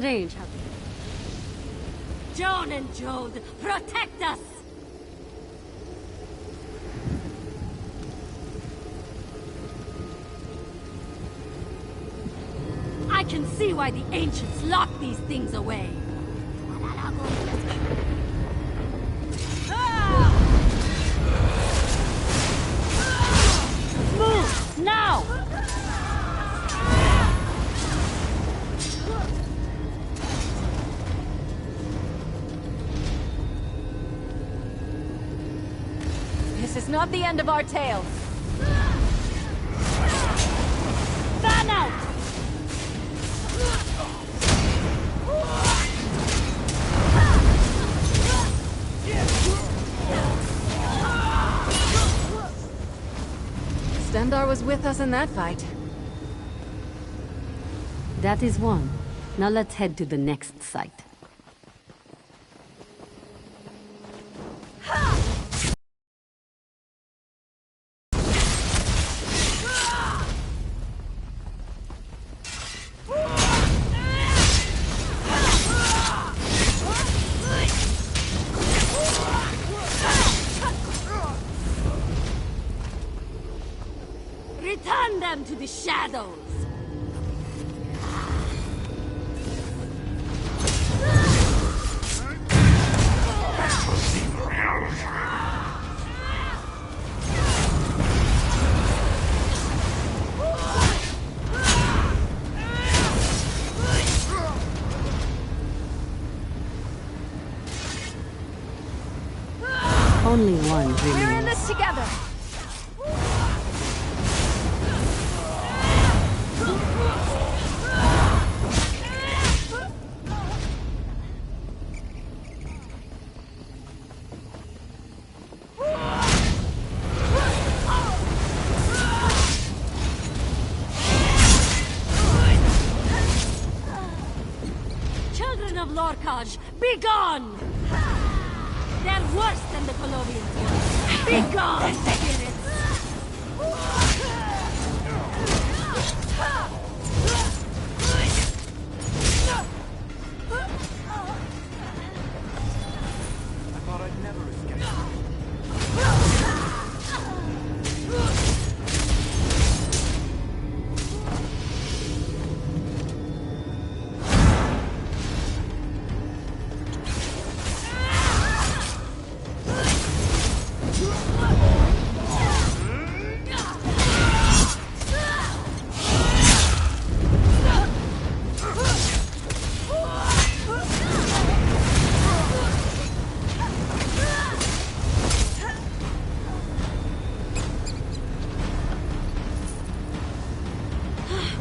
strange how... Joan and Jode, protect us! I can see why the ancients locked these things away. Move, now! This is not the end of our tale. Fan out! Stendar was with us in that fight. That is one. Now let's head to the next site. Return them to the shadows! Only one remains. We're in this together! Children of Lorkaj, be gone! They're worse than the Colovians were. Be gone, spirits! I thought I'd never escape.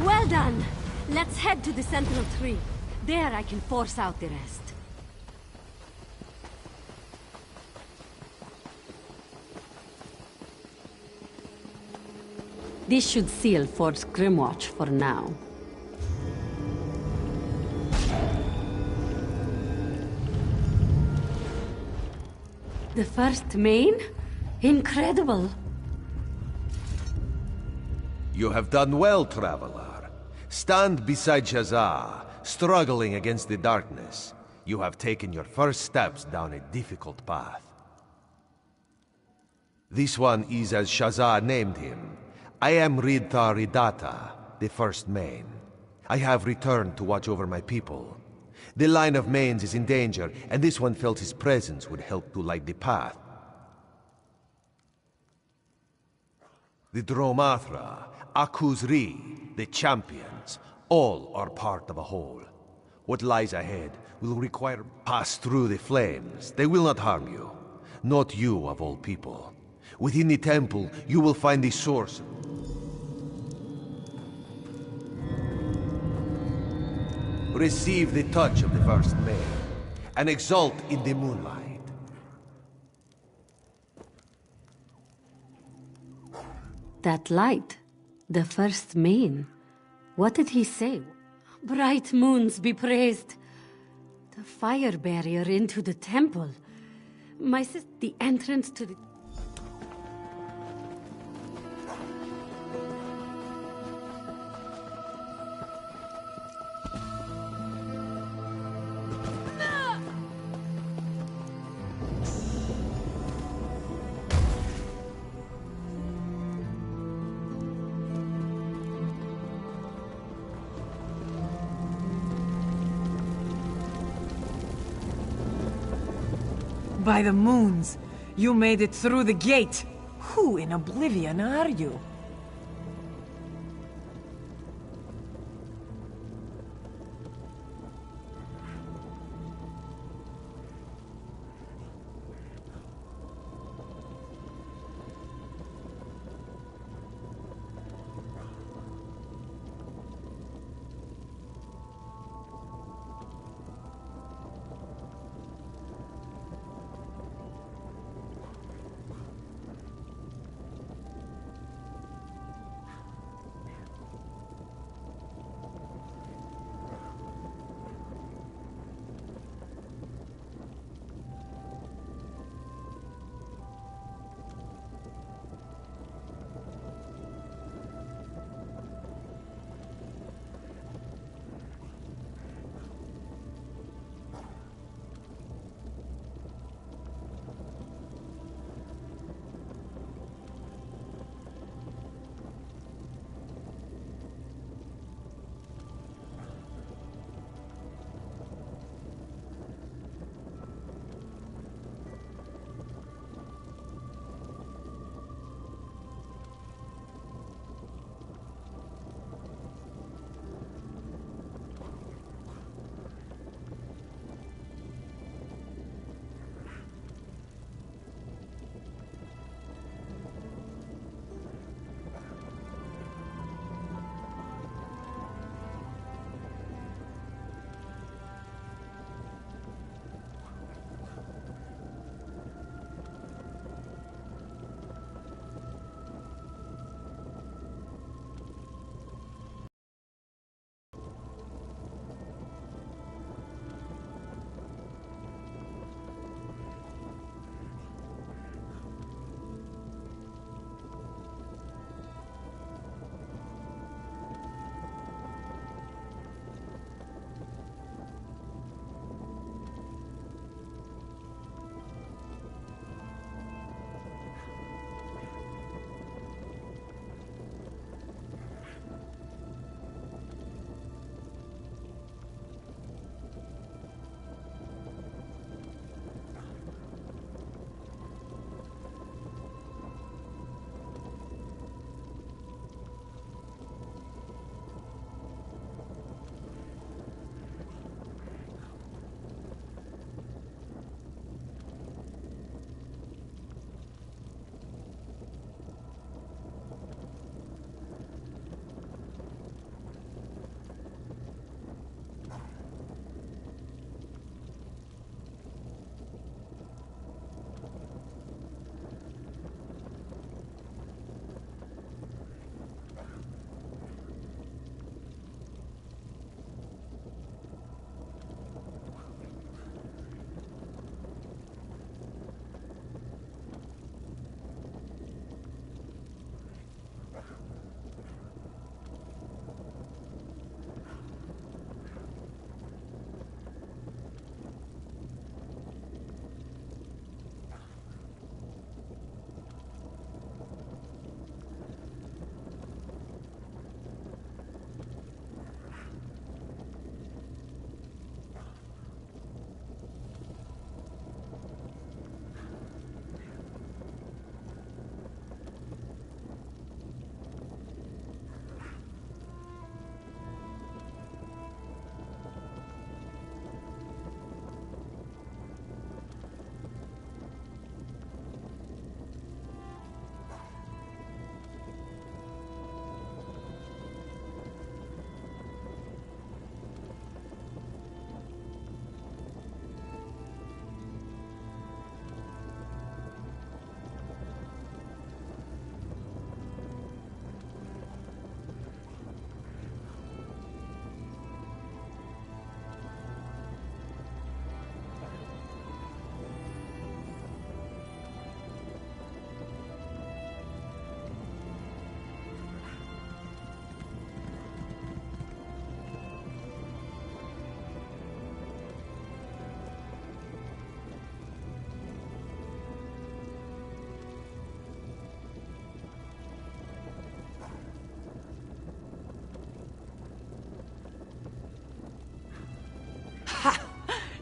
Well done! Let's head to the Sentinel Tree. There I can force out the rest. This should seal Fort's Grimwatch for now. The first main? Incredible! You have done well, traveler. Stand beside Shazar, struggling against the darkness. You have taken your first steps down a difficult path. This one is as Shazar named him. I am Ridta Ridata, the first main. I have returned to watch over my people. The line of mains is in danger, and this one felt his presence would help to light the path. The Dromathra, Akuzri, the champions, all are part of a whole. What lies ahead will require pass through the flames. They will not harm you. Not you, of all people. Within the temple, you will find the source. Receive the touch of the first main, and exult in the moonlight. That light, the first main. What did he say? Bright moons be praised. The fire barrier into the temple. My sis, the entrance to the... by the moons! You made it through the gate! Who in oblivion are you?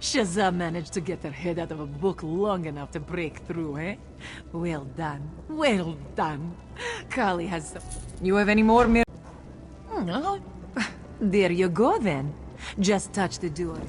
Shazam managed to get her head out of a book long enough to break through, eh? Well done. Well done. Kali has some... You have any more No. There you go, then. Just touch the door.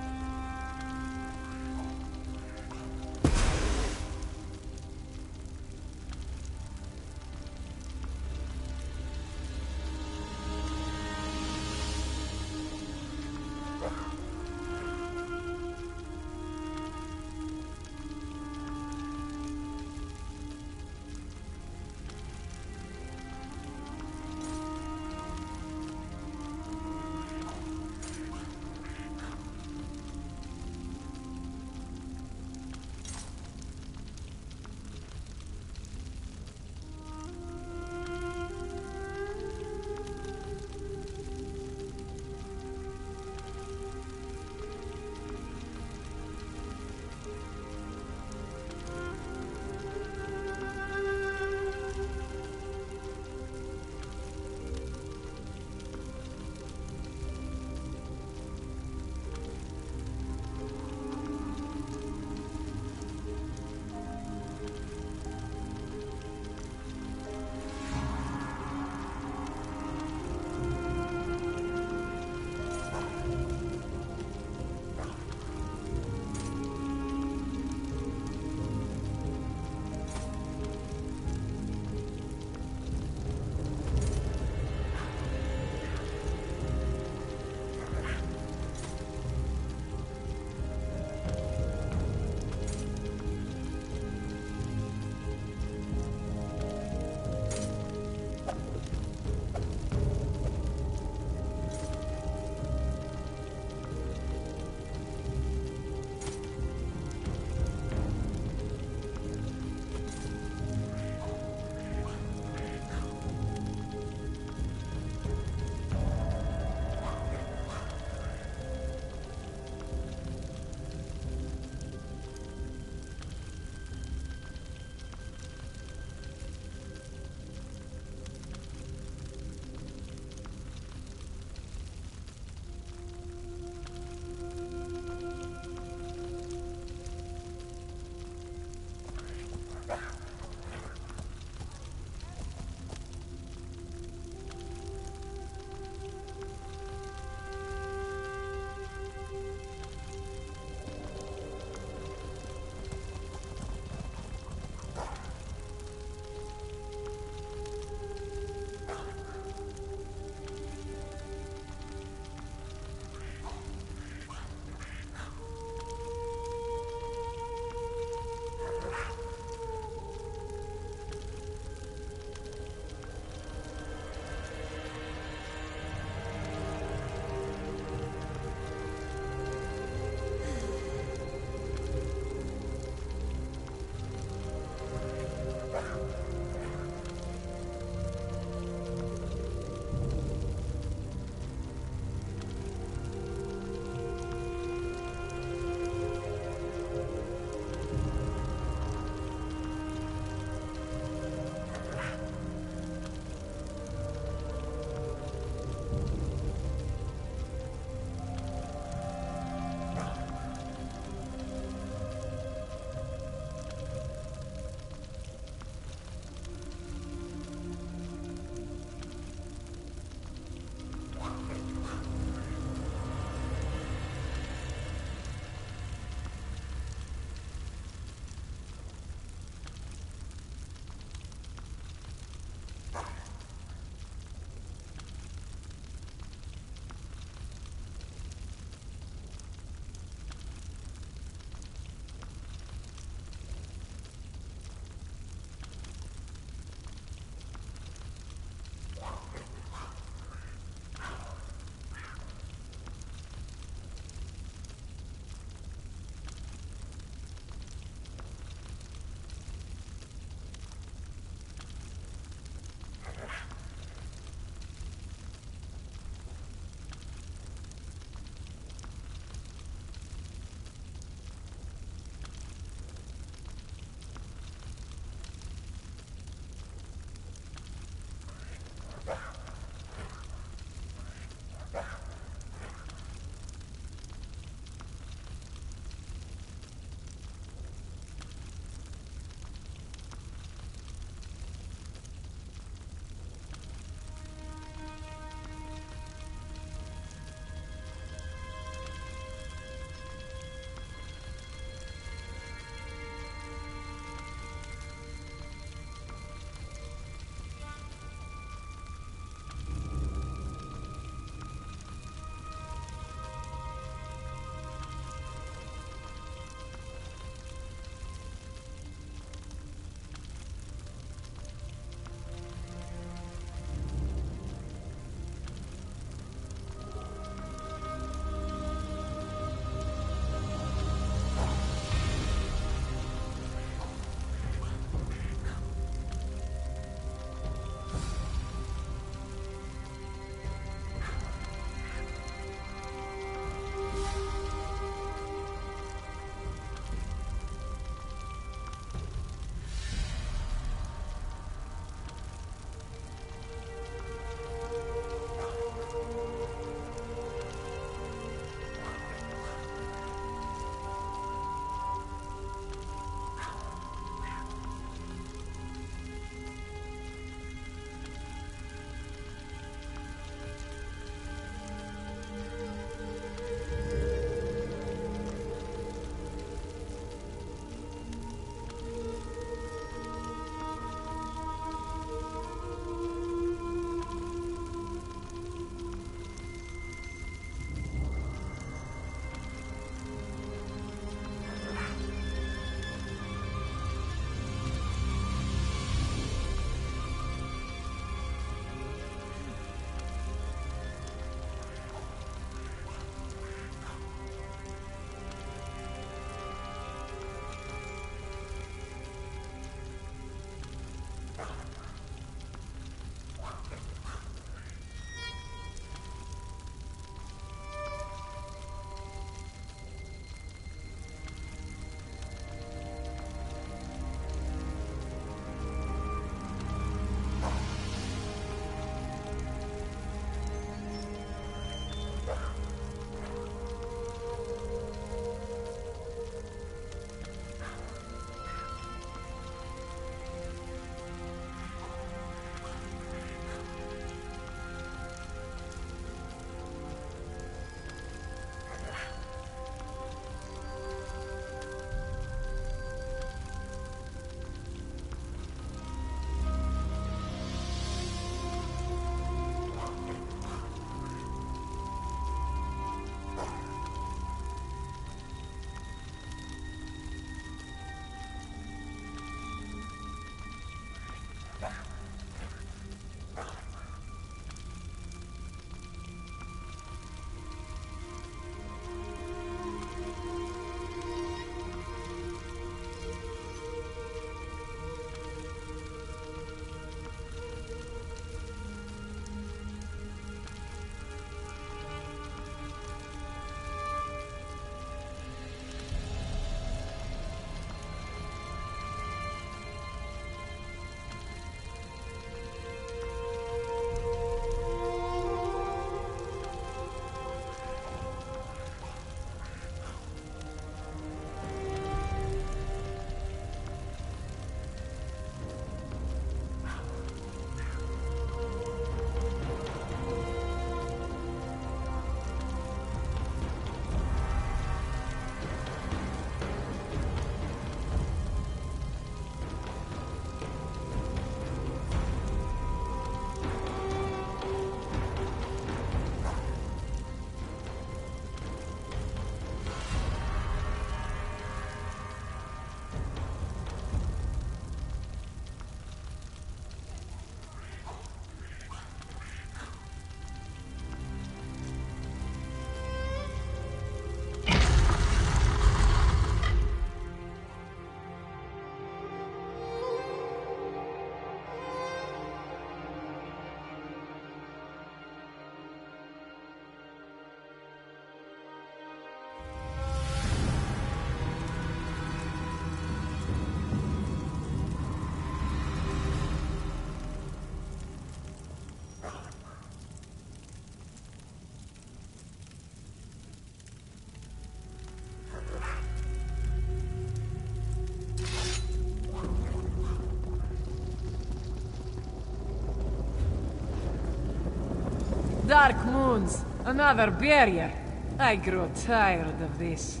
dark moons. Another barrier. I grow tired of this.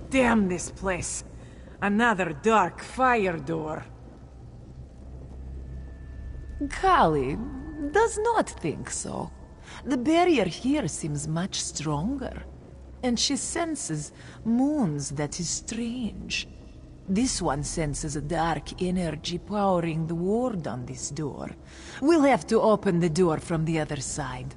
Damn this place. Another dark fire door. Kali does not think so. The barrier here seems much stronger, and she senses moons that is strange. This one senses a dark energy powering the ward on this door. We'll have to open the door from the other side.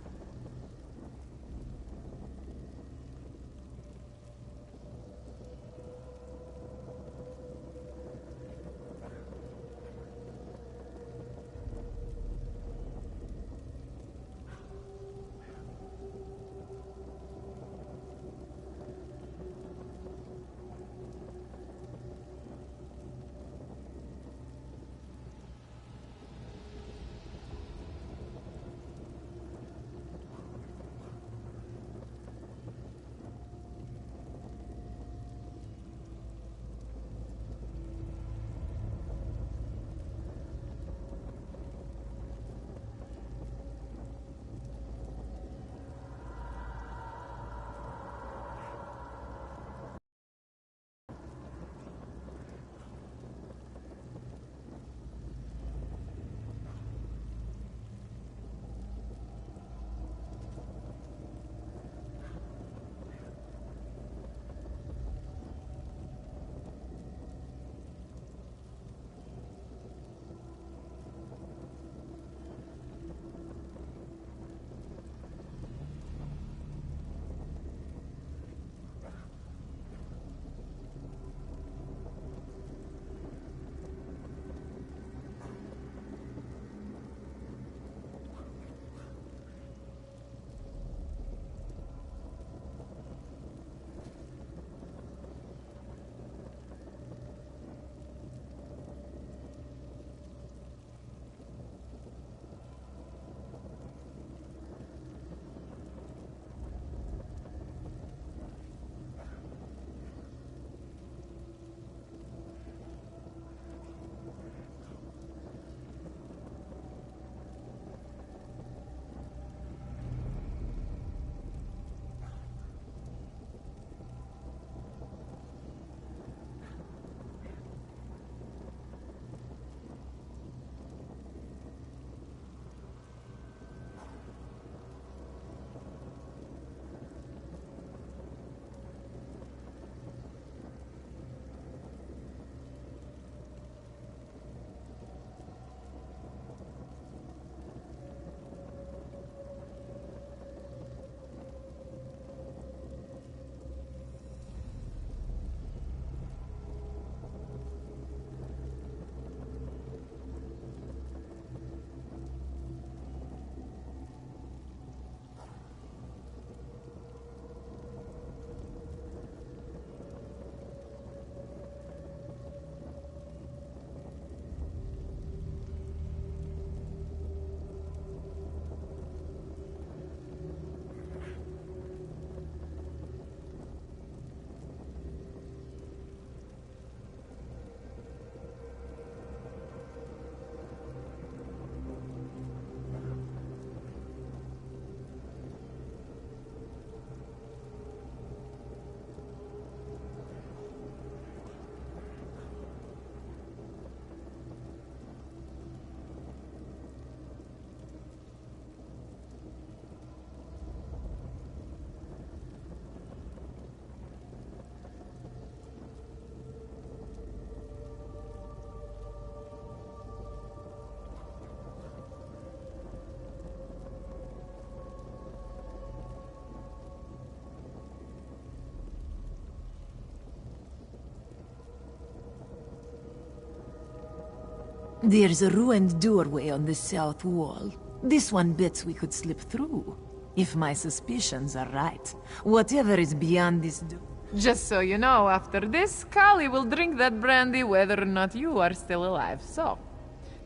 There's a ruined doorway on the south wall. This one bets we could slip through. If my suspicions are right, whatever is beyond this door... Just so you know, after this, Kali will drink that brandy whether or not you are still alive. So,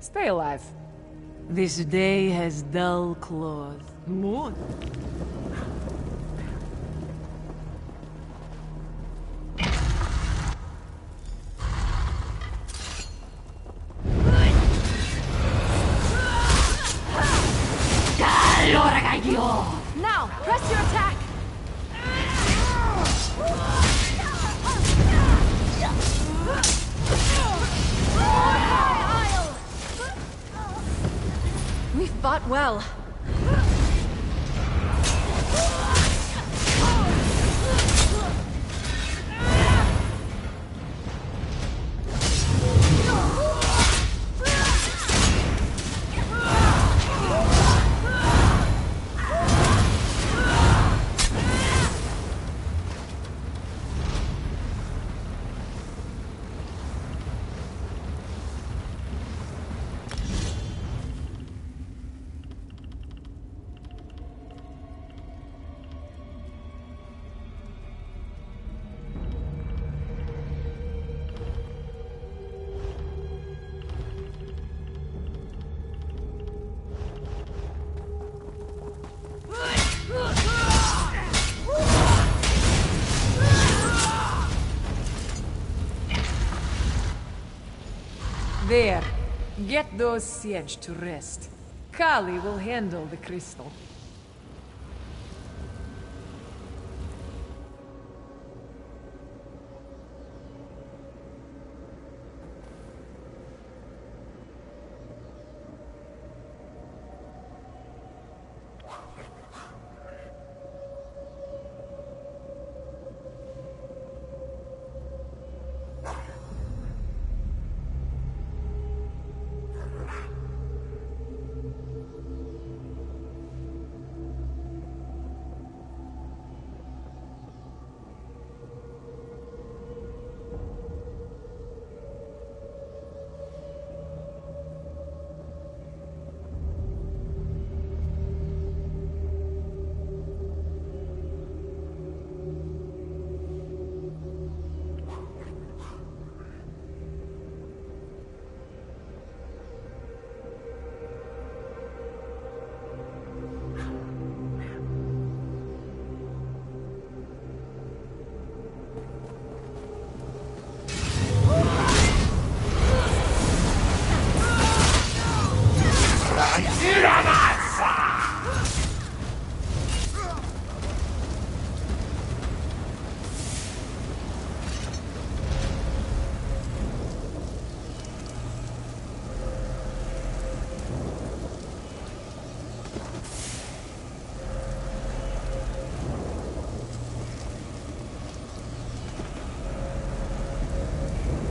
stay alive. This day has dull claws. Moon. Well, there. Get those siege to rest. Kali will handle the crystal.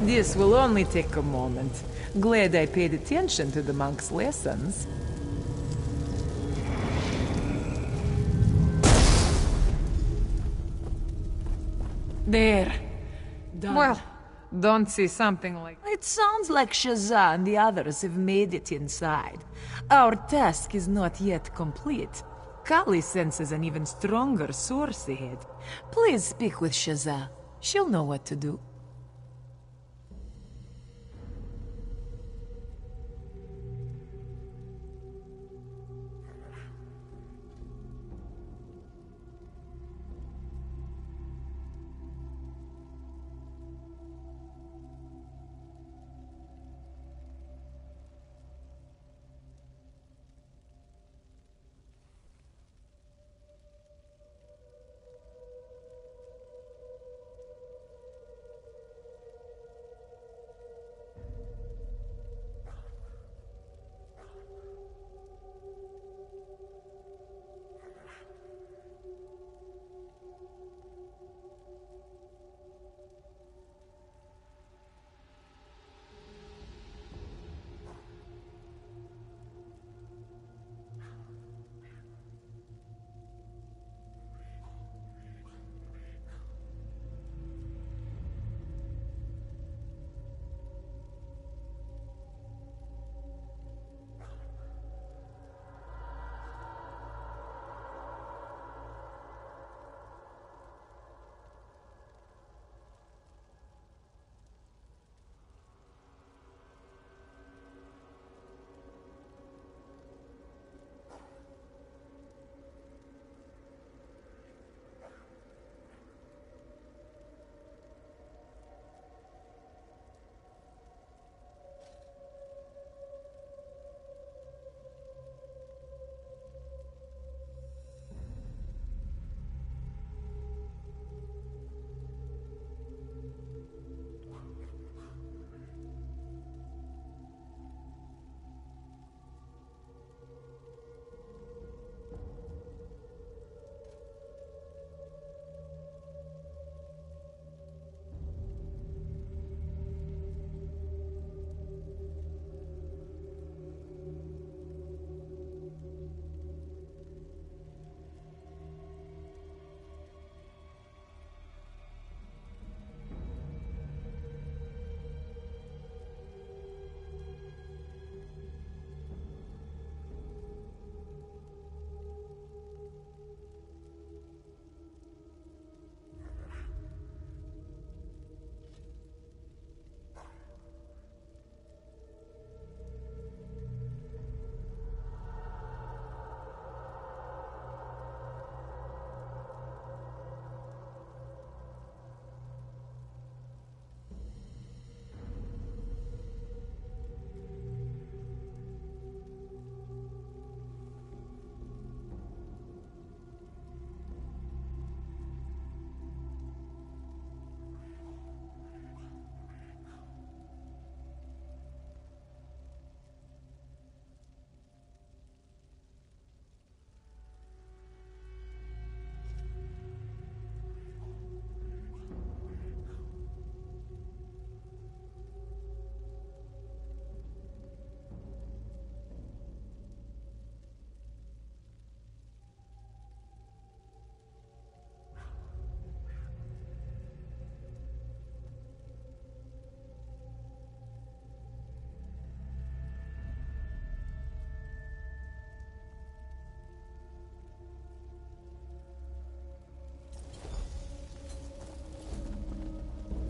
This will only take a moment. Glad I paid attention to the monk's lessons. There. Done. Well, don't see something like... It sounds like Shazza and the others have made it inside. Our task is not yet complete. Kali senses an even stronger source ahead. Please speak with Shazza. She'll know what to do.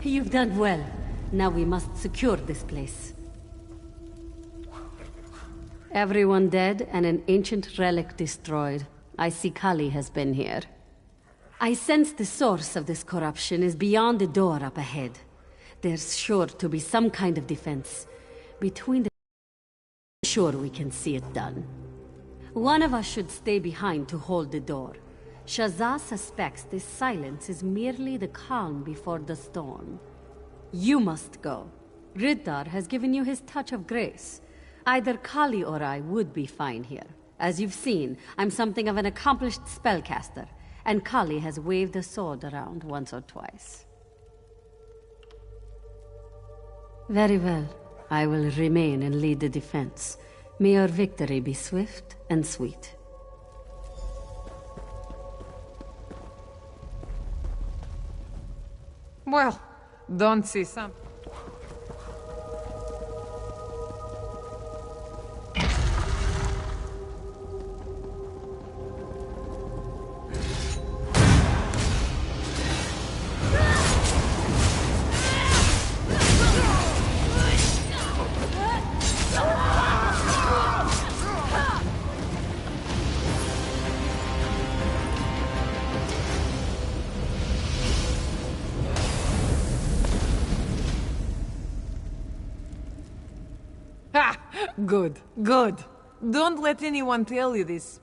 You've done well. Now we must secure this place. Everyone dead and an ancient relic destroyed. I see Kali has been here. I sense the source of this corruption is beyond the door up ahead. There's sure to be some kind of defense. Between the... Sure we can see it done. One of us should stay behind to hold the door. Shazza suspects this silence is merely the calm before the storm. You must go. Riddar has given you his touch of grace. Either Kali or I would be fine here. As you've seen, I'm something of an accomplished spellcaster, and Kali has waved a sword around once or twice. Very well. I will remain and lead the defense. May your victory be swift and sweet. Well, don't see some. Good, good. Don't let anyone tell you this.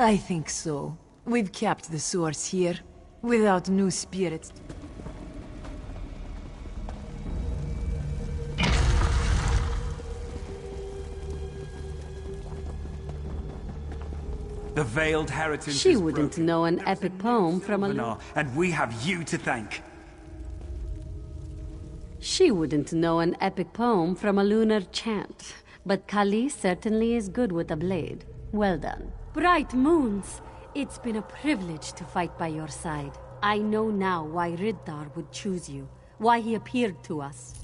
I think so. We've kept the source here, without new spirits. The veiled heritage She is wouldn't broken. know an There's epic new poem from a... Sylvanar, and we have you to thank. She wouldn't know an epic poem from a lunar chant. But Kali certainly is good with a blade. Well done. Bright moons! It's been a privilege to fight by your side. I know now why Riddar would choose you. Why he appeared to us.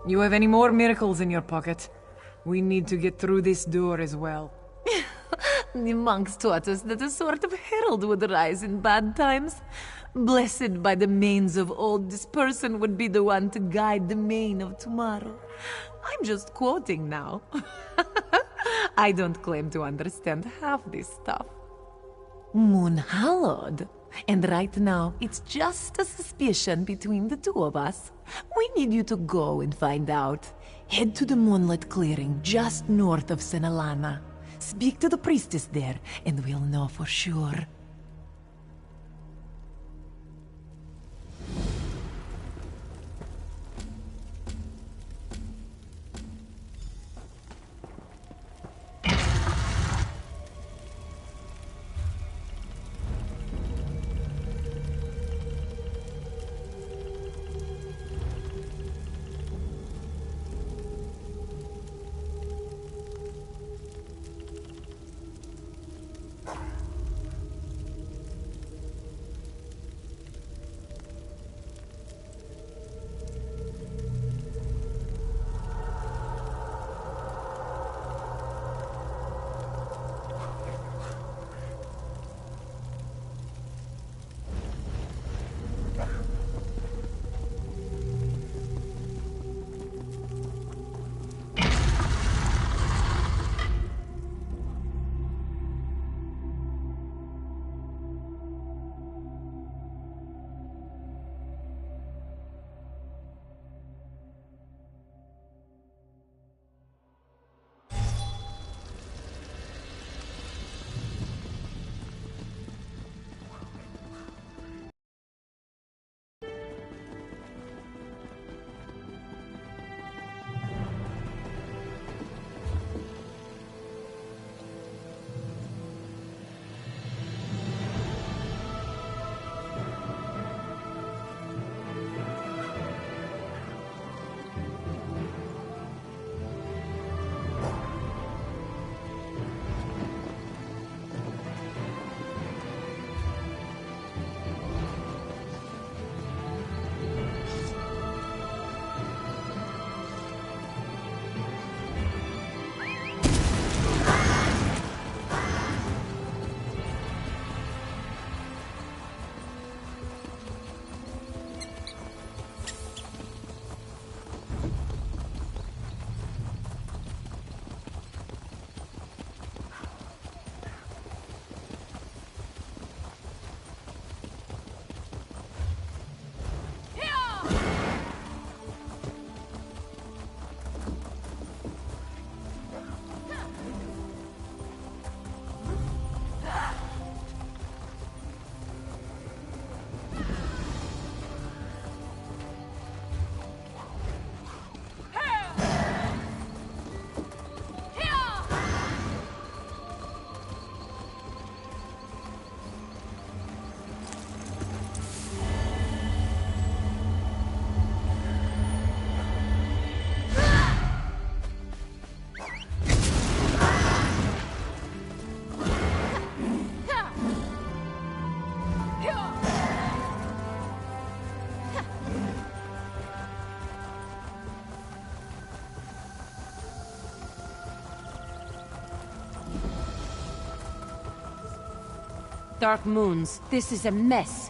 You have any more miracles in your pocket? We need to get through this door as well. The monks taught us that a sort of herald would rise in bad times. Blessed by the manes of old, this person would be the one to guide the mane of tomorrow. I'm just quoting now. I don't claim to understand half this stuff. Moon hallowed. And right now, it's just a suspicion between the two of us. We need you to go and find out. Head to the Moonlit Clearing just north of Senalana. Speak to the priestess there, and we'll know for sure. Dark Moons. This is a mess.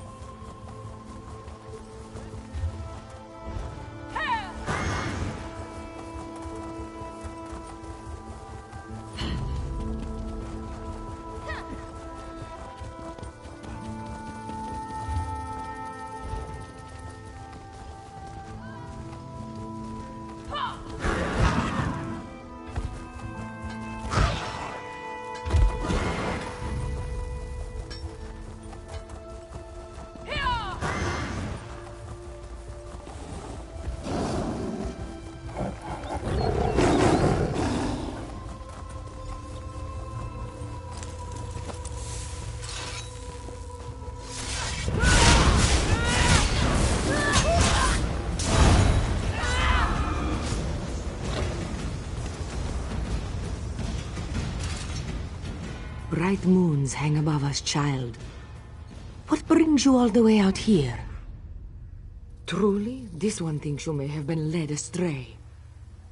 Bright moons hang above us, child. What brings you all the way out here? Truly, this one thinks you may have been led astray.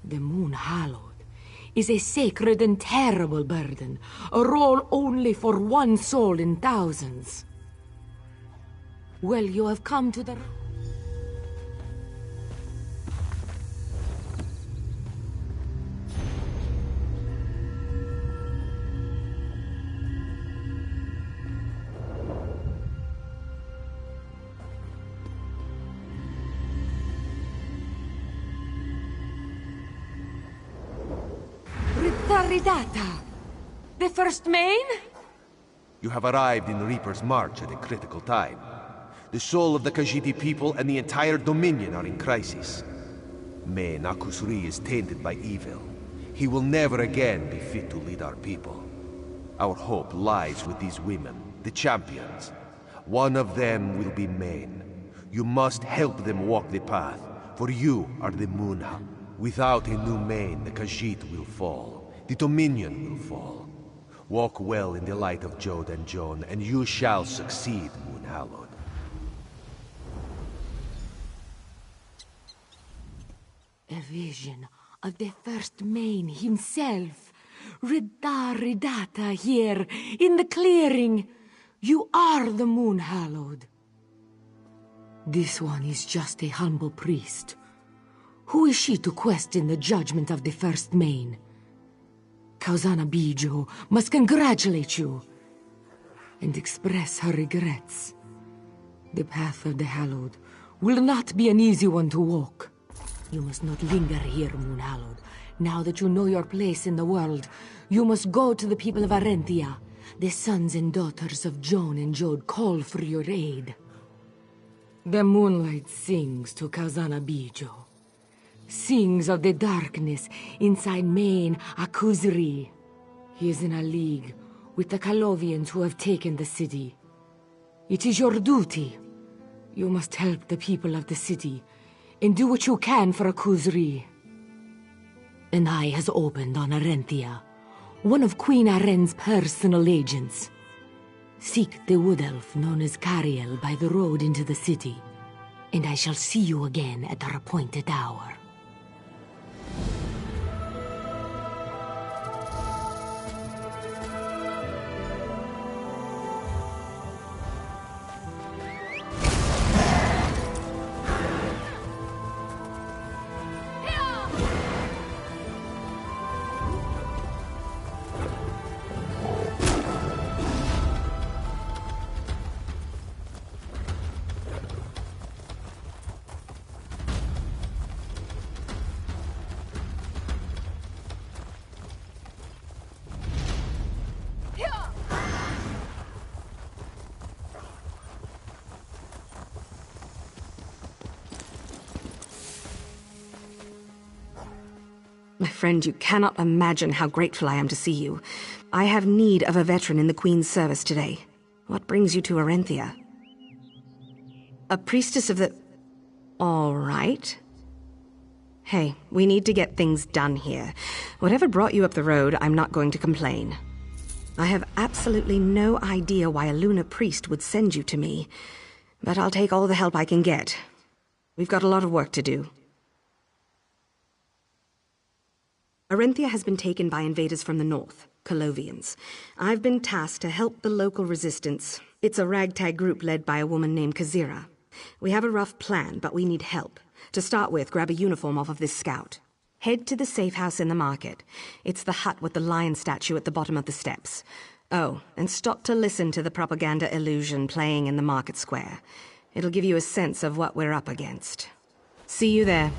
The Moon Hallowed is a sacred and terrible burden, a role only for one soul in thousands. Well, you have come to the... Ridata! The first main? You have arrived in Reaper's March at a critical time. The soul of the Khajiiti people and the entire Dominion are in crisis. Main Akusri is tainted by evil. He will never again be fit to lead our people. Our hope lies with these women, the champions. One of them will be Main. You must help them walk the path, for you are the Moonha. Without a new Main, the Khajiit will fall. The Dominion will fall. Walk well in the light of Jode and Joan, and you shall succeed, Moonhallowed. A vision of the first Main himself. Ridata here, in the clearing. You are the Moon Hallowed. This one is just a humble priest. Who is she to question the judgment of the first Main? Kauzana Bijo must congratulate you and express her regrets. The path of the Hallowed will not be an easy one to walk. You must not linger here, Moon Hallowed. Now that you know your place in the world, you must go to the people of Arentia. The sons and daughters of Joan and Jode call for your aid. The moonlight sings to Kauzana Bijo. Sings of the darkness inside Main Akuzri. He is in a league with the Kalovians who have taken the city. It is your duty. You must help the people of the city and do what you can for Akuzri. An eye has opened on Arentia, one of Queen Aren's personal agents. Seek the wood elf known as Cariel by the road into the city, and I shall see you again at our appointed hour. My friend, you cannot imagine how grateful I am to see you. I have need of a veteran in the Queen's service today. What brings you to Arenthia? A priestess of the... All right. Hey, we need to get things done here. Whatever brought you up the road, I'm not going to complain. I have absolutely no idea why a Luna priest would send you to me, but I'll take all the help I can get. We've got a lot of work to do. Arenthia has been taken by invaders from the north, Colovians. I've been tasked to help the local resistance It's a ragtag group led by a woman named Kazira. We have a rough plan, but we need help. To start with, grab a uniform off of this scout. Head to the safe house in the market. It's the hut with the lion statue at the bottom of the steps. Oh, and stop to listen to the propaganda illusion playing in the market square. It'll give you a sense of what we're up against. See you there.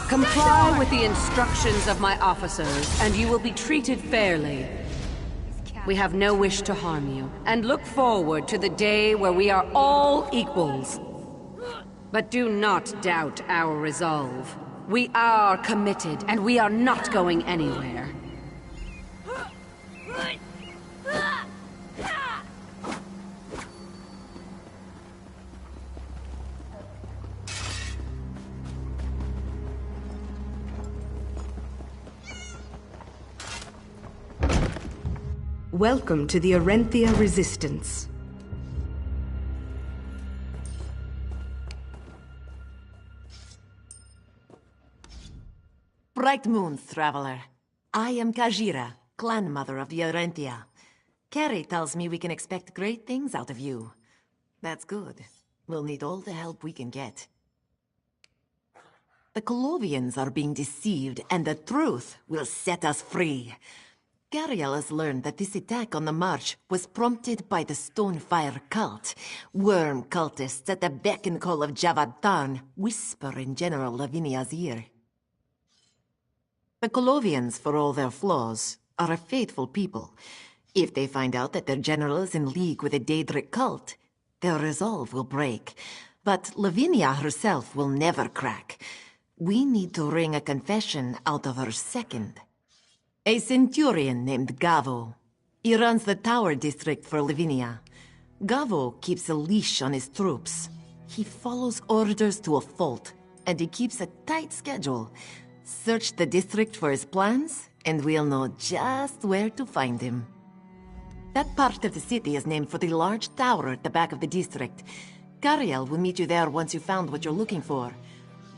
Comply with the instructions of my officers, and you will be treated fairly. We have no wish to harm you, and look forward to the day where we are all equals. But do not doubt our resolve. We are committed, and we are not going anywhere. Welcome to the Arenthia Resistance. Bright moons, traveler. I am Kajira, clan mother of the Arenthia. Carrie tells me we can expect great things out of you. That's good. We'll need all the help we can get. The Colovians are being deceived, and the truth will set us free. Gariel has learned that this attack on the march was prompted by the Stonefire cult. Worm cultists at the beck and call of Javad Tarn whisper in General Lavinia's ear. The Colovians, for all their flaws, are a faithful people. If they find out that their general is in league with a Daedric cult, their resolve will break. But Lavinia herself will never crack. We need to wring a confession out of her second. A centurion named Gavo. He runs the Tower District for Lavinia. Gavo keeps a leash on his troops. He follows orders to a fault, and he keeps a tight schedule. Search the district for his plans, and we'll know just where to find him. That part of the city is named for the large tower at the back of the district. Cariel will meet you there once you've found what you're looking for.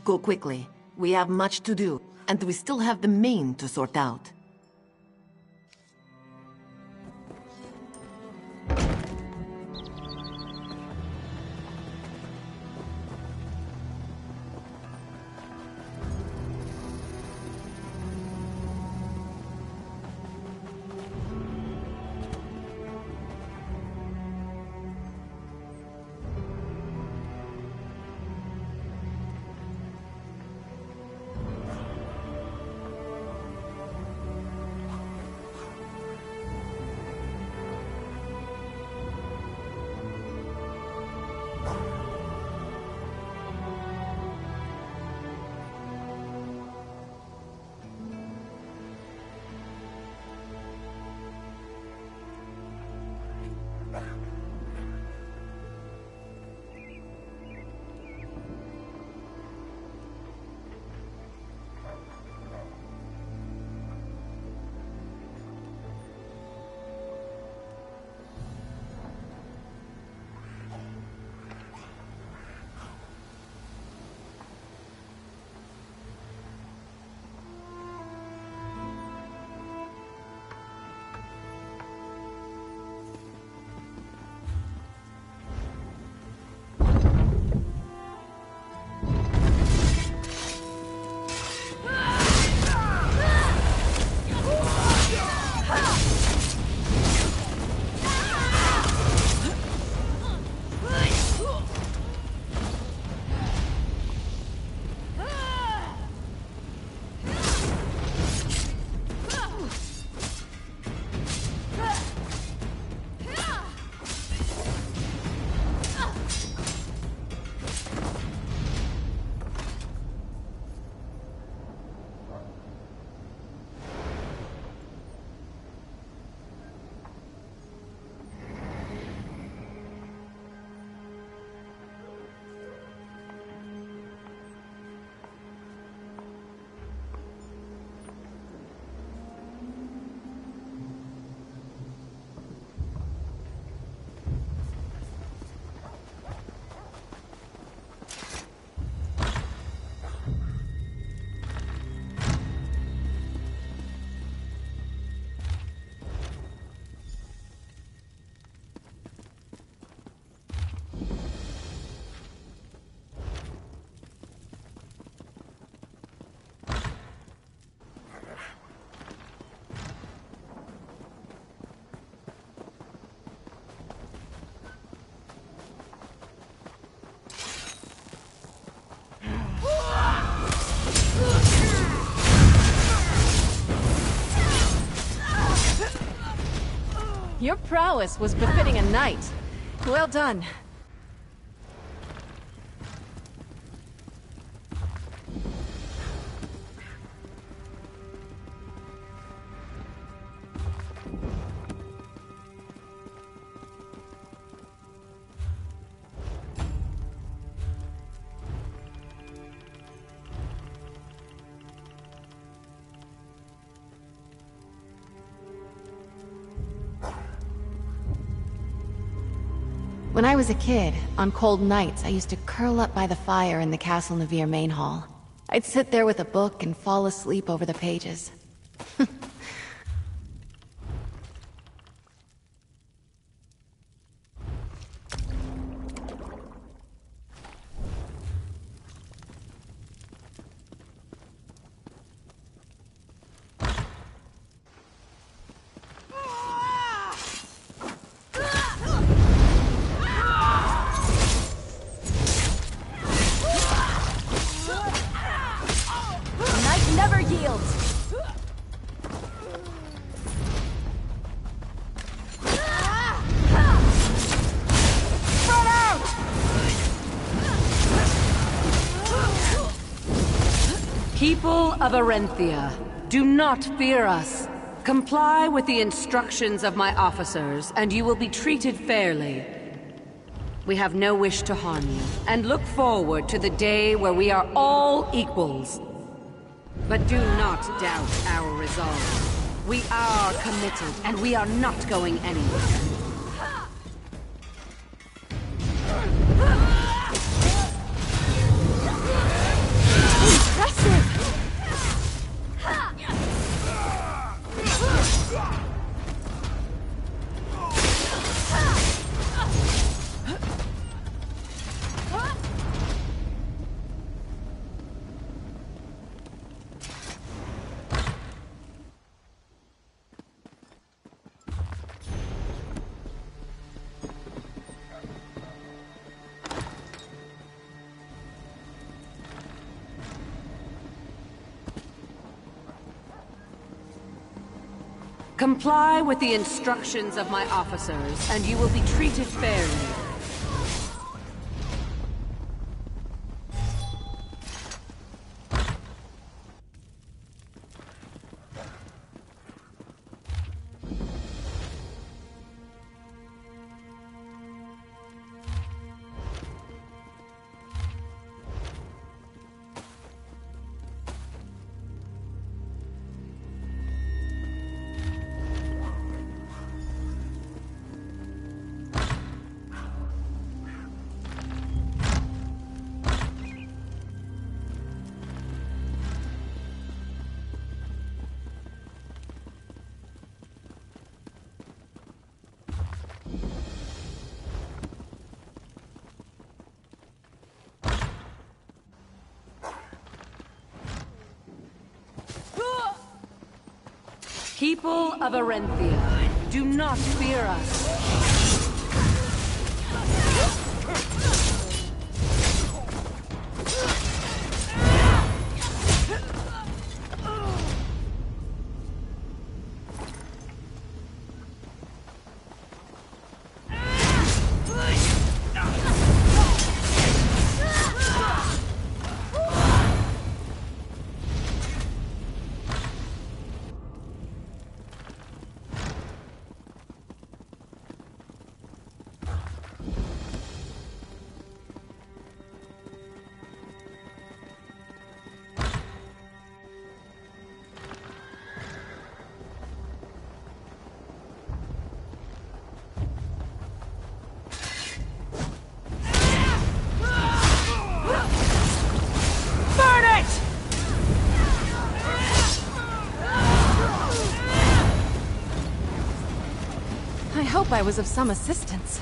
Go quickly. We have much to do, and we still have the main to sort out. Your prowess was befitting a knight. Well done. When I was a kid, on cold nights, I used to curl up by the fire in the Castle Navir main hall. I'd sit there with a book and fall asleep over the pages. Never yields! People of Arenthia, do not fear us. Comply with the instructions of my officers, and you will be treated fairly. We have no wish to harm you, and look forward to the day where we are all equals. But do not doubt our resolve. We are committed, and we are not going anywhere. Comply with the instructions of my officers, and you will be treated fairly. People of Arenthia, do not fear us. I hope I was of some assistance.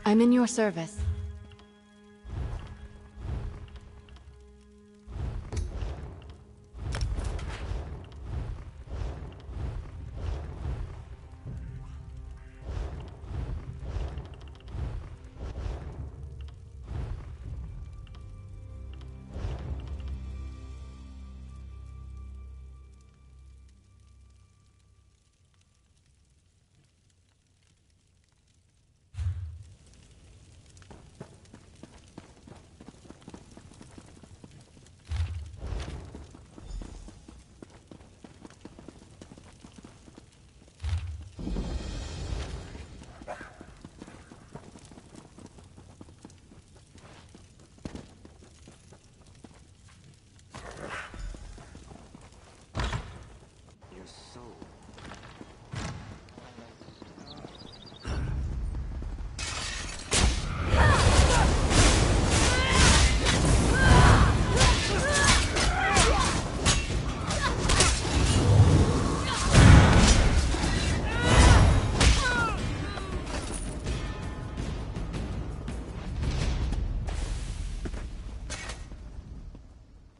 I'm in your service.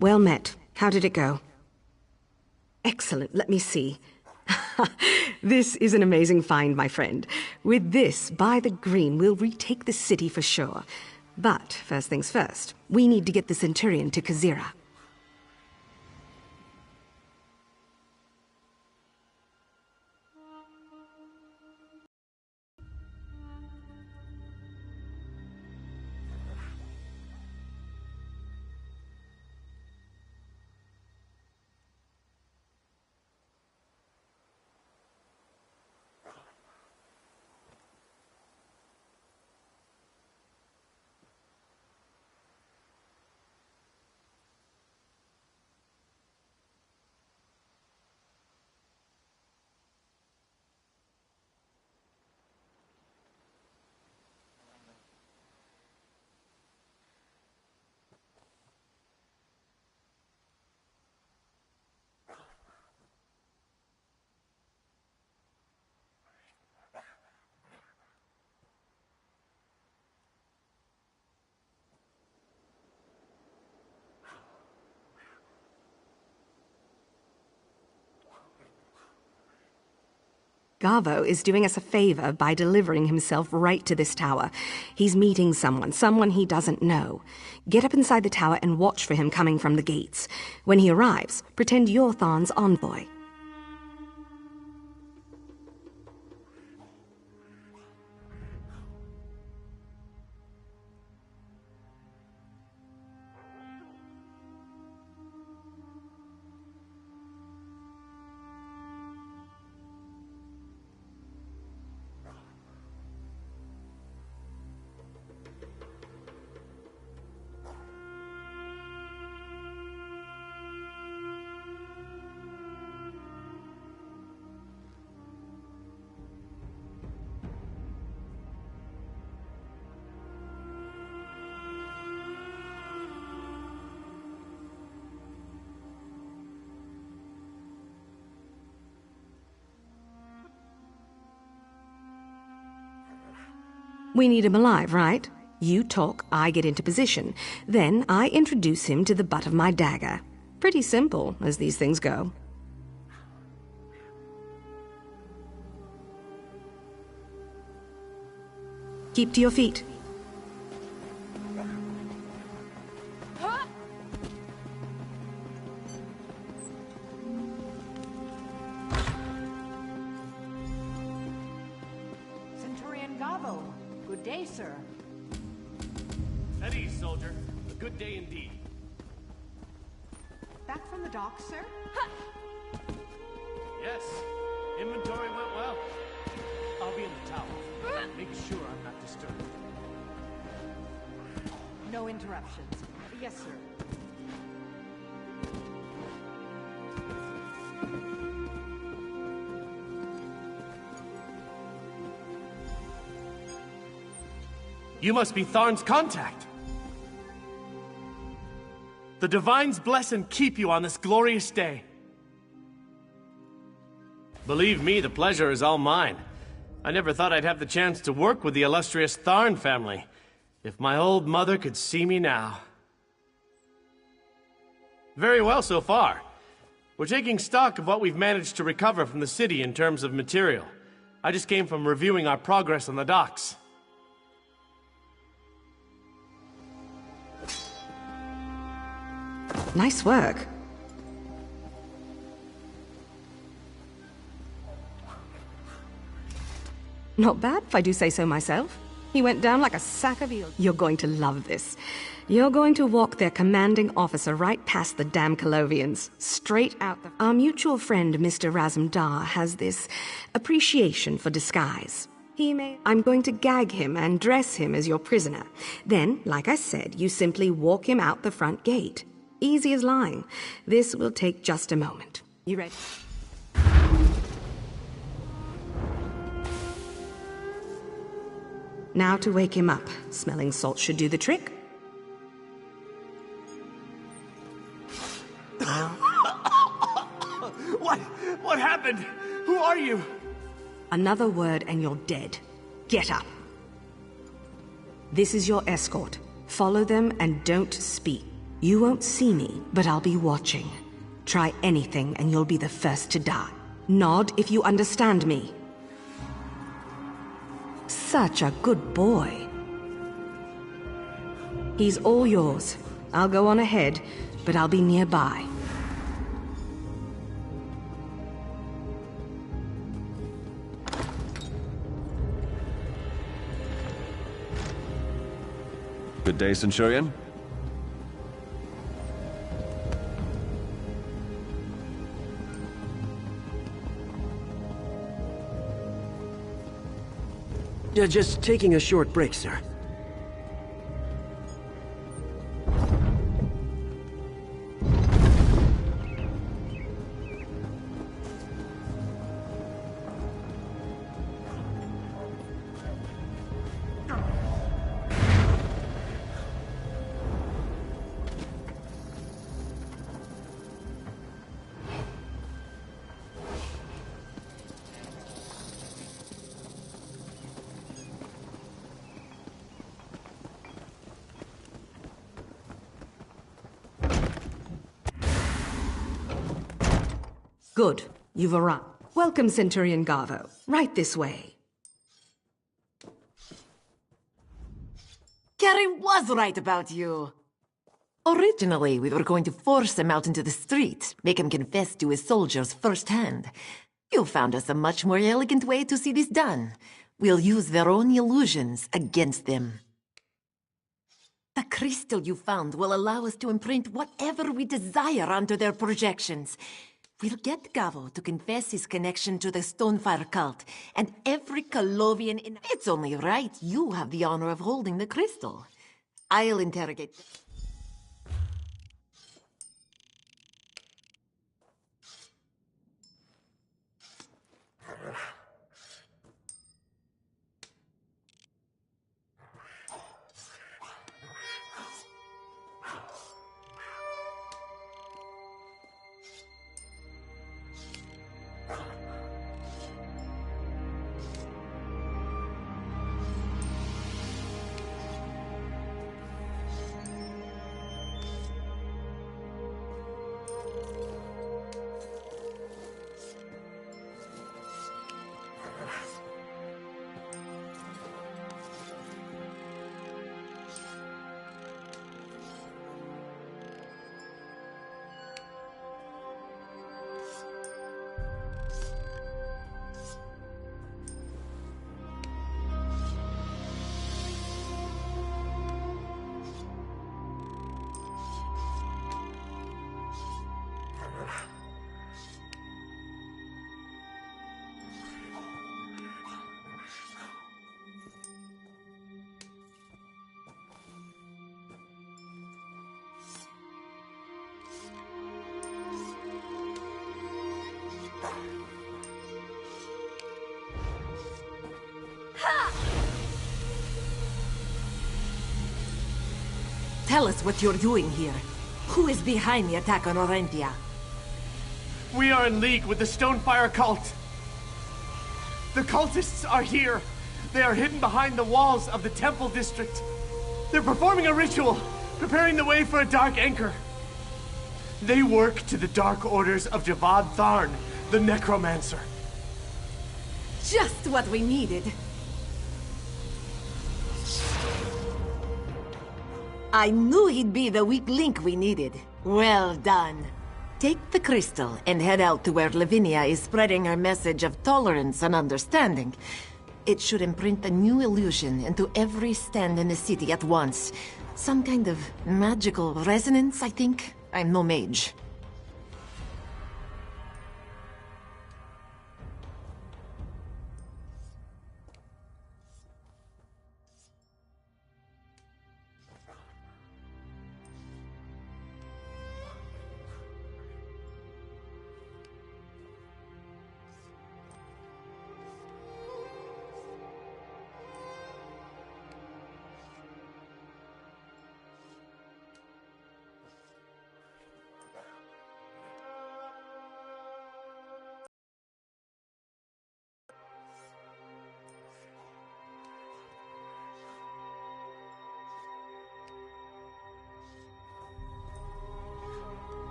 Well met. How did it go? Excellent. Let me see. This is an amazing find, my friend. With this, by the green, we'll retake the city for sure. But, first things first, we need to get the Centurion to Kazira. Garvo is doing us a favor by delivering himself right to this tower. He's meeting someone he doesn't know. Get up inside the tower and watch for him coming from the gates. When he arrives, pretend you're Thorn's envoy. We need him alive, right? You talk, I get into position. Then I introduce him to the butt of my dagger. Pretty simple, as these things go. Keep to your feet. Centurion Gavo. Good day, sir. At ease, soldier. A good day indeed. Back from the dock, sir? Yes. Inventory went well. I'll be in the tower. Make sure I'm not disturbed. No interruptions. Yes, sir. You must be Tharn's contact. The Divines bless and keep you on this glorious day. Believe me, the pleasure is all mine. I never thought I'd have the chance to work with the illustrious Tharn family. If my old mother could see me now. Very well so far. We're taking stock of what we've managed to recover from the city in terms of material. I just came from reviewing our progress on the docks. Nice work. Not bad, if I do say so myself. He went down like a sack of eels. You're going to love this. You're going to walk their commanding officer right past the damn Colovians, straight out the... Our mutual friend, Mr. Razumdar, has this appreciation for disguise. I'm going to gag him and dress him as your prisoner. Then, like I said, you simply walk him out the front gate. Easy as lying. This will take just a moment. You ready? Now to wake him up. Smelling salt should do the trick. What happened? Who are you? Another word and you're dead. Get up. This is your escort. Follow them and don't speak. You won't see me, but I'll be watching. Try anything and you'll be the first to die. Nod if you understand me. Such a good boy. He's all yours. I'll go on ahead, but I'll be nearby. Good day, Centurion. Just taking a short break, sir. Good. You've arrived. Welcome, Centurion Garvo. Right this way. Carrie was right about you. Originally, we were going to force him out into the street, make him confess to his soldiers firsthand. You found us a much more elegant way to see this done. We'll use their own illusions against them. The crystal you found will allow us to imprint whatever we desire onto their projections. We'll get Gavo to confess his connection to the Stonefire cult, and every Colovian in... It's only right you have the honor of holding the crystal. I'll interrogate... Tell us what you're doing here. Who is behind the attack on Orenthia? We are in league with the Stonefire cult. The cultists are here. They are hidden behind the walls of the temple district. They're performing a ritual, preparing the way for a dark anchor. They work to the dark orders of Javad Tharn, the necromancer. Just what we needed. I knew he'd be the weak link we needed. Well done. Take the crystal and head out to where Lavinia is spreading her message of tolerance and understanding. It should imprint a new illusion into every stand in the city at once. Some kind of magical resonance, I think. I'm no mage.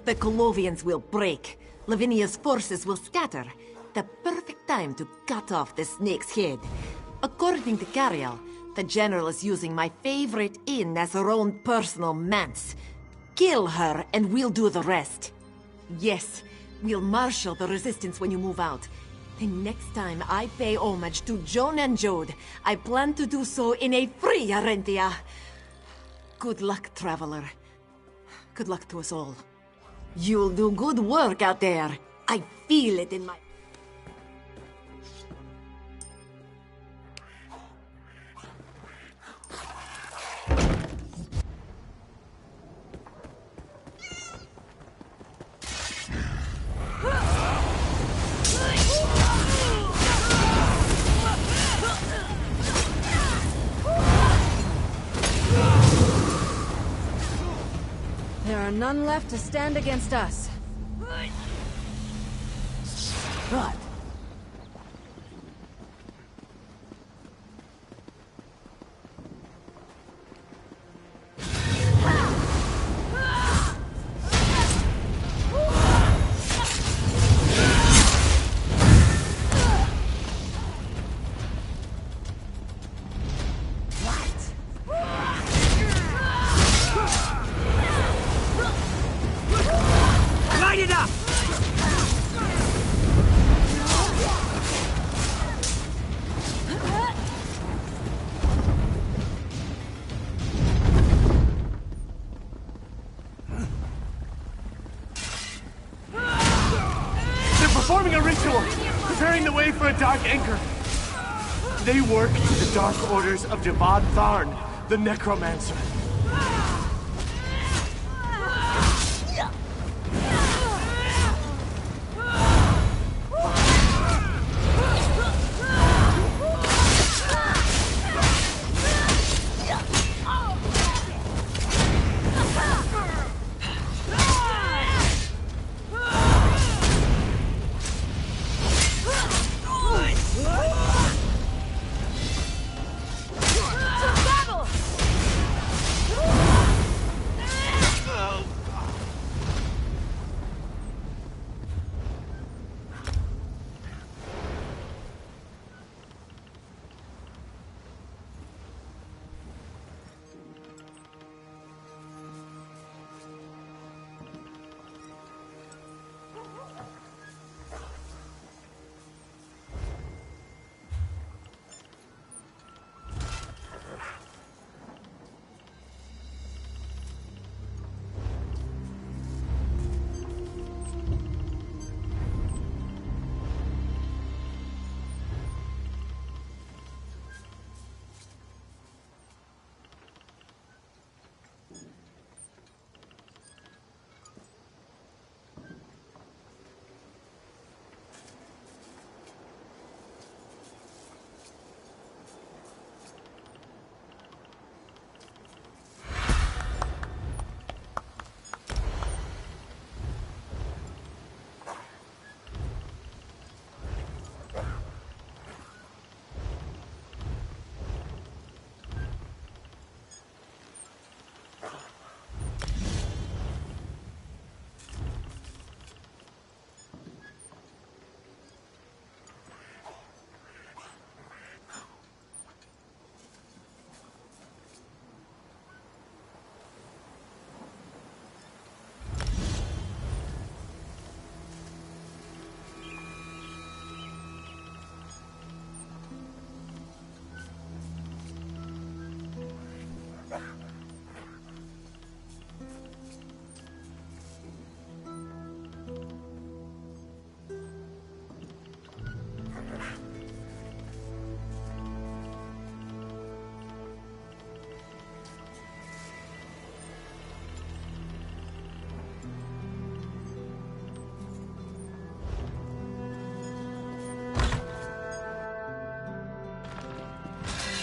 The Colovians will break. Lavinia's forces will scatter. The perfect time to cut off the snake's head. According to Cariel, the general is using my favorite inn as her own personal manse. Kill her and we'll do the rest. Yes, we'll marshal the resistance when you move out. The next time I pay homage to Joan and Jode, I plan to do so in a free Arentia. Good luck, traveler. Good luck to us all. You'll do good work out there. I feel it in my... are none left to stand against us. But Light it up! They're performing a ritual, preparing the way for a dark anchor. They work to the dark orders of Javad Tharn, the Necromancer.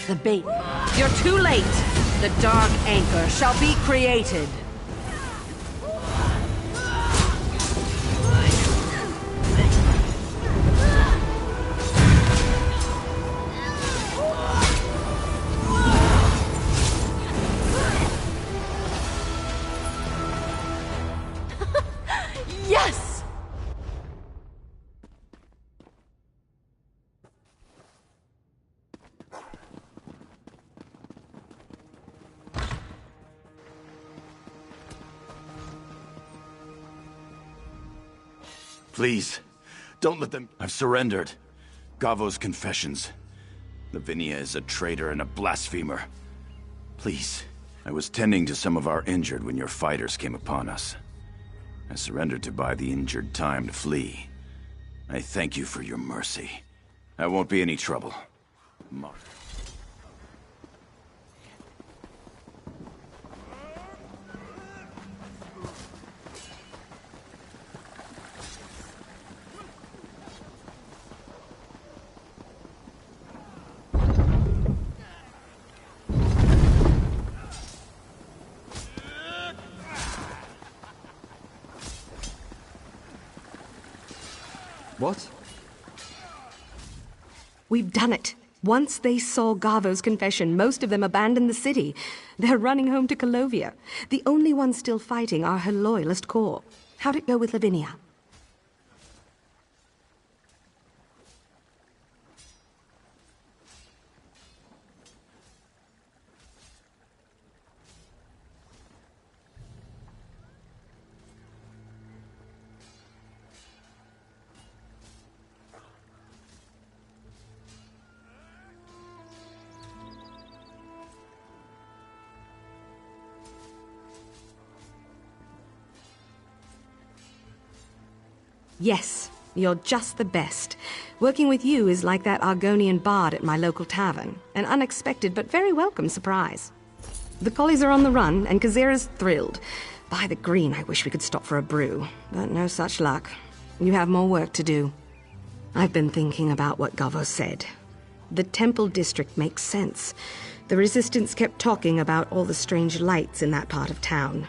The bait. You're too late. The dark anchor shall be created. Yes! Please, don't let them... I've surrendered. Gavo's confessions. Lavinia is a traitor and a blasphemer. Please, I was tending to some of our injured when your fighters came upon us. I surrendered to buy the injured time to flee. I thank you for your mercy. I won't be any trouble. Mark. What? We've done it. Once they saw Gavo's confession, most of them abandoned the city. They're running home to Colovia. The only ones still fighting are her loyalist corps. How'd it go with Lavinia? Yes, you're just the best. Working with you is like that Argonian bard at my local tavern. An unexpected but very welcome surprise. The collies are on the run, and Kazira's thrilled. By the green, I wish we could stop for a brew, but no such luck. You have more work to do. I've been thinking about what Gavo said. The Temple District makes sense. The Resistance kept talking about all the strange lights in that part of town.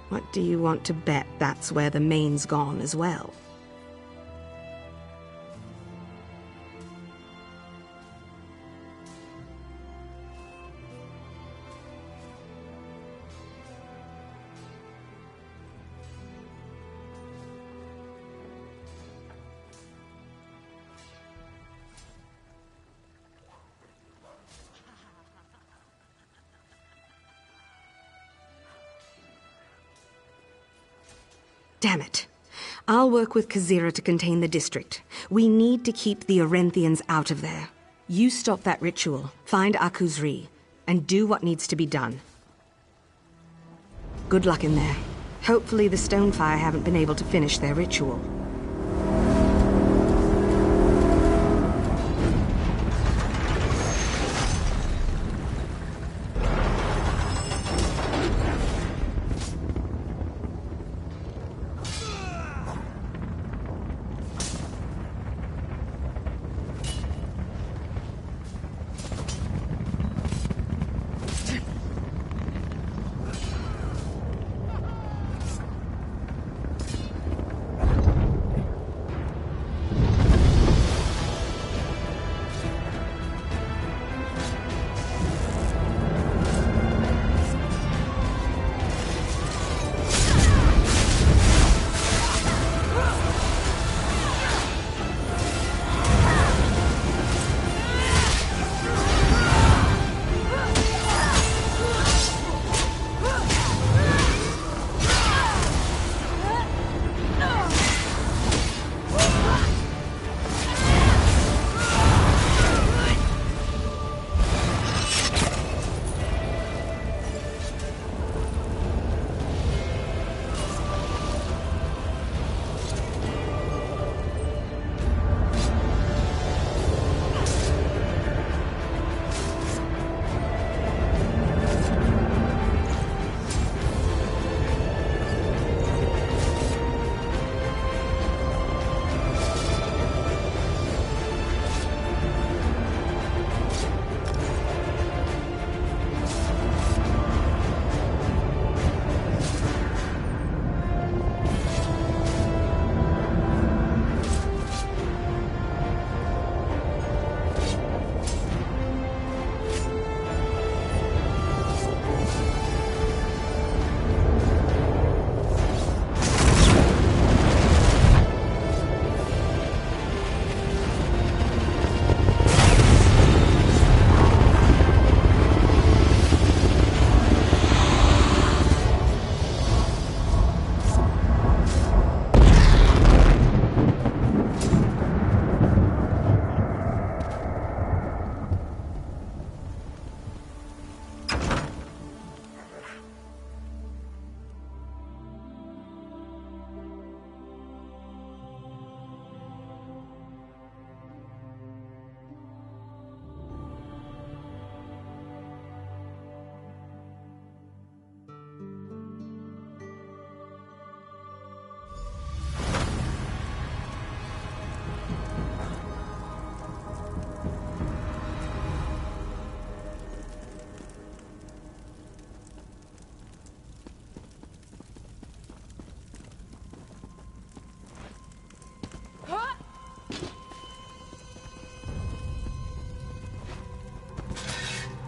What do you want to bet that's where the main's gone as well? Damn it. I'll work with Kazira to contain the district. We need to keep the Orenthians out of there. You stop that ritual, find Akuzri, and do what needs to be done. Good luck in there. Hopefully the Stonefire haven't been able to finish their ritual.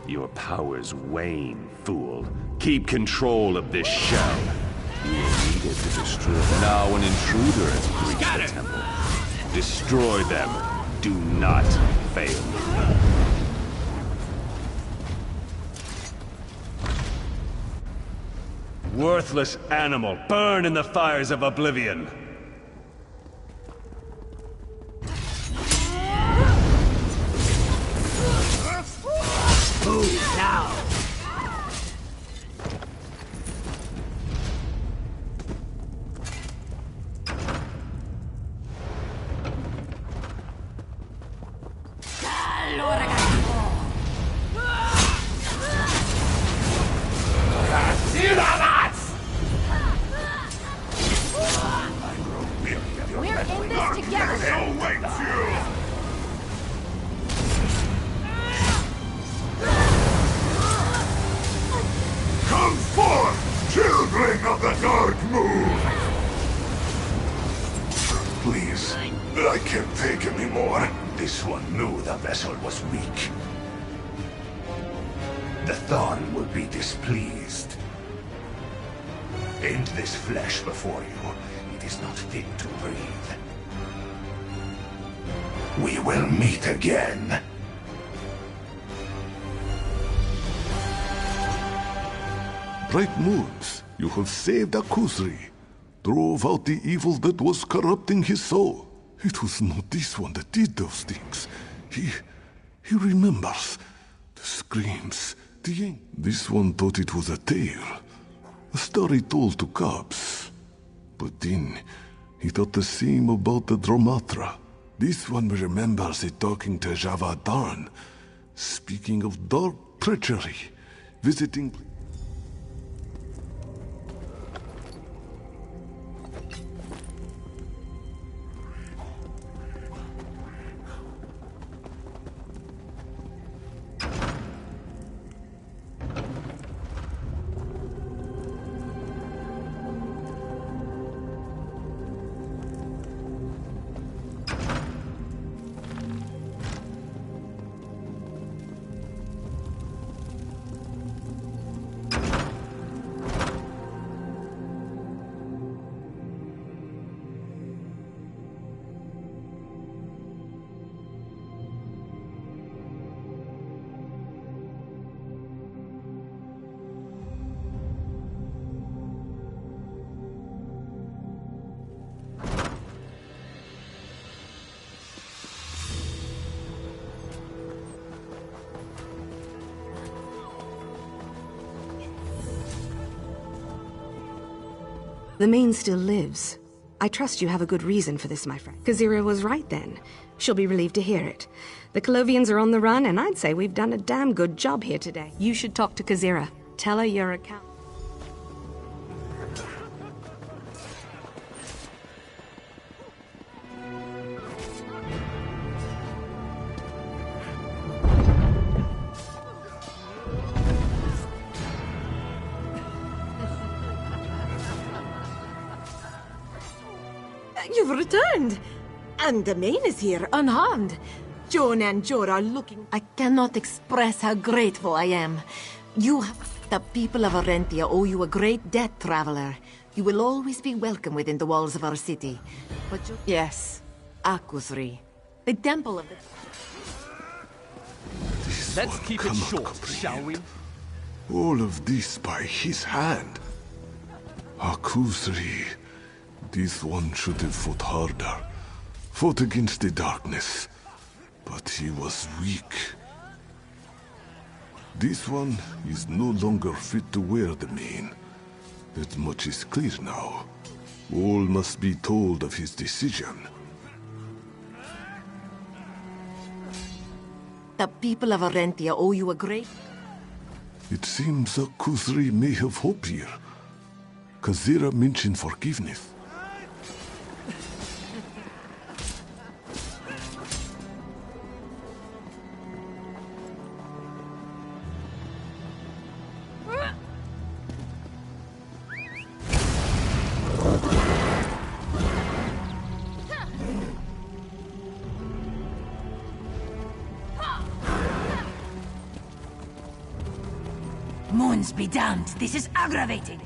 Your powers wane, fool. Keep control of this shell. You will need it to destroy. Now an intruder has breached the temple. Destroy them. Do not fail me. Worthless animal, burn in the fires of oblivion! Move now! Come forth, children of the Dark Moon! Please, I can't take any more. This one knew the vessel was weak. The Thorn will be displeased. End this flesh before you. It is not fit to breathe. We will meet again. Bright Moons, you have saved Akuzri. Drove out the evil that was corrupting his soul. It was not this one that did those things. He remembers. The screams, This one thought it was a tale. A story told to cubs. But then, he thought the same about the Dromatra. This one remembers it talking to Javadan. Speaking of dark treachery, visiting... The Main still lives. I trust you have a good reason for this, my friend. Kazira was right then. She'll be relieved to hear it. The Colovians are on the run, and I'd say we've done a damn good job here today. You should talk to Kazira. Tell her your account. You've returned! And the Main is here, unharmed. Joan and Jor are looking... I cannot express how grateful I am. The people of Arentia owe you a great debt, traveler. You will always be welcome within the walls of our city. But yes, Akuzri. The temple of the... Let's keep it short, shall we? All of this by his hand. Akuzri. This one should have fought harder. Fought against the darkness. But he was weak. This one is no longer fit to wear the Main. That much is clear now. All must be told of his decision. The people of Arentia owe you a great... It seems Akuzri may have hope here. Kazira mentioned forgiveness. Moons be damned, this is aggravating!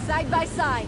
Side by side.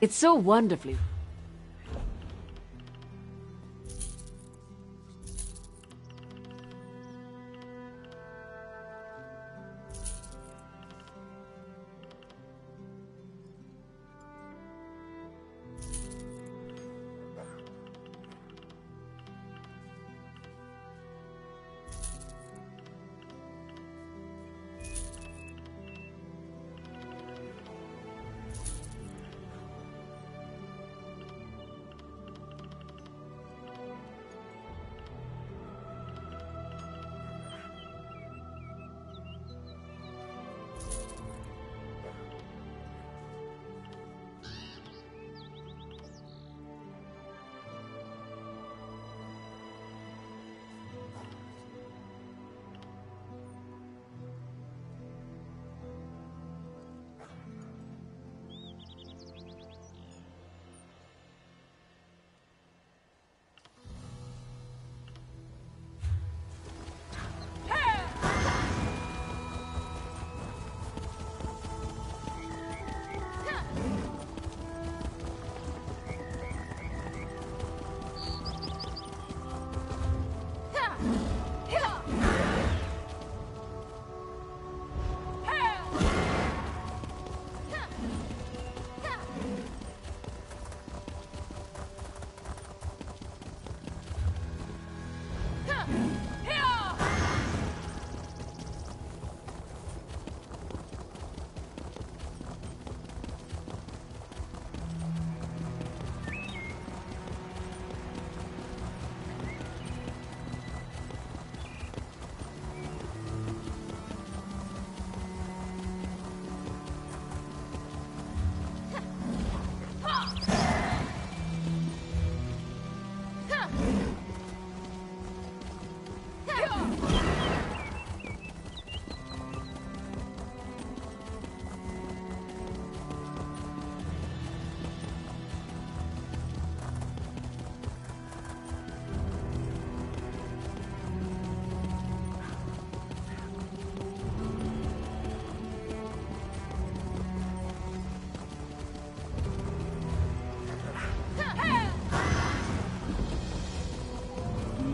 It's so wonderfully...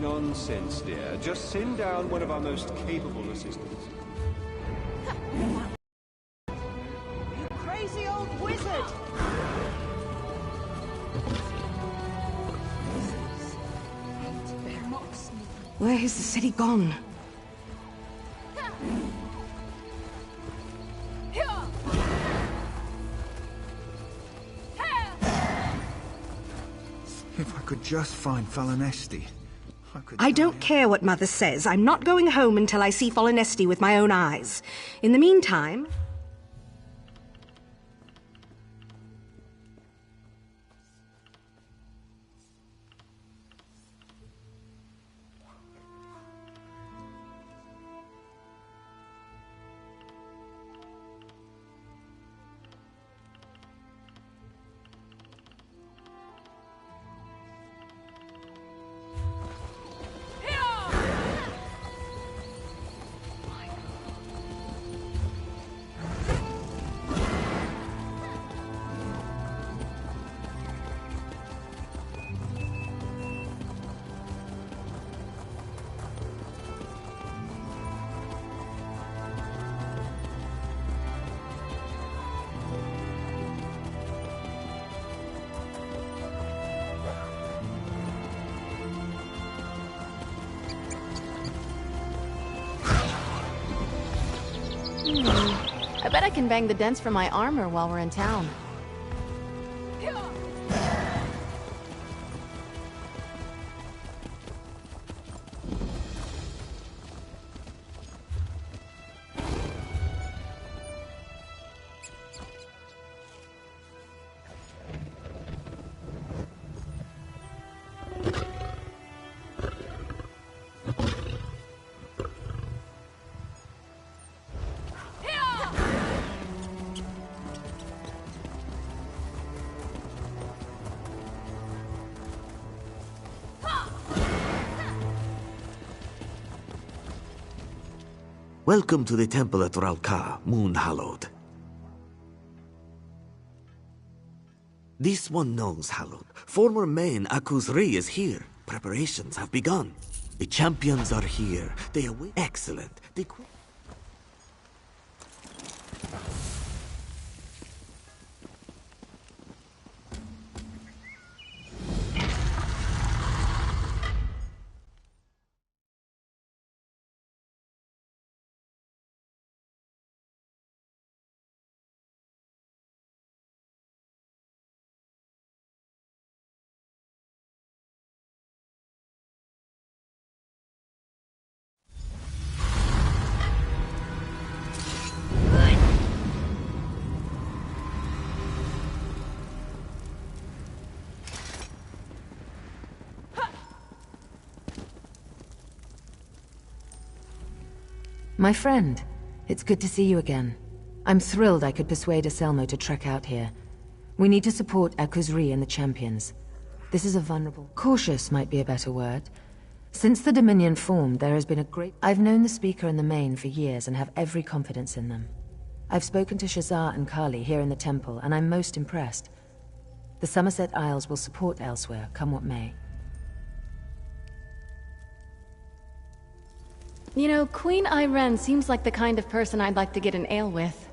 Nonsense, dear. Just send down one of our most capable assistants. You crazy old wizard! Where has the city gone? If I could just find Falanesti, I don't care what Mother says. I'm not going home until I see Falanesti with my own eyes. In the meantime... I bet I can bang the dents from my armor while we're in town. Welcome to the temple at Ralka, Moon Hallowed. This one knows Hallowed. Former main Akuzri is here. Preparations have begun. The champions are here. They await. Excellent. The My friend, it's good to see you again. I'm thrilled I could persuade Aselmo to trek out here. We need to support Akuzri and the champions. This is a vulnerable... Cautious might be a better word. Since the Dominion formed, there has been a great... I've known the Speaker and the Main for years and have every confidence in them. I've spoken to Shazar and Kali here in the temple, and I'm most impressed. The Somerset Isles will support elsewhere, come what may. You know, Queen Irene seems like the kind of person I'd like to get an ale with.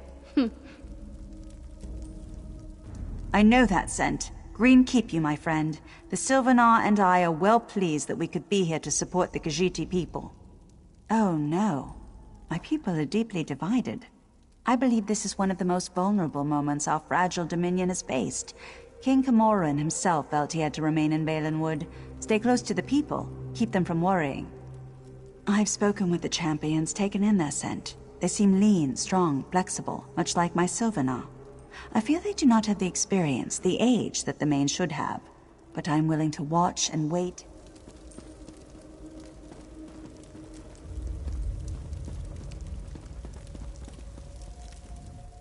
I know that scent. Green keep you, my friend. The Sylvanar and I are well pleased that we could be here to support the Khajiit people. Oh no. My people are deeply divided. I believe this is one of the most vulnerable moments our fragile dominion has faced. King Camoran himself felt he had to remain in Balinwood, stay close to the people, keep them from worrying. I've spoken with the champions, taken in their scent. They seem lean, strong, flexible, much like my Sylvanar. I feel they do not have the experience, the age that the Main should have. But I'm willing to watch and wait.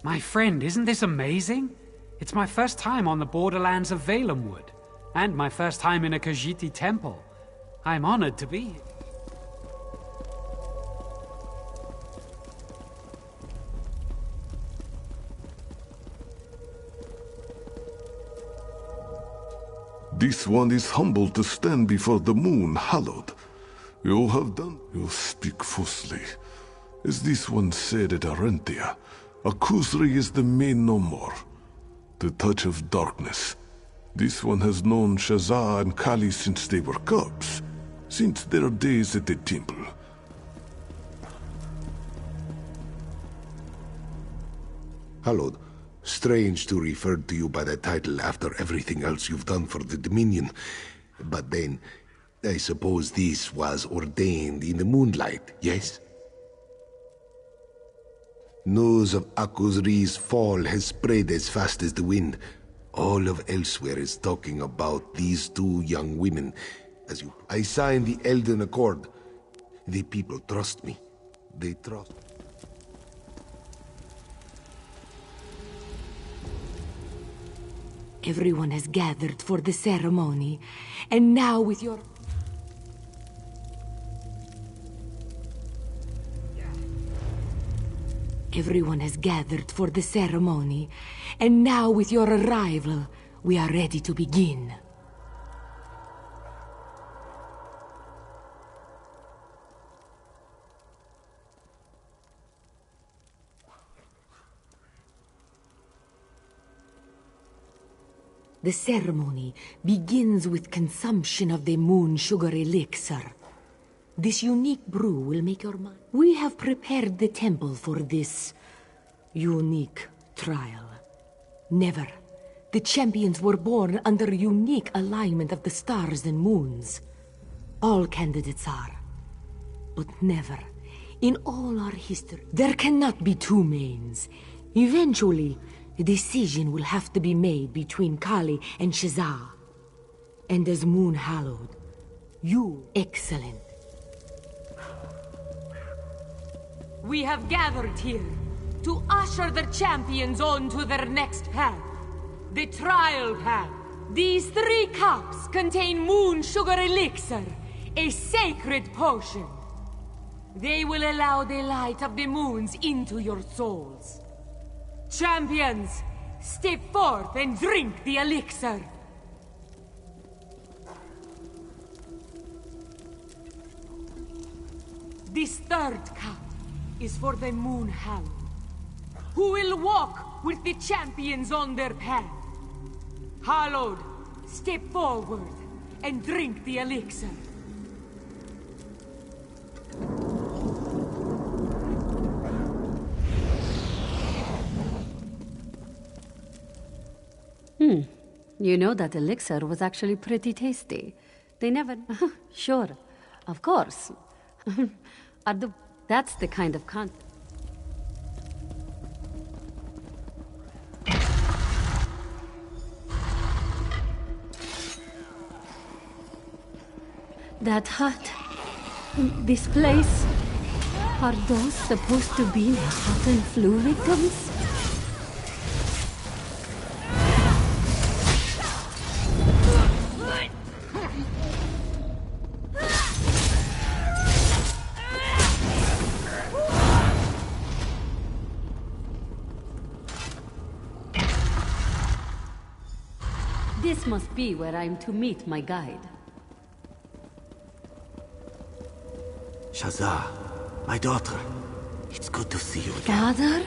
My friend, isn't this amazing? It's my first time on the borderlands of Valenwood, and my first time in a Khajiit temple. I'm honored to be here. This one is humbled to stand before the moon hallowed. You have done. You speak falsely. As this one said at Arentia, Akuzri is the main no more. The touch of darkness. This one has known Shazza and Kali since they were cubs. Since their days at the temple. Hallowed, strange to refer to you by that title after everything else you've done for the Dominion. But then, I suppose this was ordained in the moonlight, yes? News of Akuzri's fall has spread as fast as the wind. All of elsewhere is talking about these two young women. I signed the Elden Accord. The people trust me. They trust. Everyone has gathered for the ceremony, and now with your... Everyone has gathered for the ceremony, and now with your arrival, we are ready to begin. The ceremony begins with consumption of the moon sugar elixir. This unique brew will make your mind... We have prepared the temple for this unique trial. Never. The champions were born under unique alignment of the stars and moons. All candidates are. But never, in all our history, there cannot be two mains. Eventually, a decision will have to be made between Kali and Shazza. And as Moon Hallowed, you excellent. We have gathered here to usher the champions on to their next path. The trial path. These 3 cups contain moon sugar elixir, a sacred potion. They will allow the light of the moons into your souls. Champions, step forth and drink the elixir. This 3rd cup is for the Moon Hallowed, who will walk with the champions on their path. Hallowed, step forward and drink the elixir. You know that elixir was actually pretty tasty. They never... Sure, of course. That's the kind of content. That hut, this place, are those supposed to be the hot and flu victims? This must be where I'm to meet my guide. Shazza, my daughter. It's good to see you again. Father?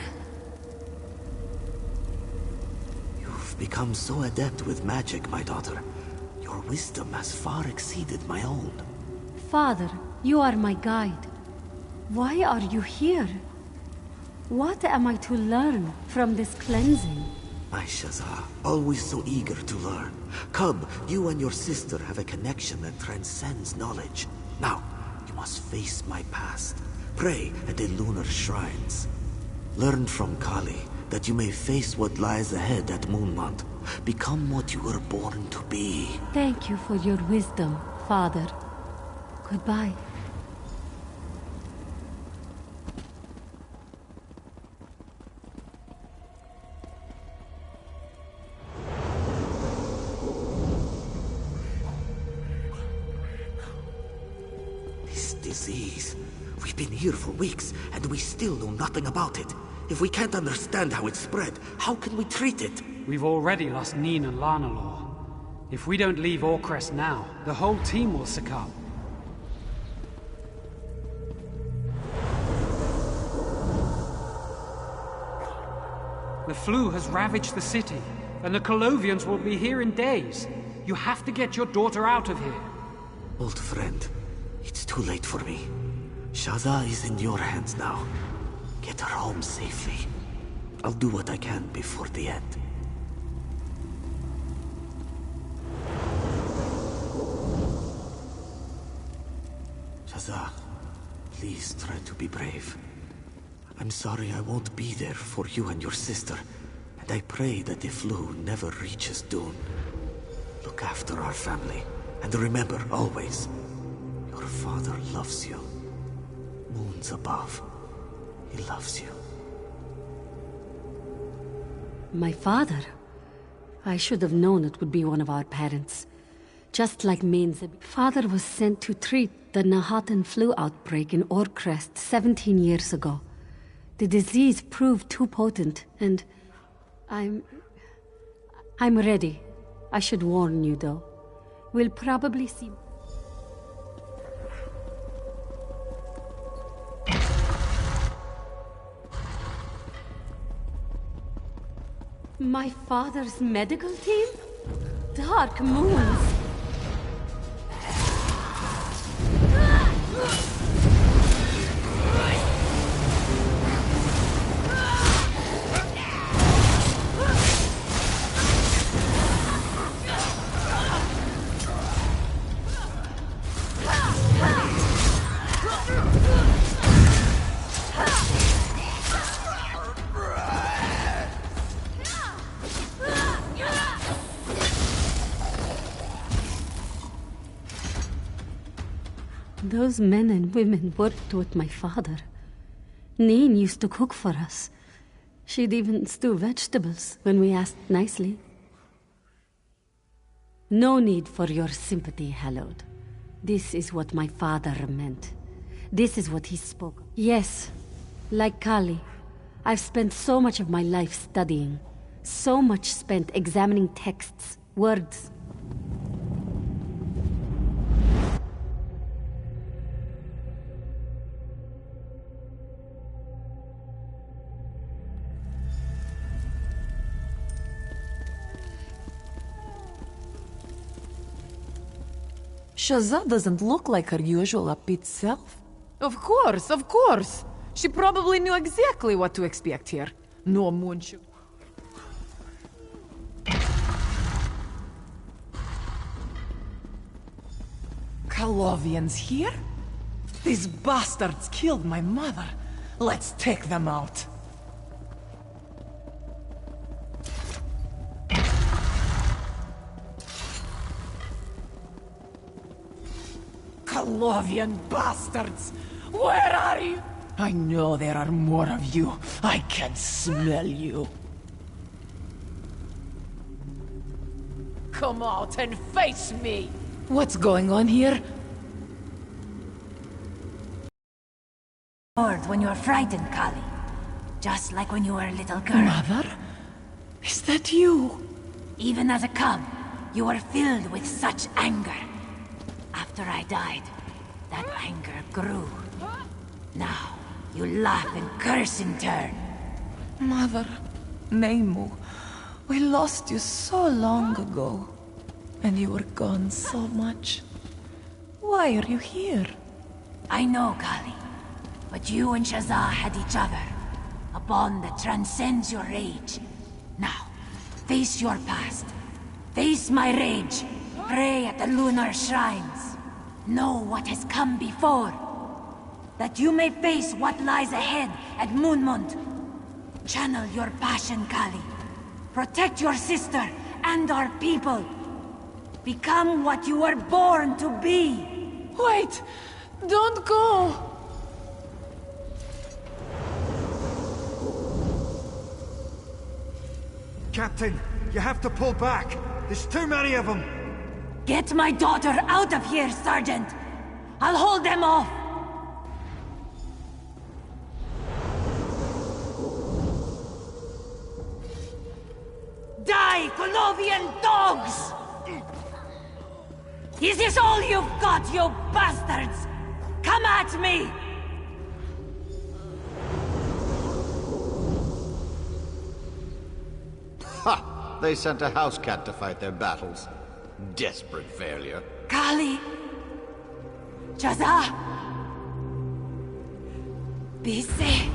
You've become so adept with magic, my daughter. Your wisdom has far exceeded my own. Father, you are my guide. Why are you here? What am I to learn from this cleansing? My Shazza, always so eager to learn. Come, you and your sister have a connection that transcends knowledge. Now, you must face my past. Pray at the lunar shrines. Learn from Kali that you may face what lies ahead at Moonmont. Become what you were born to be. Thank you for your wisdom, Father. Goodbye. Disease. We've been here for weeks, and we still know nothing about it. If we can't understand how it spread, how can we treat it? We've already lost Neen and Lanalor. If we don't leave Orcrest now, the whole team will succumb. The flu has ravaged the city, and the Colovians will be here in days. You have to get your daughter out of here. Old friend, it's too late for me. Shazza is in your hands now. Get her home safely. I'll do what I can before the end. Shazza, please try to be brave. I'm sorry I won't be there for you and your sister, and I pray that the flu never reaches Dune. Look after our family, and remember always, your father loves you. Moons above, he loves you. My father? I should have known it would be one of our parents. Just like Main's father was sent to treat the Nahatan flu outbreak in Orcrest 17 years ago. The disease proved too potent, and I'm ready. I should warn you, though. We'll probably see... My father's medical team? Dark Moons! Those men and women worked with my father. Neen used to cook for us. She'd even stew vegetables when we asked nicely. No need for your sympathy, Hallowed. This is what my father meant. This is what he spoke. Yes, like Kali, I've spent so much of my life studying. So much spent examining texts, words. Shazza doesn't look like her usual upbeat self. Of course, of course. She probably knew exactly what to expect here. No moonshot. Colovians here? These bastards killed my mother. Let's take them out. Colovian bastards! Where are you? I know there are more of you. I can smell you. Come out and face me! What's going on here? When you're frightened, Kali. Just like when you were a little girl. Mother? Is that you? Even as a cub, you were filled with such anger. After I died, that anger grew. Now, you laugh and curse in turn. Mother, Neimu, we lost you so long ago. And you were gone so much. Why are you here? I know, Kali. But you and Shazza had each other. A bond that transcends your age. Now, face your past. Face my rage. Pray at the lunar shrines. Know what has come before. That you may face what lies ahead at Moonmont. Channel your passion, Kali. Protect your sister and our people. Become what you were born to be. Wait! Don't go! Captain, you have to pull back. There's too many of them. Get my daughter out of here, Sergeant! I'll hold them off! Die, Colovian dogs! Is this all you've got, you bastards? Come at me! They sent a house cat to fight their battles. Desperate failure. Kali! Shaza! Be safe.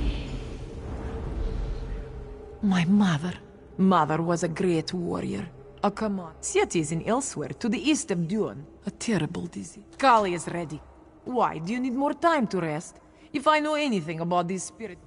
My mother. Mother was a great warrior. A command. Cities in elsewhere, to the east of Dune. A terrible disease. Kali is ready. Why, do you need more time to rest? If I know anything about these spirits...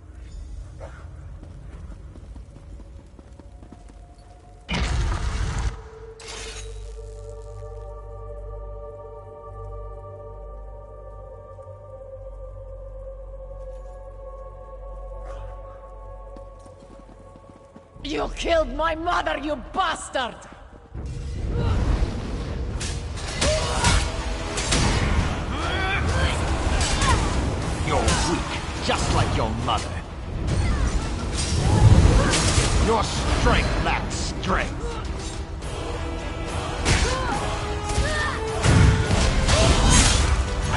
You killed my mother, you bastard! You're weak, just like your mother. Your strength lacks strength.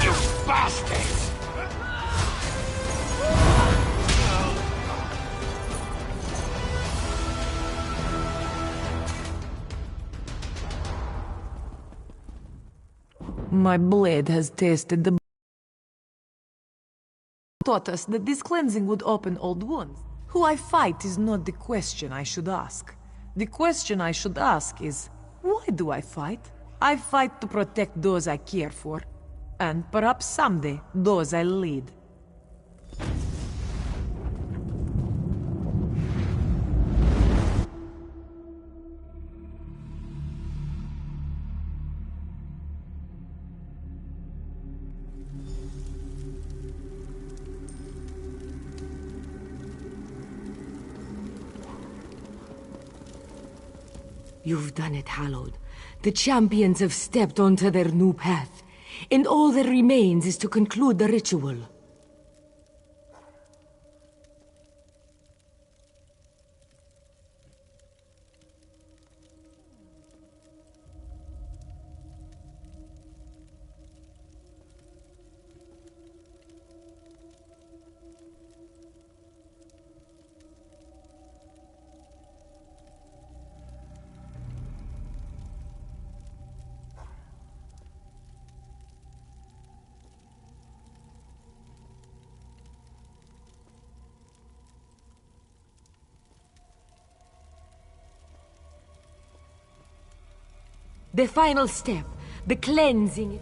You bastards! My blade has tasted the... Taught us that this cleansing would open old wounds. Who I fight is not the question I should ask. The question I should ask is, why do I fight? I fight to protect those I care for, and perhaps someday, those I lead. You've done it, Hallowed. The champions have stepped onto their new path, and all that remains is to conclude the ritual. The final step, the cleansing.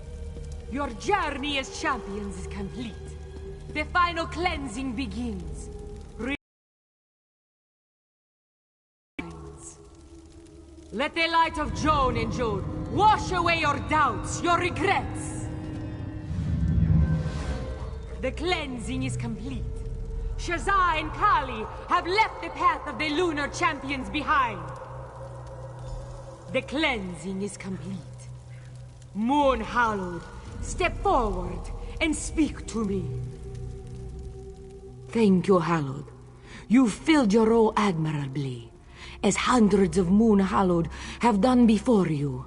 Your journey as champions is complete. The final cleansing begins. Let the light of Joan and Jode wash away your doubts, your regrets. The cleansing is complete. Shaza and Kali have left the path of the lunar champions behind. The cleansing is complete. Moon Hallowed, step forward and speak to me. Thank you, Hallowed. You've filled your role admirably, as hundreds of Moon Hallowed have done before you.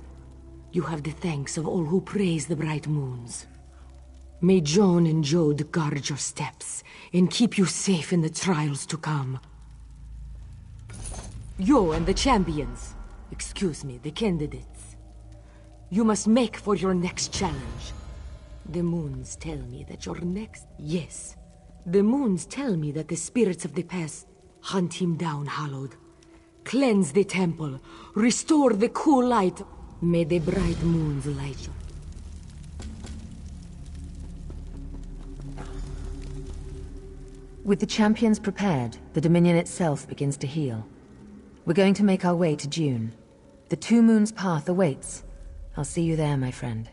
You have the thanks of all who praise the bright moons. May Joan and Jode guard your steps and keep you safe in the trials to come. You and the champions, excuse me, the candidates, you must make for your next challenge. The moons tell me that your next... Yes, the moons tell me that the spirits of the past hunt him down, Hallowed. Cleanse the temple, restore the cool light. May the bright moons light you. With the champions prepared, the Dominion itself begins to heal. We're going to make our way to Dune. The Two Moons path awaits. I'll see you there, my friend.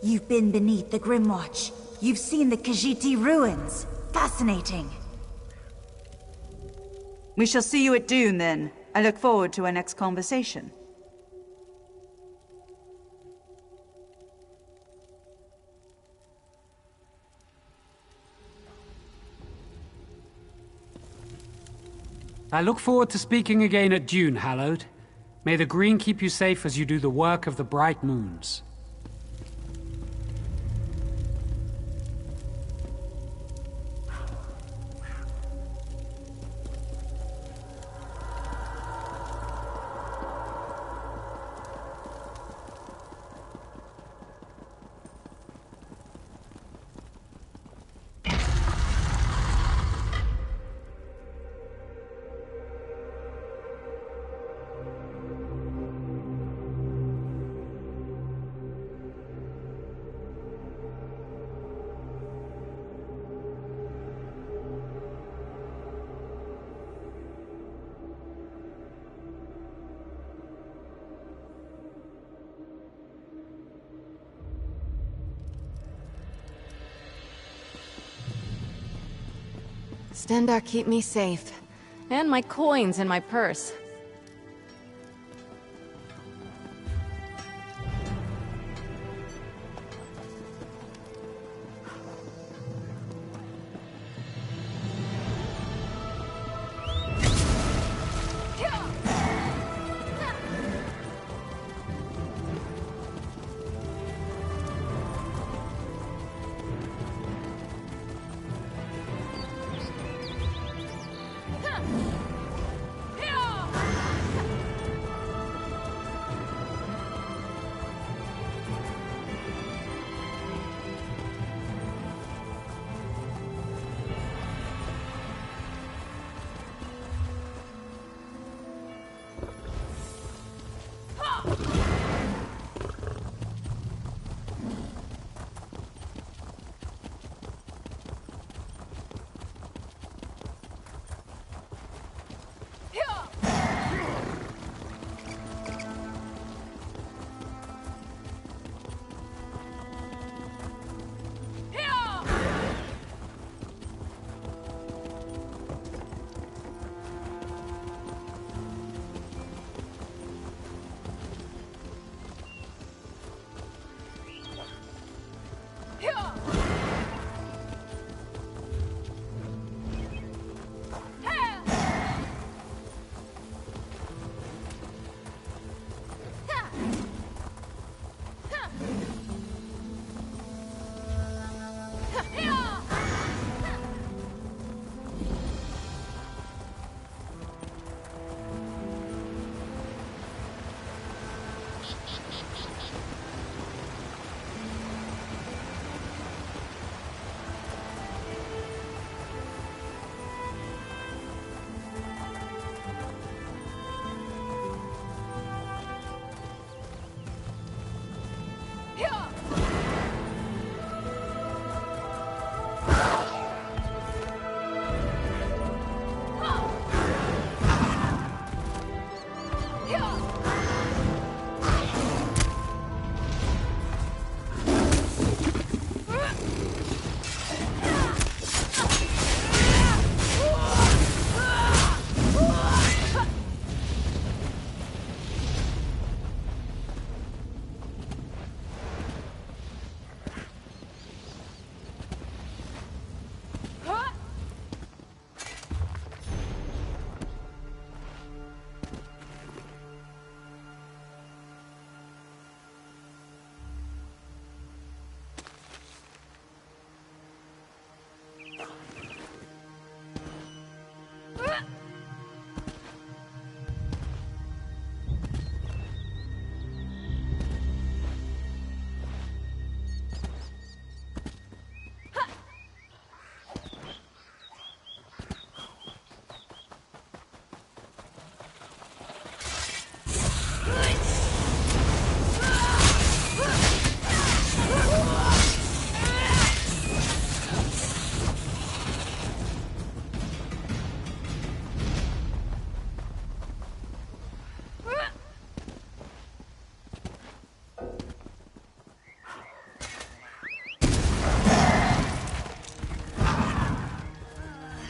You've been beneath the Grimwatch. You've seen the Khajiit ruins. Fascinating. We shall see you at Dune, then. I look forward to our next conversation. I look forward to speaking again at Dune, Hallowed. May the green keep you safe as you do the work of the bright moons. Stendarr, keep me safe. And my coins in my purse.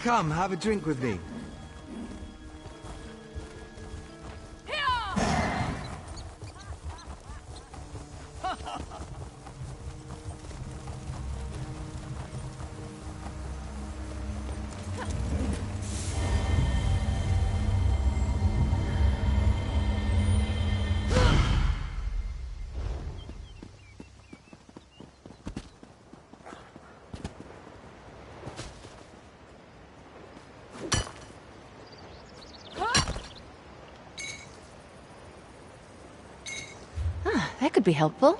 Come, have a drink with me. That could be helpful.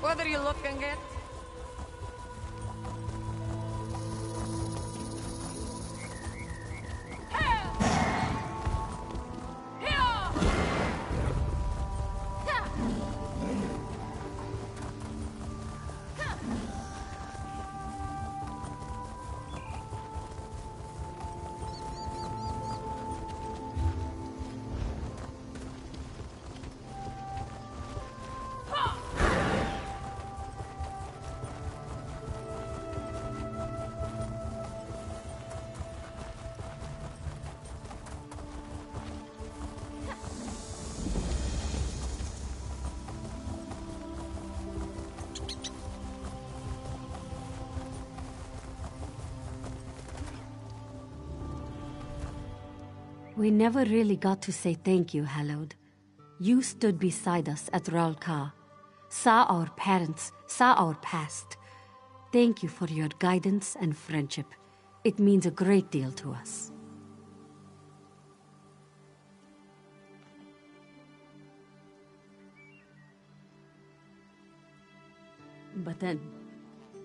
What are you looking at? We never really got to say thank you, Hallowed. You stood beside us at Ralka, saw our parents, saw our past. Thank you for your guidance and friendship. It means a great deal to us. But then,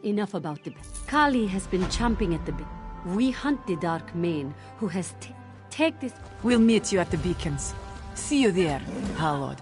enough about the bit. Kali has been chomping at the bit. We hunt the Dark Mane, who has take this. We'll meet you at the beacons. See you there, Hallowed.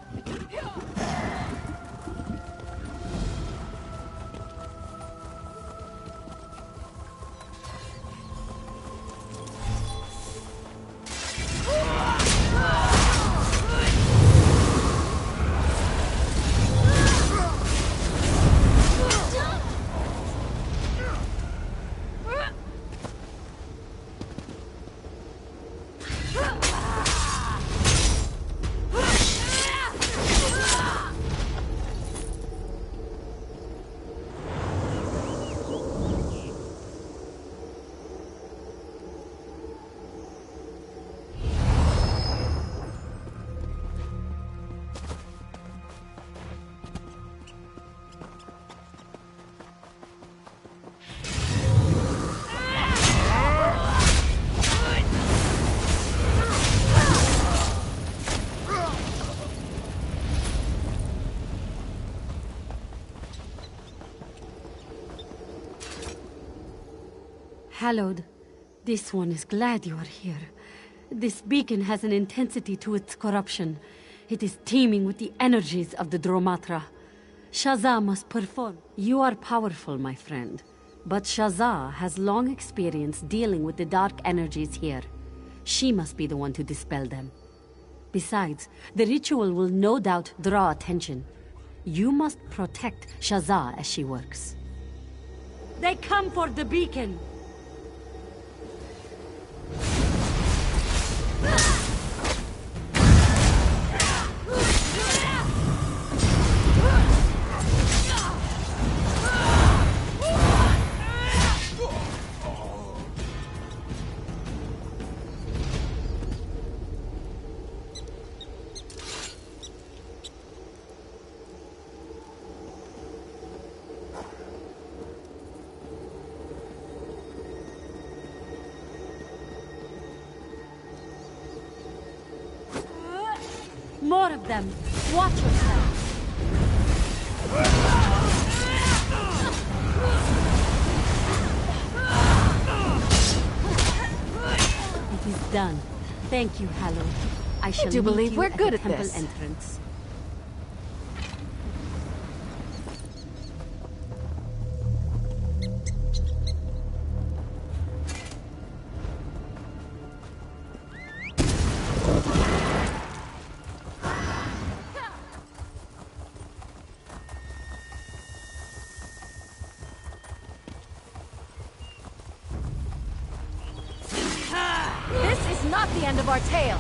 Hallowed, this one is glad you are here. This beacon has an intensity to its corruption. It is teeming with the energies of the Dromatra. Shazza must perform. You are powerful, my friend. But Shazza has long experience dealing with the dark energies here. She must be the one to dispel them. Besides, the ritual will no doubt draw attention. You must protect Shazza as she works. They come for the beacon! More of them! Watch yourself! It is done. Thank you, Hallowed. I shall do meet believe you we're at good the at temple this. entrance. This is not the end of our tale.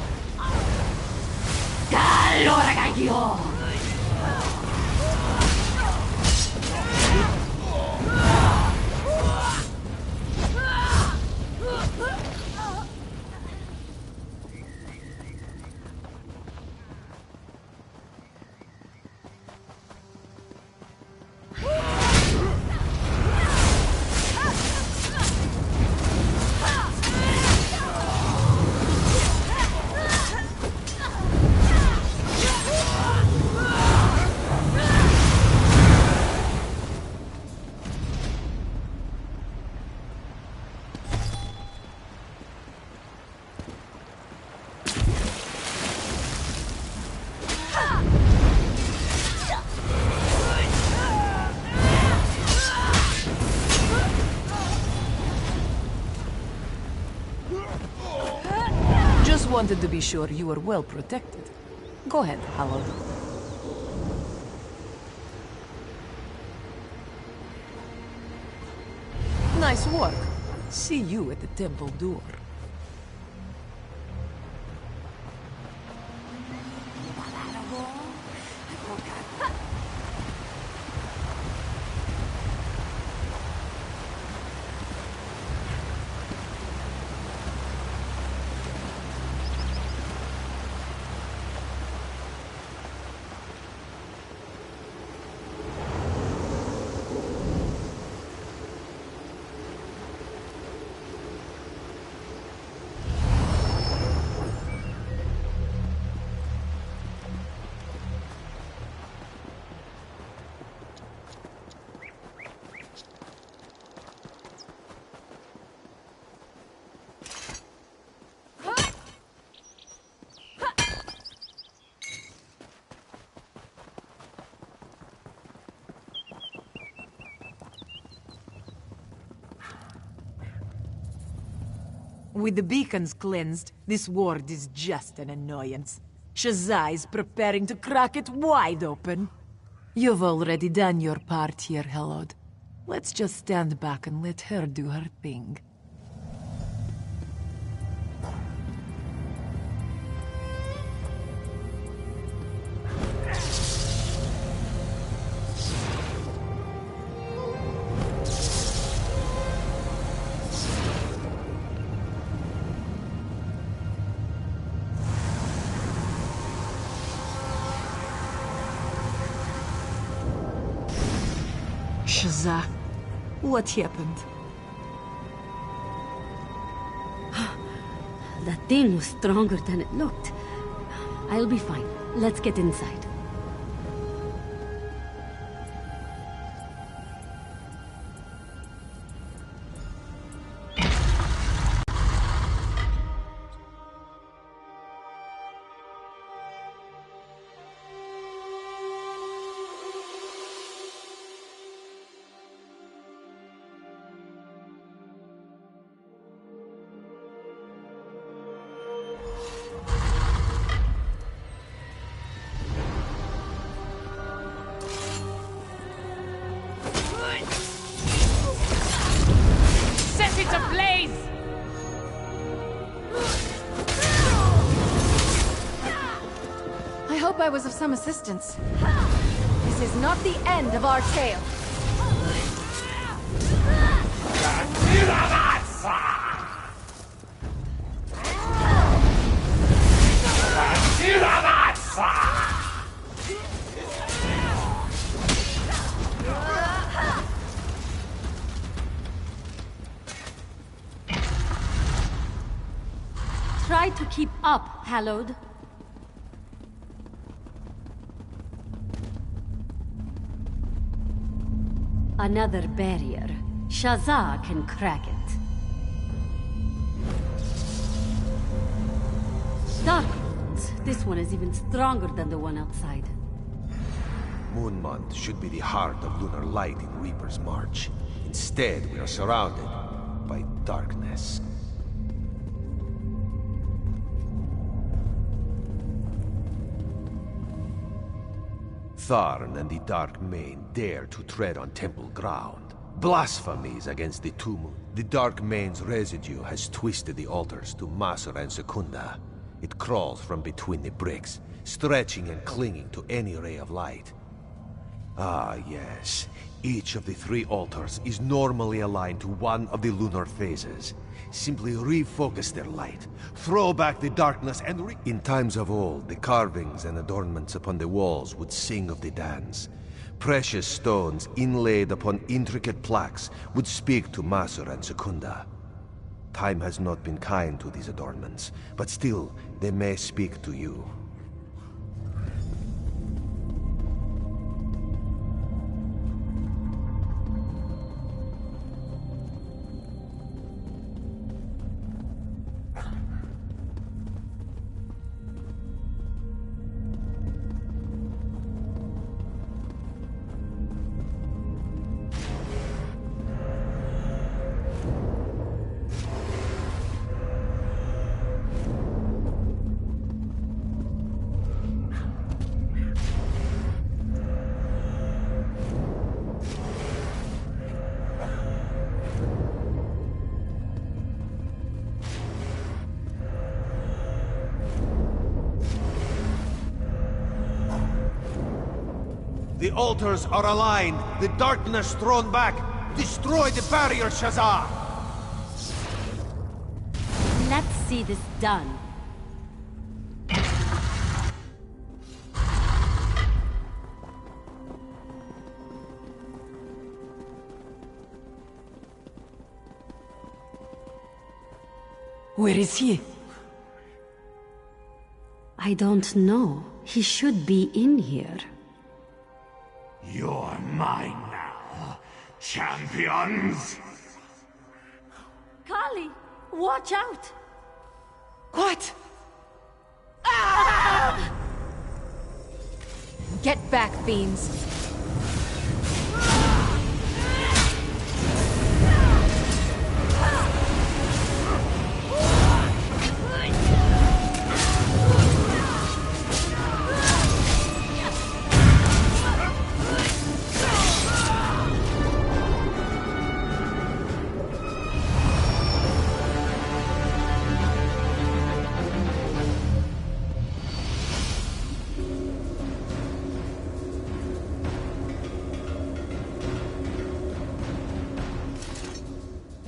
Just wanted to be sure you were well protected. Go ahead, Hallowed. Nice work. See you at the temple door. With the beacons cleansed, this ward is just an annoyance. Shazza is preparing to crack it wide open. You've already done your part here, Hallowed. Let's just stand back and let her do her thing. Shazza, what happened? That thing was stronger than it looked. I'll be fine. Let's get inside. I was of some assistance. This is not the end of our tale. Try to keep up, Hallowed. Another barrier. Shazza can crack it. Dark Moons. This one is even stronger than the one outside. Moon Month should be the heart of lunar light in Reaper's March. Instead, we are surrounded by darkness. Tharn and the Dark Mane dare to tread on temple ground. Blasphemies against the Two Moon. The Dark Mane's residue has twisted the altars to Masur and Secunda. It crawls from between the bricks, stretching and clinging to any ray of light. Ah, yes. Each of the three altars is normally aligned to one of the lunar phases. Simply refocus their light, throw back the darkness, and In times of old, the carvings and adornments upon the walls would sing of the dance. Precious stones inlaid upon intricate plaques would speak to Masur and Secunda. Time has not been kind to these adornments, but still, they may speak to you. The altars are aligned, the darkness thrown back. Destroy the barrier, Shazza! Let's see this done. Where is he? I don't know. He should be in here. You're mine now, champions! Kali, watch out! What? Ah! Get back, fiends.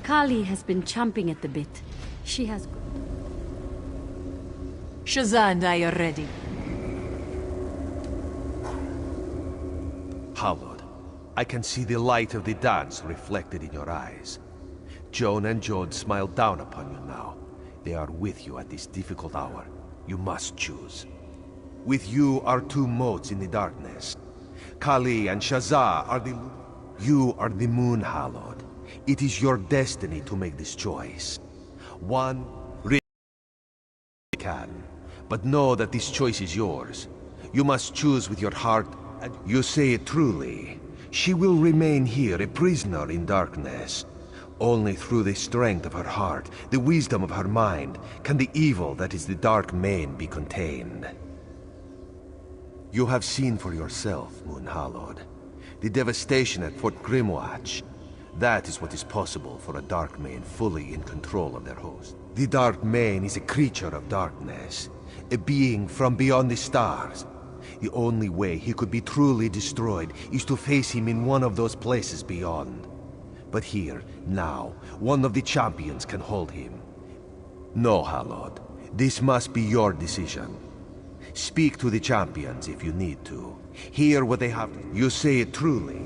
Kali has been chomping at the bit. She has... Shazza and I are ready. Hallowed, I can see the light of the dance reflected in your eyes. Joan and Jode smile down upon you now. They are with you at this difficult hour. You must choose. With you are two motes in the darkness. Kali and Shazza are the... You are the moon, Hallowed. It is your destiny to make this choice. One really can, but know that this choice is yours. You must choose with your heart, and you say it truly. She will remain here, a prisoner in darkness. Only through the strength of her heart, the wisdom of her mind, can the evil that is the Dark Mane be contained. You have seen for yourself, Moon Hallowed. The devastation at Fort Grimwatch. That is what is possible for a Dark Mane fully in control of their host. The Dark Mane is a creature of darkness, a being from beyond the stars. The only way he could be truly destroyed is to face him in one of those places beyond. But here, now, one of the champions can hold him. No, Hallowed. This must be your decision. Speak to the champions if you need to. Hear what they have. You say it truly.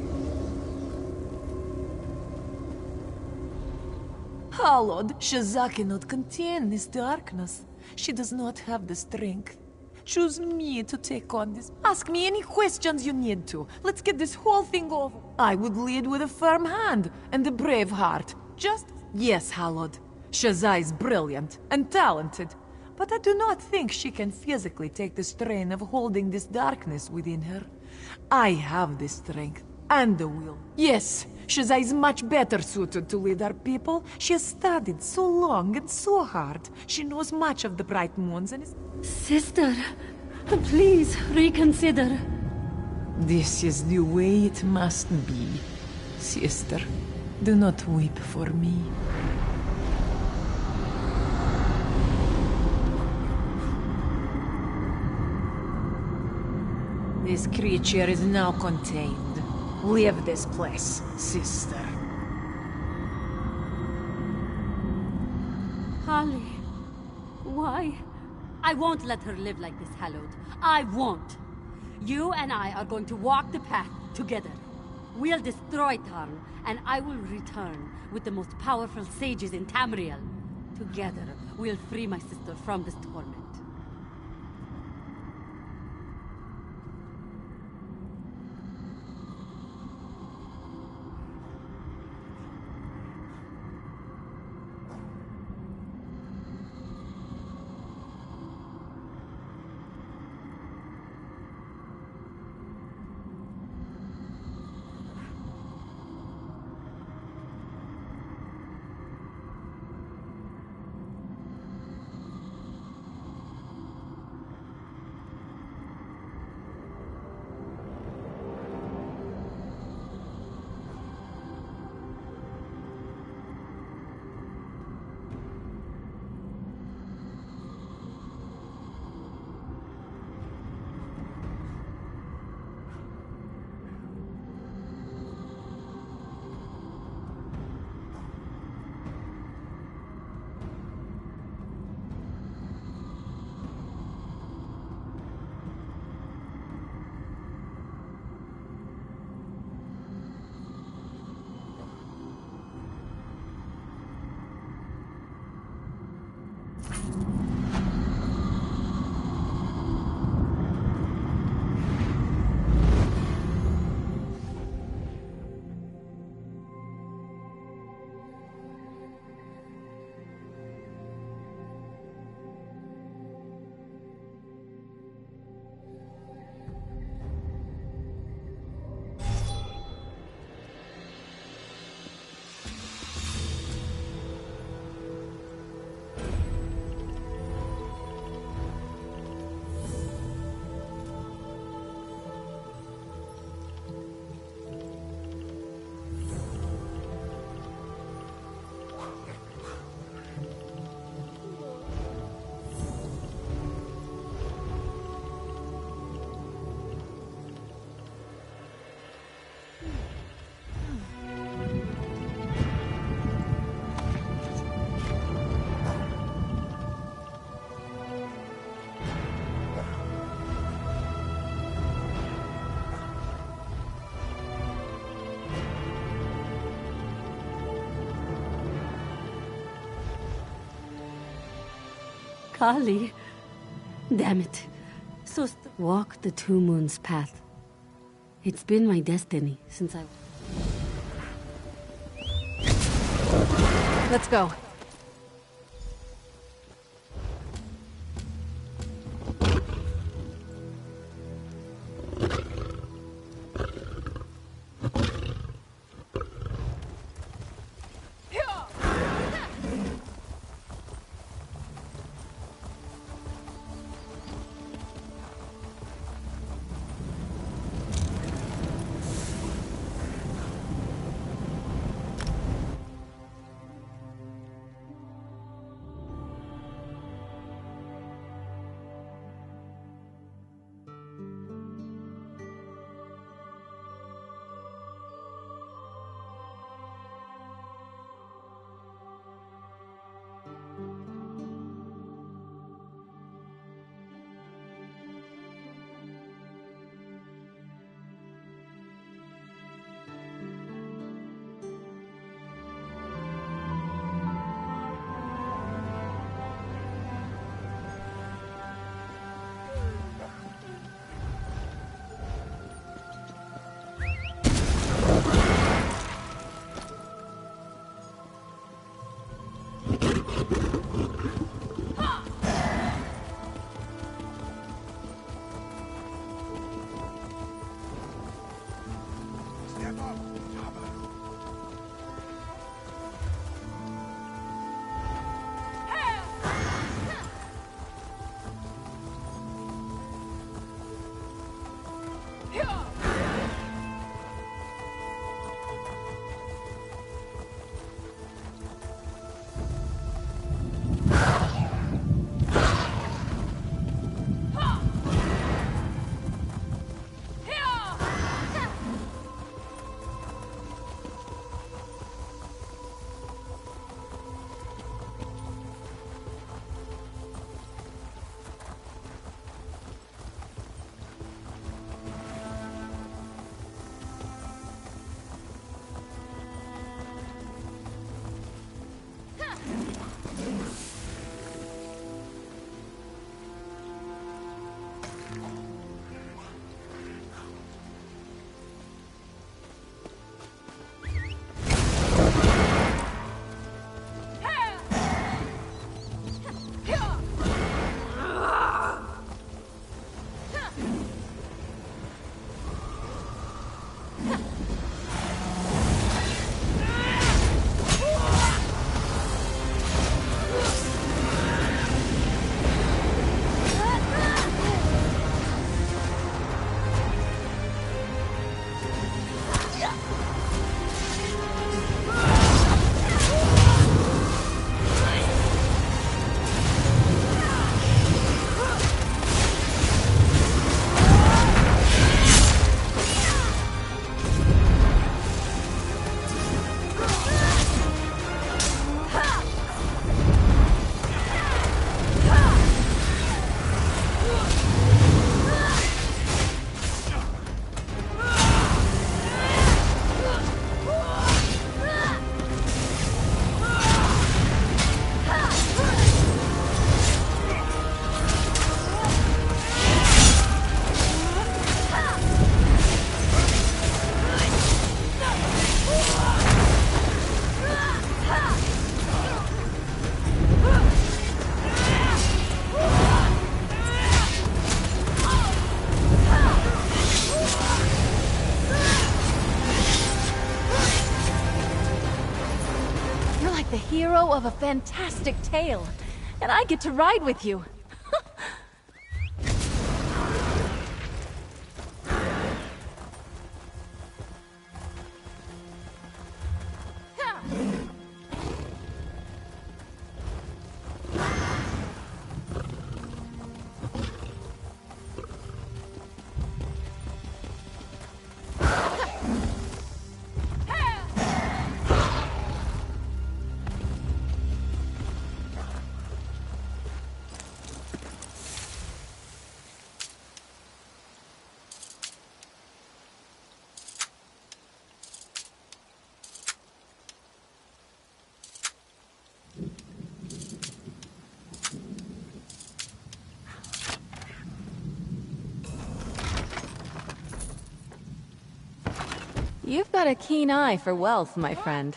Hallowed, Shazza cannot contain this darkness. She does not have the strength. Choose me to take on this. Ask me any questions you need to. Let's get this whole thing over. I would lead with a firm hand and a brave heart. Yes, Hallowed. Shazza is brilliant and talented, but I do not think she can physically take the strain of holding this darkness within her. I have the strength and the will. Yes, Shazza is much better suited to lead our people. She has studied so long and so hard. She knows much of the Bright Moons and is... Sister, please reconsider. This is the way it must be. Sister, do not weep for me. This creature is now contained. Leave this place, sister. Holly, why? I won't let her live like this, Hallowed. I won't. You and I are going to walk the path together. We'll destroy Tarn, and I will return with the most powerful sages in Tamriel. Together, we'll free my sister from this torment. Kali. Damn it. Walk the Two Moons path. It's been my destiny since I... Let's go. hero of a fantastic tale, and I get to ride with you. You've got a keen eye for wealth, my friend.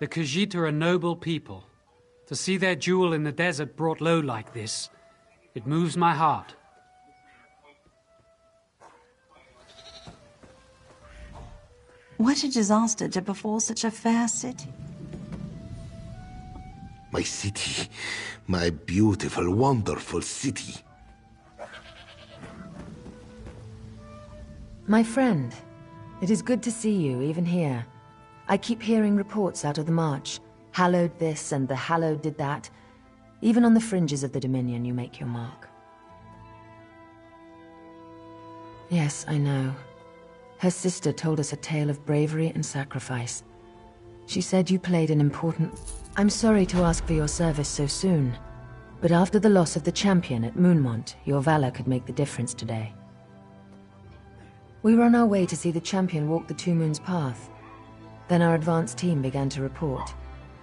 The Khajiit are a noble people. To see their jewel in the desert brought low like this, it moves my heart. What a disaster to befall such a fair city. My city. My beautiful, wonderful city. My friend, it is good to see you, even here. I keep hearing reports out of the march. Hallowed this and the Hallowed did that. Even on the fringes of the Dominion, you make your mark. Yes, I know. Her sister told us a tale of bravery and sacrifice. She said you played an important... I'm sorry to ask for your service so soon, but after the loss of the champion at Moonmont, your valor could make the difference today. We were on our way to see the champion walk the Two Moons path. Then our advance team began to report.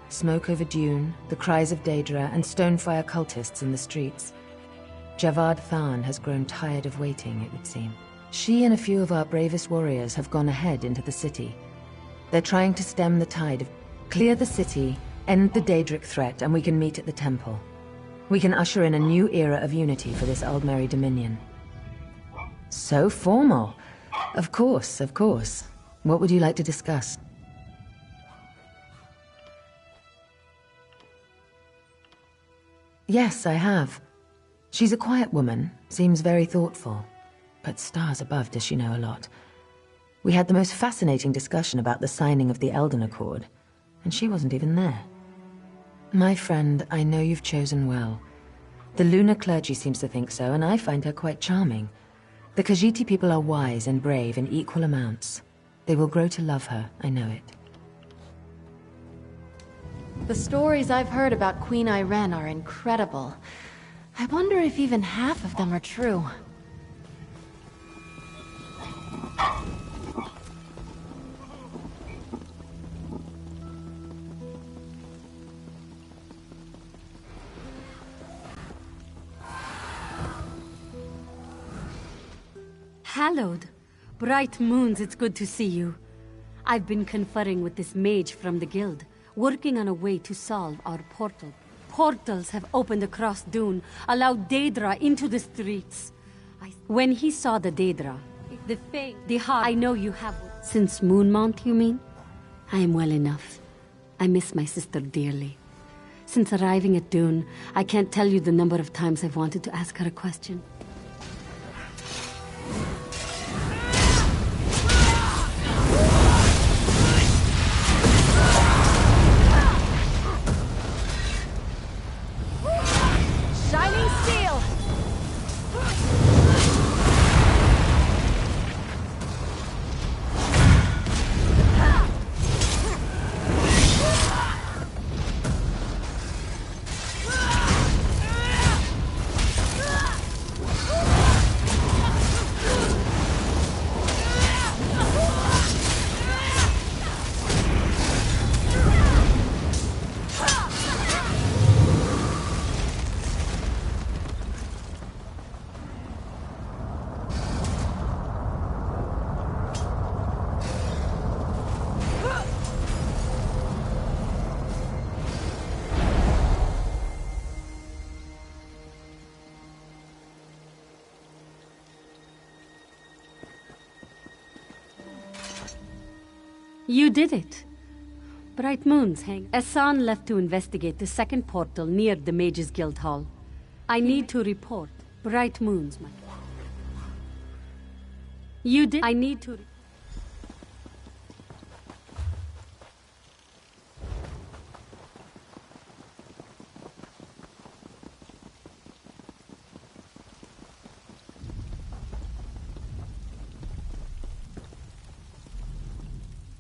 Smoke over dune, the cries of Daedra, and Stonefire cultists in the streets. Javad Tharn has grown tired of waiting, it would seem. She and a few of our bravest warriors have gone ahead into the city. They're trying to stem the tide of... Clear the city, end the Daedric threat, and we can meet at the temple. We can usher in a new era of unity for this Aldmeri Dominion. So formal. Of course, of course. What would you like to discuss? Yes, I have. She's a quiet woman, seems very thoughtful. But stars above does she know a lot. We had the most fascinating discussion about the signing of the Elden Accord, and she wasn't even there. My friend, I know you've chosen well. The lunar clergy seems to think so, and I find her quite charming. The Khajiit people are wise and brave in equal amounts. They will grow to love her, I know it. The stories I've heard about Queen Ayrenn are incredible. I wonder if even half of them are true. Hallowed. Bright moons, it's good to see you. I've been conferring with this mage from the guild, working on a way to solve our portal. Portals have opened across Dune, allowed Daedra into the streets. When he saw the Daedra, the heart I know you have... Since Moonmount, you mean? I am well enough. I miss my sister dearly. Since arriving at Dune, I can't tell you the number of times I've wanted to ask her a question. You did it. Bright moons hang. Essan left to investigate the second portal near the Mages Guild Hall. I need to report. Bright moons, my... You did... I need to...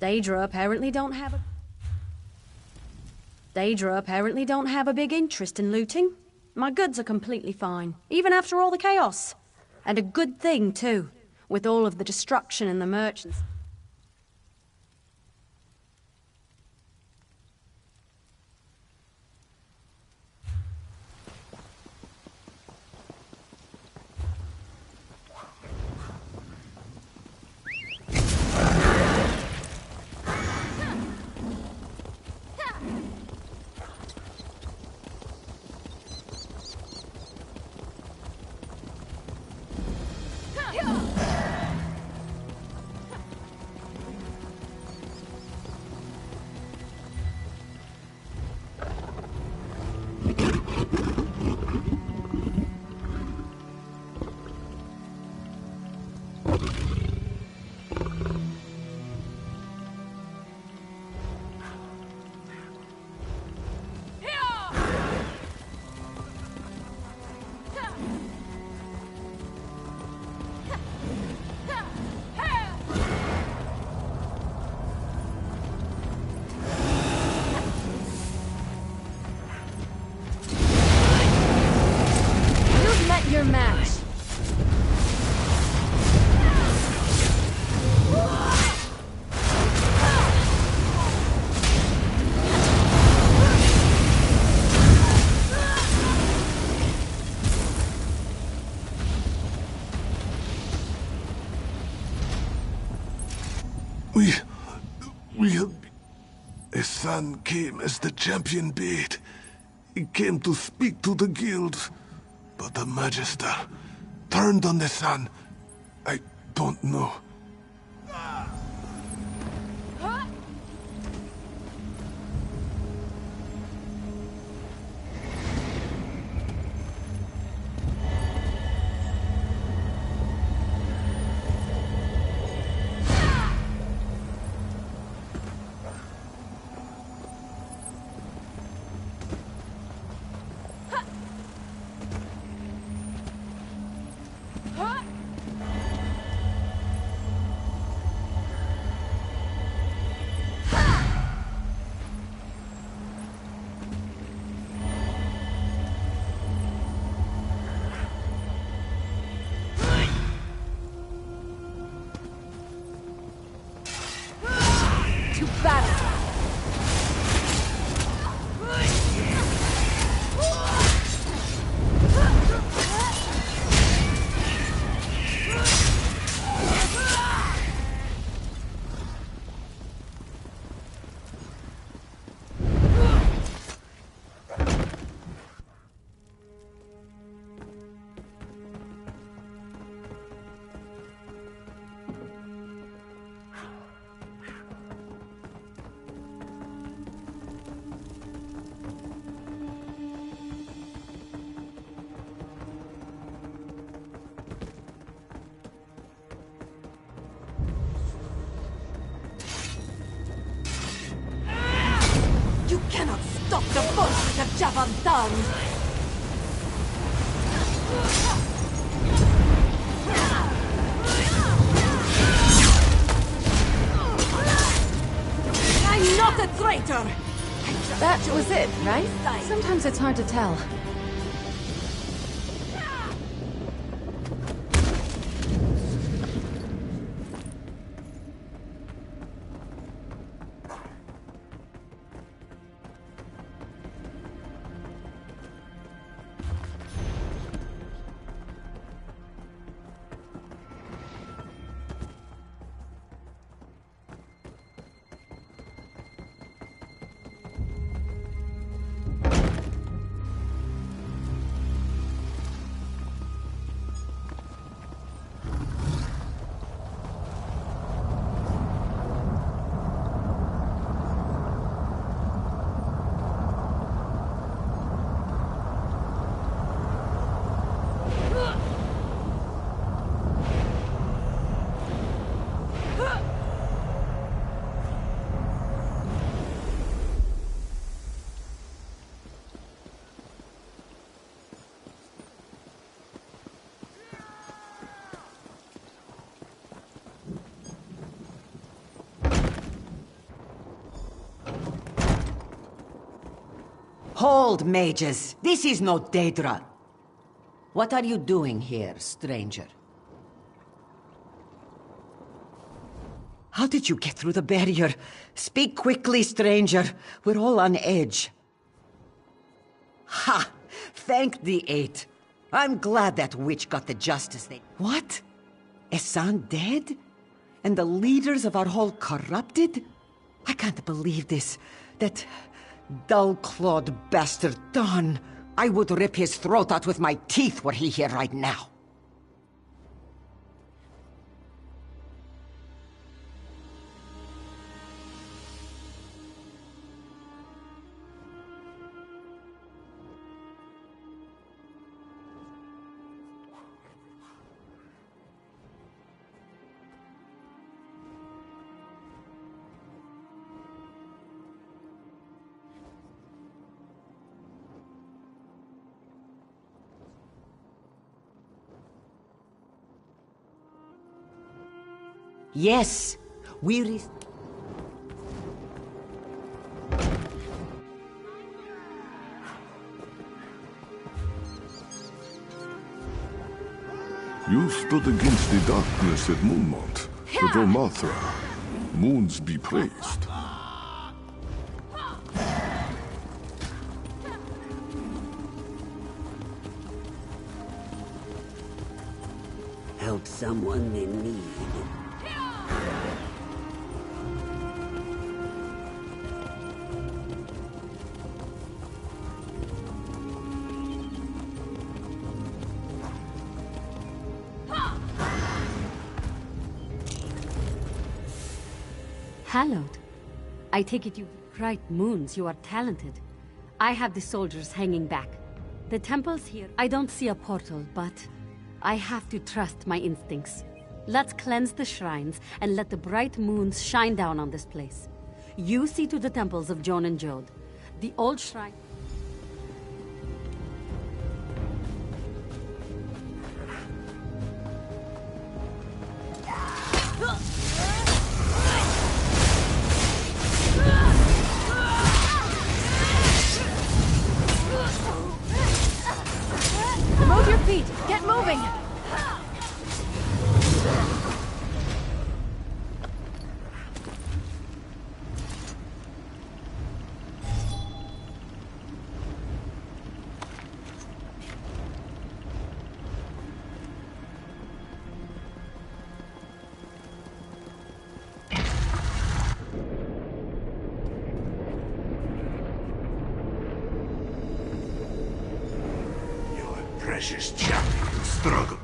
Daedra apparently don't have a big interest in looting. My goods are completely fine, even after all the chaos. And a good thing, too, with all of the destruction and the merchants. We have... Hassan came as the champion bade. He came to speak to the guilds, but the Magister turned on Hassan. I don't know. Stop the bullshit of Javantan! I'm not a traitor! That was it, right? Sometimes it's hard to tell. Hold, mages. This is no Daedra. What are you doing here, stranger? How did you get through the barrier? Speak quickly, stranger. We're all on edge. Ha! Thank the eight. I'm glad that witch got the justice they... What? Hassan dead? And the leaders of our whole corrupted? I can't believe this. That dull-clawed bastard Don. I would rip his throat out with my teeth were he here right now. Yes, we You stood against the darkness at Moonmont, the Domathra. Moons be praised. Help someone in need. Hallowed. I take it you bright moons, you are talented. I have the soldiers hanging back. The temple's here. I don't see a portal, but I have to trust my instincts. Let's cleanse the shrines and let the bright moons shine down on this place. You see to the temples of Joan and Jode. The old shrine... Move your feet! Get moving! Precious champion struggle.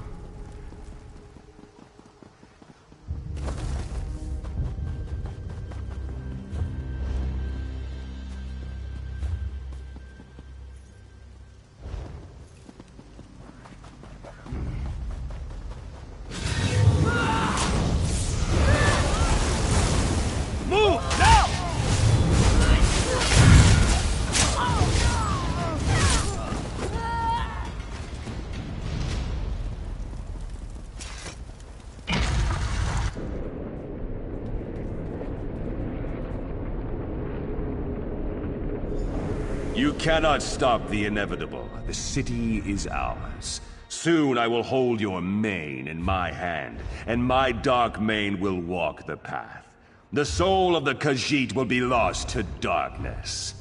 Move now! You cannot stop the inevitable. The city is ours. Soon I will hold your mane in my hand, and my dark mane will walk the path. The soul of the Khajiit will be lost to darkness.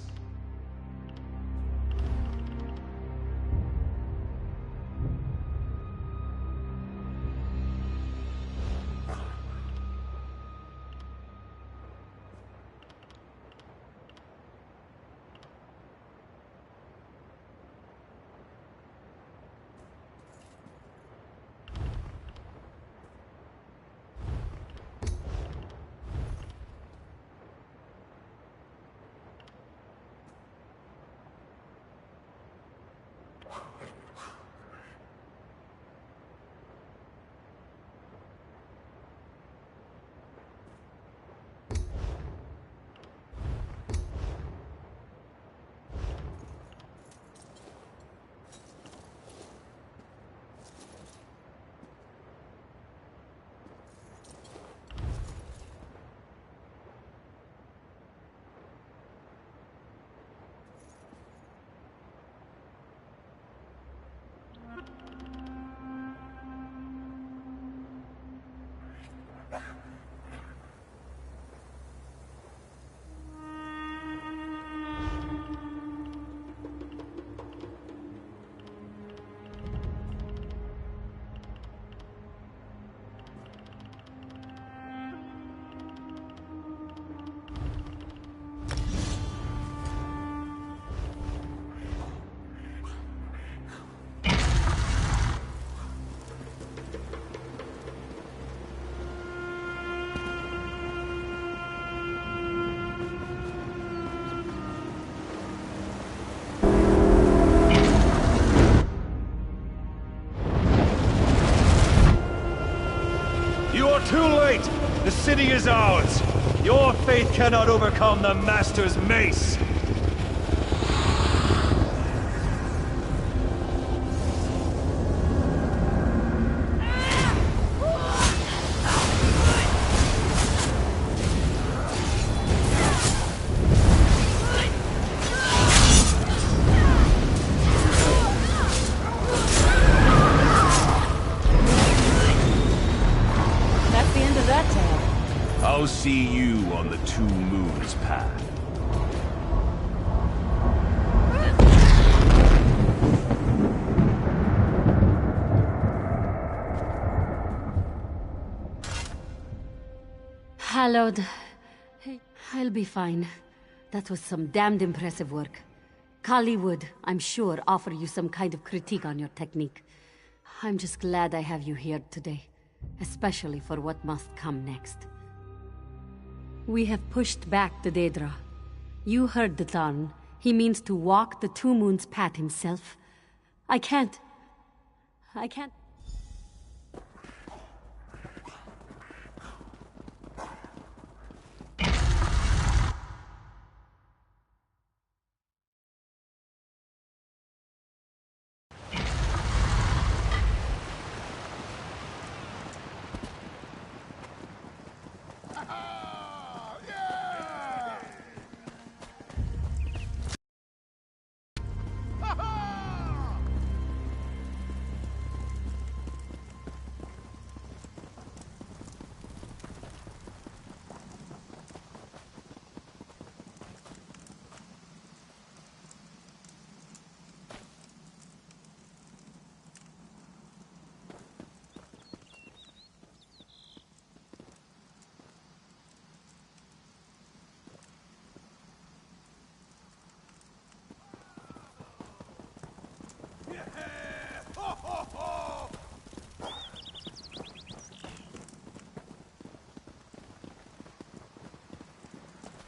Too late! The city is ours! Your faith cannot overcome the Master's mace! I'll see you on the Two Moons path. Hallowed. I'll be fine. That was some damned impressive work. Kali would, I'm sure, offer you some kind of critique on your technique. I'm just glad I have you here today, especially for what must come next. We have pushed back the Daedra. You heard the Tharn. He means to walk the Two Moons path himself. I can't.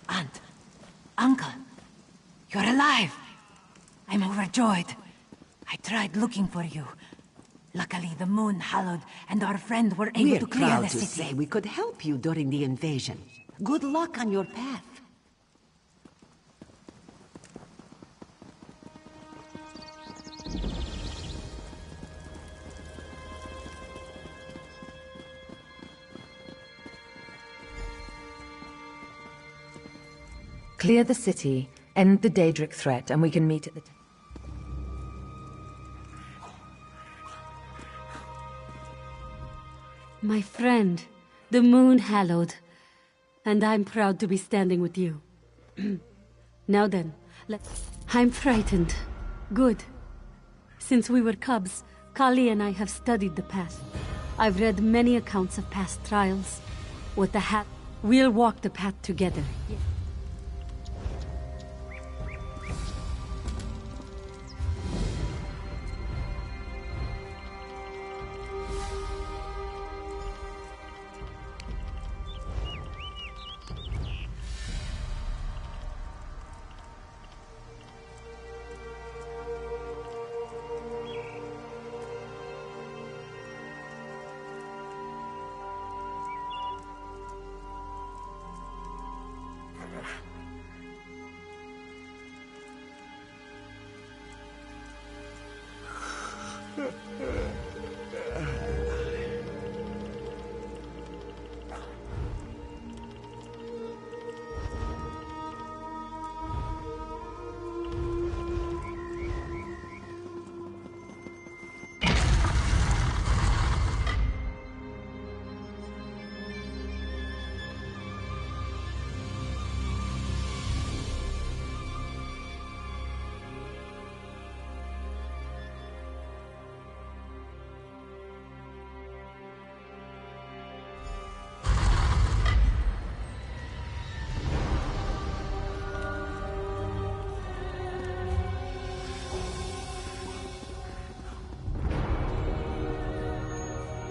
Aunt, Uncle, you're alive. I'm overjoyed. I tried looking for you. Luckily, the moon hallowed, and our friend were able to clear the city. We're proud to say we could help you during the invasion. Good luck on your path. Clear the city, end the Daedric threat, and we can meet at the... My friend, the moon hallowed. And I'm proud to be standing with you. Now then, I'm frightened. Good. Since we were cubs, Kali and I have studied the past. I've read many accounts of past trials. With the hat, we'll walk the path together.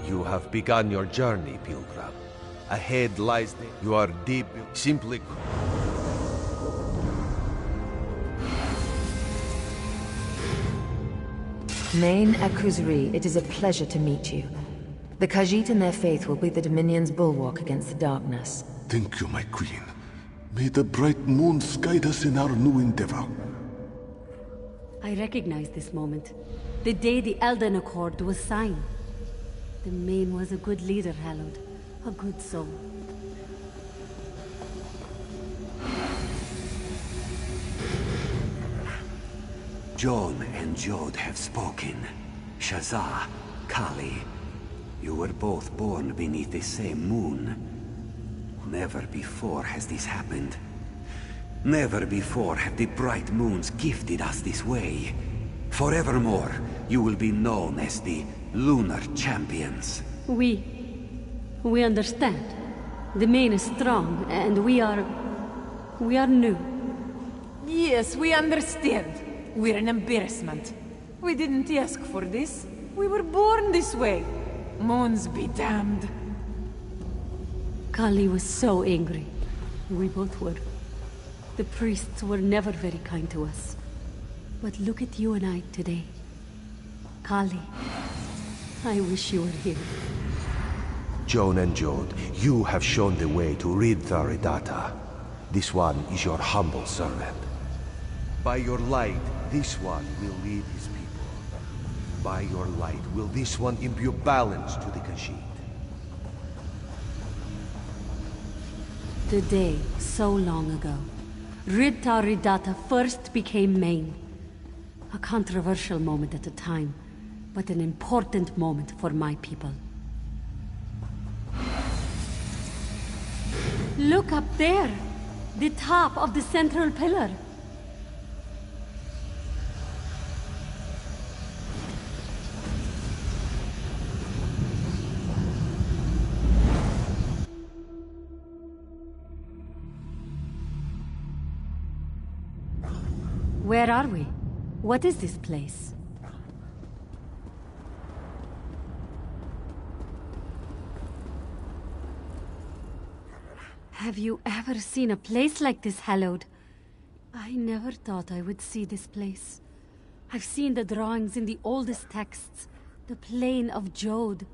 You have begun your journey, pilgrim. Ahead lies you are deep, simply... Main Akuzri, it is a pleasure to meet you. The Khajiit and their faith will be the Dominion's bulwark against the darkness. Thank you, my queen. May the bright moons guide us in our new endeavor. I recognize this moment. The day the Elden Accord was signed. The Main was a good leader, Hallowed. A good soul. Joan and Jode have spoken. Shazah, Kali, you were both born beneath the same moon. Never before has this happened. Never before have the bright moons gifted us this way. Forevermore, you will be known as the Lunar Champions. We understand. The Main is strong, and we are new. Yes, we understand. We're an embarrassment. We didn't ask for this. We were born this way. Moons be damned. Kali was so angry. We both were. The priests were never very kind to us. But look at you and I today. Kali, I wish you were here. Joan and Jode, you have shown the way to rid Tharidata. This one is your humble servant. By your light, this one will lead his people. By your light, will this one imbue balance to the Khajiit. The day, so long ago, Rid Tharidata first became Main. A controversial moment at the time, but an important moment for my people. Look up there! The top of the central pillar. Where are we? What is this place? Have you ever seen a place like this, Hallowed? I never thought I would see this place. I've seen the drawings in the oldest texts. The Plain of Jode.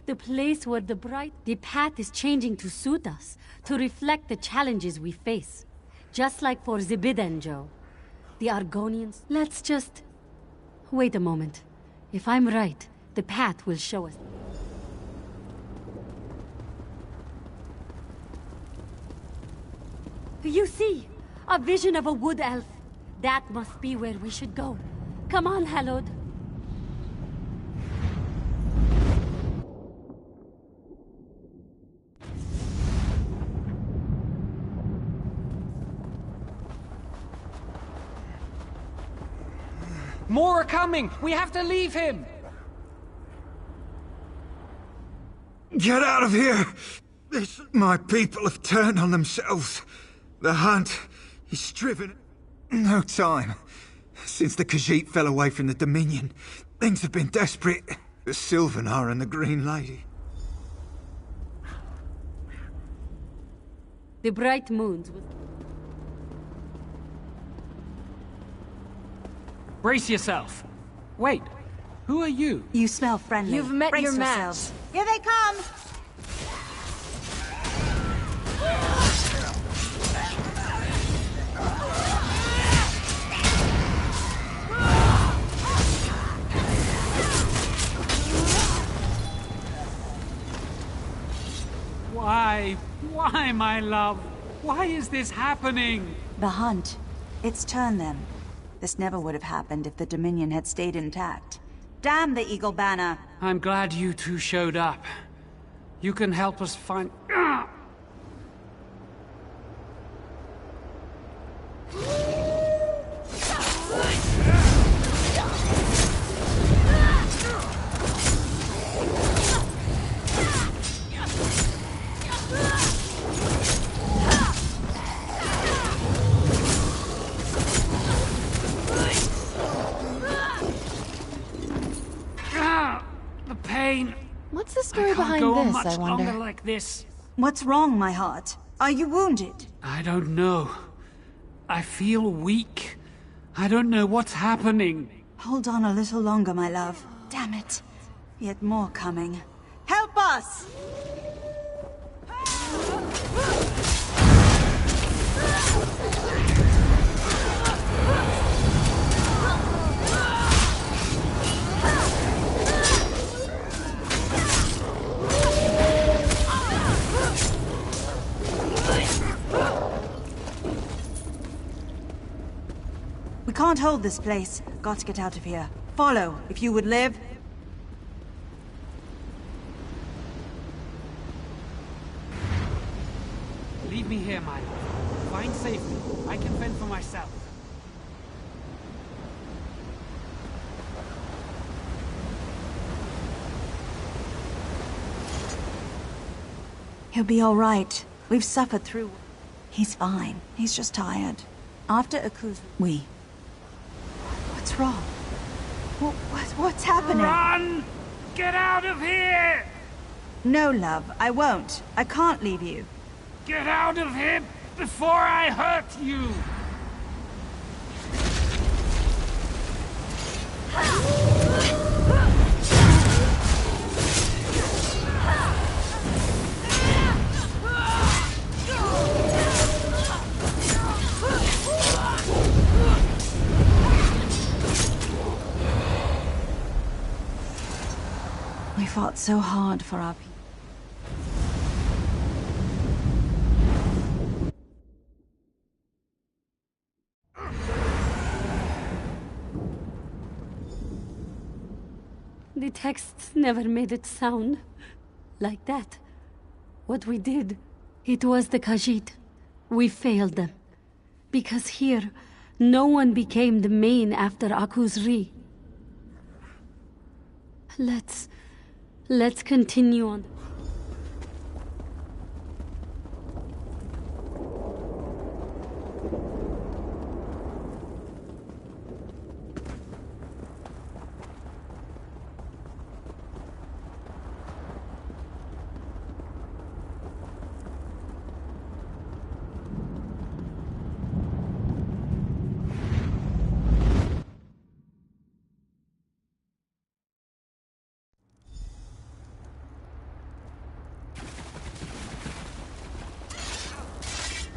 The place where the path is changing to suit us, to reflect the challenges we face. Just like for Zibidenjo. The Argonians. Let's just... Wait a moment. If I'm right, the path will show us. You see, a vision of a wood elf. That must be where we should go. Come on, Hallowed. More are coming! We have to leave him! Get out of here! My people have turned on themselves. The hunt is striven. No time. Since the Khajiit fell away from the Dominion, things have been desperate. The Sylvanar and the Green Lady. The bright moons was... Brace yourself. Wait, who are you? You smell friendly. You've met Brace your yourselves. match. Here they come! Why, my love? Why is this happening? The hunt. It's turned them. This never would have happened if the Dominion had stayed intact. Damn the Eagle Banner! I'm glad you two showed up. You can help us find... The pain. What's the story I can't behind go on this, much I wonder? longer like this. What's wrong, my heart? Are you wounded? I don't know. I feel weak. I don't know what's happening. Hold on a little longer, my love. Damn it. Yet more coming. Help us! We can't hold this place. Got to get out of here. Follow, if you would live. Leave me here, my love. Find safety. I can fend for myself. He'll be all right. We've suffered through... He's fine. He's just tired. After Akuz... What's wrong? What's happening? Run! Get out of here! No, love, I won't. I can't leave you. Get out of here! before I hurt you! We fought so hard for our people. The texts never made it sound like that. What we did, it was the Khajiit. We failed them. Because here, no one became the main after Akuzri. Let's continue on.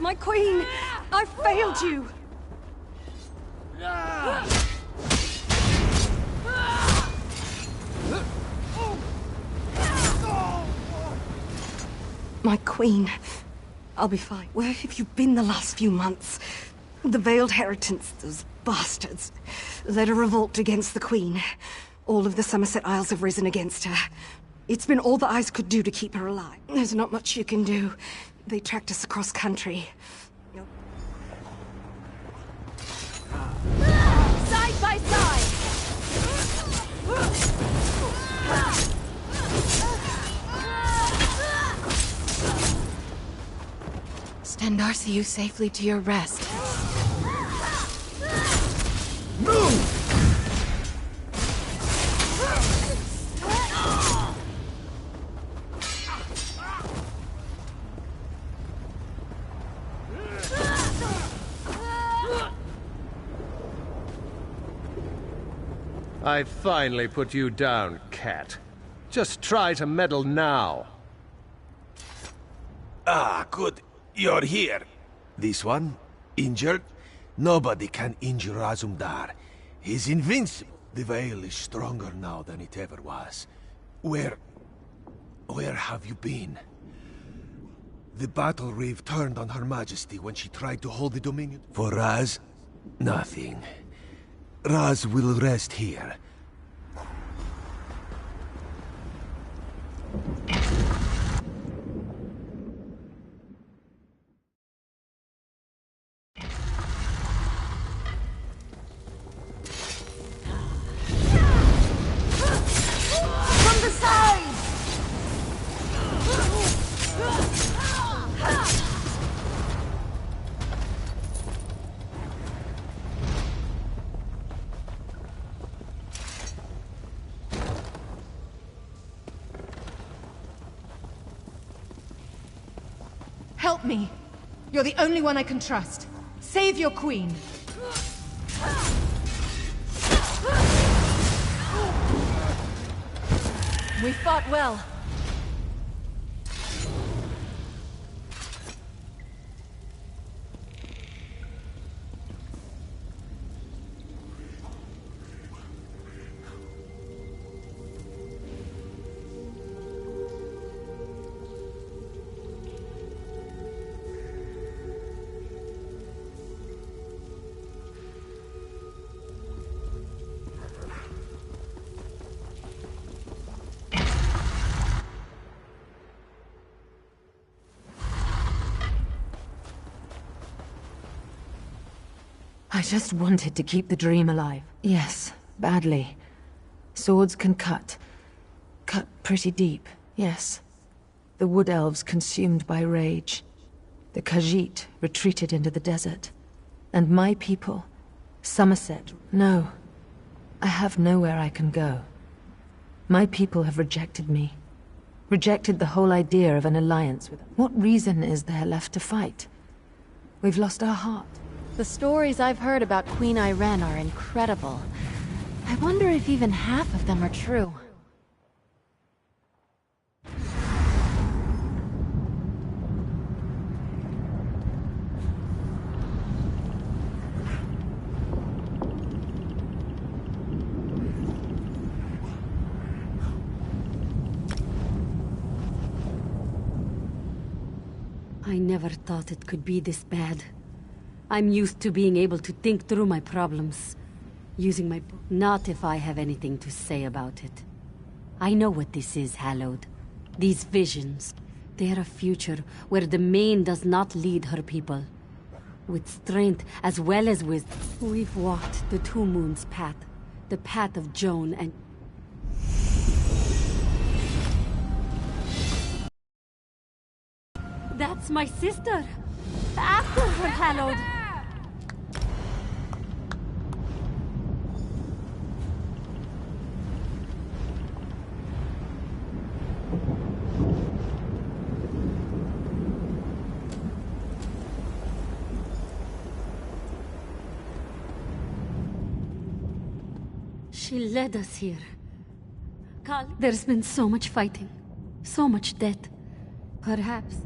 My queen! I failed you! My queen. I'll be fine. Where have you been the last few months? The Veiled Heritants, those bastards, led a revolt against the queen. All of the Somerset Isles have risen against her. It's been all the eyes could do to keep her alive. There's not much you can do. They tracked us across country. Side by side! Stand Darcy you safely to your rest. Move! I finally put you down, cat. Just try to meddle now. Ah, good. You're here. This one? Injured? Nobody can injure Razumdar. He's invincible. The Veil is stronger now than it ever was. Where have you been? The battle rave turned on Her Majesty when she tried to hold the Dominion. For Raz, nothing. Raz will rest here. From the side! Help me! You're the only one I can trust. Save your queen. We fought well. I just wanted to keep the dream alive. Yes, badly. Swords can cut. Cut pretty deep, yes. The Wood Elves consumed by rage. The Khajiit retreated into the desert. And my people, Somerset, no. I have nowhere I can go. My people have rejected me. Rejected the whole idea of an alliance with them. What reason is there left to fight? We've lost our heart. The stories I've heard about Queen Iren are incredible. I wonder if even half of them are true. I never thought it could be this bad. I'm used to being able to think through my problems. Using my book. Not if I have anything to say about it. I know what this is, Hallowed. These visions. They're a future where the Main does not lead her people. With strength as well as wisdom. We've walked the Two Moons path. The path of Joan and... That's my sister! After her, Hallowed! She led us here. There's been so much fighting. So much death. Perhaps...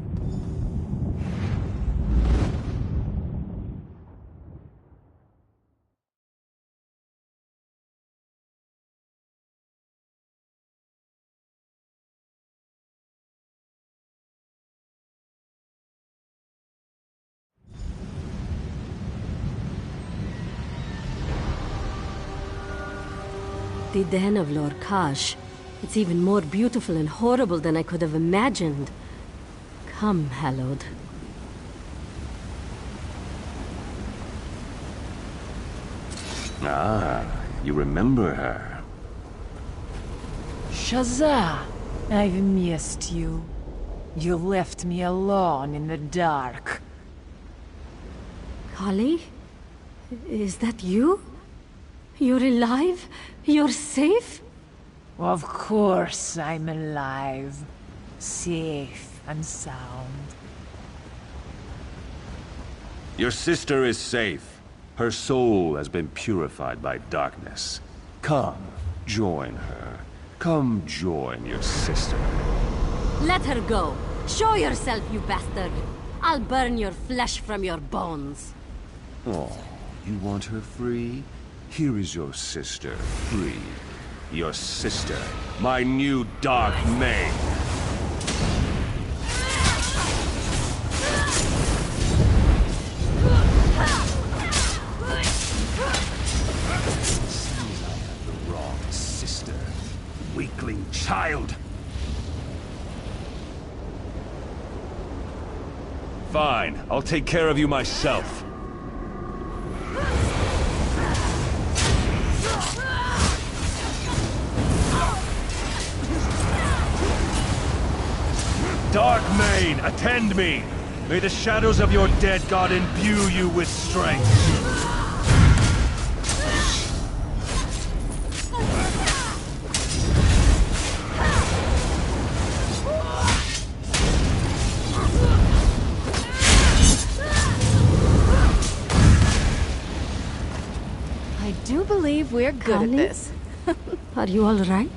The den of Lord Kash. It's even more beautiful and horrible than I could have imagined. Come, Hallowed. Ah, you remember her. Shazza, I've missed you. You left me alone in the dark. Kali? Is that you? You're alive? You're safe? Of course I'm alive. Safe and sound. Your sister is safe. Her soul has been purified by darkness. Come, join her. Come join your sister. Let her go. Show yourself, you bastard. I'll burn your flesh from your bones. Oh, you want her free? Here is your sister, free. Your sister, my new Dark Maid. Seems I have the wrong sister. Weakling child. Fine, I'll take care of you myself. Dark Maid, attend me! May the shadows of your dead god imbue you with strength. I do believe we're good at this. Are you all right?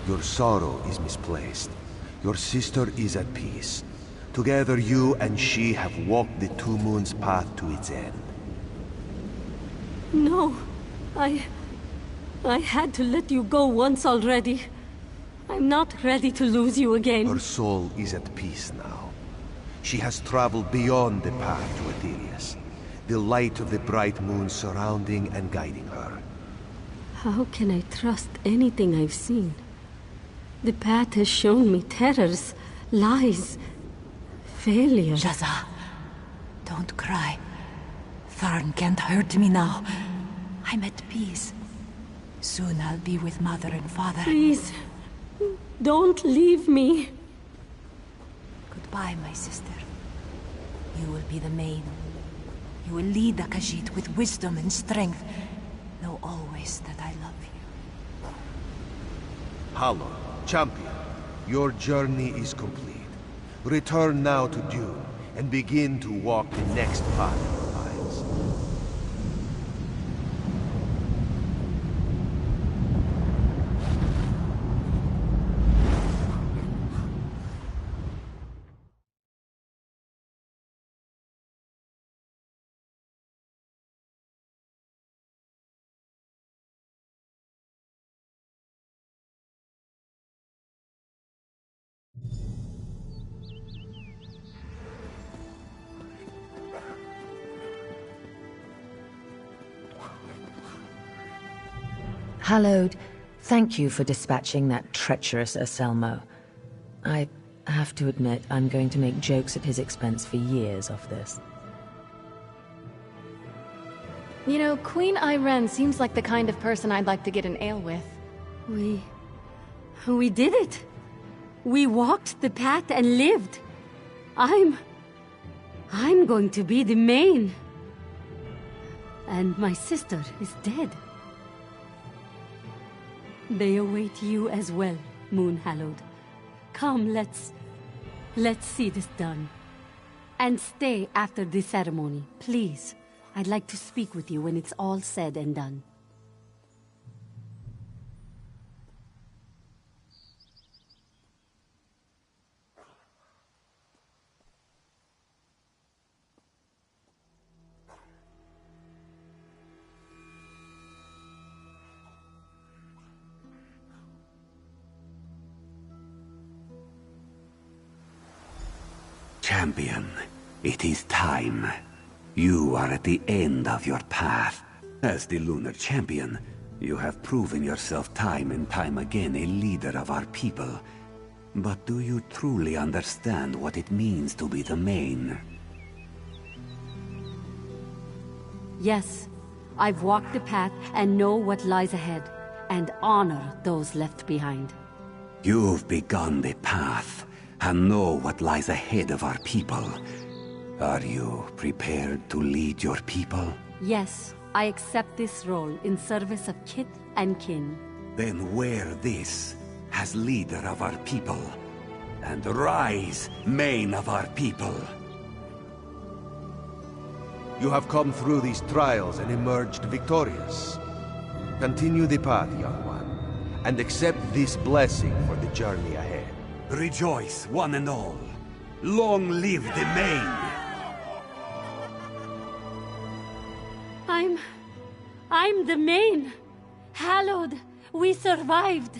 Your sorrow is misplaced. Your sister is at peace. Together you and she have walked the Two Moons path to its end. No. I had to let you go once already. I'm not ready to lose you again. Her soul is at peace now. She has traveled beyond the path to Aetherius. The light of the bright moon surrounding and guiding her. How can I trust anything I've seen? The path has shown me terrors, lies, failure. Shazza, don't cry. Tharn can't hurt me now. I'm at peace. Soon I'll be with Mother and Father. Please, don't leave me. Goodbye, my sister. You will be the main. You will lead the Khajiit with wisdom and strength. Know always that I love you. Hallow, champion, your journey is complete. Return now to Dune, and begin to walk the next path of our lives. Hallowed, thank you for dispatching that treacherous Anselmo. I have to admit, I'm going to make jokes at his expense for years off this. You know, Queen Irene seems like the kind of person I'd like to get an ale with. We did it! We walked the path and lived! I'm going to be the main. And my sister is dead. They await you as well, Moon Hallowed. Come, let's see this done. And stay after the ceremony, please. I'd like to speak with you when it's all said and done. Champion, it is time. You are at the end of your path. As the Lunar Champion, you have proven yourself time and time again a leader of our people. But do you truly understand what it means to be the main? Yes, I've walked the path and know what lies ahead, and honor those left behind. You've begun the path, and know what lies ahead of our people. Are you prepared to lead your people? Yes, I accept this role in service of kith and kin. Then wear this as leader of our people, and rise, main of our people. You have come through these trials and emerged victorious. Continue the path, young one, and accept this blessing for the journey ahead. Rejoice, one and all. Long live the main! I'm the main! Hallowed, we survived!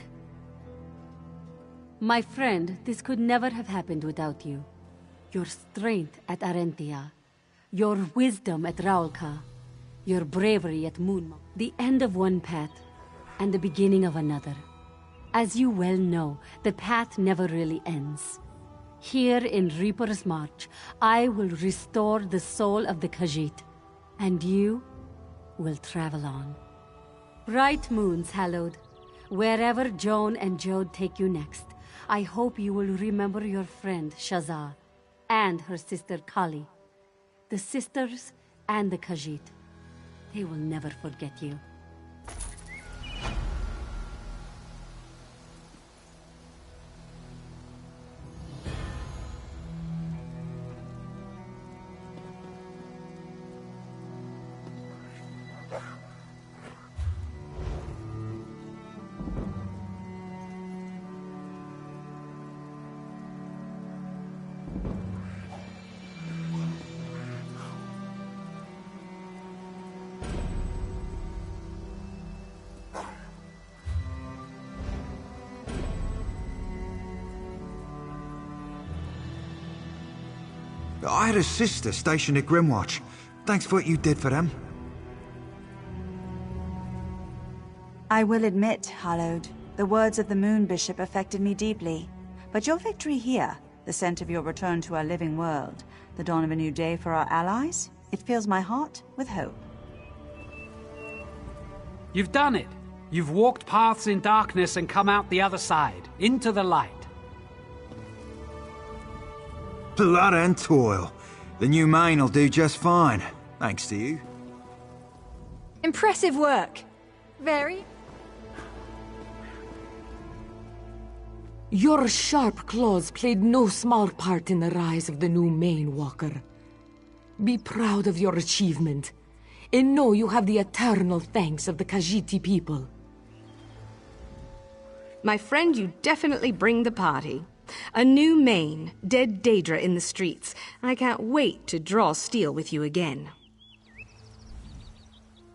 My friend, this could never have happened without you. Your strength at Arentia, your wisdom at Raulka, your bravery at Moonmount. The end of one path, and the beginning of another. As you well know, the path never really ends. Here in Reaper's March, I will restore the soul of the Khajiit, and you will travel on. Bright moons, Hallowed. Wherever Joan and Jode take you next, I hope you will remember your friend Shazah and her sister Kali. The sisters and the Khajiit. They will never forget you. I had a sister stationed at Grimwatch. Thanks for what you did for them. I will admit, Hallowed, the words of the Moon Bishop affected me deeply. But your victory here, the scent of your return to our living world, the dawn of a new day for our allies, it fills my heart with hope. You've done it. You've walked paths in darkness and come out the other side, into the light. Blood and toil. The new main will do just fine, thanks to you. Impressive work. Very. Your sharp claws played no small part in the rise of the new Main Walker. Be proud of your achievement, and know you have the eternal thanks of the Khajiit people. My friend, you definitely bring the party. A new Main, dead Daedra in the streets. I can't wait to draw steel with you again.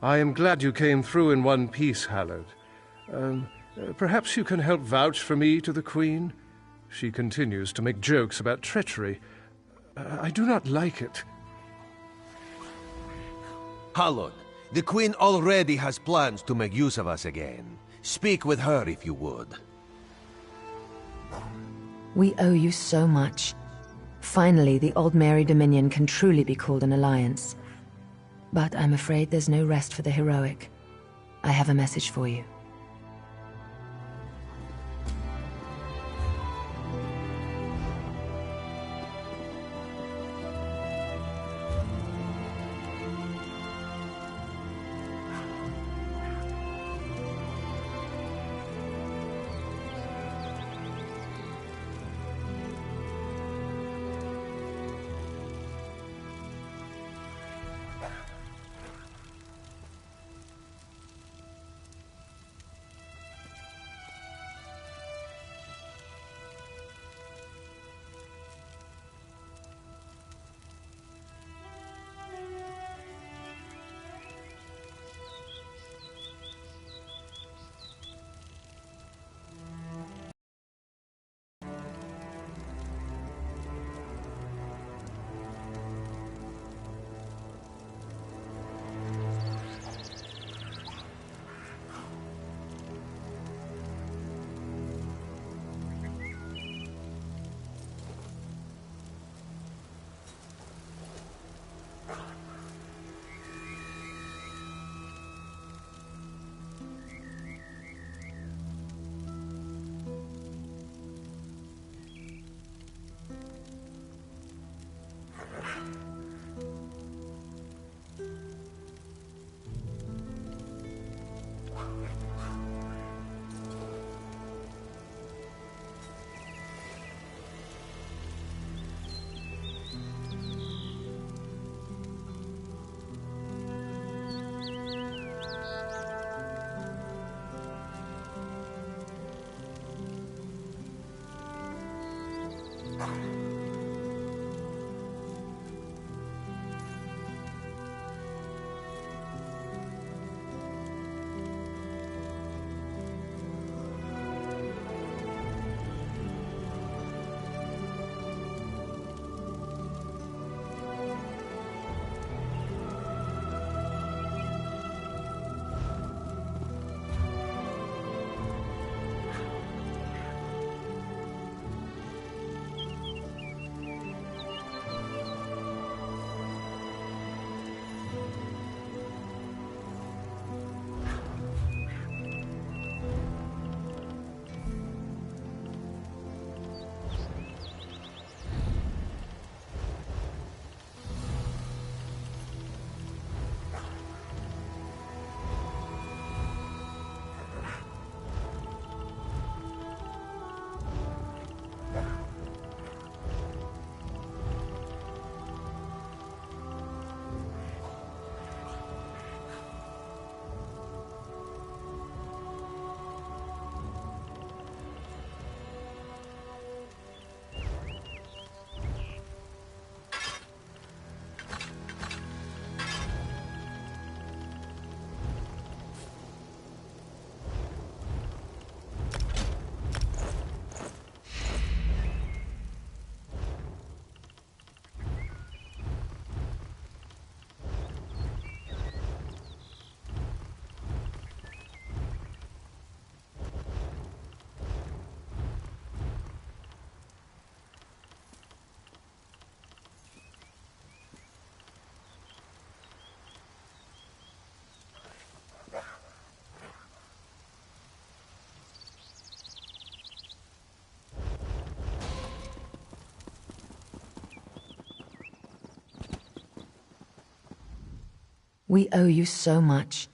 I am glad you came through in one piece, Hallard. Perhaps you can help vouch for me to the Queen? She continues to make jokes about treachery. I do not like it. Hallard, the Queen already has plans to make use of us again. Speak with her if you would. We owe you so much. Finally, the Aldmeri Dominion can truly be called an alliance. But I'm afraid there's no rest for the heroic. I have a message for you. We owe you so much.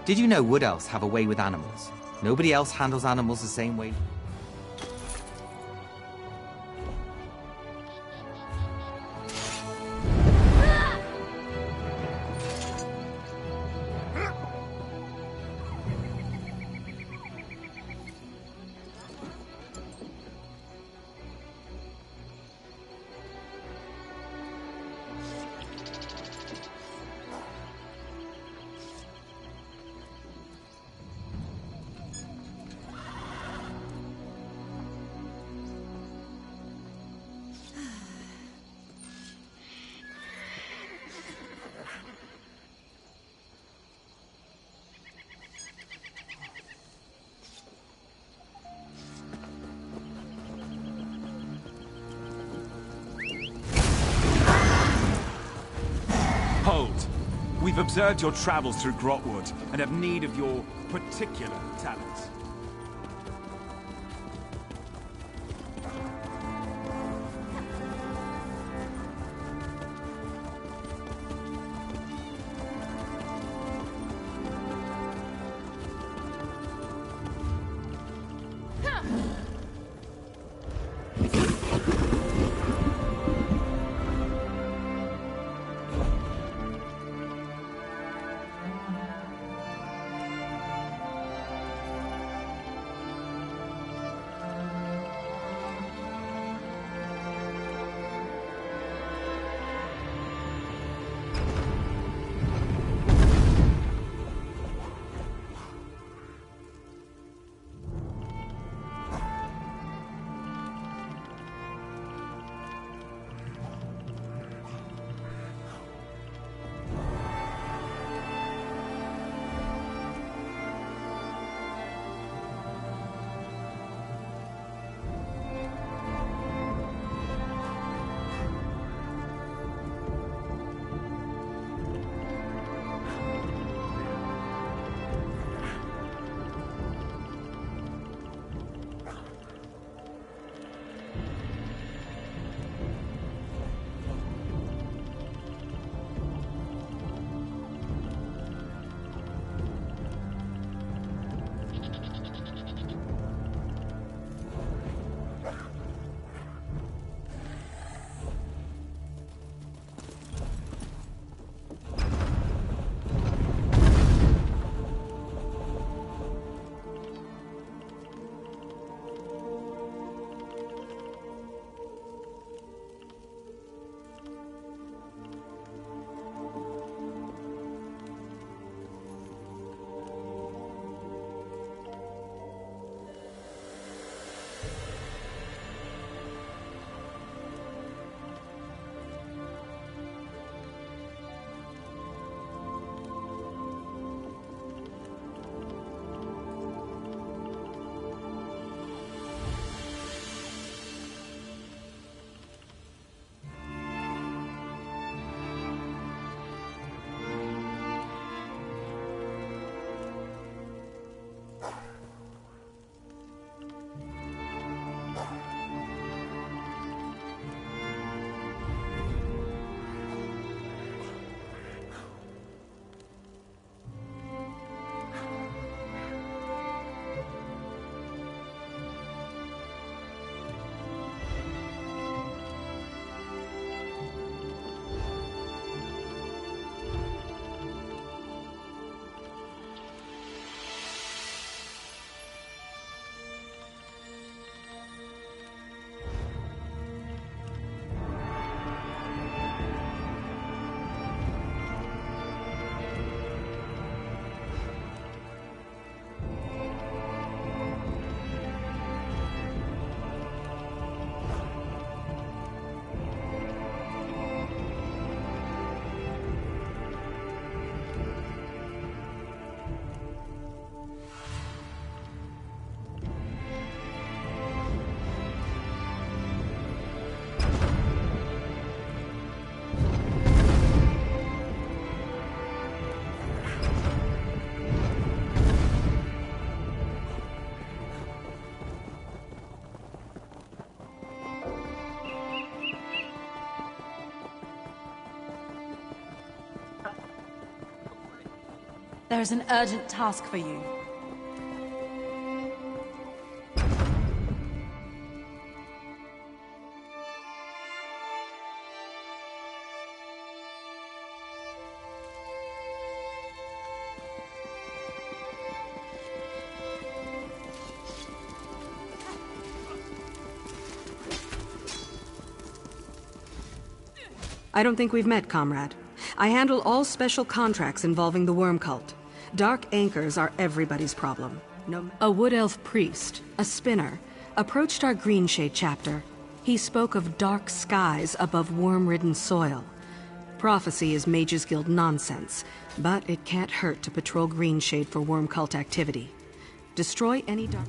Did you know wood elves have a way with animals? Nobody else handles animals the same way. Hold. We've observed your travels through Grotwood and have need of your particular talents. There's an urgent task for you. I don't think we've met, comrade. I handle all special contracts involving the Worm Cult. Dark anchors are everybody's problem. A Wood Elf priest, a spinner, approached our Greenshade chapter. He spoke of dark skies above worm-ridden soil. Prophecy is Mages Guild nonsense, but it can't hurt to patrol Greenshade for Worm Cult activity. Destroy any dark...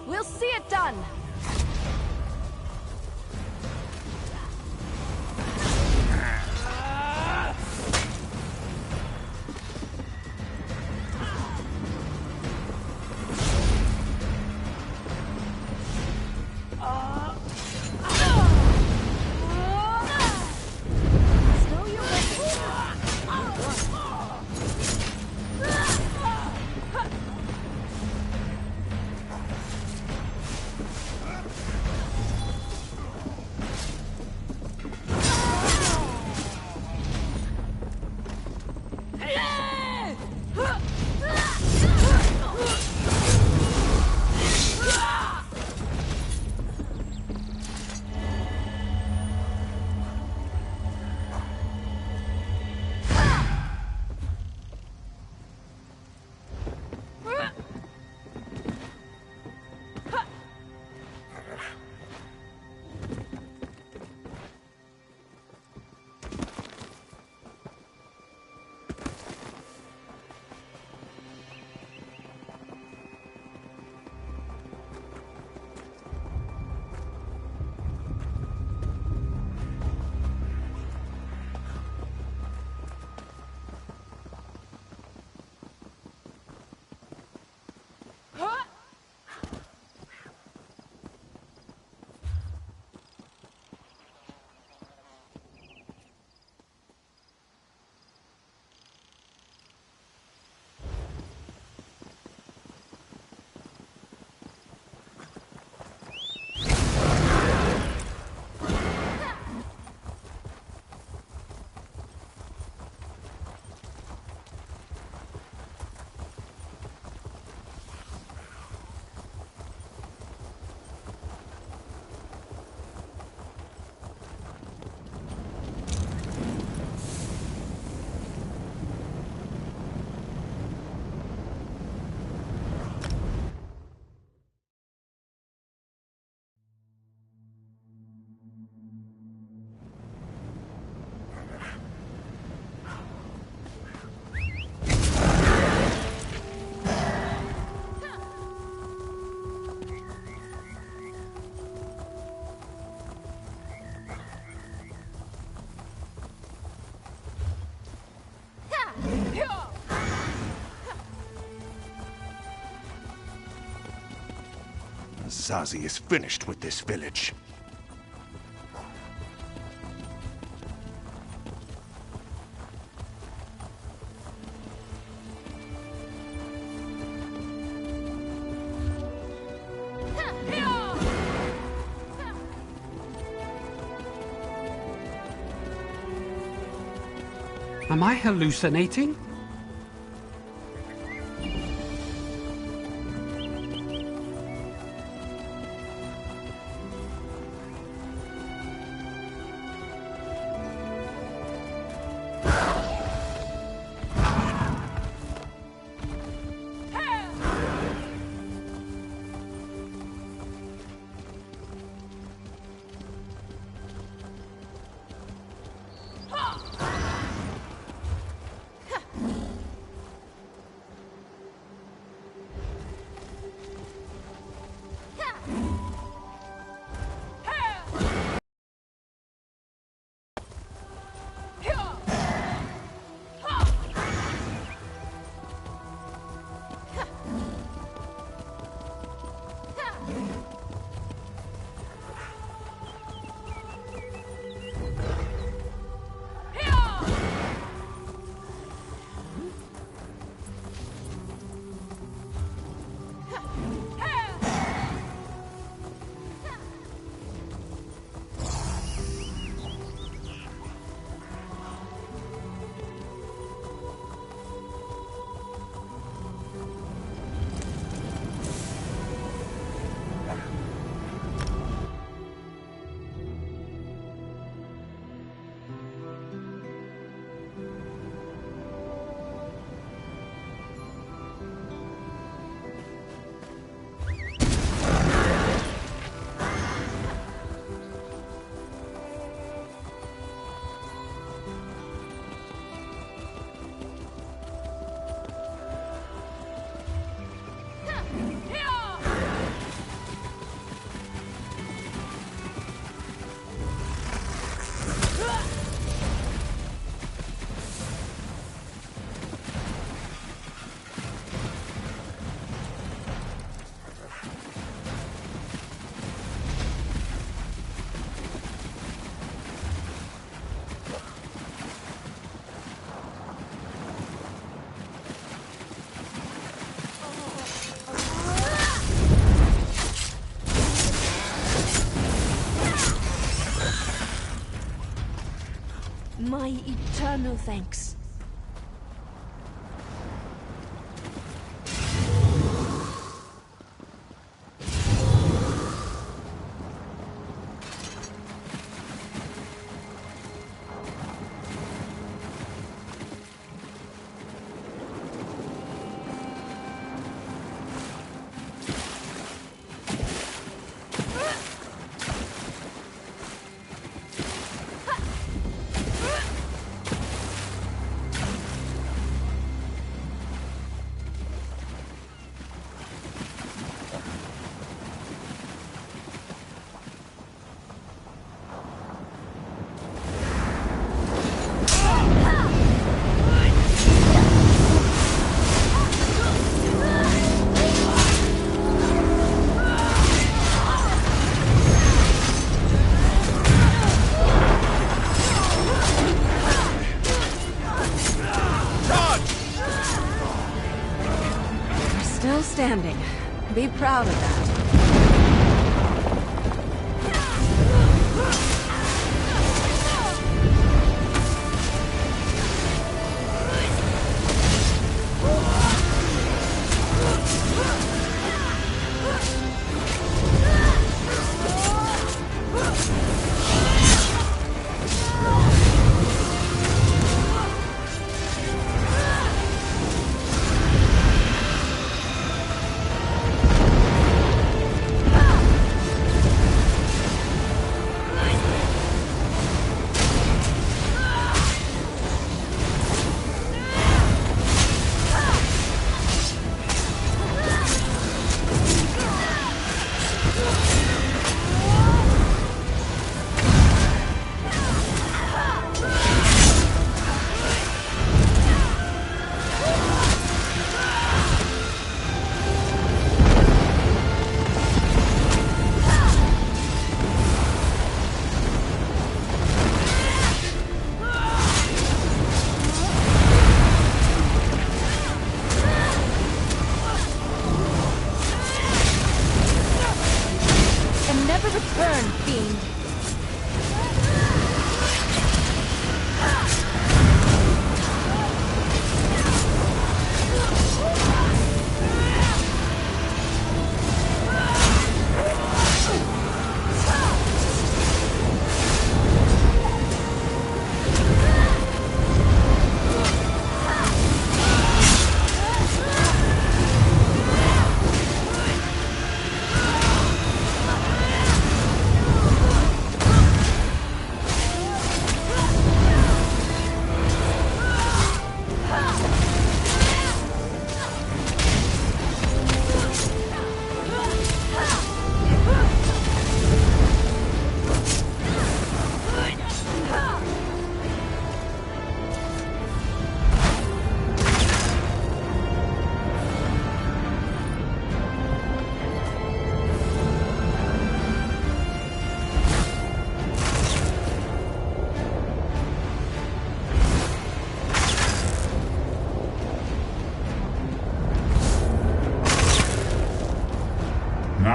We'll see it done! Zazie is finished with this village. Am I hallucinating? My eternal thanks. Still standing. Be proud of that.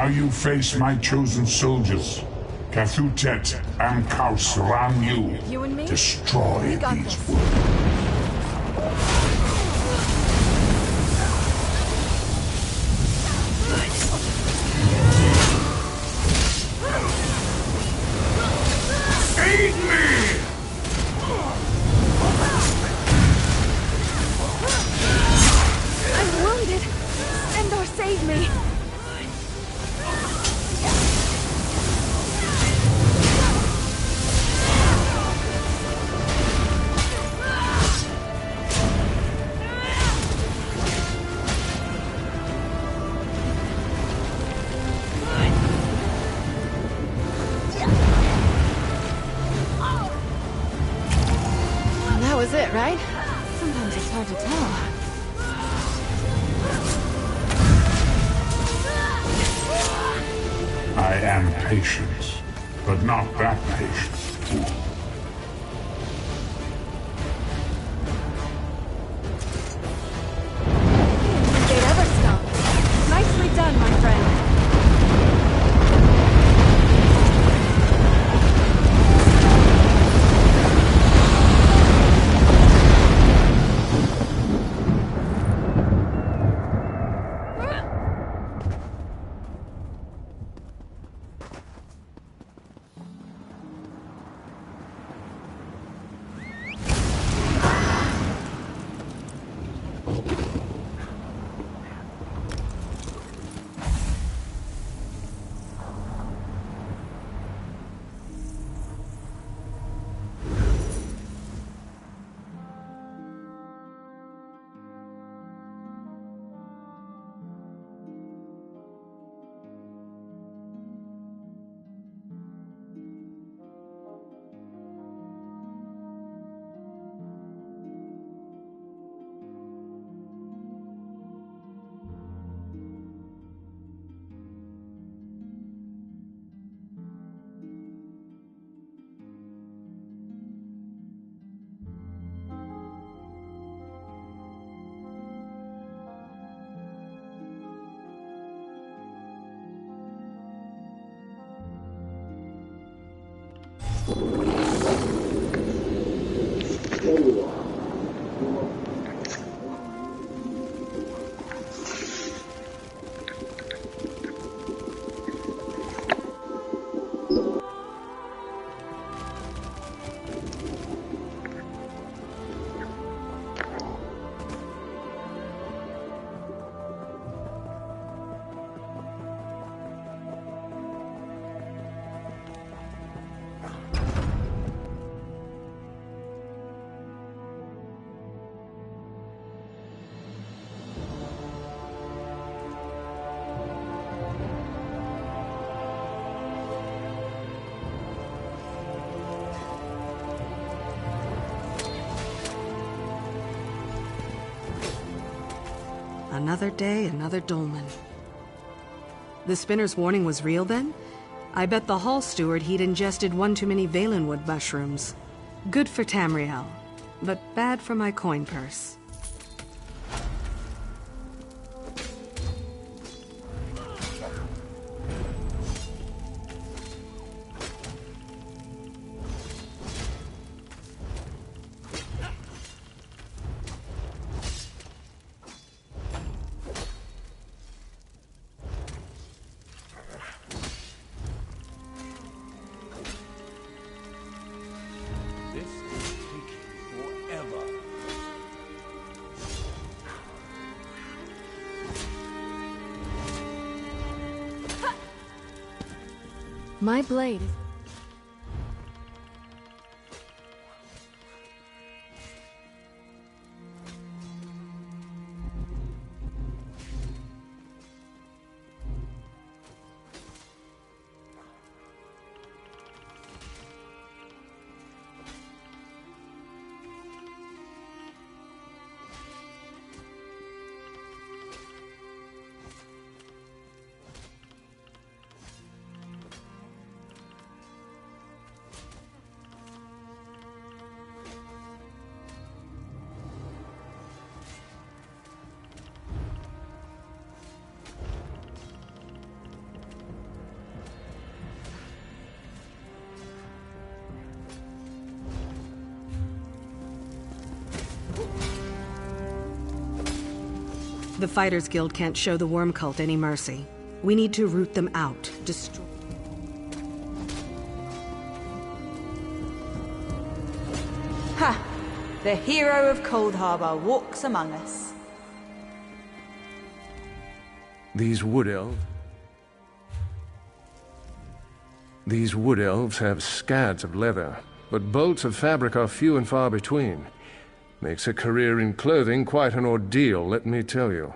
Now you face my chosen soldiers. Kathutet and Kaus Ram You and me? Destroy We got these this. Aid me! I'm wounded! Endor, save me! That was it, right? Sometimes it's hard to tell. I am patient, but not that patient. If they'd ever stop. Nicely done, my friend. Another day, another dolmen. The spinner's warning was real then? I bet the hall steward he'd ingested one too many Valenwood mushrooms. Good for Tamriel, but bad for my coin purse. My blade is... The Fighters Guild can't show the Worm Cult any mercy. We need to root them out, destroy... Ha! The hero of Cold Harbor walks among us. These wood elves have scads of leather, but bolts of fabric are few and far between. Makes a career in clothing quite an ordeal, let me tell you.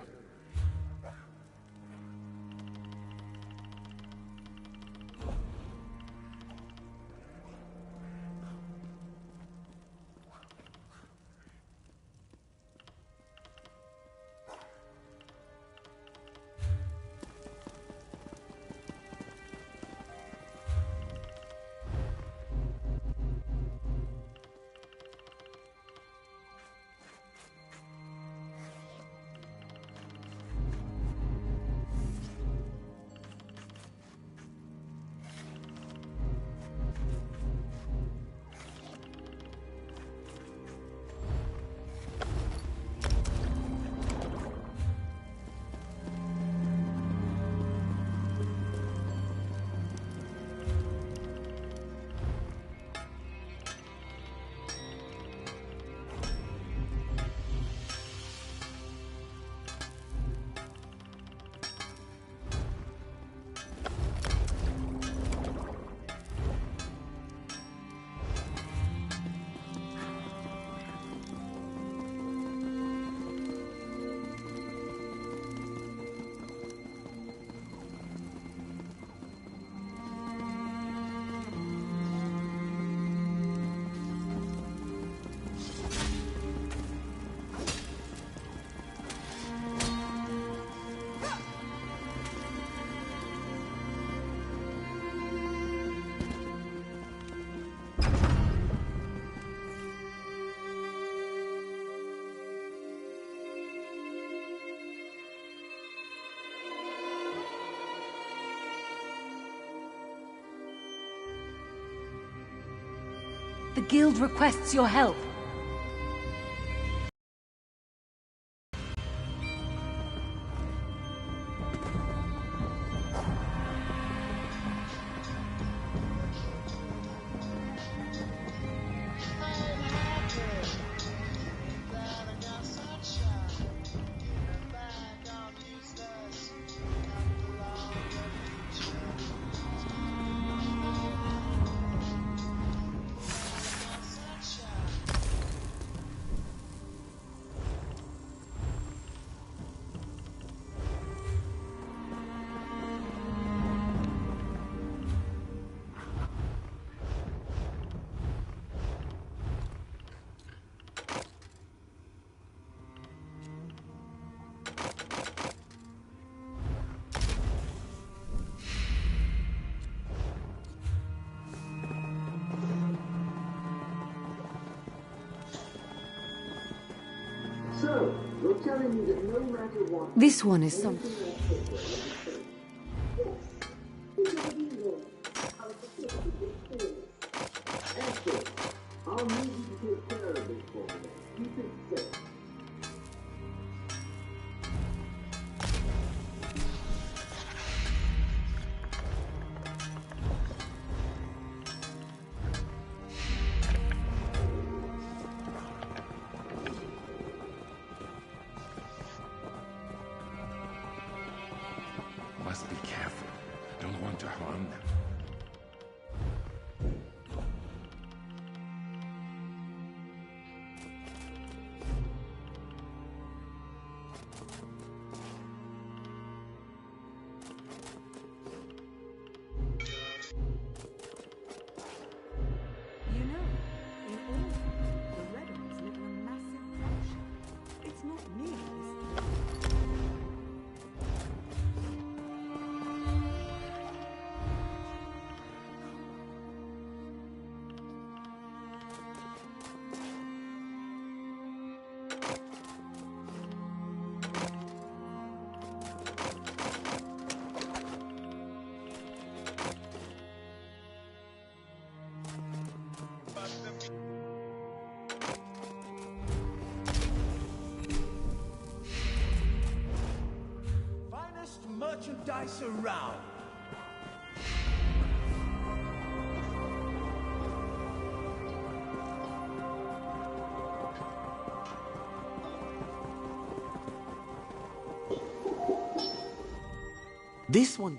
The guild requests your help. So, you're telling me that no matter what... This one is something... I'll need you to take care of this for me. Keep it safe. Must be careful. Don't want to harm them. You know, in all, the Red Ones live in a massive fraction. It's not nearly this. Put your dice around. This one.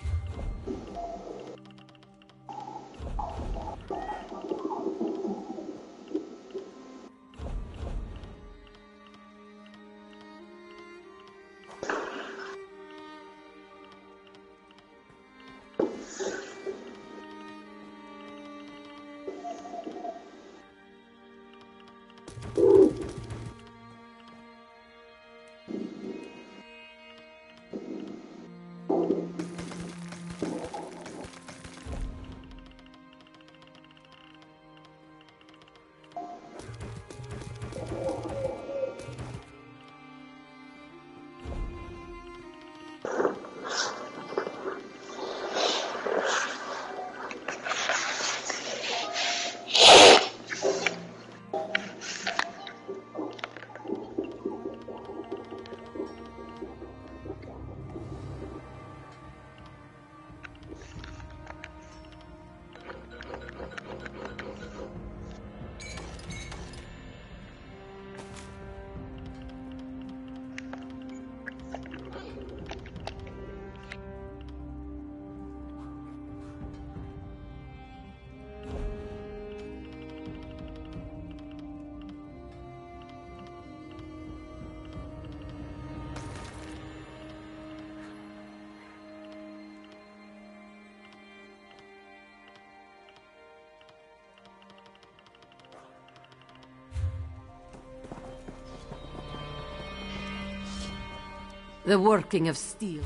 The working of steel.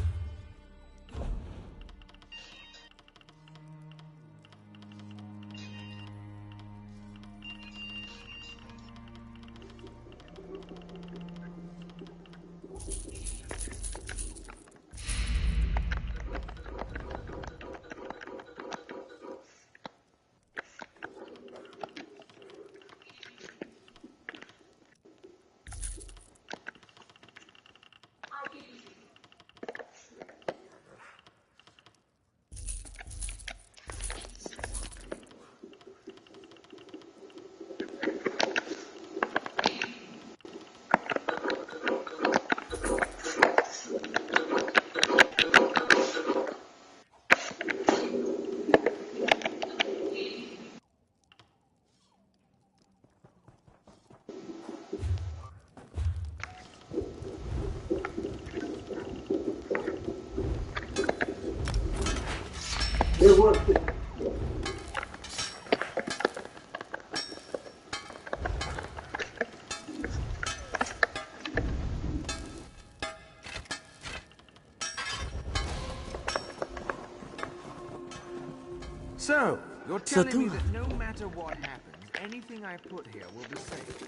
So, you're telling me that no matter what happens, anything I put here will be safe?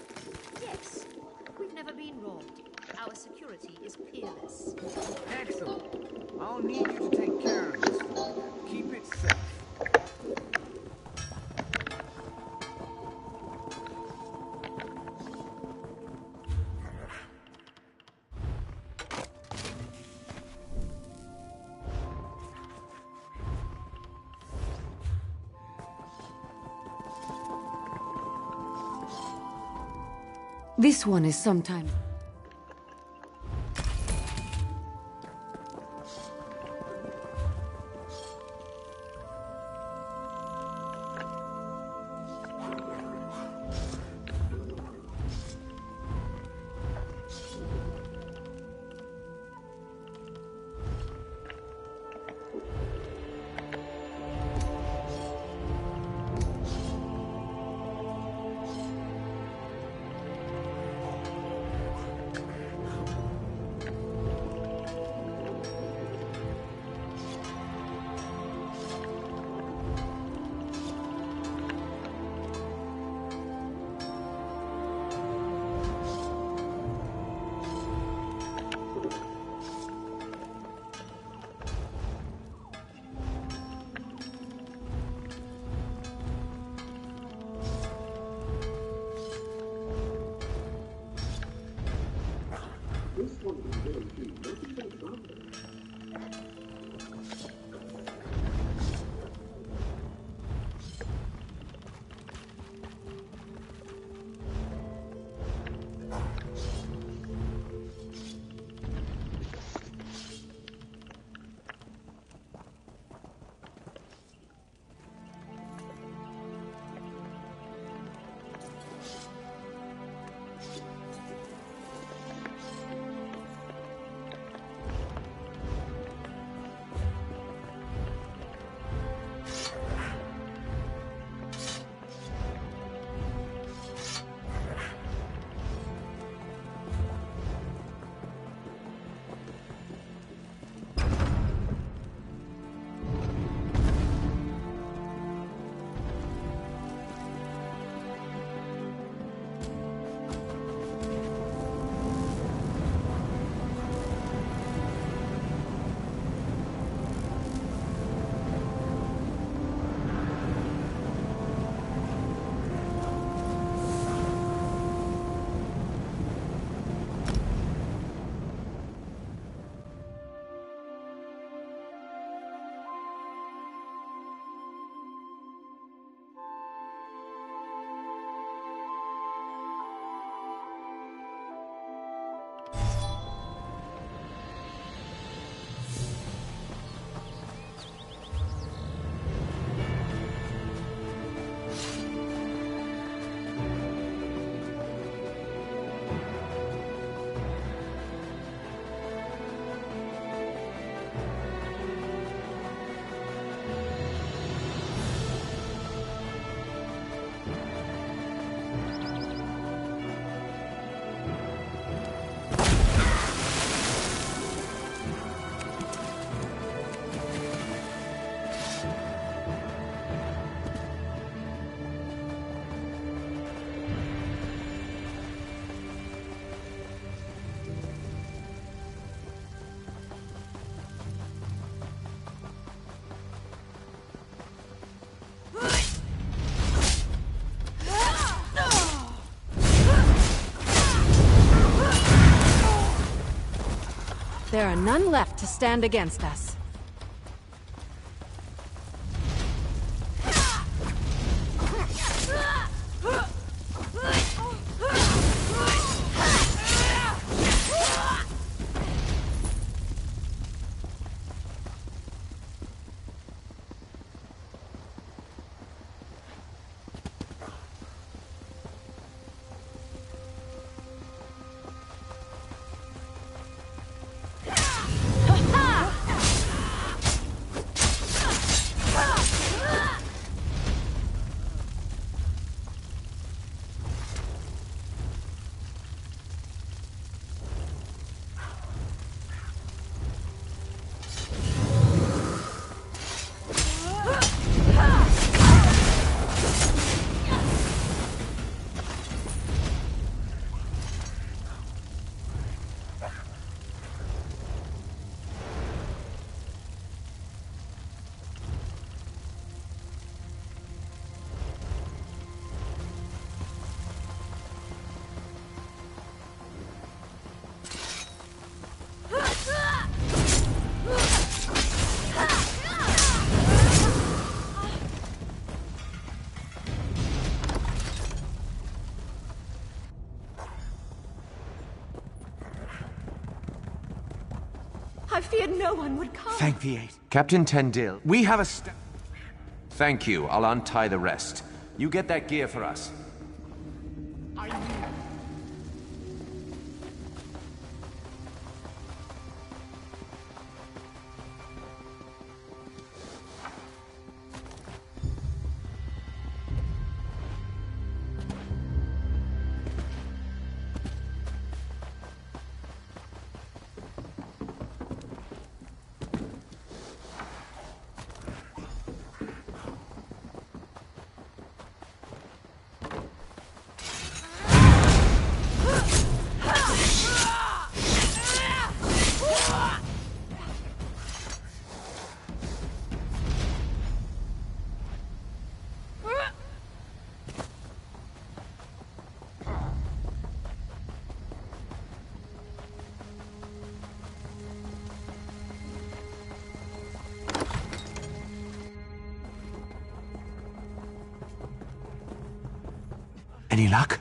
Yes. We've never been robbed. Our security is peerless. Excellent. I'll need you to take care of this for me. Keep it safe. This one is sometime. There are none left to stand against us. I feared no one would come. Thank the eight. Captain Tendil, we have a Thank you. I'll untie the rest. You get that gear for us. Any luck?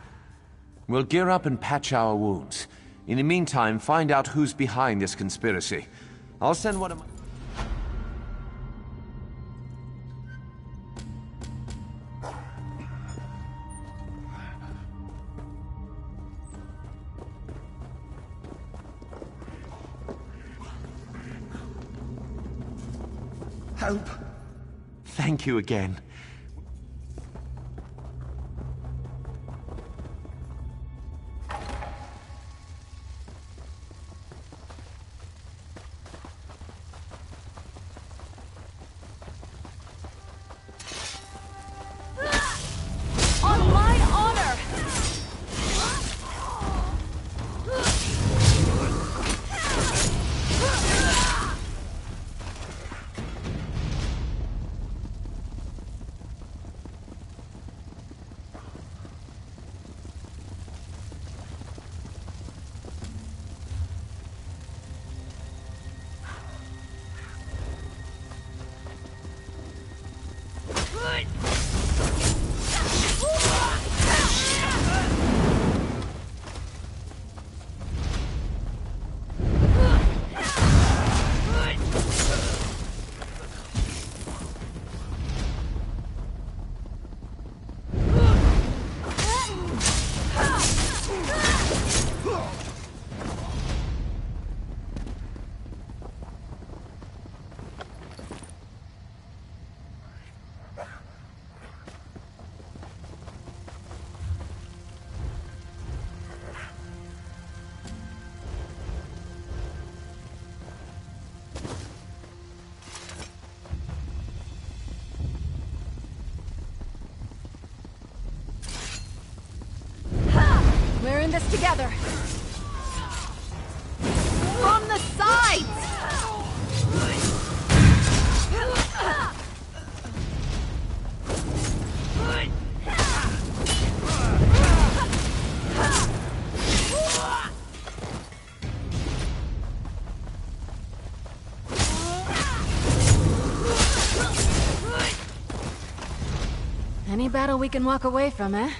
We'll gear up and patch our wounds. In the meantime, find out who's behind this conspiracy. I'll send one of my... Help! Thank you again. We're in this together. From the sides! Any battle we can walk away from, eh?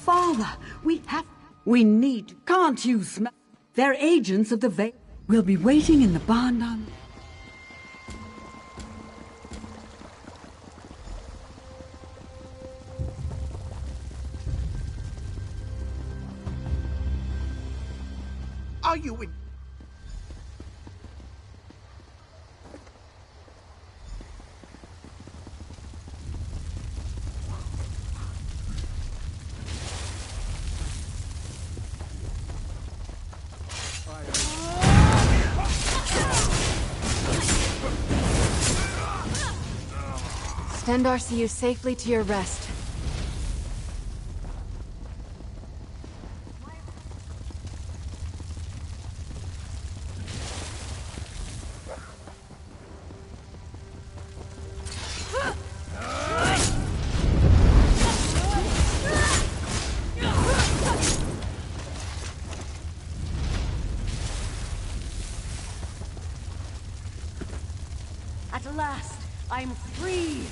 Father, we need... Can't you smell? They're agents of the Veil. We'll be waiting in the barn down... Are you in... Stendarr see you safely to your rest. At last, I'm free!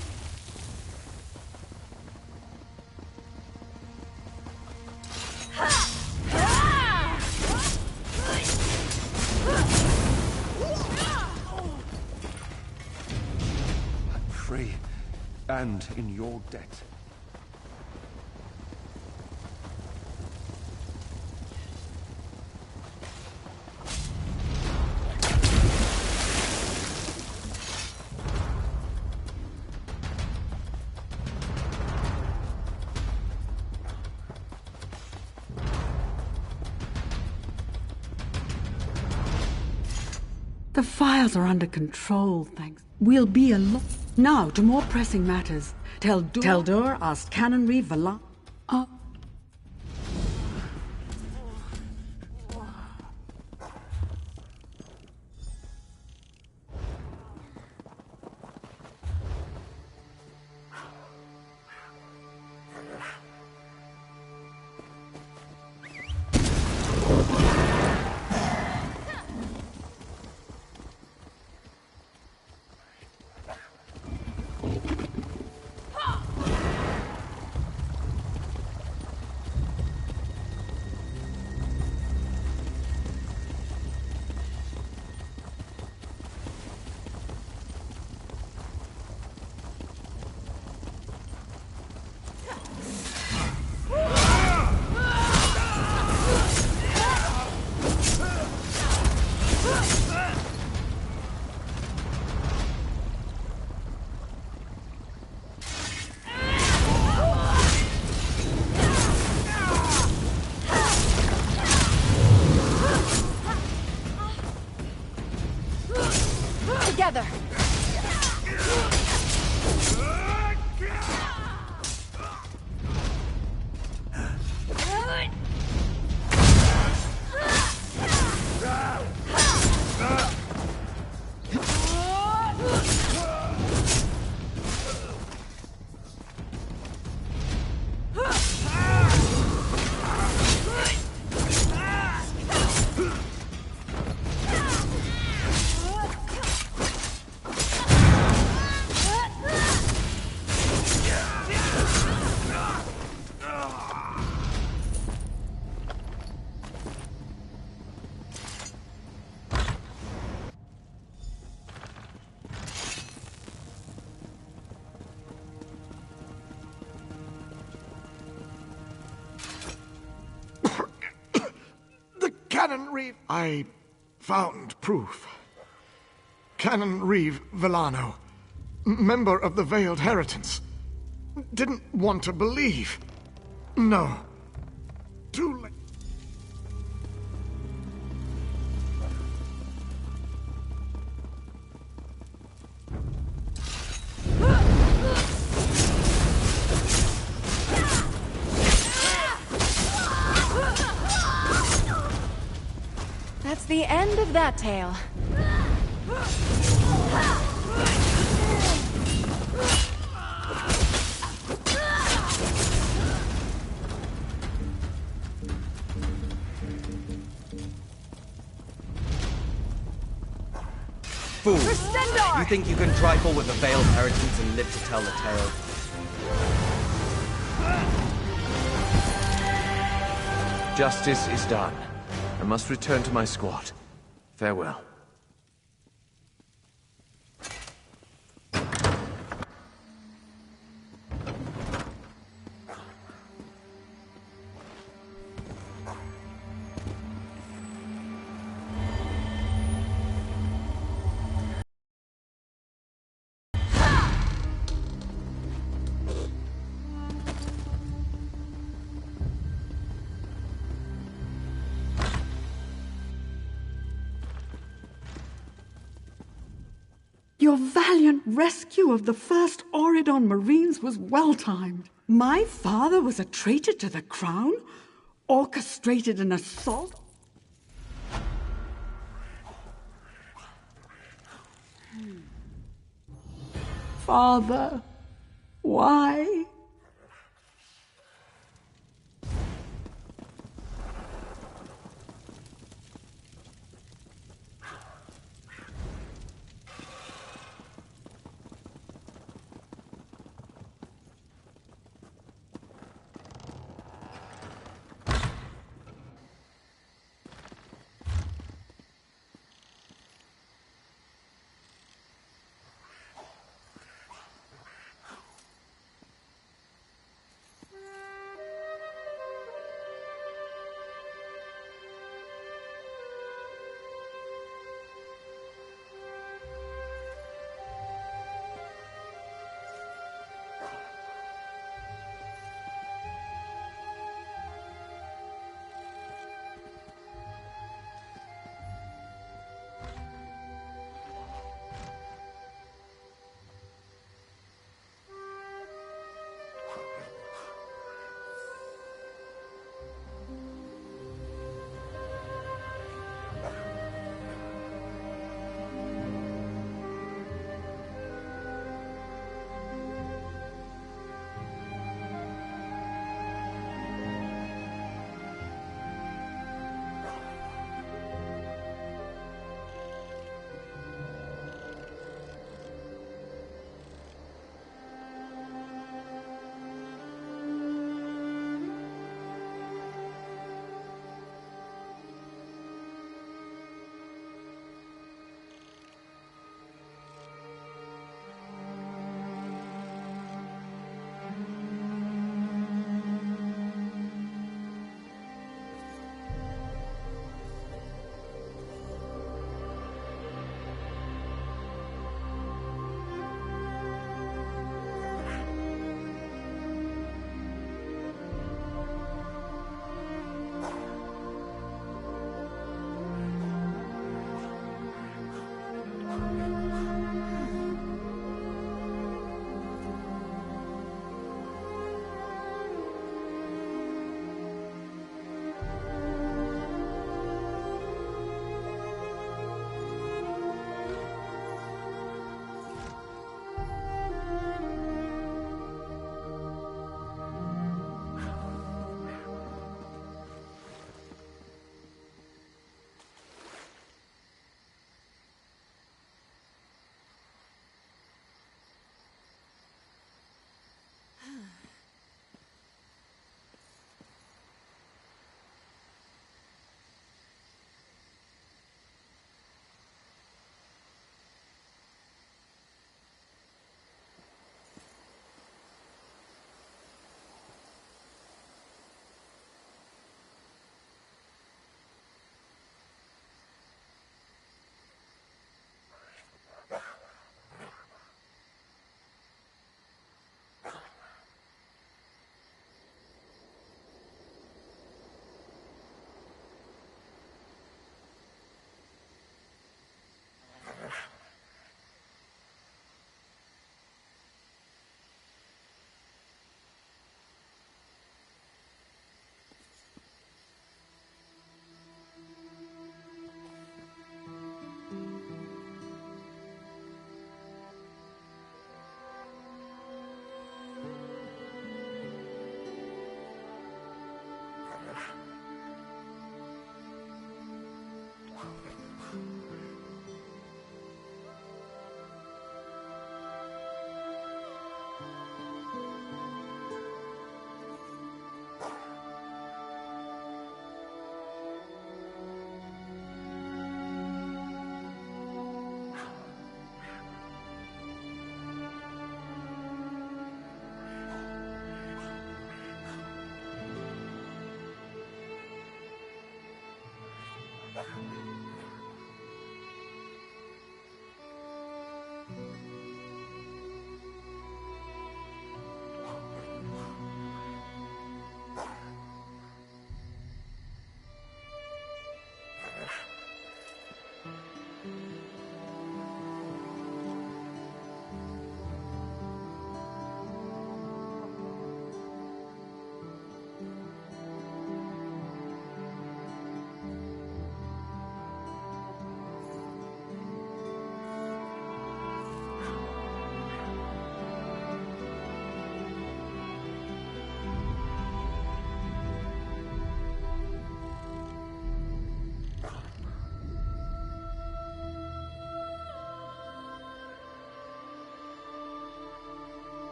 Free, and in your debt. The fires are under control, thanks. We'll be alone. Now, to more pressing matters. Teldor asked Canonry Valan... Canon Reeve... I found proof. Canon Reeve Villano, member of the Veiled Heritance, didn't want to believe. No. Too late. That's the end of that tale. Fool! You think you can trifle with the Veiled Heritance and live to tell the tale? Justice is done. I must return to my squad. Farewell. Your valiant rescue of the first Auridon Marines was well-timed. My father was a traitor to the crown? Orchestrated an assault? Father, why?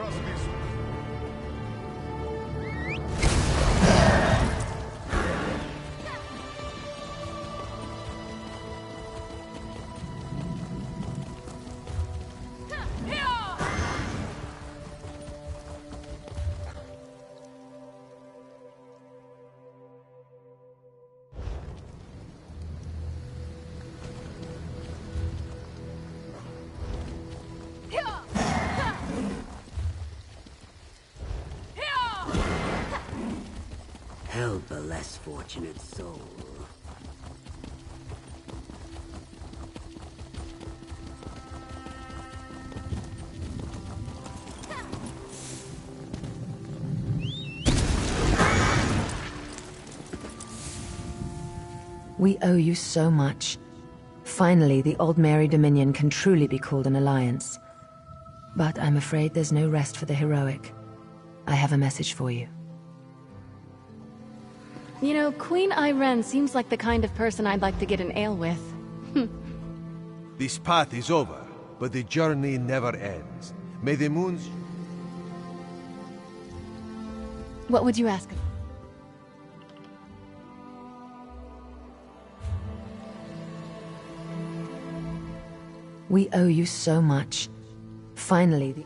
trust me, sir. Help a less fortunate soul. We owe you so much. Finally, the Aldmeri Dominion can truly be called an alliance. But I'm afraid there's no rest for the heroic. I have a message for you. You know, Queen Irene seems like the kind of person I'd like to get an ale with. This path is over, but the journey never ends. May the moons... What would you ask of? We owe you so much. Finally, the...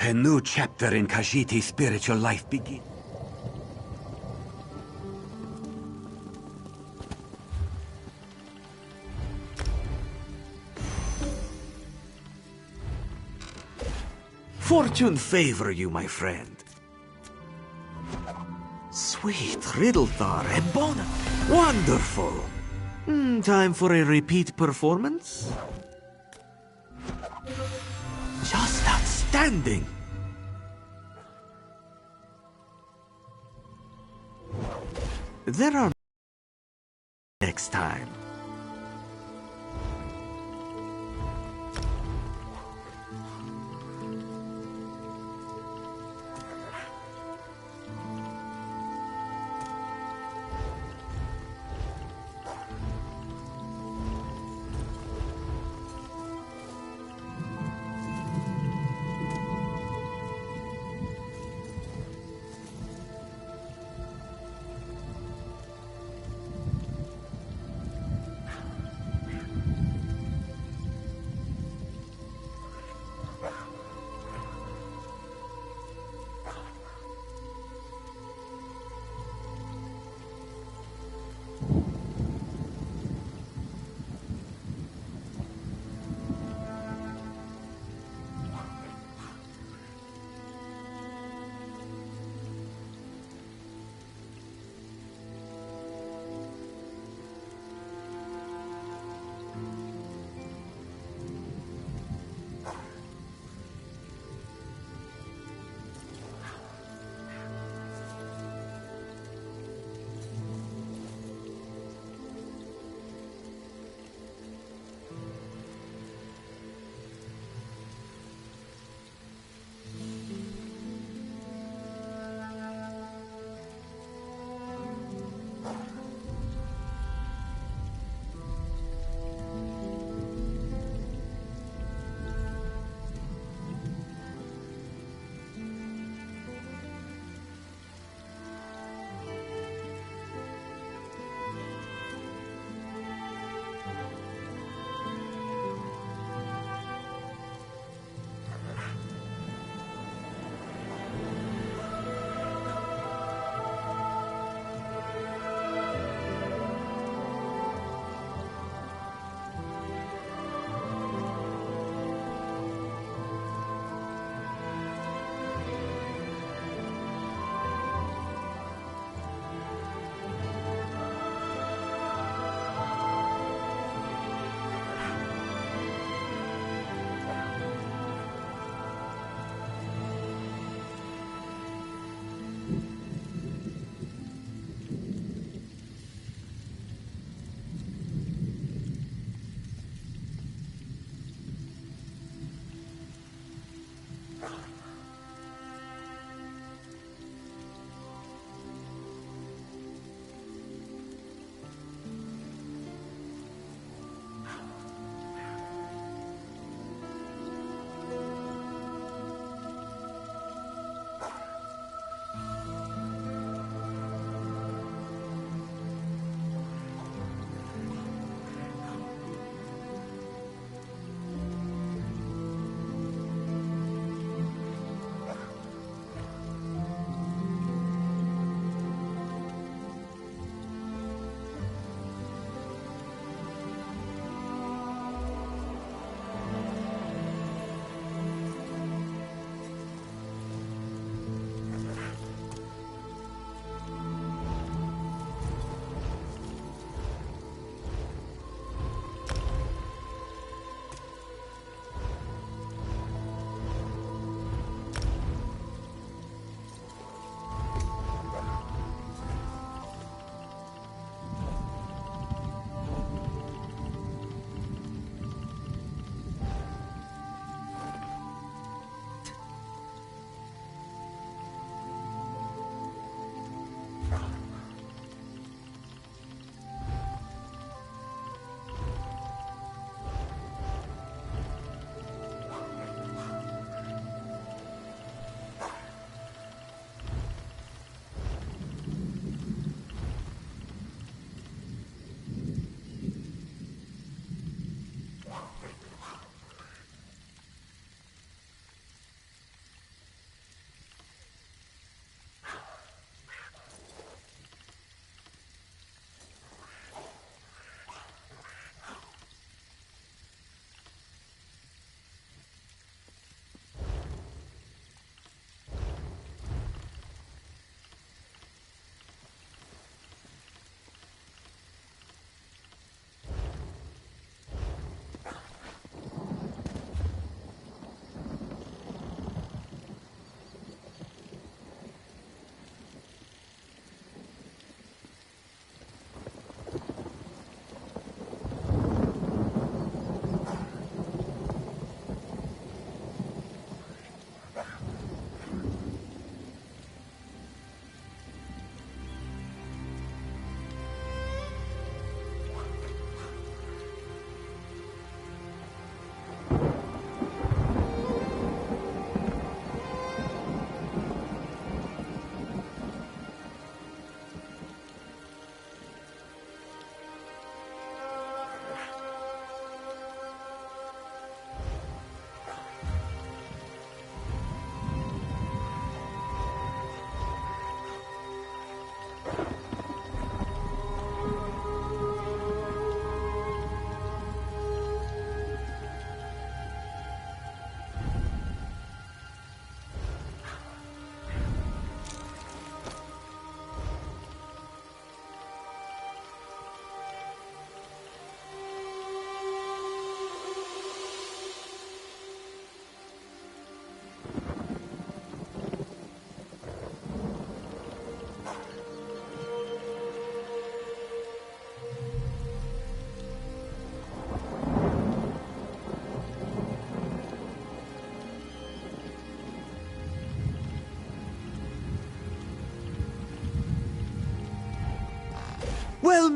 A new chapter in Khajiiti's spiritual life begins. Fortune favor you, my friend. Sweet Riddlethar, a bonus. Wonderful. Time for a repeat performance? Just outstanding. There are next time.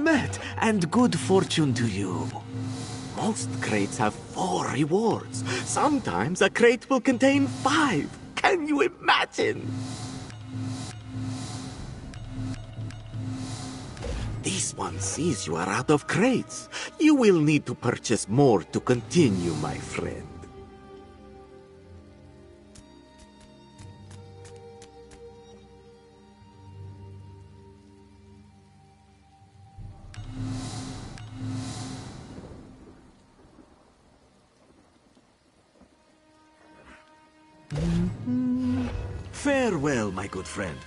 met, and good fortune to you. Most crates have 4 rewards. Sometimes a crate will contain 5. Can you imagine? This one sees you are out of crates. You will need to purchase more to continue, my friend. Farewell, my good friend.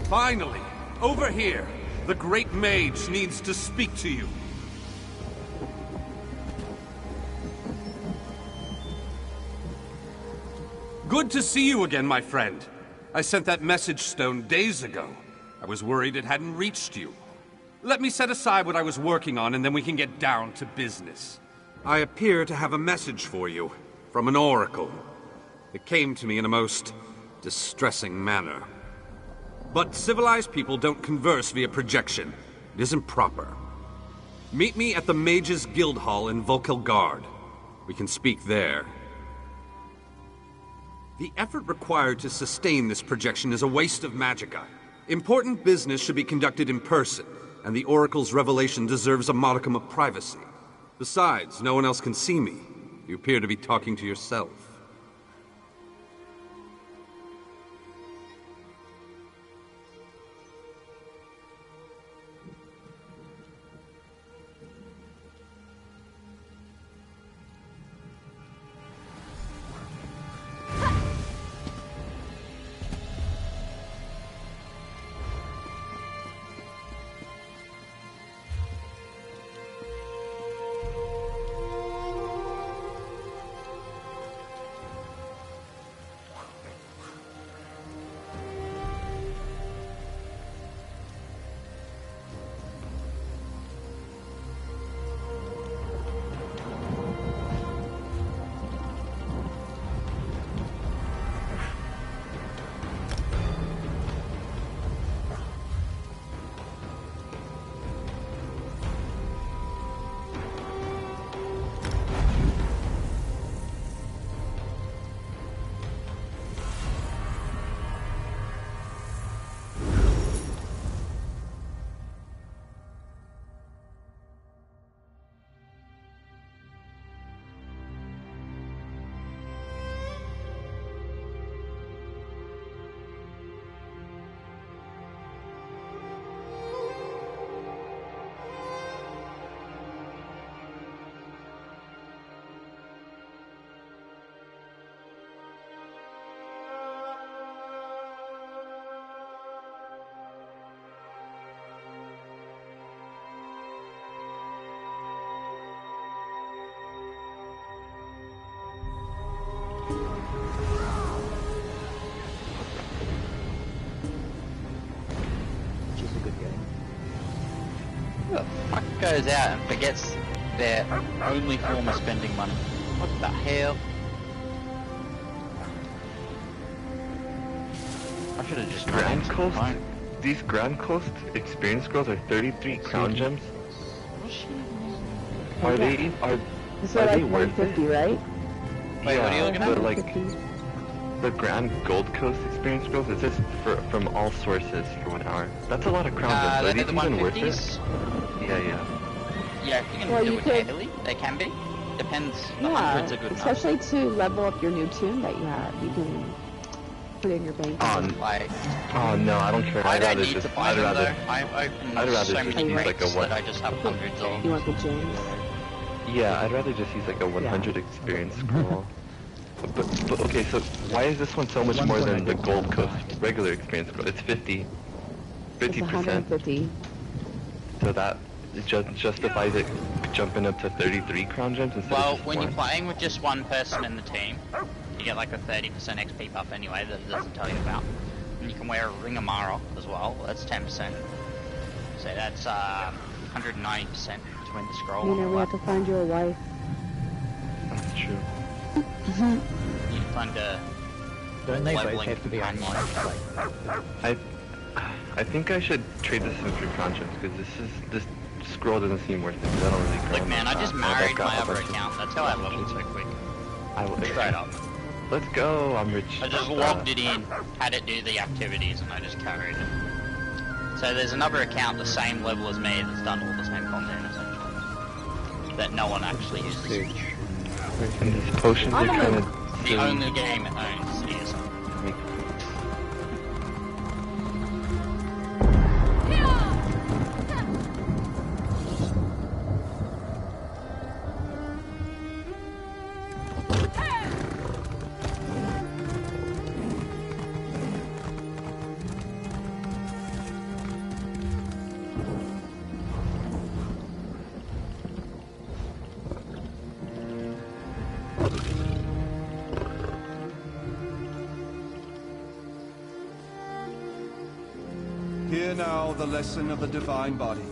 Finally! Over here! The Great Mage needs to speak to you. Good to see you again, my friend. I sent that message stone days ago. I was worried it hadn't reached you. Let me set aside what I was working on, and then we can get down to business. I appear to have a message for you, from an oracle. It came to me in a most distressing manner. But civilized people don't converse via projection. It isn't proper. Meet me at the Mages Guild Hall in Volkelgard. We can speak there. The effort required to sustain this projection is a waste of magicka. Important business should be conducted in person, and the Oracle's revelation deserves a modicum of privacy. Besides, no one else can see me. You appear to be talking to yourself. Who the fuck goes out and forgets their only form of spending money? What the hell? I should have just Grand Coast? These Grand Coast experience scrolls are 33 crown gems? Are they worth it? 150, right? Wait, yeah, what are you looking at? but like the Grand Gold Coast experience scrolls, it says from all sources for 1 hour. That's a lot of crown gems. Are they're these the even worth 150s? it? Yeah. Yeah, if you can Well, do you it could- daily, they can be. Depends. The Yeah, hundreds are good enough. especially to level up your new tune that you have. You can put it in your bank. Oh no, I don't care. I don't rather need just, to buy I'd them rather, though. I've opened I'd rather so just many use like a crates one. that I just have hundreds of. You want the gems? Yeah, I'd rather just use like a 100 experience scroll. But okay, so why is this one so much more than the Gold Coast regular experience scroll? It's 50%. It's 150. So that justifies it jumping up to 33 crown gems instead Well, of just when one. you're playing with just one person in the team, you get like a 30% XP buff anyway that it doesn't tell you about. And you can wear a Ring of Mara as well, that's 10%. So that's 190% between the scroll You and know, all we that. have to find you a wife. That's true. You can find a Don't they both leveling have to be companion. online? I think I should trade this in for crown gems because this scroll doesn't seem worth it. 'Cause I don't really grind Look man, I that just fast. I've married got my a other bunch of- account, that's how I leveled so quick. Straight up. Let's go, I'm rich. I just logged it in, had it do the activities, and I just carried it. So there's another account the same level as me that's done all the same content essentially. That no one actually uses. And these potions are kind of The only game it owns is. Hear now the lesson of the divine body.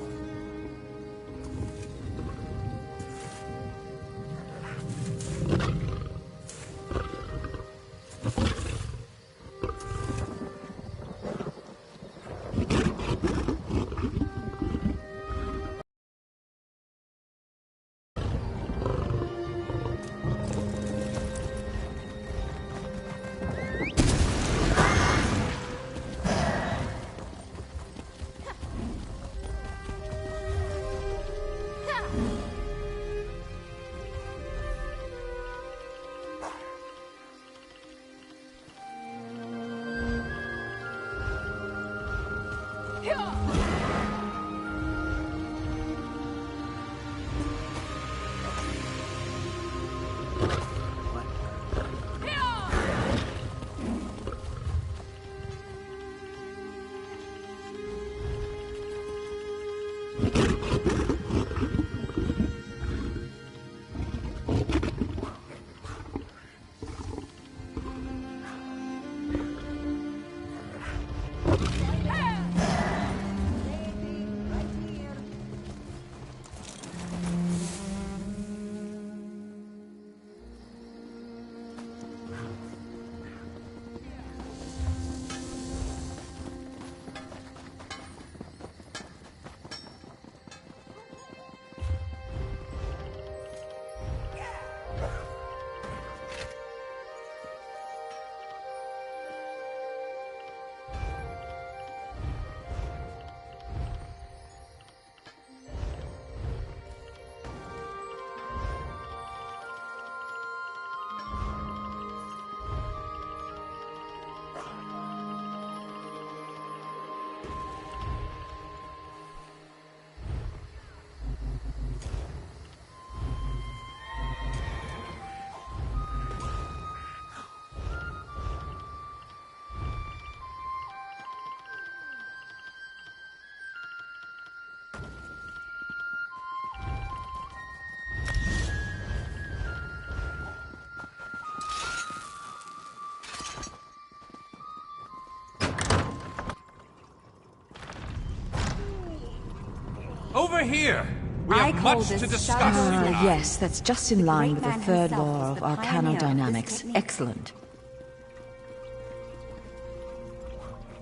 Over here! We I have call much this to discuss. Yes, that's just in line with the man third himself law was of the pioneer of this arcanodynamics. technique. Excellent.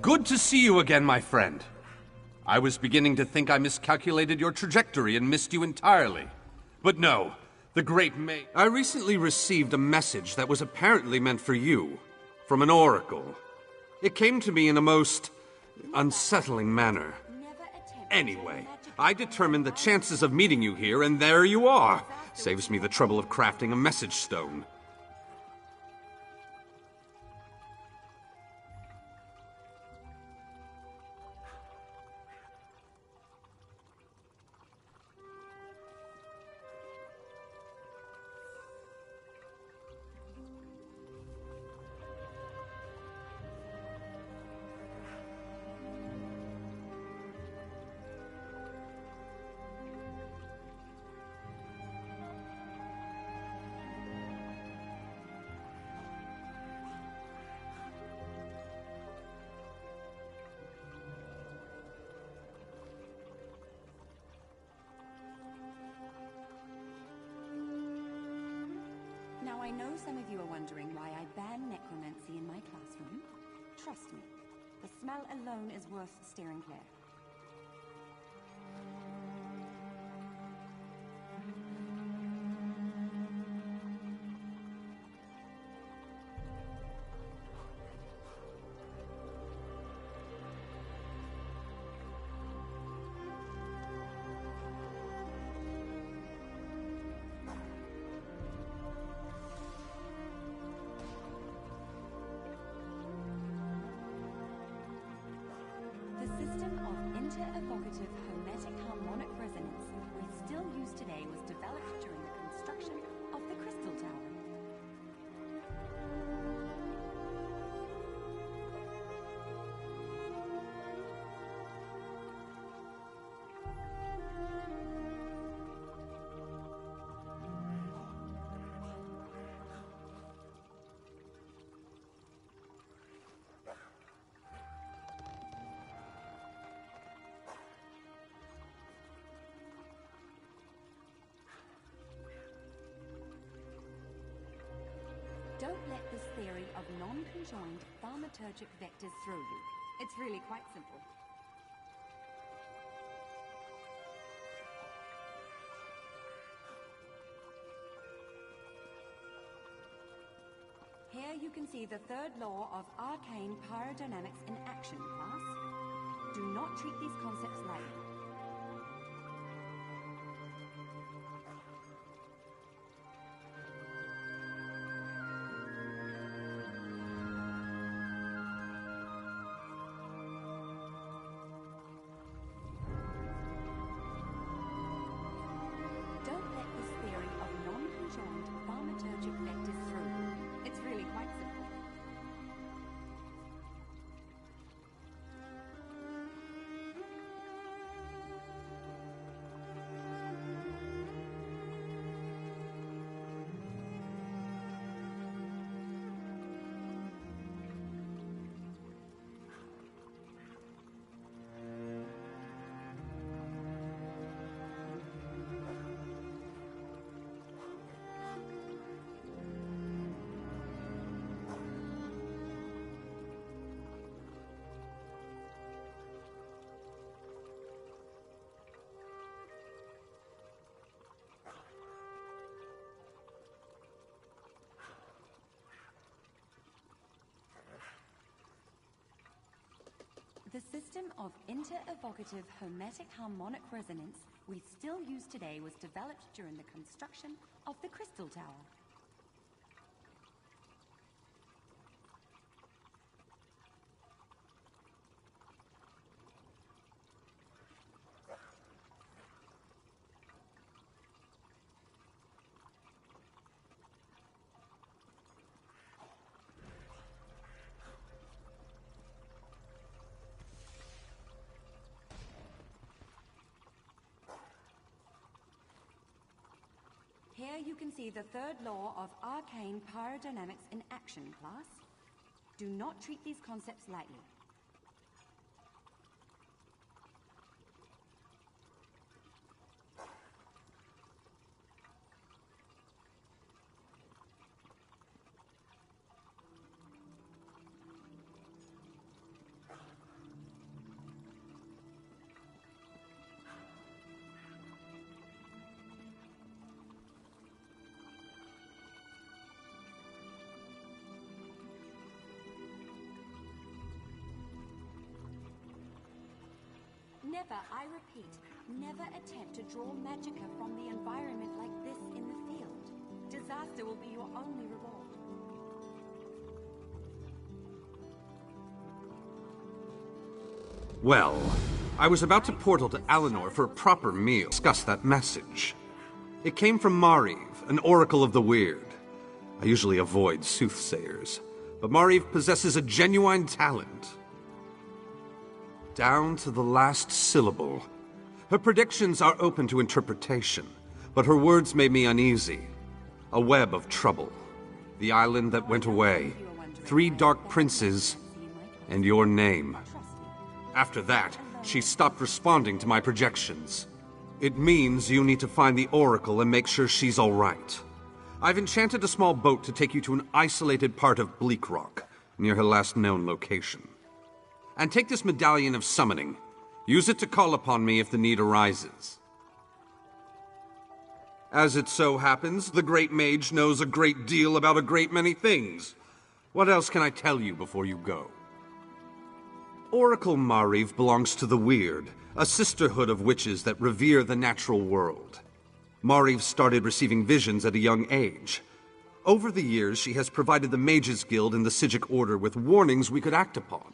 Good to see you again, my friend. I was beginning to think I miscalculated your trajectory and missed you entirely. But no, the great May... I recently received a message that was apparently meant for you, from an oracle. It came to me in a most unsettling manner. Anyway, I determined the chances of meeting you here, and there you are. Saves me the trouble of crafting a message stone. Now, I know some of you are wondering why I ban necromancy in my classroom. Trust me, the smell alone is worth steering clear. The system of inter-evocative hermetic harmonic resonance we still use today was developed during the construction of the Crystal Tower. Don't let this theory of non-conjoined thaumaturgic vectors throw you. It's really quite simple. Here you can see the third law of arcane pyrodynamics in action, class. Do not treat these concepts lightly. Don't let this theory of non-conjoined thaumaturgic vectors through you. It's really quite simple. The system of inter-evocative hermetic harmonic resonance we still use today was developed during the construction of the Crystal Tower. Here you can see the third law of arcane pyrodynamics in action, class. Do not treat these concepts lightly. Never, I repeat, never attempt to draw magicka from the environment like this in the field. Disaster will be your only reward. Well, I was about to portal to Alinor for a proper meal. Discuss that message. It came from Mariv, an oracle of the weird. I usually avoid soothsayers, but Mariv possesses a genuine talent. Down to the last syllable. Her predictions are open to interpretation, but her words made me uneasy. A web of trouble. The island that went away. 3 dark princes, and your name. After that, she stopped responding to my projections. It means you need to find the Oracle and make sure she's all right. I've enchanted a small boat to take you to an isolated part of Bleak Rock, near her last known location. And take this medallion of summoning. Use it to call upon me if the need arises. As it so happens, the Great Mage knows a great deal about a great many things. What else can I tell you before you go? Oracle Mariv belongs to the Weird, a sisterhood of witches that revere the natural world. Mariv started receiving visions at a young age. Over the years, she has provided the Mages Guild and the Psijic Order with warnings we could act upon.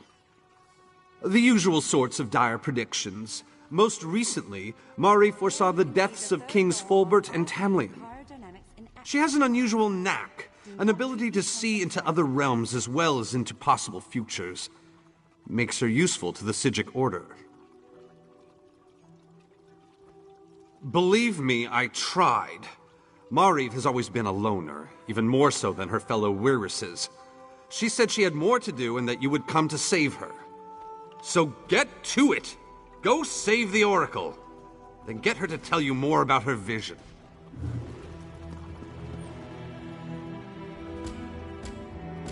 The usual sorts of dire predictions. Most recently, Mariv foresaw the deaths of Kings Fulbert and Tamlian. She has an unusual knack, an ability to see into other realms as well as into possible futures. Makes her useful to the Psijic Order. Believe me, I tried. Mariv has always been a loner, even more so than her fellow Wirises. She said she had more to do and that you would come to save her. So get to it! Go save the Oracle! Then get her to tell you more about her vision.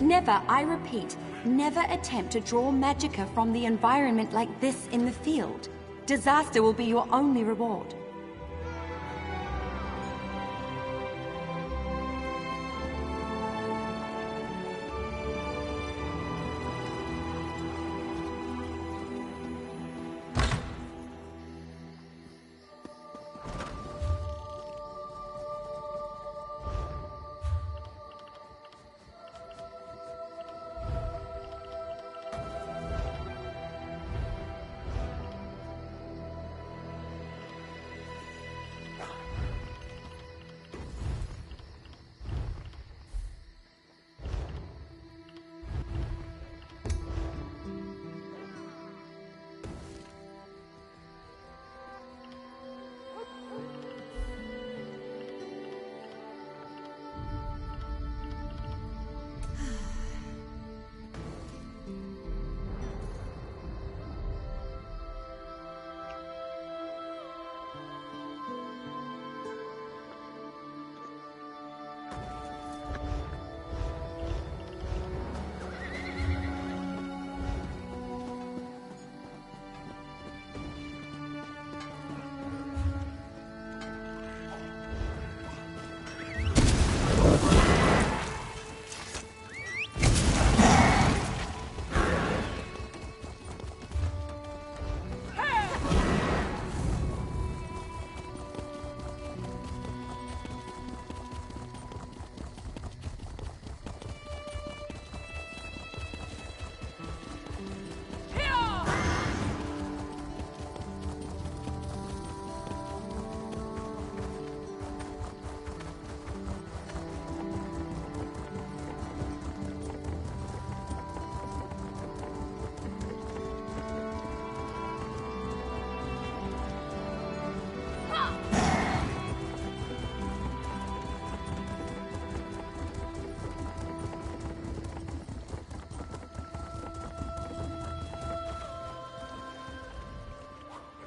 Never, I repeat, never attempt to draw magicka from the environment like this in the field. Disaster will be your only reward.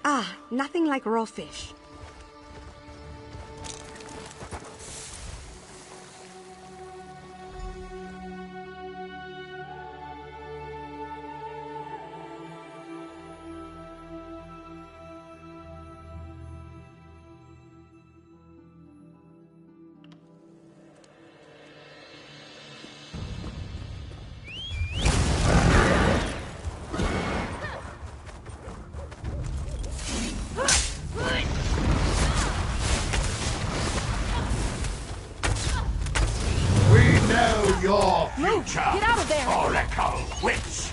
Ah, nothing like raw fish. creature! Get out of there! Oracle Witch!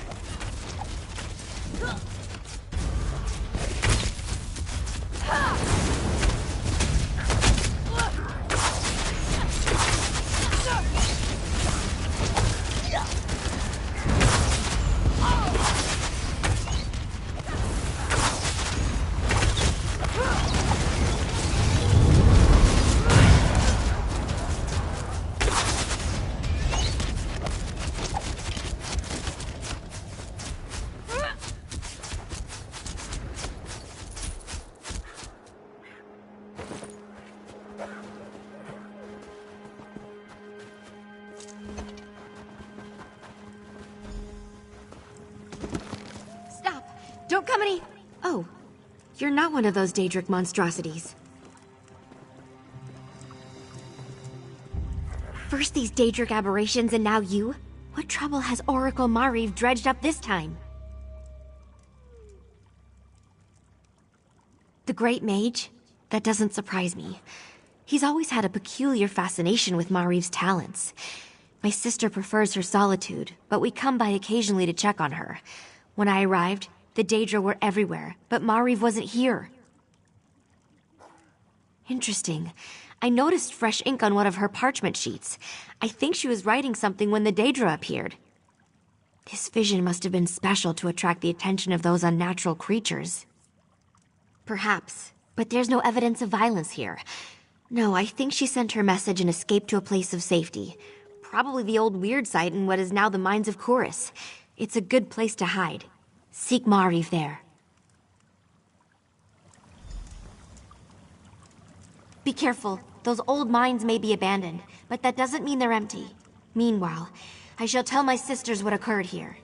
Stop! Don't come any... Oh, you're not one of those Daedric monstrosities. First these Daedric aberrations and now you? What trouble has Oracle Mariv dredged up this time? The Great Mage? That doesn't surprise me. He's always had a peculiar fascination with Mariv's talents. My sister prefers her solitude, but we come by occasionally to check on her. When I arrived, the Daedra were everywhere, but Mariv wasn't here. Interesting. I noticed fresh ink on one of her parchment sheets. I think she was writing something when the Daedra appeared. This vision must have been special to attract the attention of those unnatural creatures. Perhaps, but there's no evidence of violence here. No, I think she sent her message and escaped to a place of safety. Probably the old weird site in what is now the mines of Chorus. It's a good place to hide. Seek Mariv there. Be careful. Those old mines may be abandoned, but that doesn't mean they're empty. Meanwhile, I shall tell my sisters what occurred here.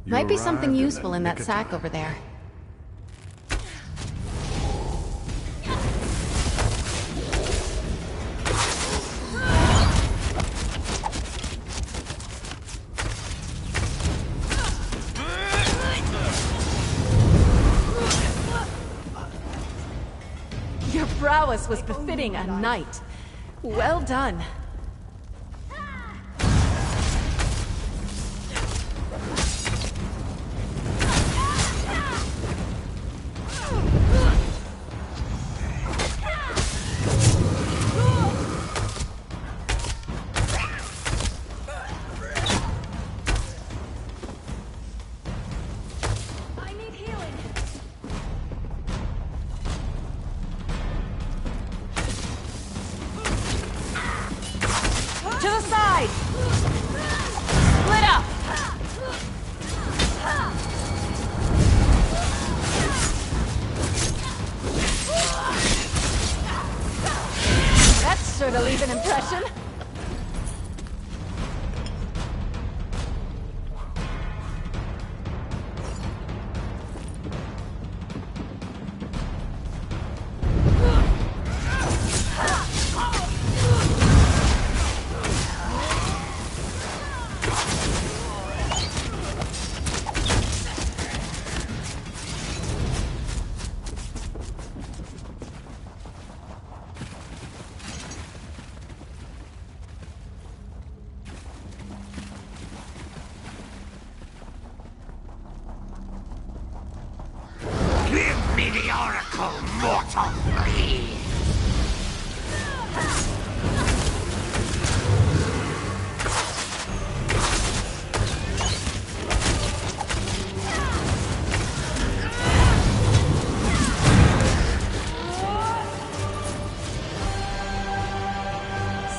Might be something useful in that sack over there. Your prowess was befitting a knight. Well done. To the side! Split up! That's sure to leave an impression. Give me the oracle, mortal flea!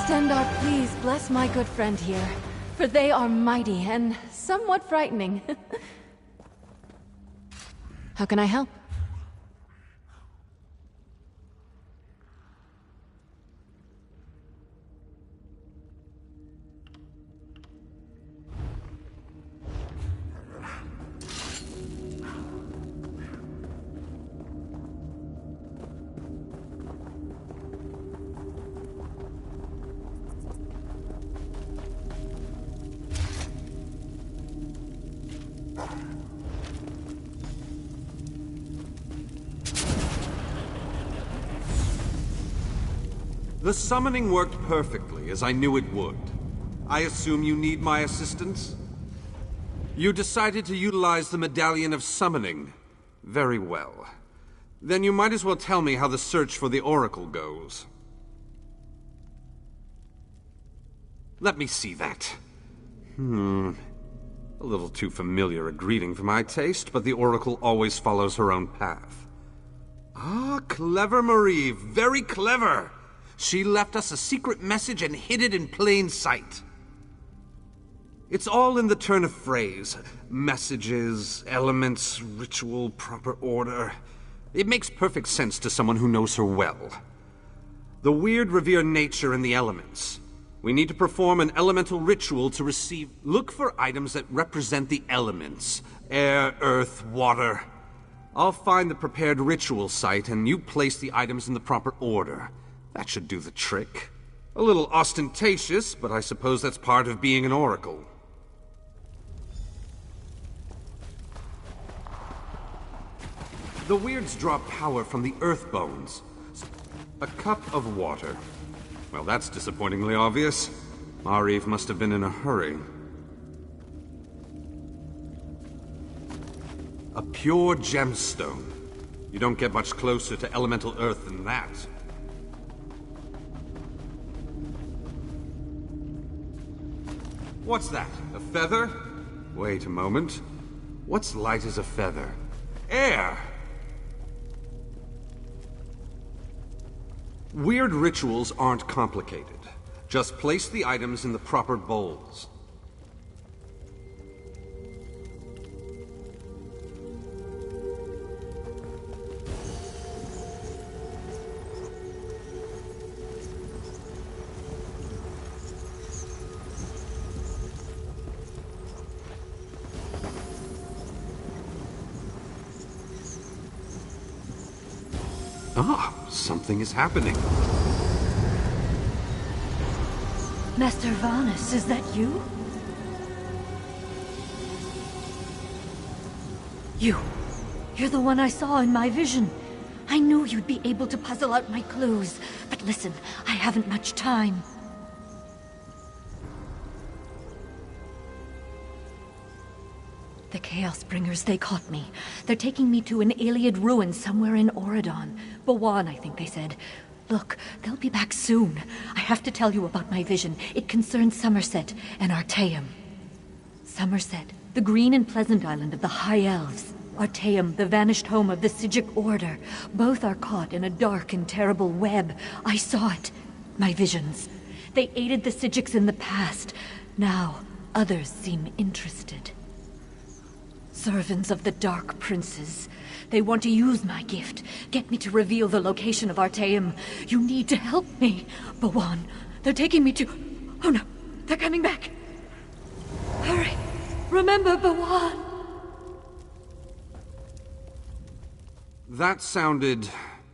Stendar, please bless my good friend here, for they are mighty and somewhat frightening. How can I help? The summoning worked perfectly, as I knew it would. I assume you need my assistance? You decided to utilize the Medallion of Summoning. Very well. Then you might as well tell me how the search for the Oracle goes. Let me see that. A little too familiar a greeting for my taste, but the Oracle always follows her own path. Ah, clever Marie, very clever! She left us a secret message and hid it in plain sight. It's all in the turn of phrase. Messages, elements, ritual, proper order. It makes perfect sense to someone who knows her well. The weird revere nature in the elements. We need to perform an elemental ritual to receive... Look for items that represent the elements. Air, earth, water. I'll find the prepared ritual site and you place the items in the proper order. That should do the trick. A little ostentatious, but I suppose that's part of being an oracle. The weirds draw power from the earth bones. A cup of water. Well, that's disappointingly obvious. Mariv must have been in a hurry. A pure gemstone. You don't get much closer to elemental earth than that. What's that? A feather? Wait a moment. What's light as a feather? Air! Weird rituals aren't complicated. Just place the items in the proper bowls. Ah, something is happening. Master Varnus, is that you? You're the one I saw in my vision. I knew you'd be able to puzzle out my clues. But listen, I haven't much time. The Chaos Bringers, they caught me. They're taking me to an Iliad ruin somewhere in Auridon. Bawan, I think they said. Look, they'll be back soon. I have to tell you about my vision. It concerns Somerset and Artaeum. Somerset, the green and pleasant island of the High Elves. Artaeum, the vanished home of the Sigic Order. Both are caught in a dark and terrible web. I saw it. My visions. They aided the Sigics in the past. Now, others seem interested. Servants of the Dark Princes. They want to use my gift. Get me to reveal the location of Artaeum. You need to help me. Bawan, they're taking me to... Oh no, they're coming back. Hurry. Remember Bawan. That sounded...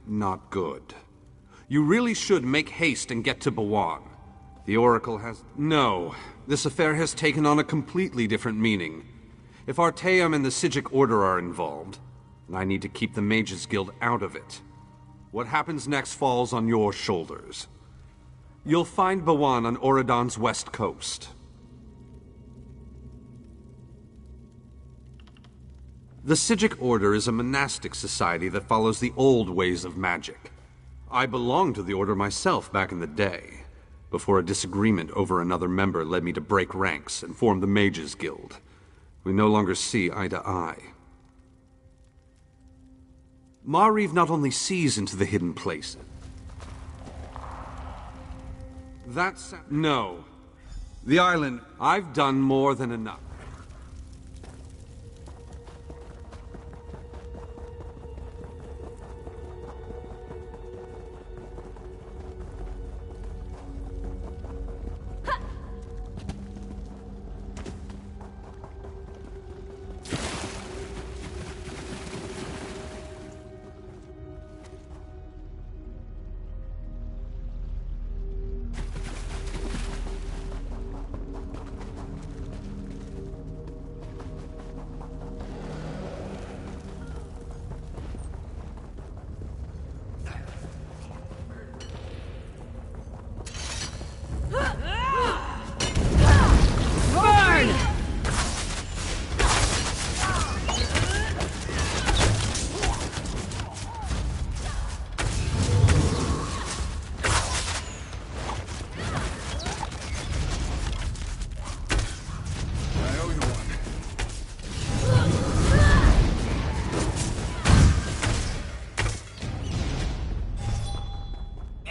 not good. You really should make haste and get to Bawan. The Oracle has... No, this affair has taken on a completely different meaning. If Artaeum and the Sigic Order are involved, then I need to keep the Mages Guild out of it. What happens next falls on your shoulders. You'll find Bawan on Auridon's west coast. The Sigic Order is a monastic society that follows the old ways of magic. I belonged to the Order myself back in the day, before a disagreement over another member led me to break ranks and form the Mages Guild. We no longer see eye to eye. Mariv not only sees into the hidden places. That's... No. The island... I've done more than enough.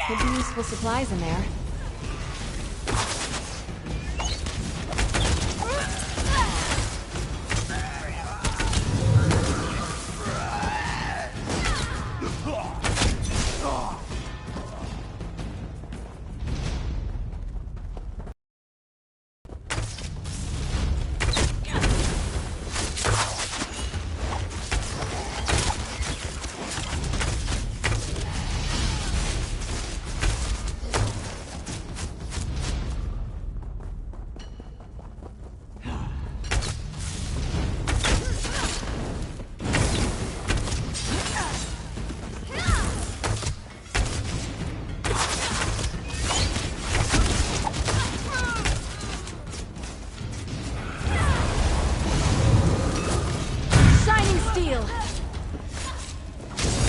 Could be useful supplies in there.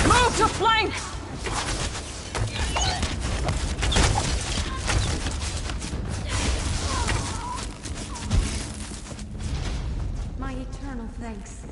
Move to flank! My eternal thanks.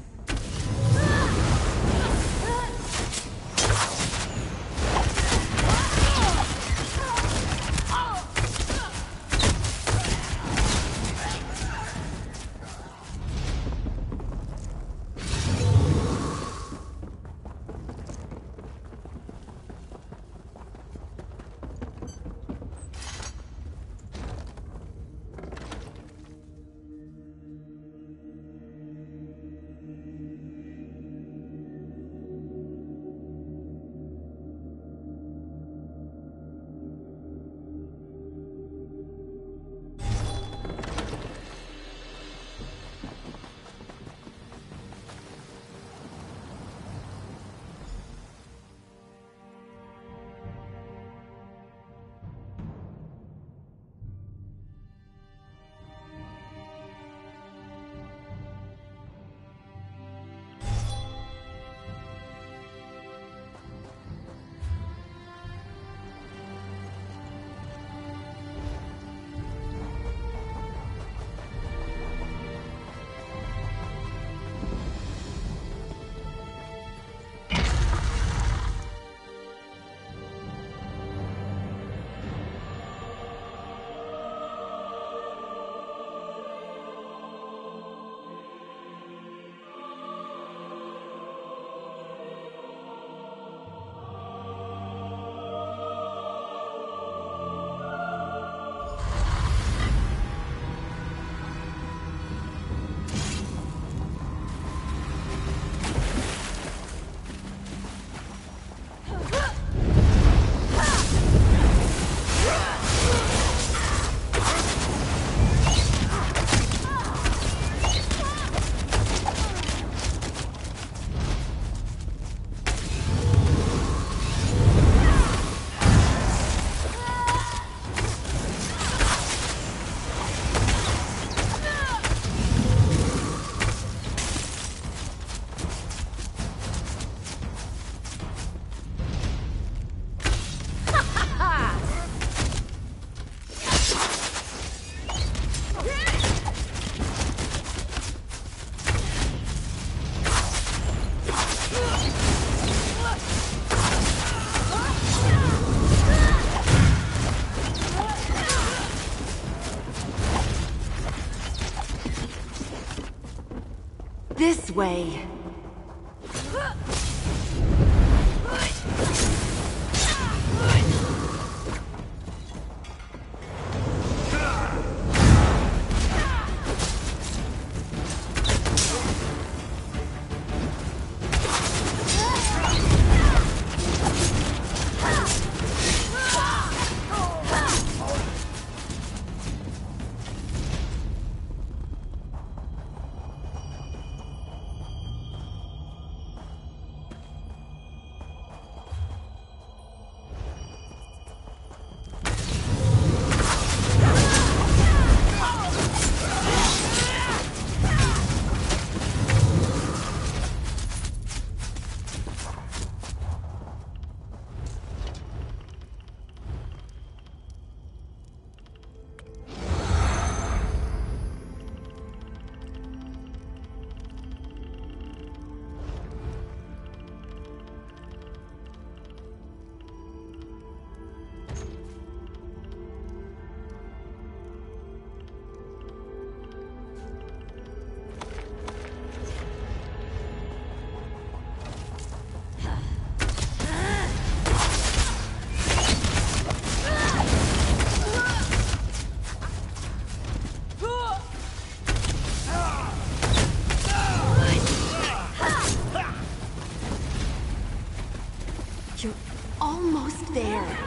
This way. You're almost there.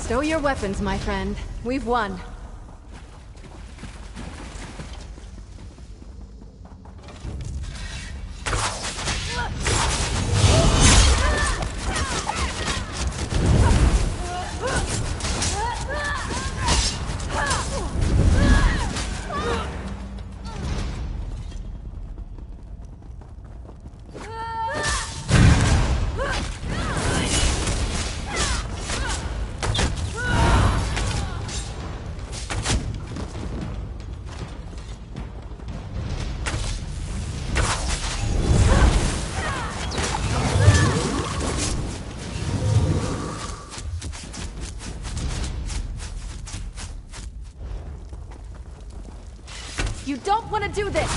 Stow your weapons, my friend. We've won. You don't want to do this!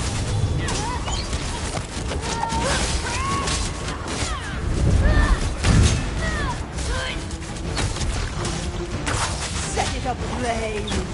Set it ablaze!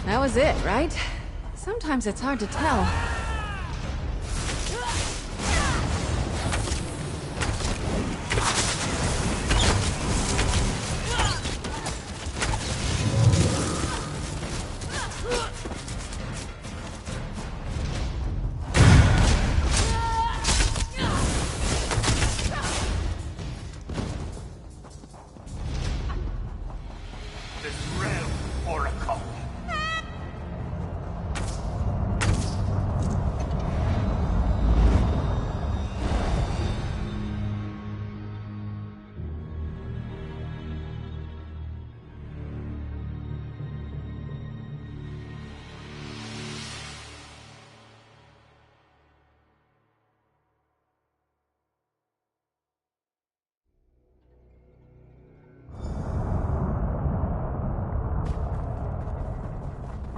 That was it, right? Sometimes it's hard to tell.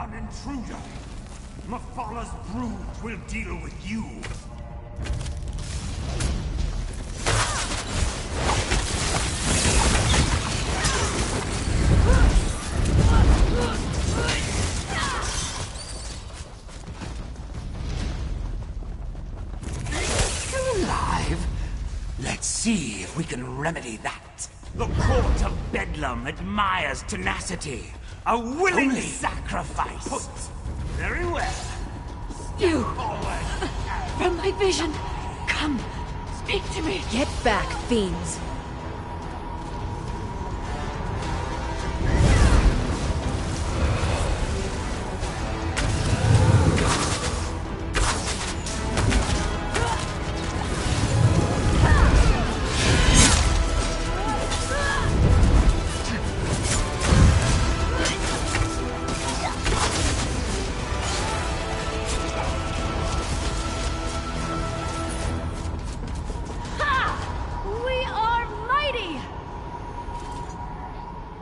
An intruder! Mephalah's brood will deal with you! Still alive? Let's see if we can remedy that. The court of Bedlam admires tenacity. A willing sacrifice. Very well. You! From my vision! Come, speak to me! Get back, fiends!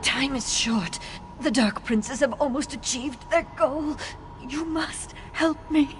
Time is short. The Dark Princes have almost achieved their goal. You must help me.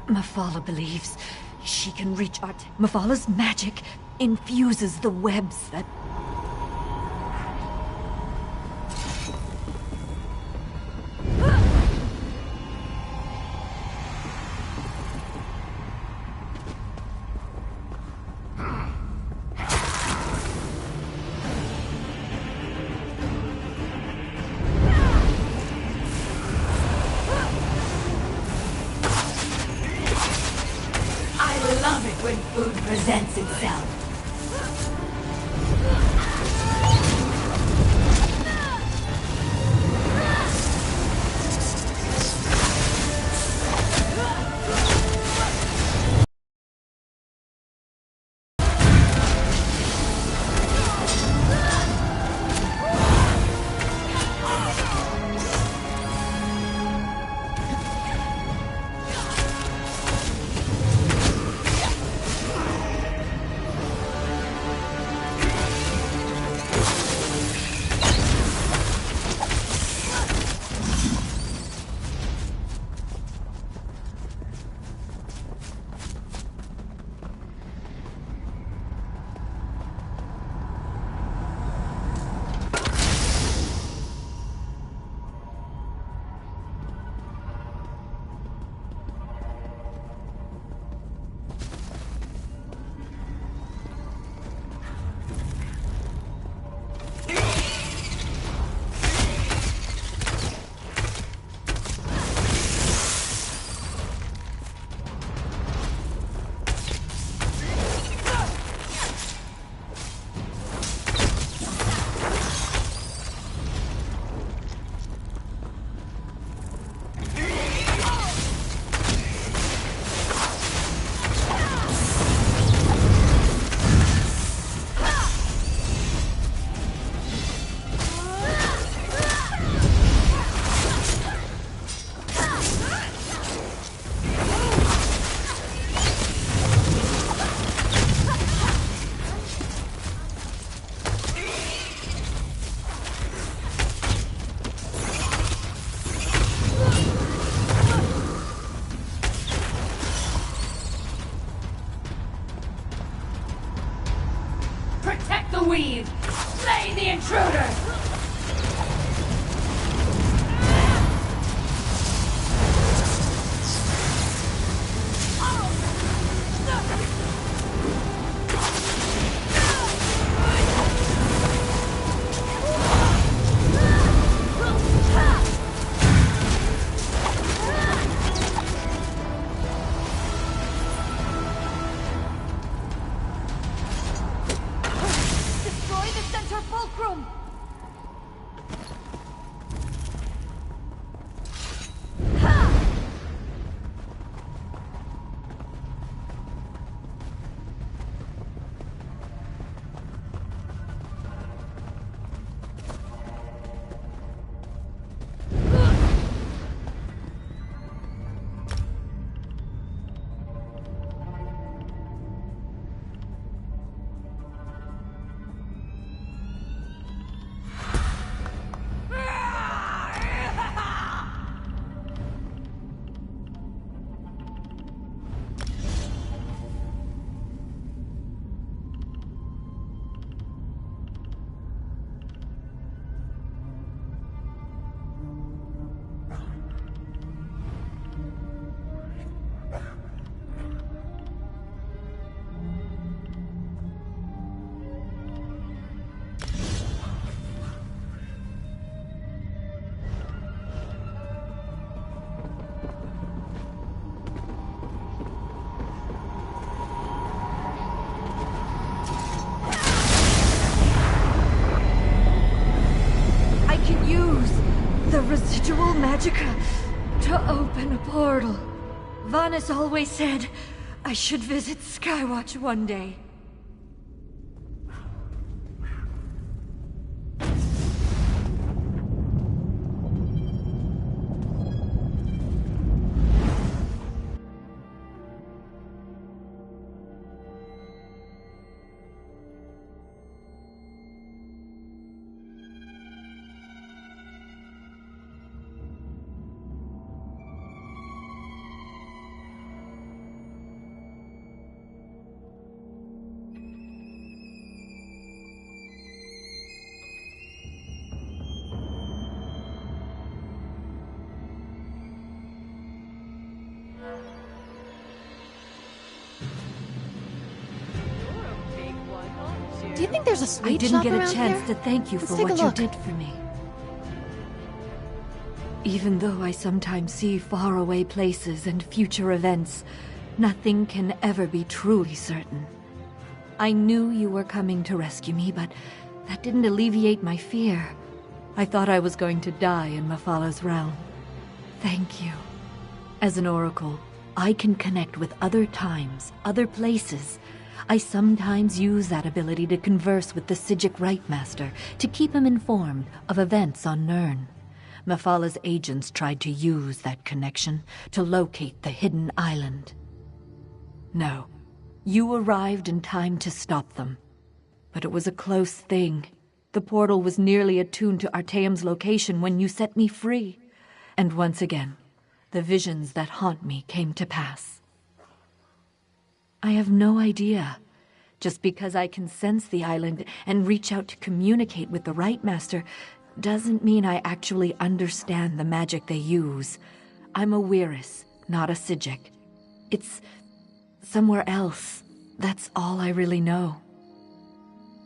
Mephalah believes she can reach Art. Mephalah's magic infuses the webs that... I love it when food presents itself. Magica to open a portal. Vanus always said I should visit Skywatch one day. Do you think there's a sweet I didn't shop get a around chance here? to thank you Let's for take a what you look. did for me. Even though I sometimes see faraway places and future events, nothing can ever be truly certain. I knew you were coming to rescue me, but that didn't alleviate my fear. I thought I was going to die in Mephalah's realm. Thank you. As an oracle, I can connect with other times, other places. I sometimes use that ability to converse with the Psijic Rightmaster, to keep him informed of events on Nirn. Mephalah's agents tried to use that connection to locate the hidden island. No, you arrived in time to stop them. But it was a close thing. The portal was nearly attuned to Artaeum's location when you set me free. And once again, the visions that haunt me came to pass. I have no idea. Just because I can sense the island and reach out to communicate with the Rightmaster doesn't mean I actually understand the magic they use. I'm a Weiris, not a Psijic. It's somewhere else. That's all I really know.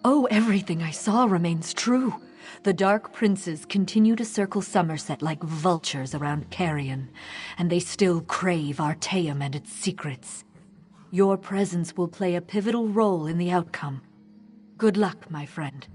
Oh, everything I saw remains true. The Dark Princes continue to circle Somerset like vultures around Carrion, and they still crave Artaeum and its secrets. Your presence will play a pivotal role in the outcome. Good luck, my friend.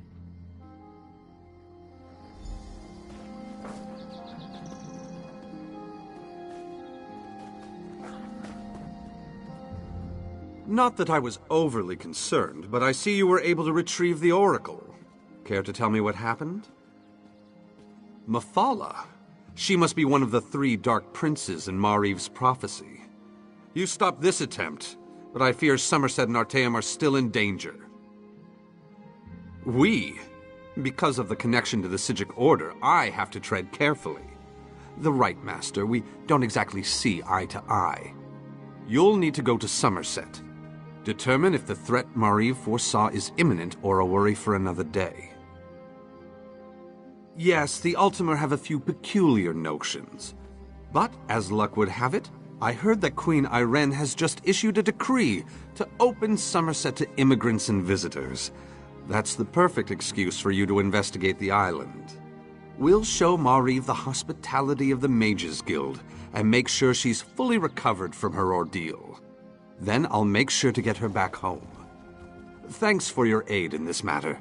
Not that I was overly concerned, but I see you were able to retrieve the Oracle. Care to tell me what happened? Mephalah. She must be one of the 3 Dark Princes in Mariv's prophecy. You stopped this attempt, but I fear Somerset and Artaeum are still in danger. Because of the connection to the Psijic Order, I have to tread carefully. The Rightmaster, we don't exactly see eye to eye. You'll need to go to Somerset. Determine if the threat Mariv foresaw is imminent or a worry for another day. Yes, the Aldmeri have a few peculiar notions. But, as luck would have it, I heard that Queen Irene has just issued a decree to open Somerset to immigrants and visitors. That's the perfect excuse for you to investigate the island. We'll show Mariv the hospitality of the Mages Guild and make sure she's fully recovered from her ordeal. Then I'll make sure to get her back home. Thanks for your aid in this matter.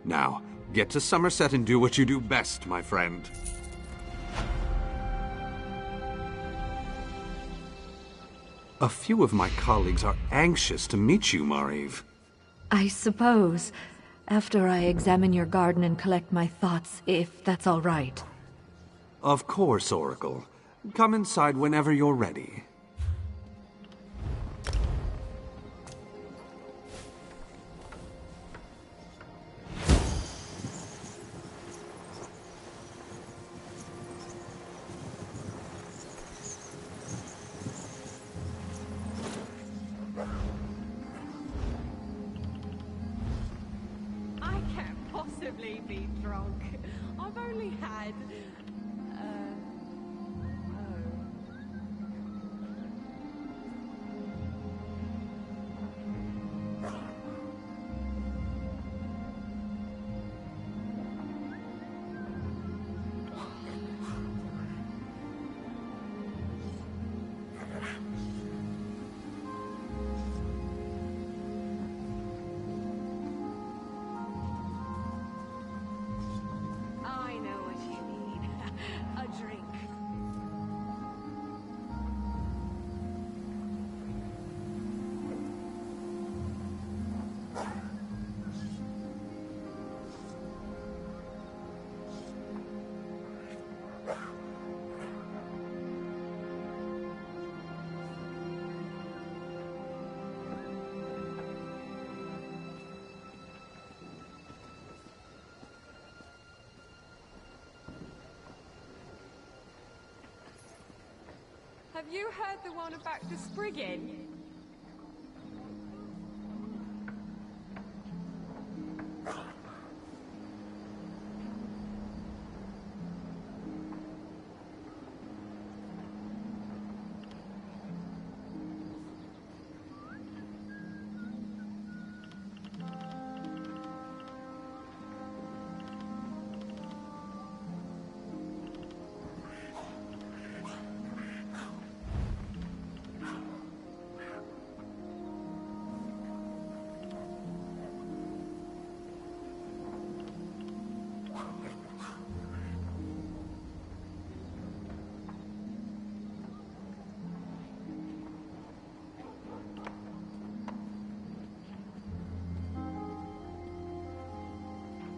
Now, get to Somerset and do what you do best, my friend. A few of my colleagues are anxious to meet you, Mariv. I suppose, after I examine your garden and collect my thoughts, if that's all right. Of course, Oracle. Come inside whenever you're ready. I can't possibly be drunk. I've only had... I know what you need. Have you heard the one about the Spriggan?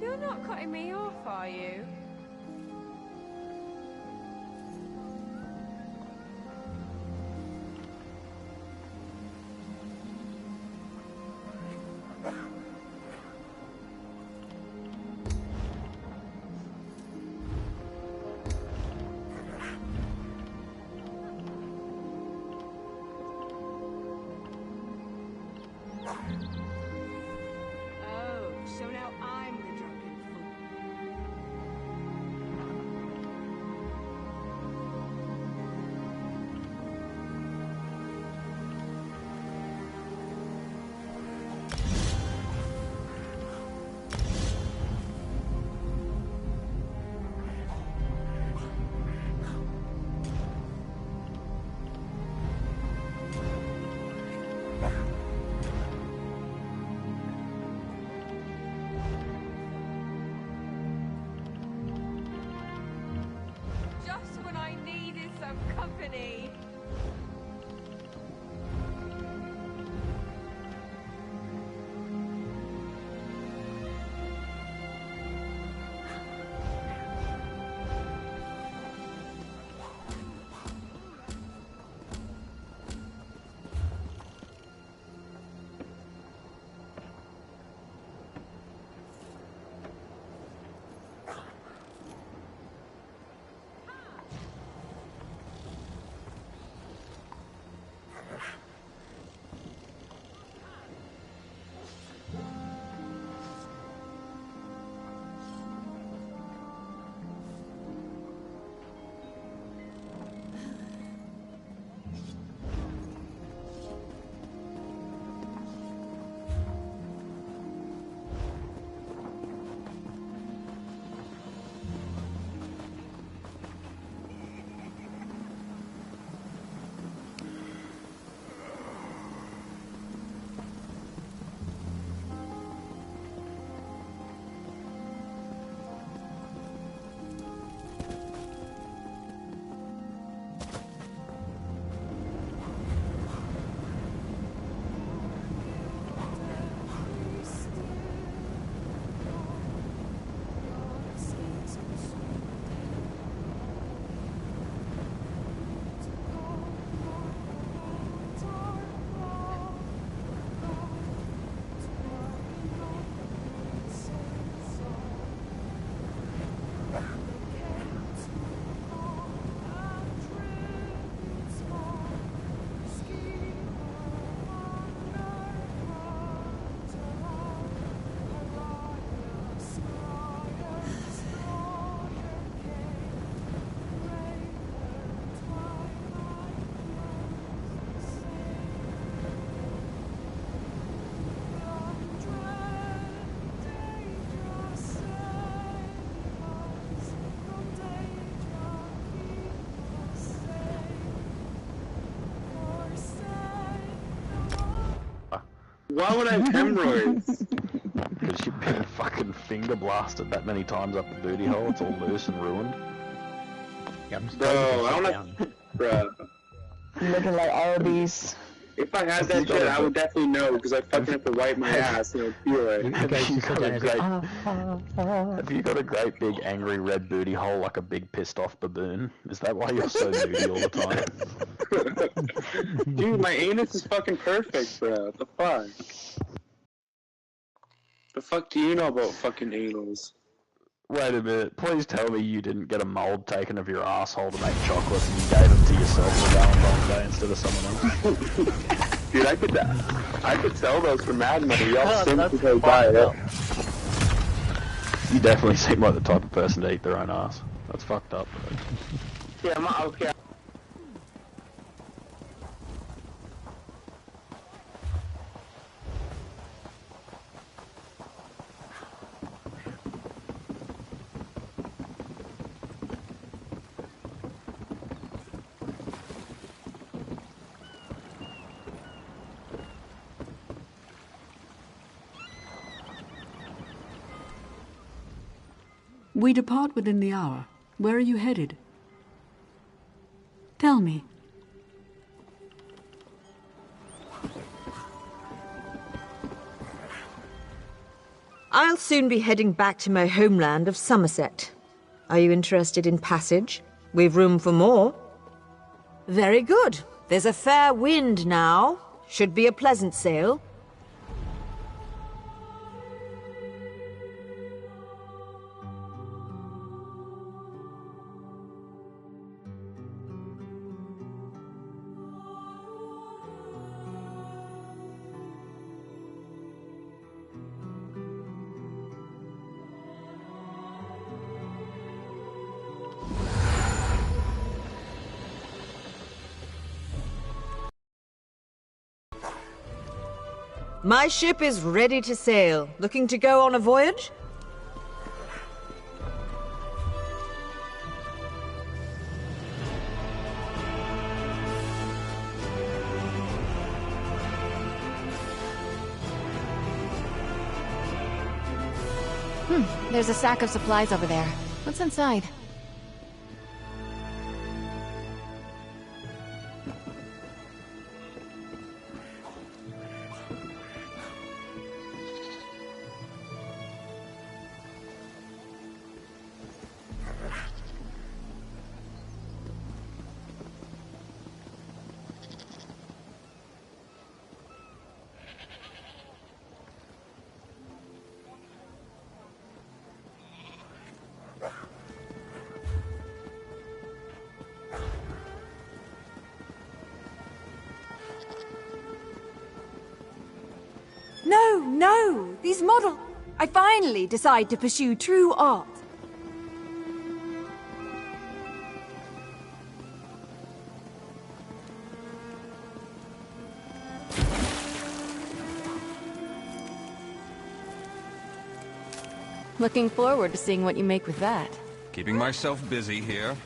You're not cutting me off, are you? Oh, so now I'm the drunken fool. Just when I needed some company. Why would I have hemorrhoids? Because you've been fucking finger blasted that many times up the booty hole, it's all loose and ruined. Bro, I don't have... Bro. Looking like Arby's. If I had that shit, I would definitely know, because I fucking have to wipe my ass and it would feel it. Have you got a great big angry red booty hole like a big pissed off baboon? Is that why you're so moody all the time? Dude, my anus is fucking perfect, bro. What the fuck? The fuck do you know about fucking anals? Wait a minute. Please tell me you didn't get a mold taken of your asshole to make chocolates and you gave them to yourself for Valentine's Day instead of someone else. Dude, I could sell those for mad money. Y'all simp that's to buy it. You definitely seem like the type of person to eat their own ass. That's fucked up. Yeah, okay. We depart within the hour. Where are you headed? Tell me. I'll soon be heading back to my homeland of Somerset. Are you interested in passage? We've room for more. Very good. There's a fair wind now. Should be a pleasant sail. My ship is ready to sail. Looking to go on a voyage? There's a sack of supplies over there. What's inside? No! These models... I finally decide to pursue true art. Looking forward to seeing what you make with that. Keeping myself busy here.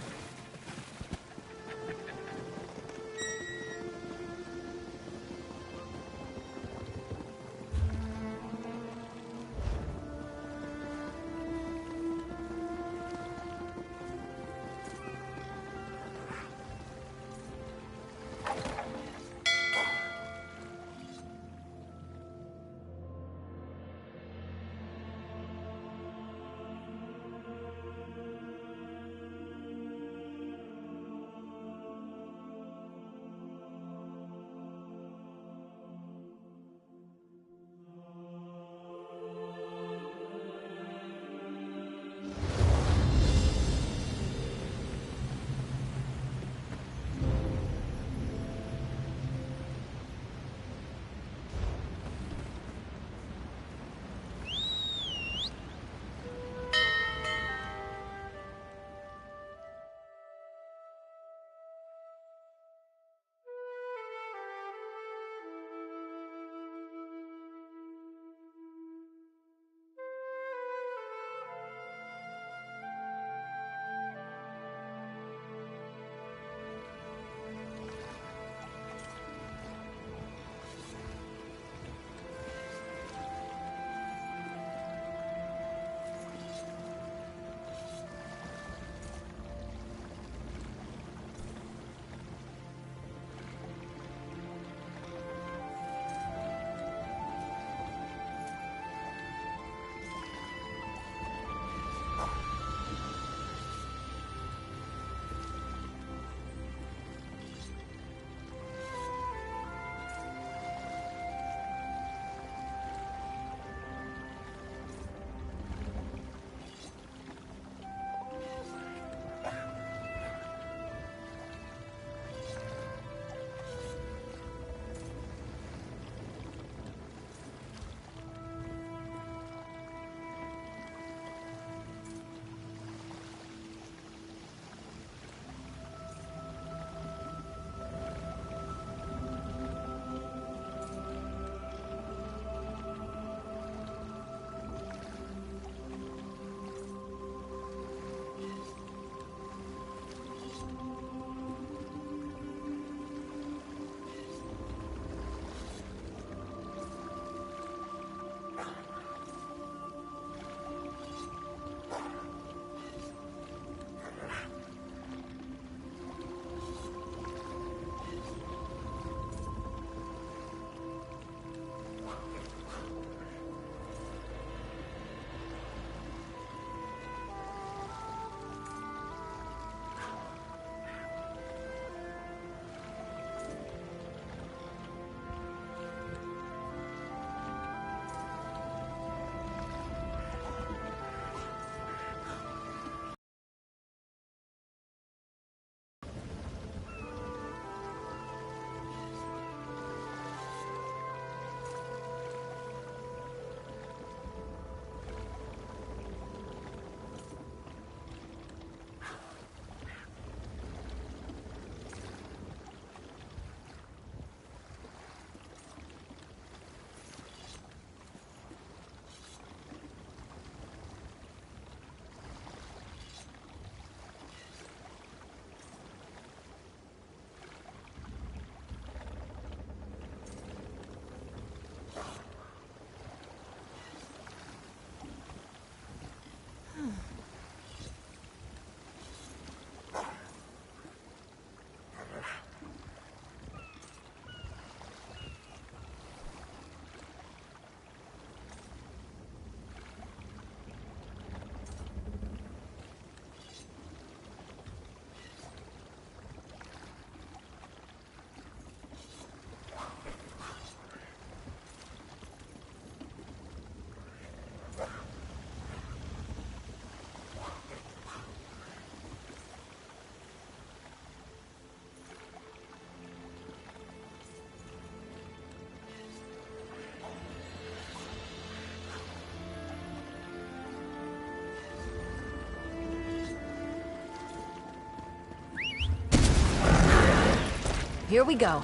Here we go.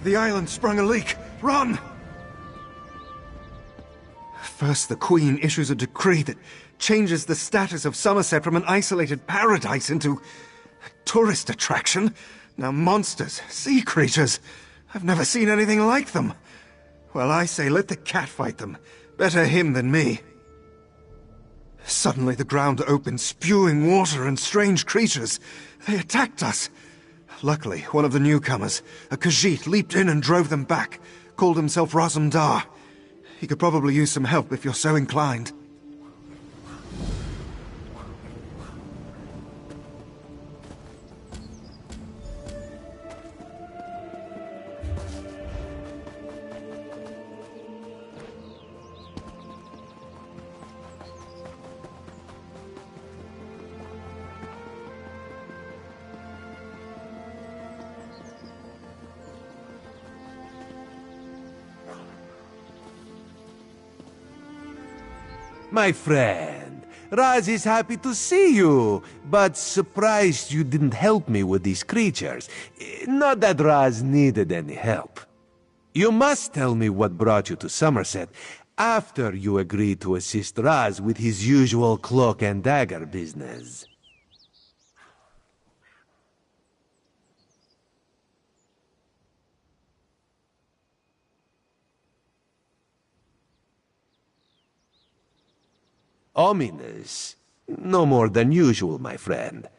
The island sprung a leak! Run! First, the Queen issues a decree that changes the status of Somerset from an isolated paradise into a tourist attraction. Now monsters, sea creatures, I've never seen anything like them. Well, I say let the cat fight them. Better him than me. Suddenly the ground opened, spewing water and strange creatures. They attacked us. Luckily, one of the newcomers, a Khajiit, leaped in and drove them back. Called himself Razumdar. He could probably use some help if you're so inclined. My friend, Raz is happy to see you, but surprised you didn't help me with these creatures. Not that Raz needed any help. You must tell me what brought you to Somerset after you agreed to assist Raz with his usual cloak and dagger business. Ominous. No more than usual, my friend.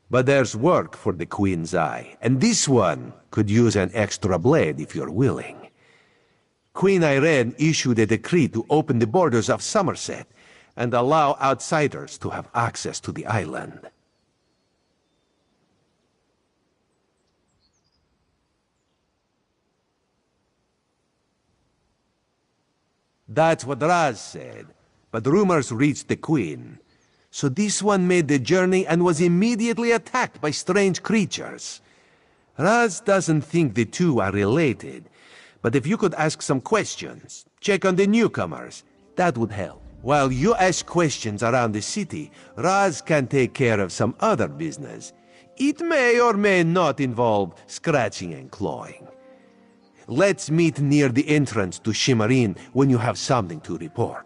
But there's work for the Queen's eye, and this one could use an extra blade if you're willing. Queen Irene issued a decree to open the borders of Somerset and allow outsiders to have access to the island. That's what Raz said. But rumors reached the Queen. So this one made the journey and was immediately attacked by strange creatures. Raz doesn't think the two are related, but if you could ask some questions, check on the newcomers, that would help. While you ask questions around the city, Raz can take care of some other business. It may or may not involve scratching and clawing. Let's meet near the entrance to Shimmerin when you have something to report.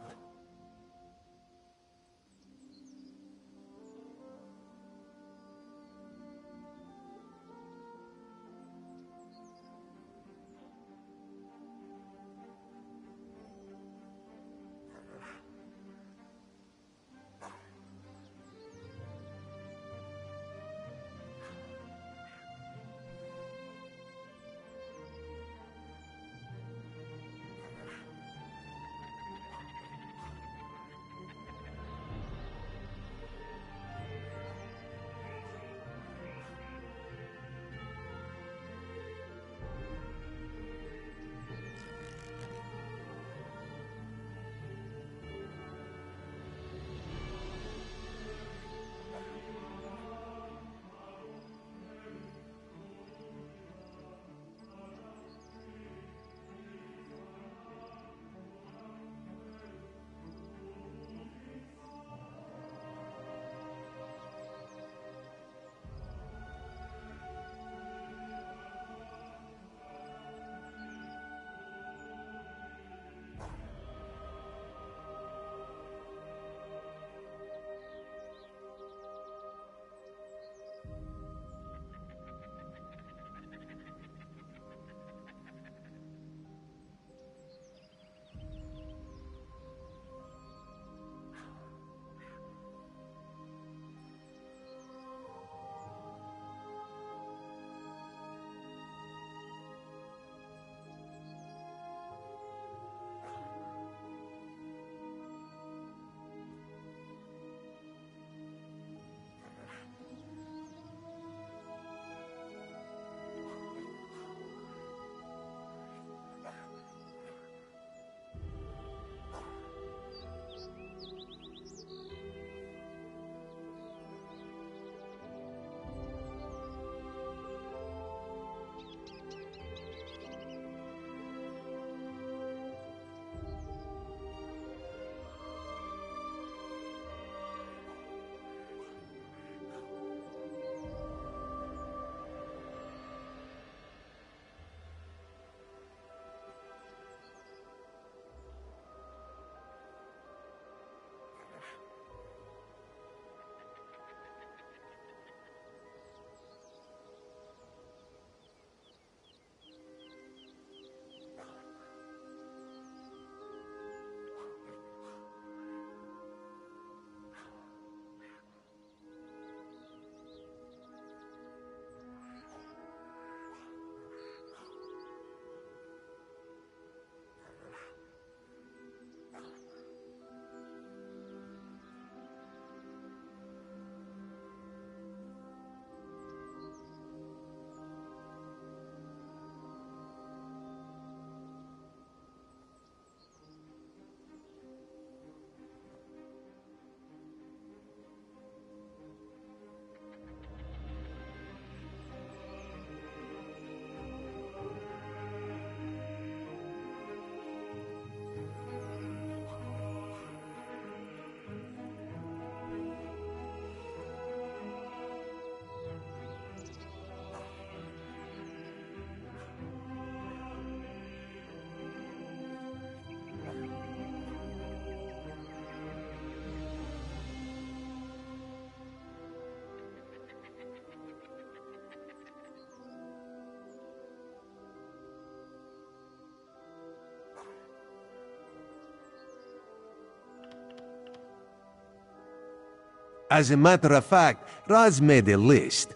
As a matter of fact, Raz made a list.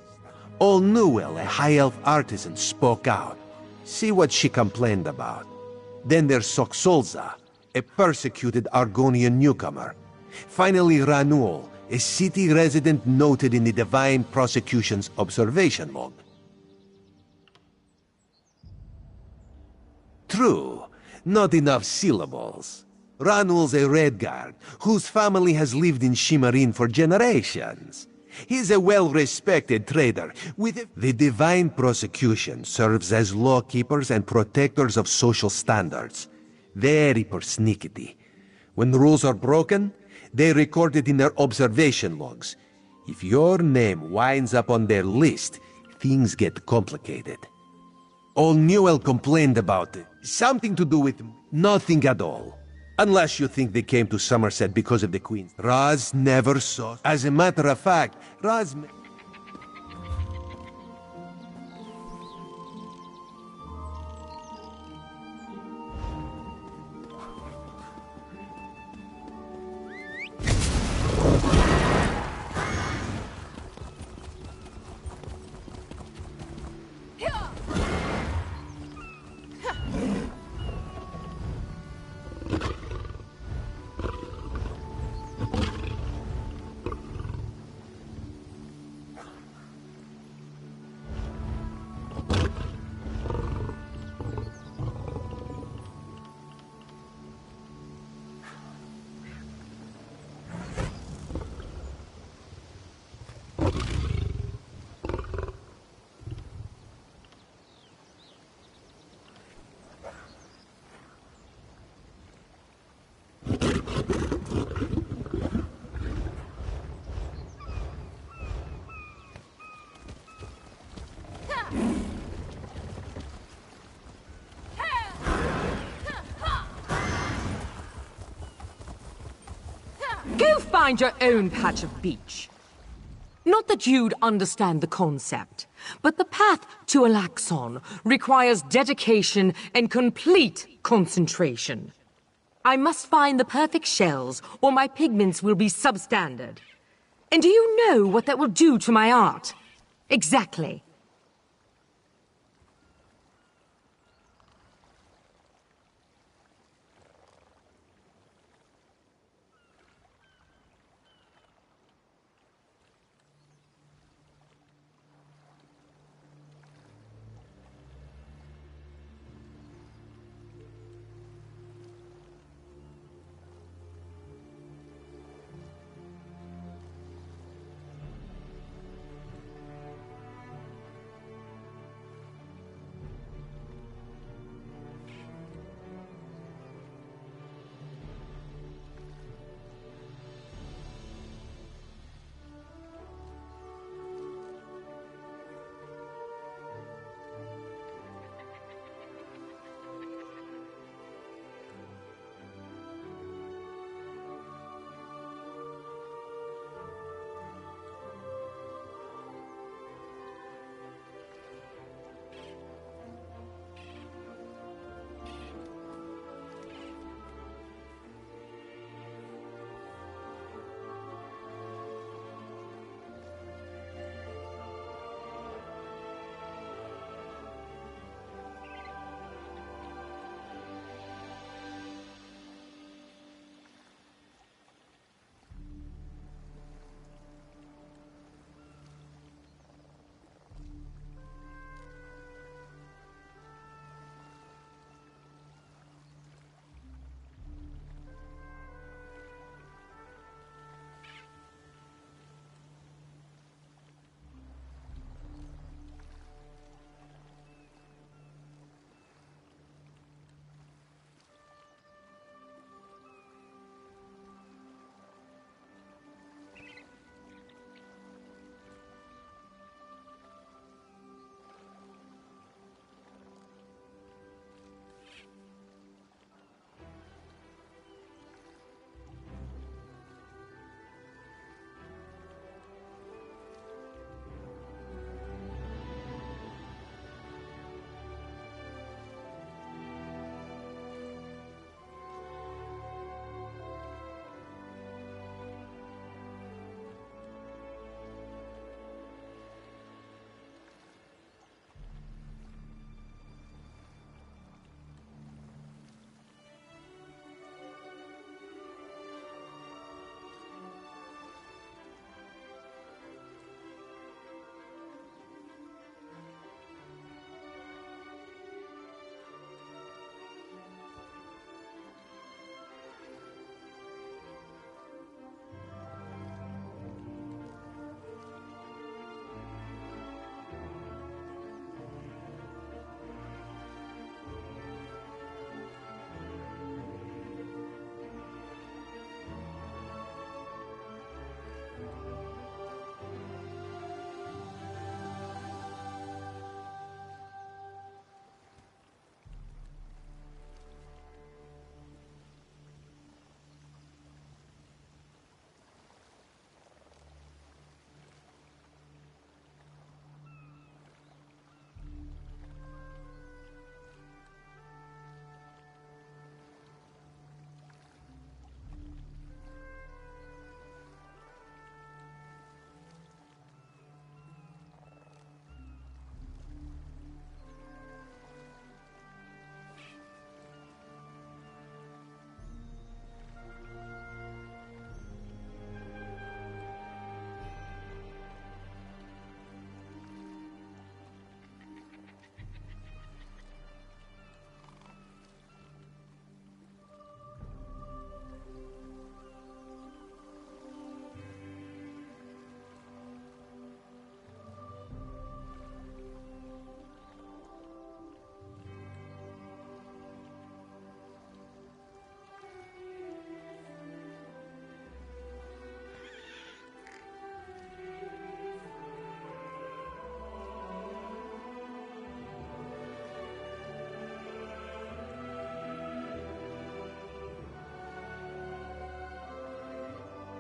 Old Newell, a high elf artisan, spoke out. See what she complained about. Then there's Soxolza, a persecuted Argonian newcomer. Finally, Ranuel, a city resident noted in the Divine Prosecution's observation log. True, not enough syllables. Ranuel's a Redguard, whose family has lived in Shimarin for generations. He's a well-respected trader with the Divine Prosecution serves as lawkeepers and protectors of social standards. Very persnickety. When rules are broken, they record it in their observation logs. If your name winds up on their list, things get complicated. Old Newell complained about it. Something to do with nothing at all. Unless you think they came to Somerset because of the Queen. Raz never saw. As a matter of fact, Raz... Go find your own patch of beach. Not that you'd understand the concept, but the path to Alaxon requires dedication and complete concentration. I must find the perfect shells, or my pigments will be substandard. And do you know what that will do to my art? Exactly.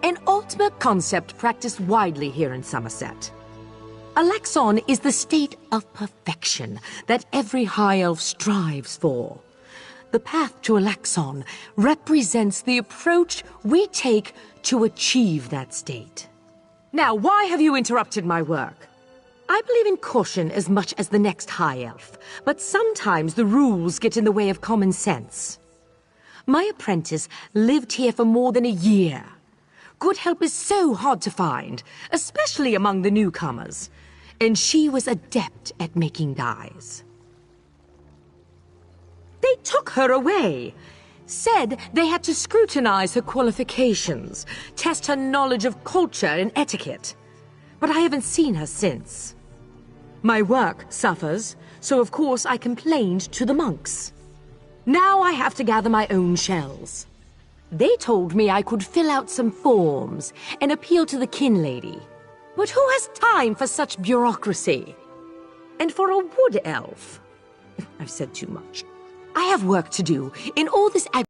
An ultimate concept practiced widely here in Somerset. Alaxon is the state of perfection that every high elf strives for. The path to Alaxon represents the approach we take to achieve that state. Now, why have you interrupted my work? I believe in caution as much as the next high elf, but sometimes the rules get in the way of common sense. My apprentice lived here for more than a year. Good help is so hard to find, especially among the newcomers, and she was adept at making dyes. They took her away. Said they had to scrutinize her qualifications, test her knowledge of culture and etiquette. But I haven't seen her since. My work suffers, so of course I complained to the monks. Now I have to gather my own shells. They told me I could fill out some forms and appeal to the kin lady. But who has time for such bureaucracy? And for a wood elf? I've said too much. I have work to do. In all this, I've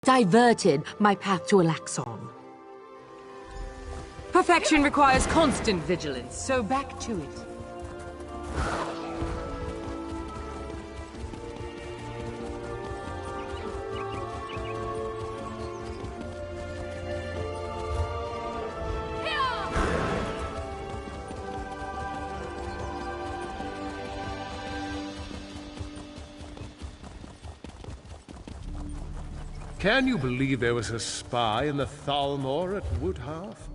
diverted my path to Alaxon. Perfection requires constant vigilance, so back to it. Can you believe there was a spy in the Thalmor at Woodhalf?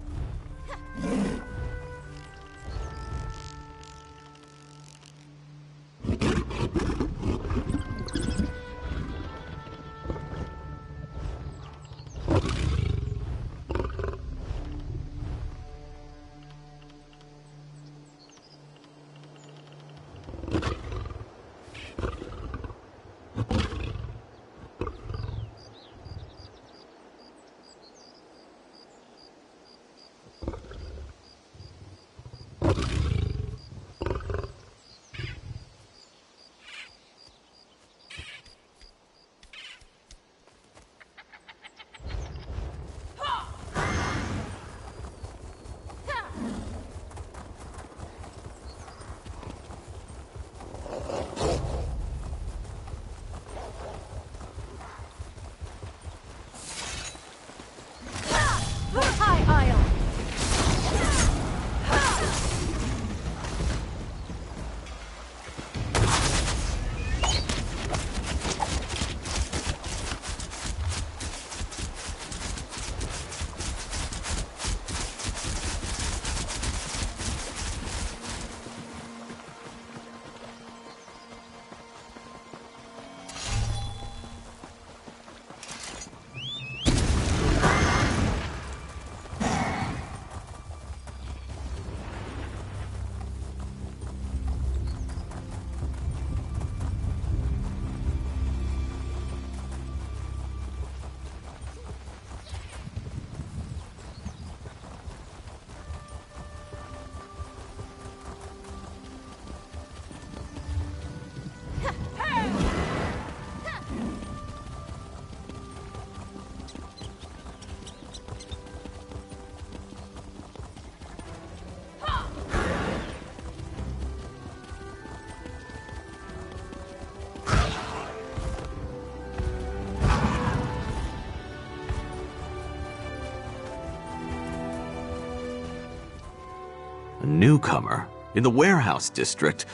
A newcomer in the warehouse district.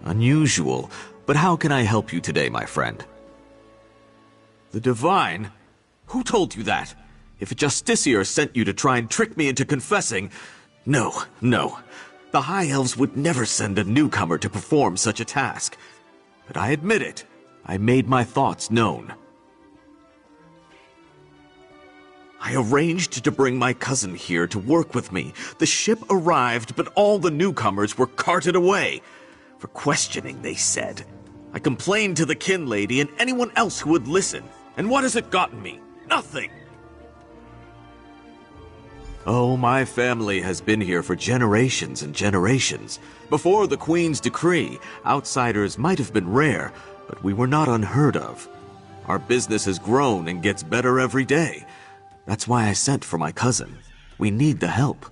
Unusual, but how can I help you today, my friend? The Divine? Who told you that? If a Justiciar sent you to try and trick me into confessing... No, no. The High Elves would never send a newcomer to perform such a task. But I admit it. I made my thoughts known. I arranged to bring my cousin here to work with me. The ship arrived, but all the newcomers were carted away. For questioning, they said. I complained to the kin lady and anyone else who would listen. And what has it gotten me? Nothing! Oh, my family has been here for generations and generations. Before the Queen's decree, outsiders might have been rare, but we were not unheard of. Our business has grown and gets better every day. That's why I sent for my cousin. We need the help.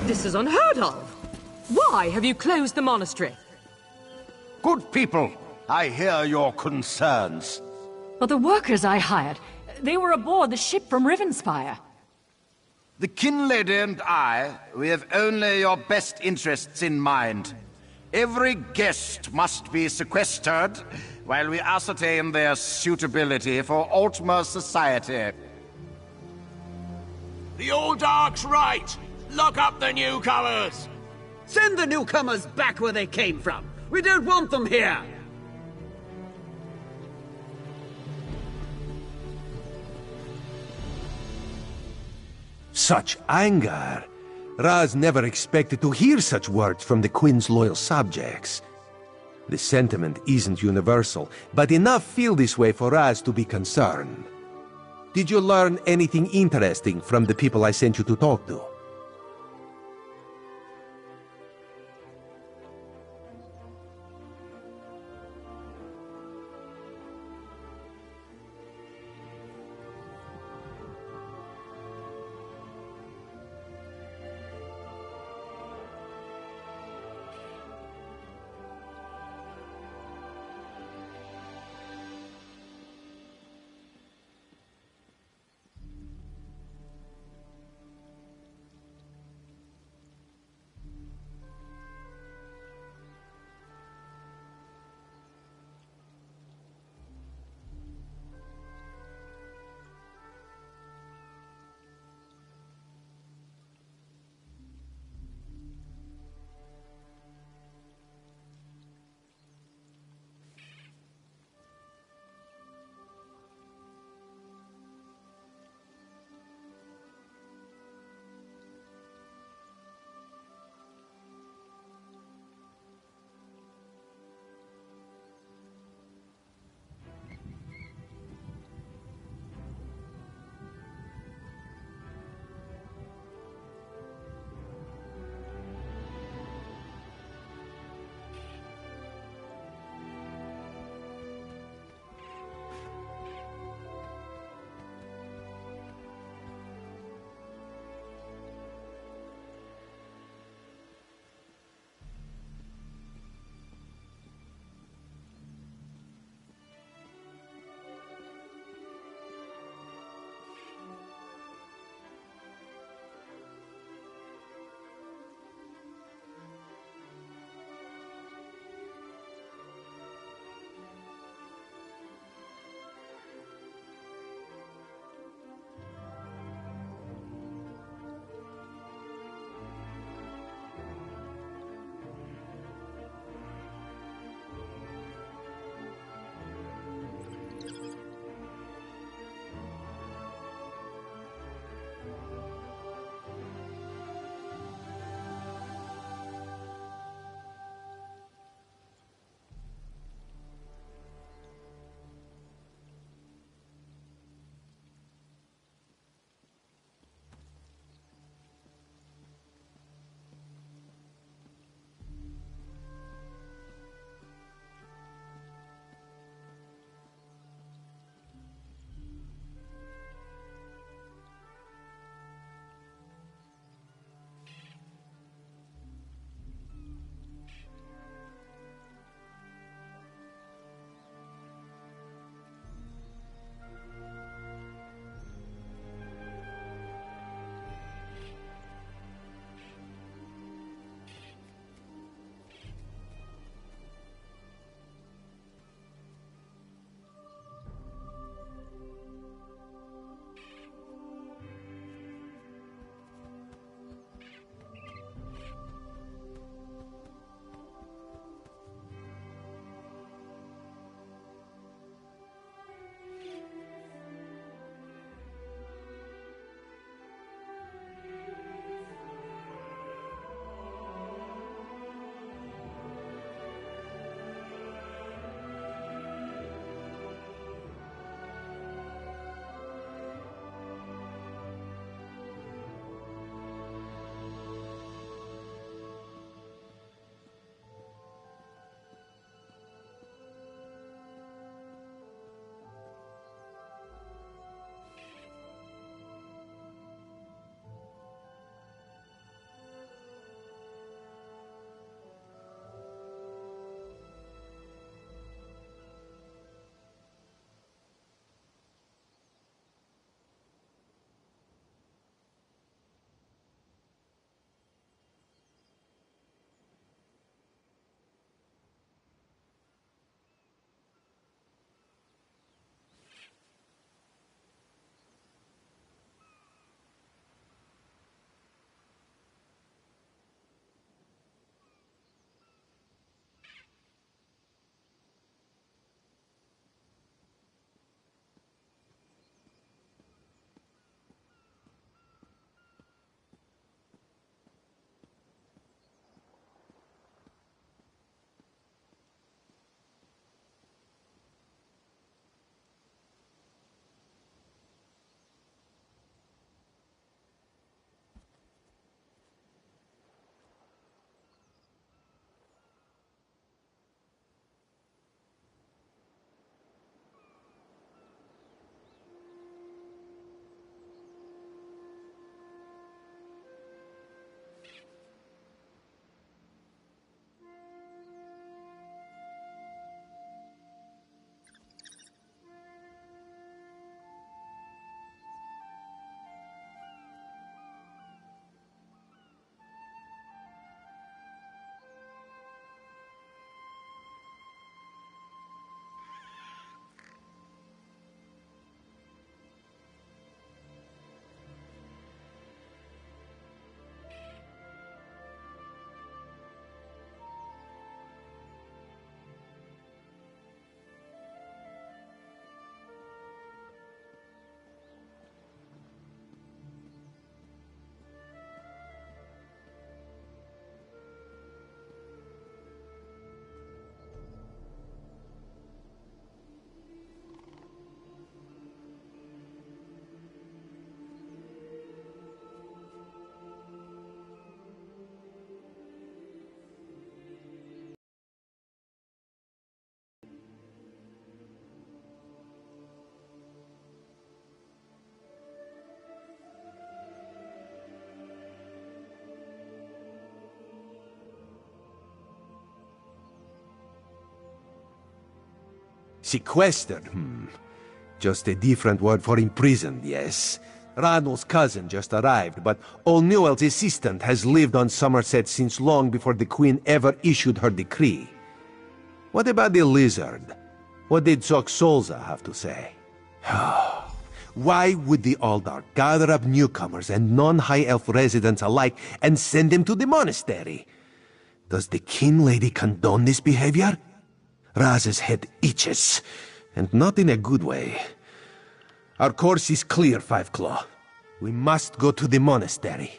This is unheard of! Why have you closed the monastery? Good people, I hear your concerns. But the workers I hired, they were aboard the ship from Rivenspire. The Kin Lady and I, we have only your best interests in mind. Every guest must be sequestered while we ascertain their suitability for Altmer society. The old Dark's right! Lock up the newcomers! Send the newcomers back where they came from! We don't want them here! Such anger! Raz never expected to hear such words from the Queen's loyal subjects. The sentiment isn't universal, but enough feel this way for Raz to be concerned. Did you learn anything interesting from the people I sent you to talk to? Sequestered, Just a different word for imprisoned, yes. Ranul's cousin just arrived, but O'Newell's assistant has lived on Somerset since long before the Queen ever issued her decree. What about the lizard? What did Solza have to say? Why would the Aldar gather up newcomers and non-High Elf residents alike and send them to the monastery? Does the King Lady condone this behavior? Raz's head itches, and not in a good way. Our course is clear, Five Claw. We must go to the monastery.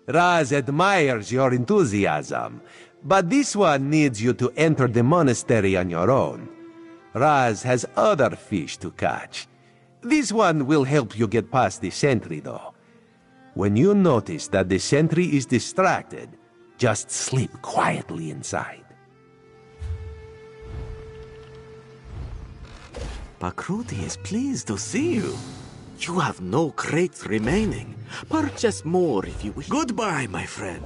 Raz admires your enthusiasm, but this one needs you to enter the monastery on your own. Raz has other fish to catch. This one will help you get past the sentry, though. When you notice that the sentry is distracted, just sleep quietly inside. Bakruti is pleased to see you. You have no crates remaining. Purchase more if you wish. Goodbye, my friend.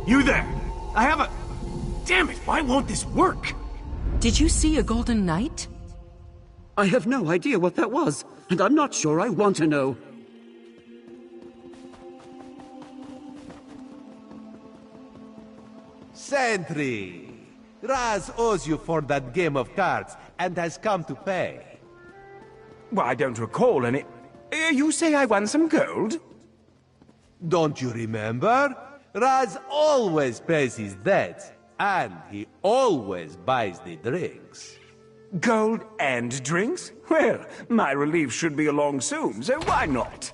You there! I have a... Damn it, why won't this work? Did you see a golden knight? I have no idea what that was, and I'm not sure I want to know. Sentry! Raz owes you for that game of cards and has come to pay. Well, I don't recall any... You say I won some gold? Don't you remember? Raz always pays his debts, and he always buys the drinks. Gold and drinks? Well, my relief should be along soon, so why not?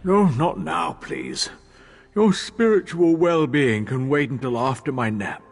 No, not now, please. Your spiritual well-being can wait until after my nap.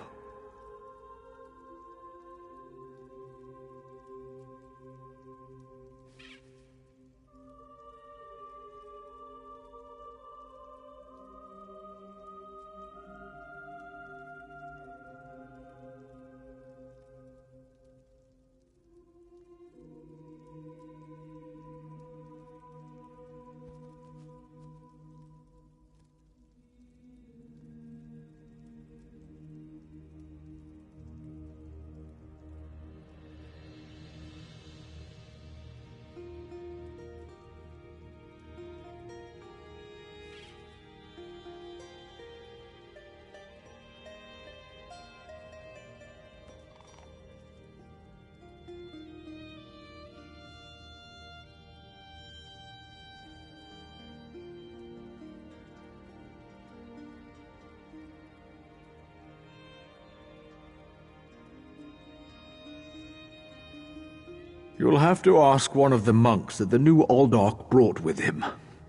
You'll have to ask one of the monks that the new Aldok brought with him.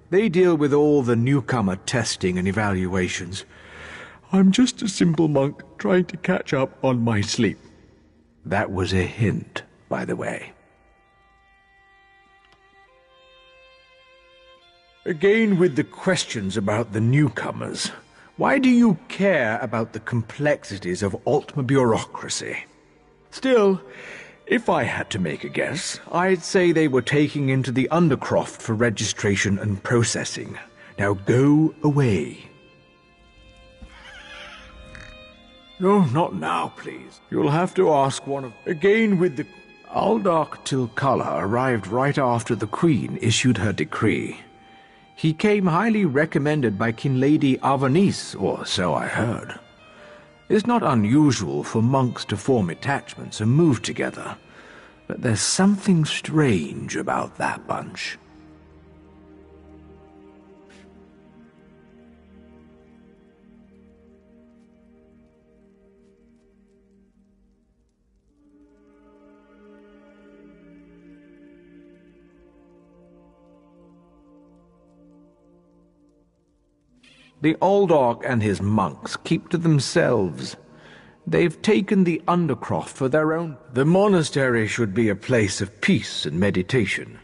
They deal with all the newcomer testing and evaluations. I'm just a simple monk trying to catch up on my sleep. That was a hint, by the way. Again with the questions about the newcomers. Why do you care about the complexities of Aldmeri bureaucracy? Still, if I had to make a guess, I'd say they were taking into the Undercroft for registration and processing. Now go away. No, not now, please. You'll have to ask one of... Again with the... Aldok Tilkala arrived right after the Queen issued her decree. He came highly recommended by King Lady Avanice, or so I heard. It's not unusual for monks to form attachments and move together, but there's something strange about that bunch. The Aldok and his monks keep to themselves. They've taken the Undercroft for their own. The monastery should be a place of peace and meditation.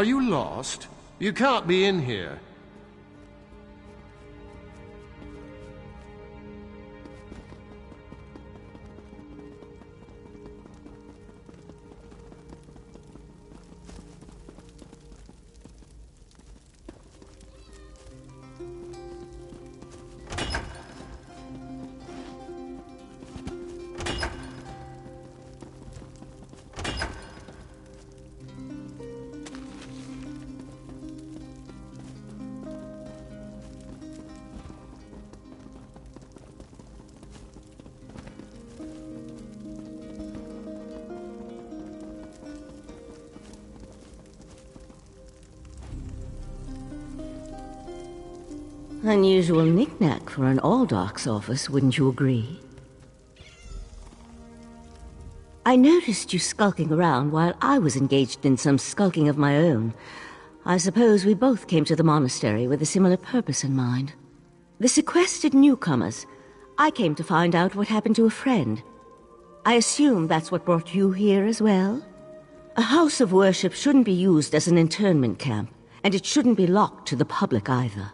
Are you lost? You can't be in here. Unusual knick-knack for an Aldark's office, wouldn't you agree? I noticed you skulking around while I was engaged in some skulking of my own. I suppose we both came to the monastery with a similar purpose in mind. The sequestered newcomers. I came to find out what happened to a friend. I assume that's what brought you here as well? A house of worship shouldn't be used as an internment camp, and it shouldn't be locked to the public either.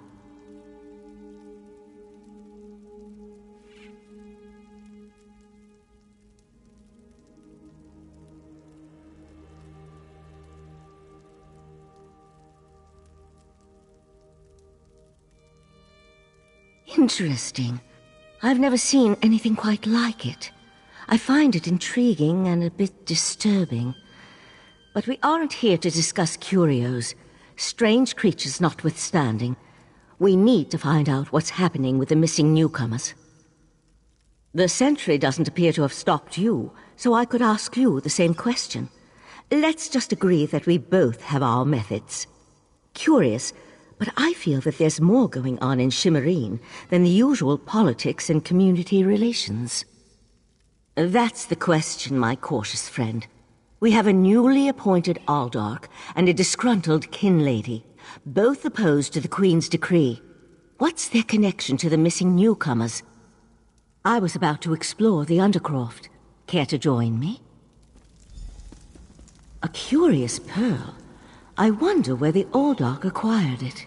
Interesting. I've never seen anything quite like it. I find it intriguing and a bit disturbing. But we aren't here to discuss curios. Strange creatures notwithstanding, we need to find out what's happening with the missing newcomers. The sentry doesn't appear to have stopped you, so I could ask you the same question. Let's just agree that we both have our methods. Curious, but I feel that there's more going on in Shimmerine than the usual politics and community relations. That's the question, my cautious friend. We have a newly appointed Aldark and a disgruntled kin lady, both opposed to the Queen's decree. What's their connection to the missing newcomers? I was about to explore the Undercroft. Care to join me? A curious pearl. I wonder where the Aldark acquired it.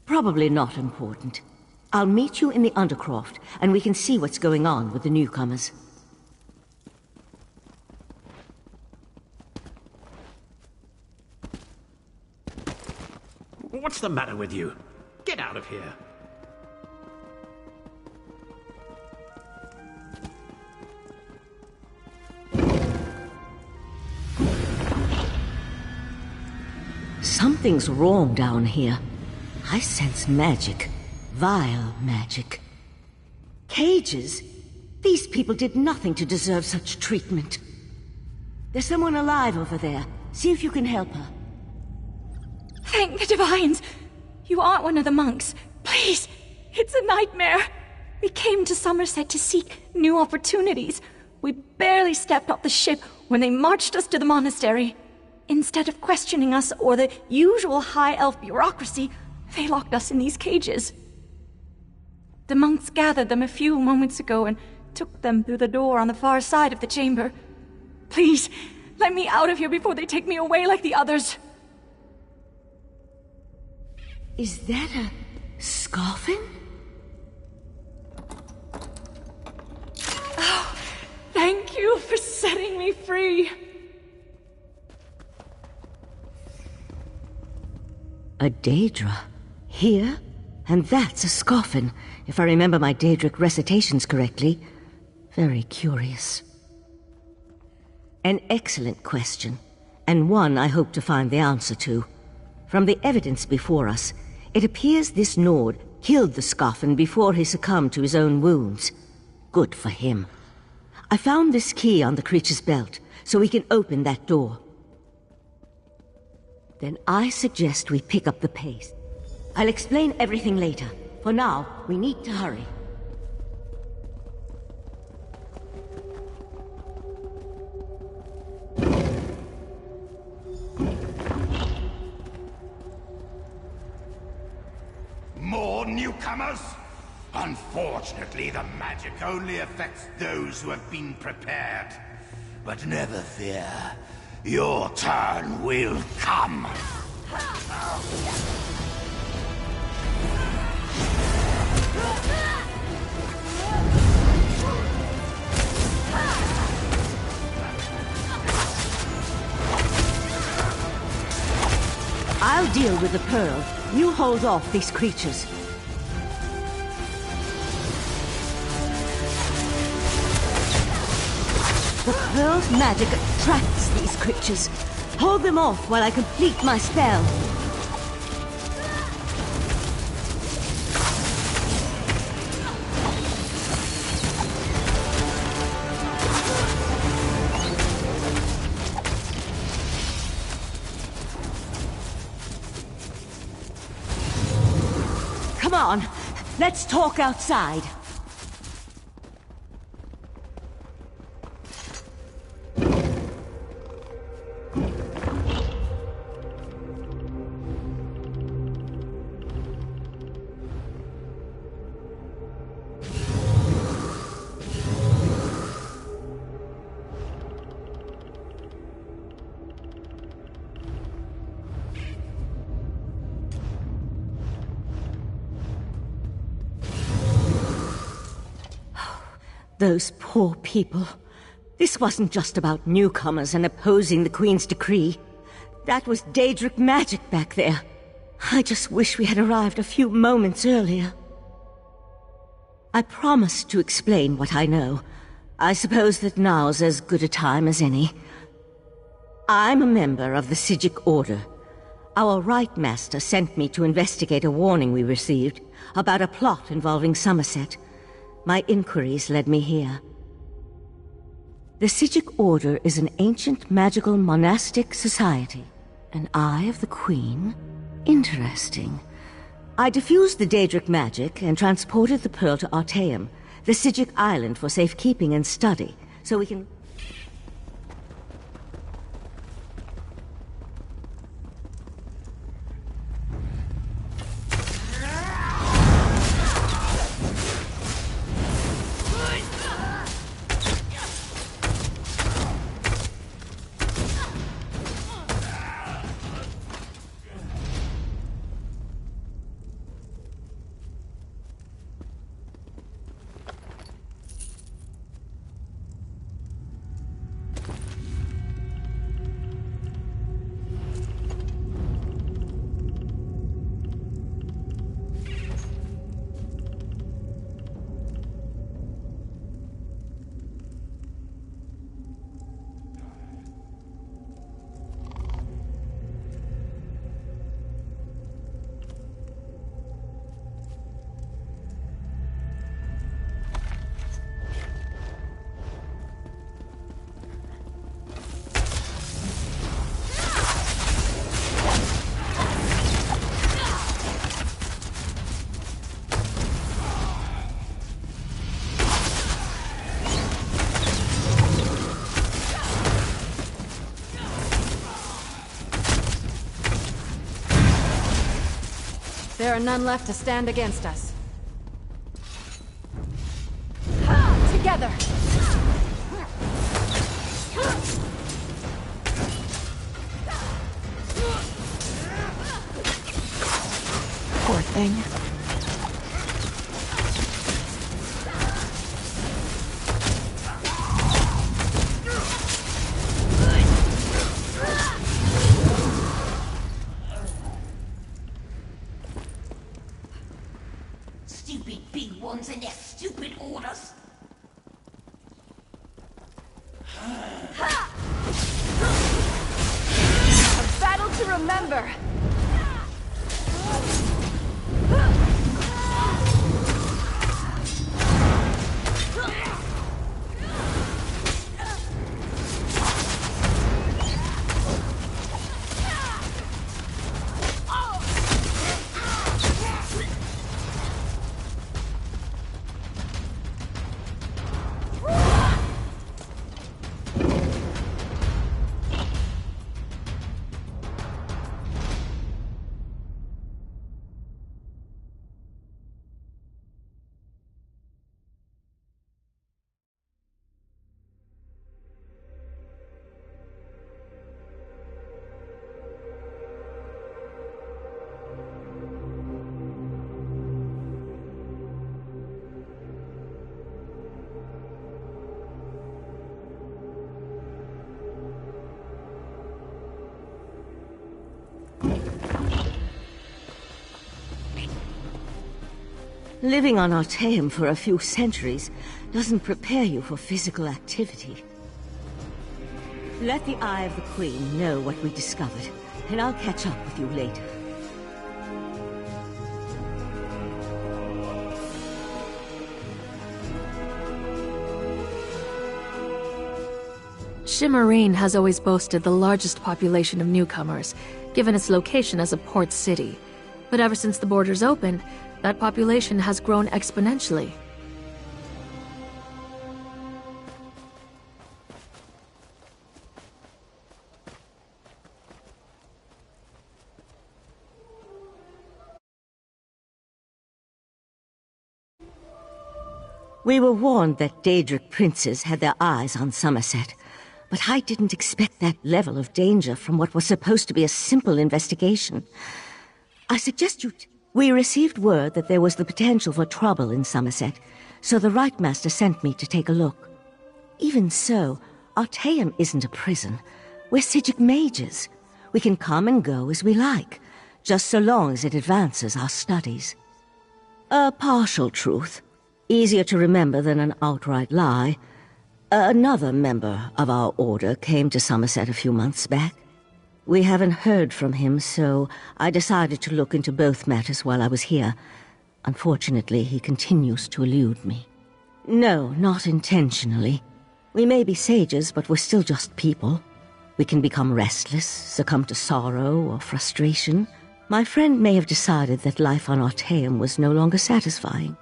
Probably not important. I'll meet you in the Undercroft, and we can see what's going on with the newcomers. What's the matter with you? Get out of here. Something's wrong down here. I sense magic. Vile magic. Cages? These people did nothing to deserve such treatment. There's someone alive over there. See if you can help her. Thank the Divines! You aren't one of the monks. Please! It's a nightmare! We came to Somerset to seek new opportunities. We barely stepped off the ship when they marched us to the monastery. Instead of questioning us or the usual high elf bureaucracy, they locked us in these cages. The monks gathered them a few moments ago and took them through the door on the far side of the chamber. Please, let me out of here before they take me away like the others. Is that a scoffin? Oh, thank you for setting me free. A Daedra. Here? And that's a scoffin, if I remember my Daedric recitations correctly. Very curious. An excellent question, and one I hope to find the answer to. From the evidence before us, it appears this Nord killed the scoffin before he succumbed to his own wounds. Good for him. I found this key on the creature's belt, so we can open that door. Then I suggest we pick up the pace. I'll explain everything later. For now, we need to hurry. More newcomers? Unfortunately, the magic only affects those who have been prepared. But never fear. Your turn will come. I'll deal with the pearl. You hold off these creatures. The pearl's magic attracts these creatures. Hold them off while I complete my spell. Come on, let's talk outside. Those poor people. This wasn't just about newcomers and opposing the Queen's decree. That was Daedric magic back there. I just wish we had arrived a few moments earlier. I promised to explain what I know. I suppose that now's as good a time as any. I'm a member of the Psijic Order. Our Right Master sent me to investigate a warning we received about a plot involving Somerset. My inquiries led me here. The Psijic Order is an ancient magical monastic society. An Eye of the Queen? Interesting. I diffused the Daedric magic and transported the pearl to Artaeum, the Psijic island, for safekeeping and study, so we can... There are none left to stand against us. Together! Poor thing. And their stupid orders. A battle to remember. Living on Artaeum for a few centuries doesn't prepare you for physical activity. Let the Eye of the Queen know what we discovered, and I'll catch up with you later. Shimmerine has always boasted the largest population of newcomers, given its location as a port city. But ever since the borders opened, That population has grown exponentially. We were warned that Daedric princes had their eyes on Somerset, but I didn't expect that level of danger from what was supposed to be a simple investigation. I suggest you... We received word that there was the potential for trouble in Somerset, so the Right Master sent me to take a look. Even so, Artaeum isn't a prison. We're Psijic mages. We can come and go as we like, just so long as it advances our studies. A partial truth. Easier to remember than an outright lie. Another member of our order came to Somerset a few months back. We haven't heard from him, so I decided to look into both matters while I was here. Unfortunately, he continues to elude me. No, not intentionally. We may be sages, but we're still just people. We can become restless, succumb to sorrow or frustration. My friend may have decided that life on Artaeum was no longer satisfying.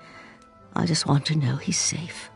I just want to know he's safe.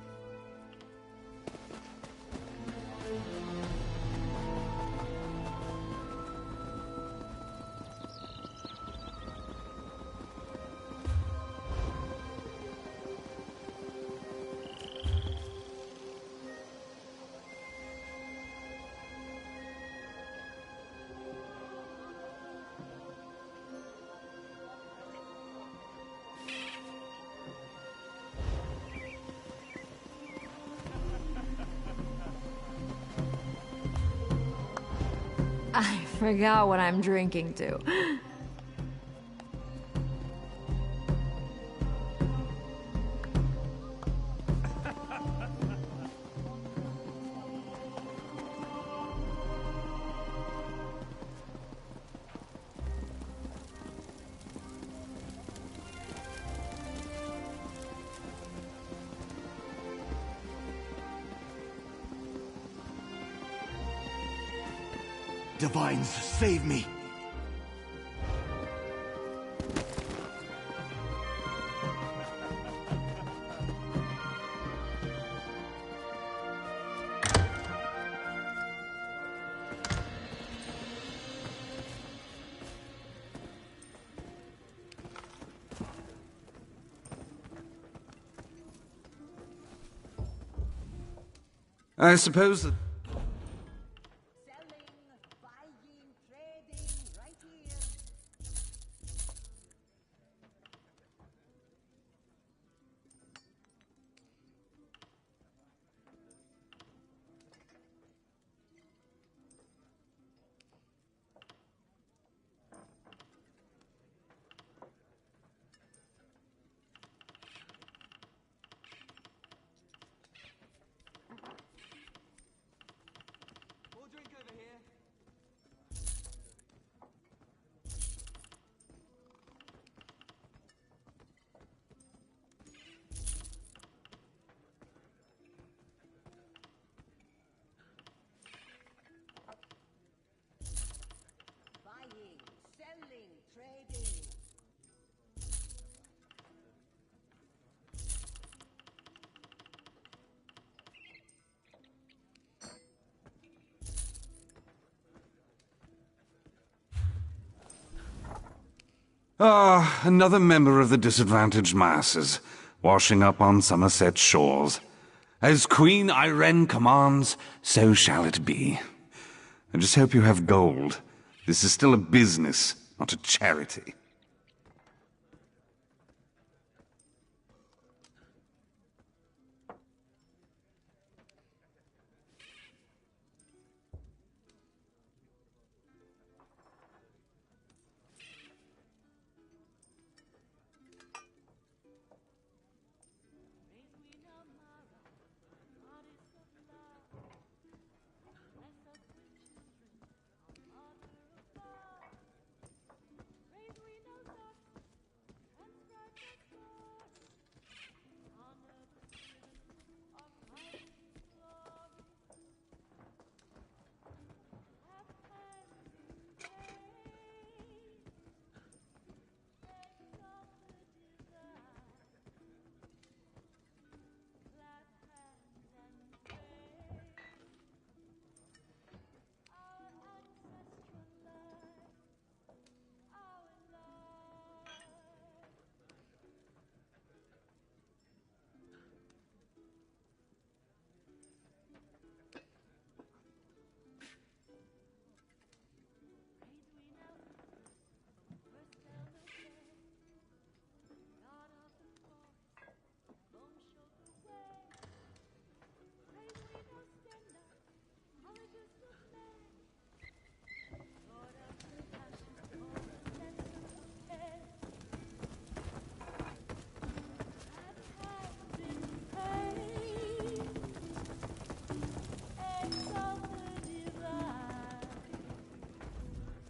I forgot what I'm drinking to. Divines, save me! I suppose that... Ah, another member of the disadvantaged masses, washing up on Somerset shores. As Queen Irene commands, so shall it be. I just hope you have gold. This is still a business, not a charity.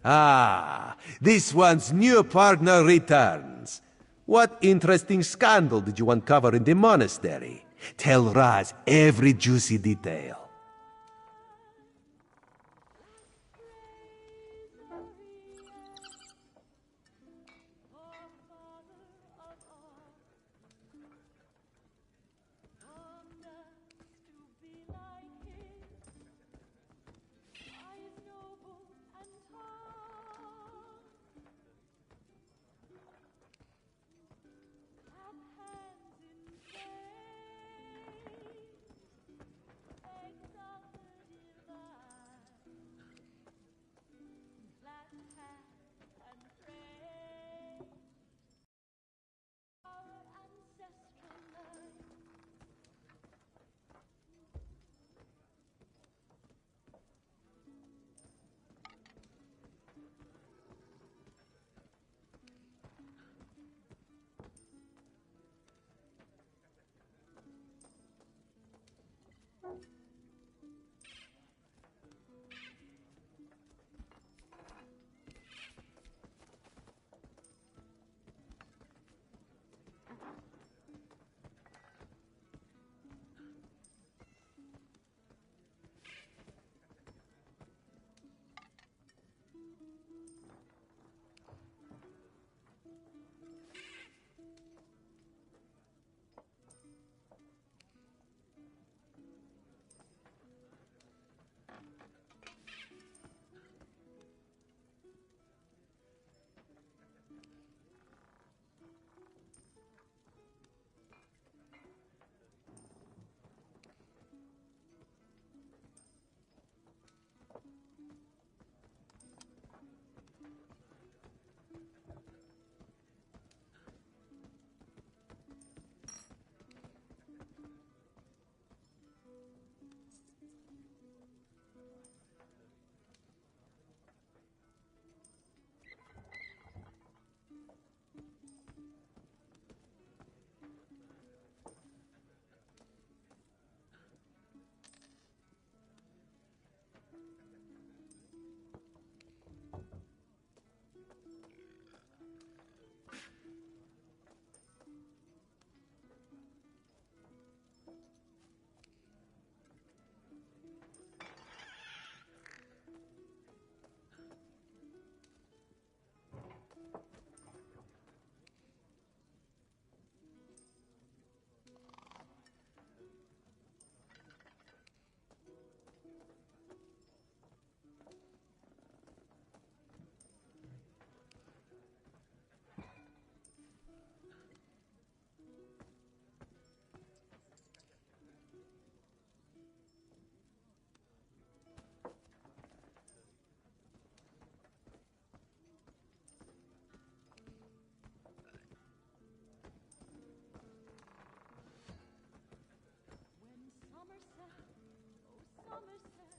Ah, this one's new partner returns. What interesting scandal did you uncover in the monastery? Tell Raz every juicy detail.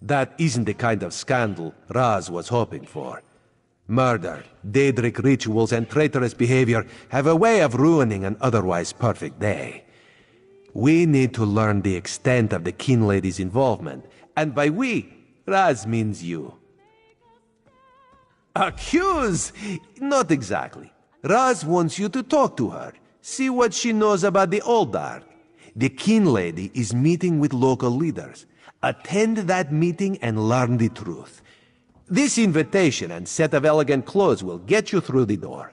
That isn't the kind of scandal Raz was hoping for. Murder, Daedric rituals, and traitorous behavior have a way of ruining an otherwise perfect day. We need to learn the extent of the Kin Lady's involvement, and by we, Raz means you. Accuse? Not exactly. Raz wants you to talk to her, see what she knows about the Oldar. The Kin Lady is meeting with local leaders. Attend that meeting and learn the truth. This invitation and set of elegant clothes will get you through the door.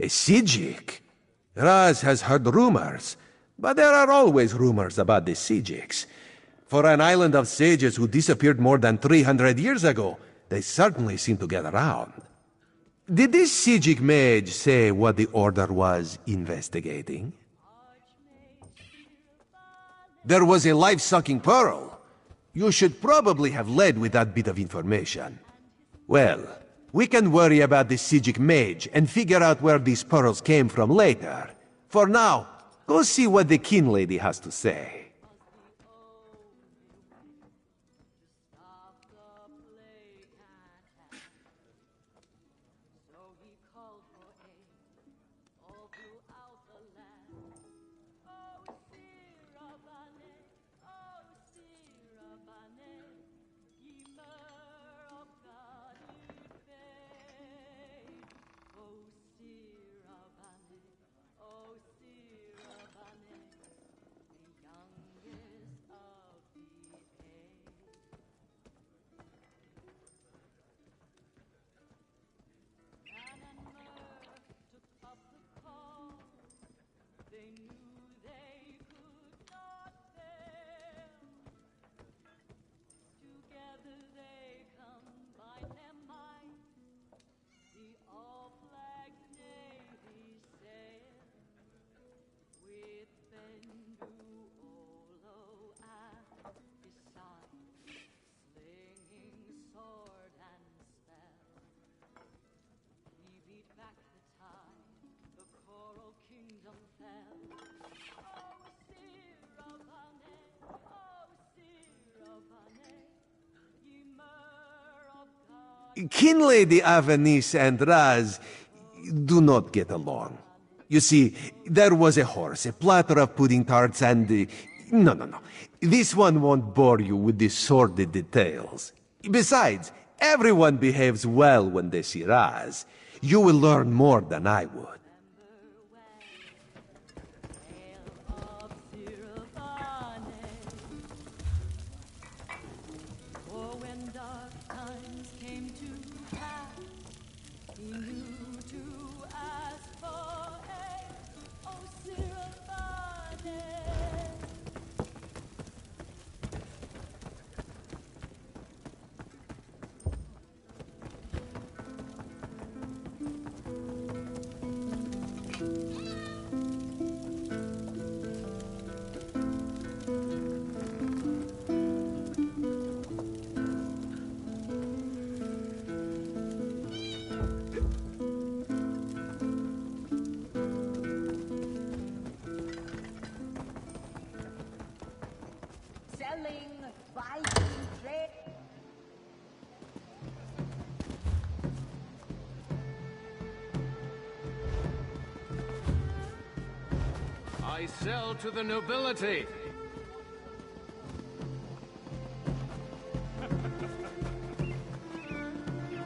A Sijik? Raz has heard rumors, but there are always rumors about the Sijiks. For an island of sages who disappeared more than 300 years ago, they certainly seem to get around. Did this Sijik mage say what the Order was investigating? There was a life-sucking pearl. You should probably have led with that bit of information. Well, we can worry about the Sijik mage and figure out where these pearls came from later. For now, go see what the kin lady has to say. Kin Lady Avenice and Raz do not get along. You see, there was a horse, a platter of pudding tarts, and... No. This one won't bore you with the sordid details. Besides, everyone behaves well when they see Raz. You will learn more than I would. I sell to the nobility.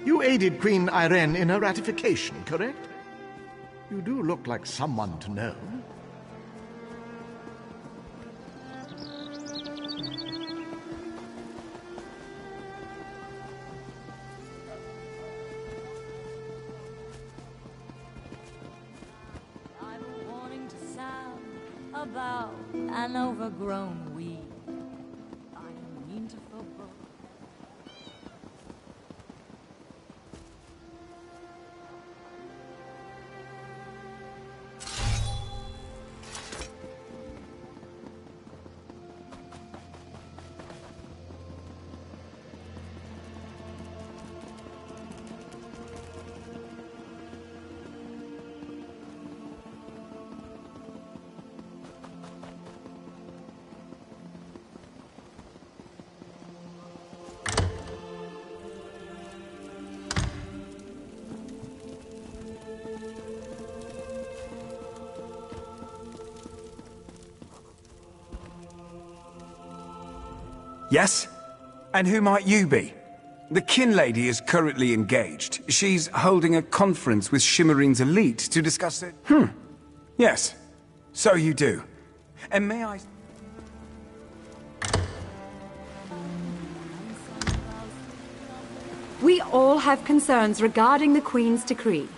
You aided Queen Irene in her ratification, correct? You do look like someone to know. About an overgrown weed. I mean to forebode. Yes? And who might you be? The kin lady is currently engaged. She's holding a conference with Shimmerine's elite to discuss it. Yes. So you do. And may I... We all have concerns regarding the Queen's decree.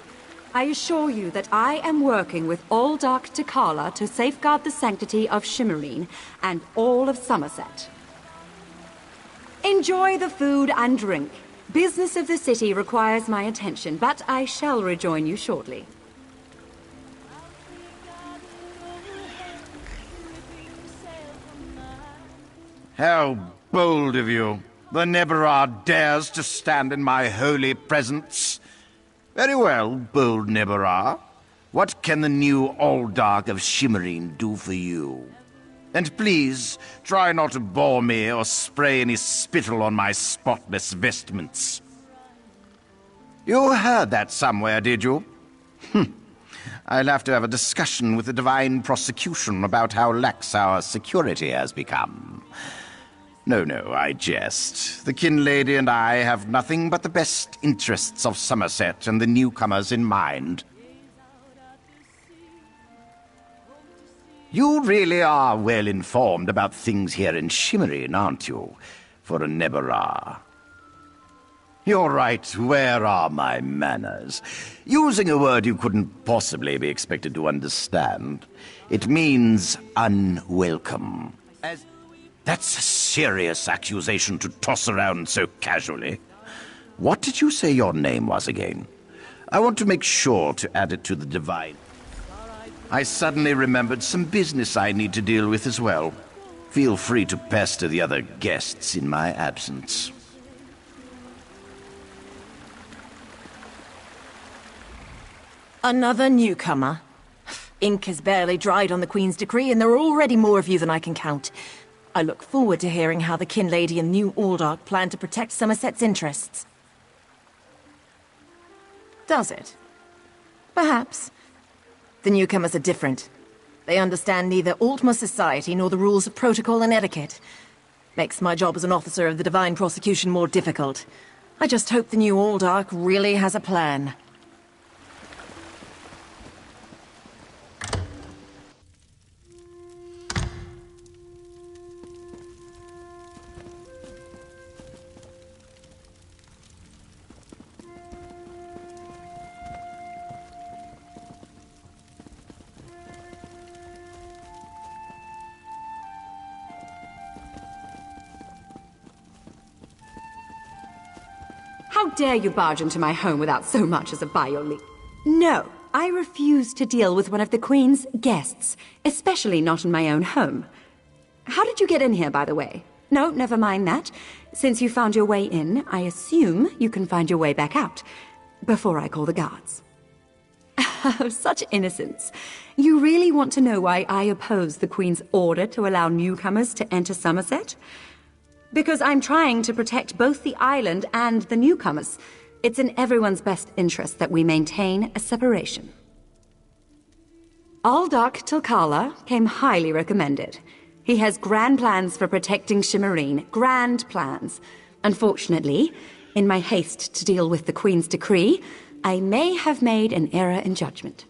I assure you that I am working with Aldmeri Dominion to safeguard the sanctity of Shimmerine and all of Somerset. Enjoy the food and drink. Business of the city requires my attention, but I shall rejoin you shortly. How bold of you. The Neberah dares to stand in my holy presence. Very well, bold Neberah. What can the new Aldmeri of Shimmerine do for you? And please, try not to bore me or spray any spittle on my spotless vestments. You heard that somewhere, did you? I'll have to have a discussion with the Divine Prosecution about how lax our security has become. No, I jest. The Kinlady and I have nothing but the best interests of Somerset and the newcomers in mind. You really are well informed about things here in Shimmerine, aren't you, for a Neberah? You're right, where are my manners? Using a word you couldn't possibly be expected to understand. It means unwelcome. That's a serious accusation to toss around so casually. What did you say your name was again? I want to make sure to add it to the divine. I suddenly remembered some business I need to deal with as well. Feel free to pester the other guests in my absence. Another newcomer. Ink has barely dried on the Queen's decree, and there are already more of you than I can count. I look forward to hearing how the Kinlady and new Aldmeri plan to protect Somerset's interests. Does it? Perhaps. The newcomers are different. They understand neither Aldmeri society nor the rules of protocol and etiquette. Makes my job as an officer of the Divine Prosecution more difficult. I just hope the new Aldmeri really has a plan. How dare you barge into my home without so much as a bio-leave? No, I refuse to deal with one of the Queen's guests, especially not in my own home. How did you get in here, by the way? No, never mind that. Since you found your way in, I assume you can find your way back out, before I call the guards. Such innocence. You really want to know why I oppose the Queen's order to allow newcomers to enter Somerset? Because I'm trying to protect both the island and the newcomers. It's in everyone's best interest that we maintain a separation. Aldmeri Dominion came highly recommended. He has grand plans for protecting Shimmerine. Grand plans. Unfortunately, in my haste to deal with the Queen's decree, I may have made an error in judgment.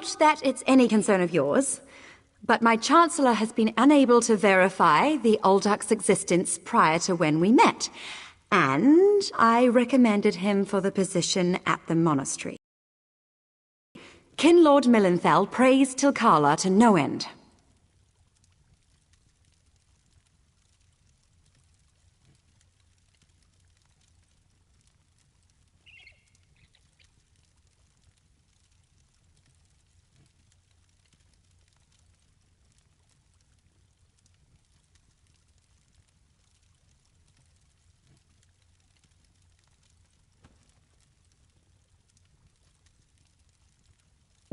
Not that it's any concern of yours, but my Chancellor has been unable to verify the Aldach's existence prior to when we met, and I recommended him for the position at the monastery. Kin Lord Millenthal praised Tilkala to no end.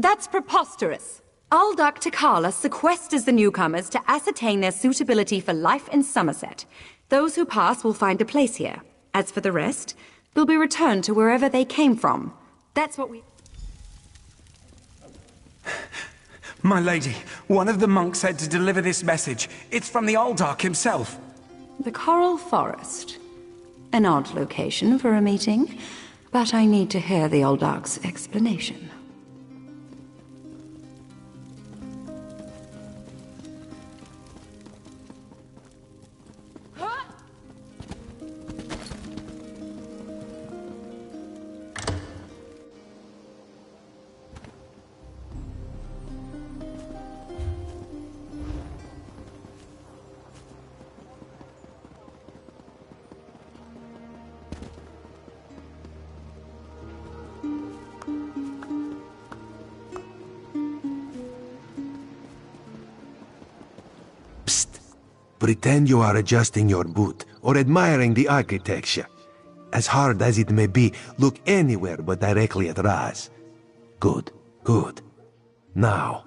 That's preposterous. Aldach Tikala sequesters the newcomers to ascertain their suitability for life in Somerset. Those who pass will find a place here. As for the rest, they'll be returned to wherever they came from. That's what we... My lady, one of the monks said to deliver this message. It's from the Aldach himself. The Coral Forest. An odd location for a meeting, but I need to hear the Aldach's explanation. Pretend you are adjusting your boot or admiring the architecture. As hard as it may be, look anywhere but directly at Raz. Good, good. Now,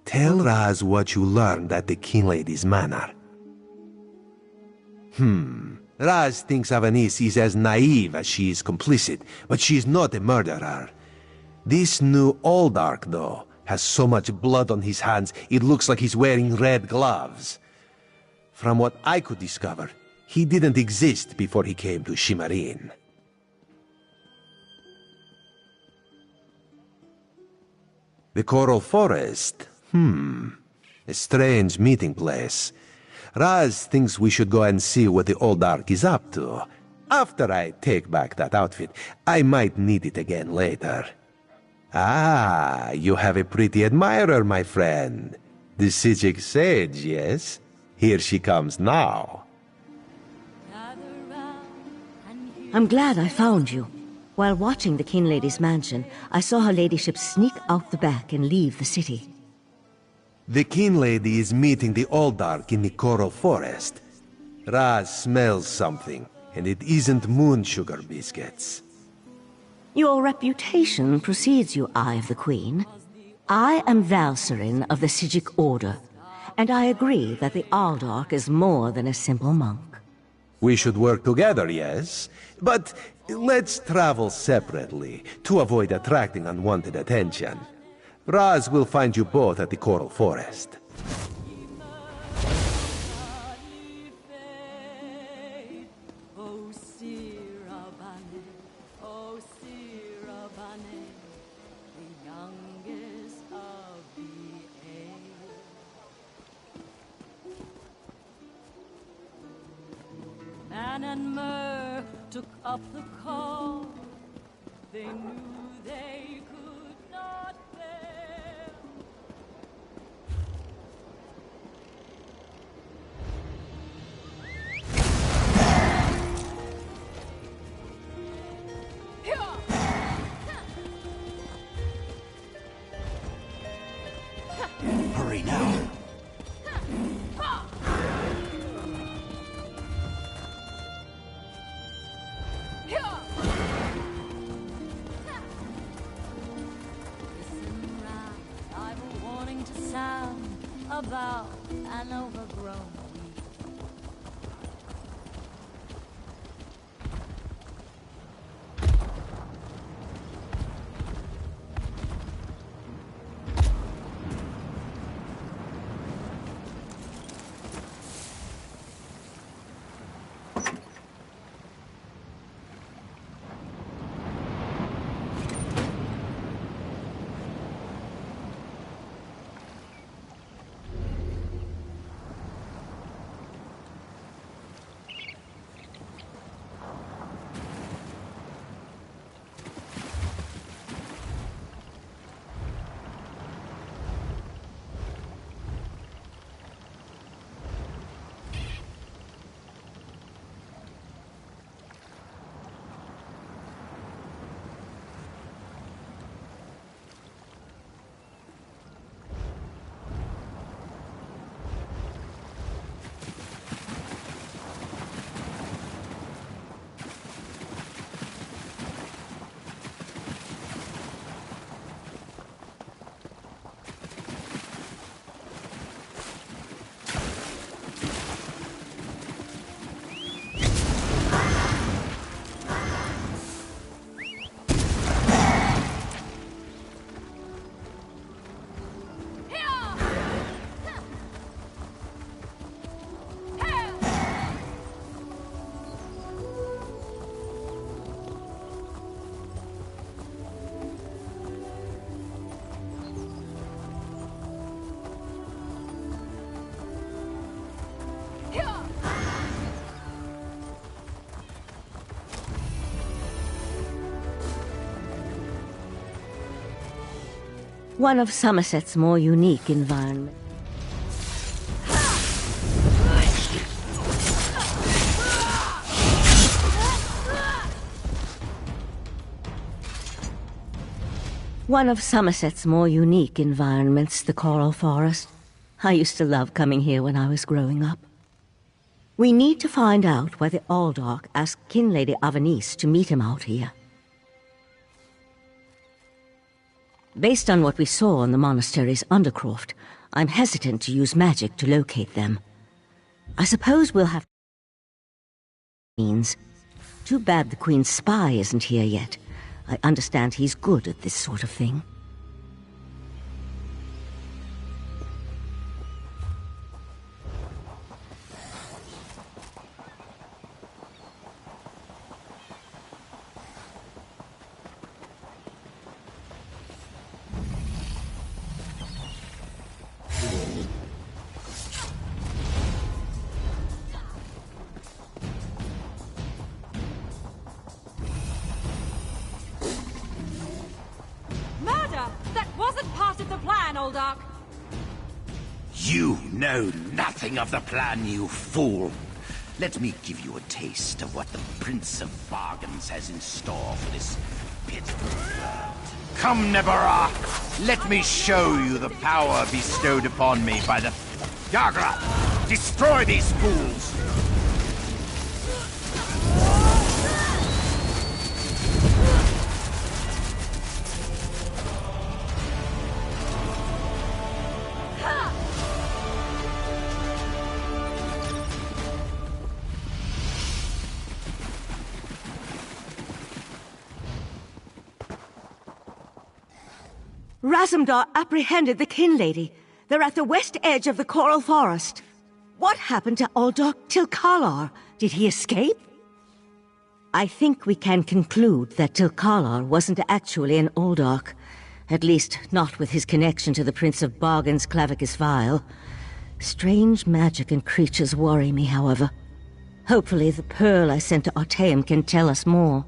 tell Raz what you learned at the King Lady's manor. Raz thinks Avanis is as naive as she is complicit, but she is not a murderer. This new Aldach, though, has so much blood on his hands, it looks like he's wearing red gloves. From what I could discover, he didn't exist before he came to Shimmerin. The Coral Forest? A strange meeting place. Raz thinks we should go and see what the Aldach is up to. After I take back that outfit, I might need it again later. Ah, you have a pretty admirer, my friend. The Sijic sage, yes? Here she comes now. I'm glad I found you. While watching the King Lady's mansion, I saw her ladyship sneak out the back and leave the city. The King Lady is meeting the Aldach in the Coral Forest. Raz smells something, and it isn't moon sugar biscuits. Your reputation precedes you, Eye of the Queen. I am Valserin of the Sijic Order, and I agree that the Aldach is more than a simple monk. We should work together, yes? But let's travel separately, to avoid attracting unwanted attention. Raz will find you both at the Coral Forest. Man and Myrrh took up the call. They knew they could not fail. Hurry now. About an overgrown weed. One of Somerset's more unique environments. One of Somerset's more unique environments, the Coral Forest. I used to love coming here when I was growing up. We need to find out whether Aldach asked Kinlady Avanice to meet him out here. Based on what we saw in the monastery's undercroft, I'm hesitant to use magic to locate them. I suppose we'll have means. Too bad the Queen's spy isn't here yet. I understand he's good at this sort of thing. You know nothing of the plan, you fool. Let me give you a taste of what the Prince of Bargains has in store for this pitiful world. Come, Nebara! Let me show you the power bestowed upon me by the... Yagra! Destroy these fools! Razumdar apprehended the Kinlady. They're at the west edge of the Coral Forest. What happened to Aldach Tilkalar? Did he escape? I think we can conclude that Tilkalar wasn't actually an Aldach. At least, not with his connection to the Prince of Bargain's Clavicus Vial. Strange magic and creatures worry me, however. Hopefully the pearl I sent to Artaeum can tell us more.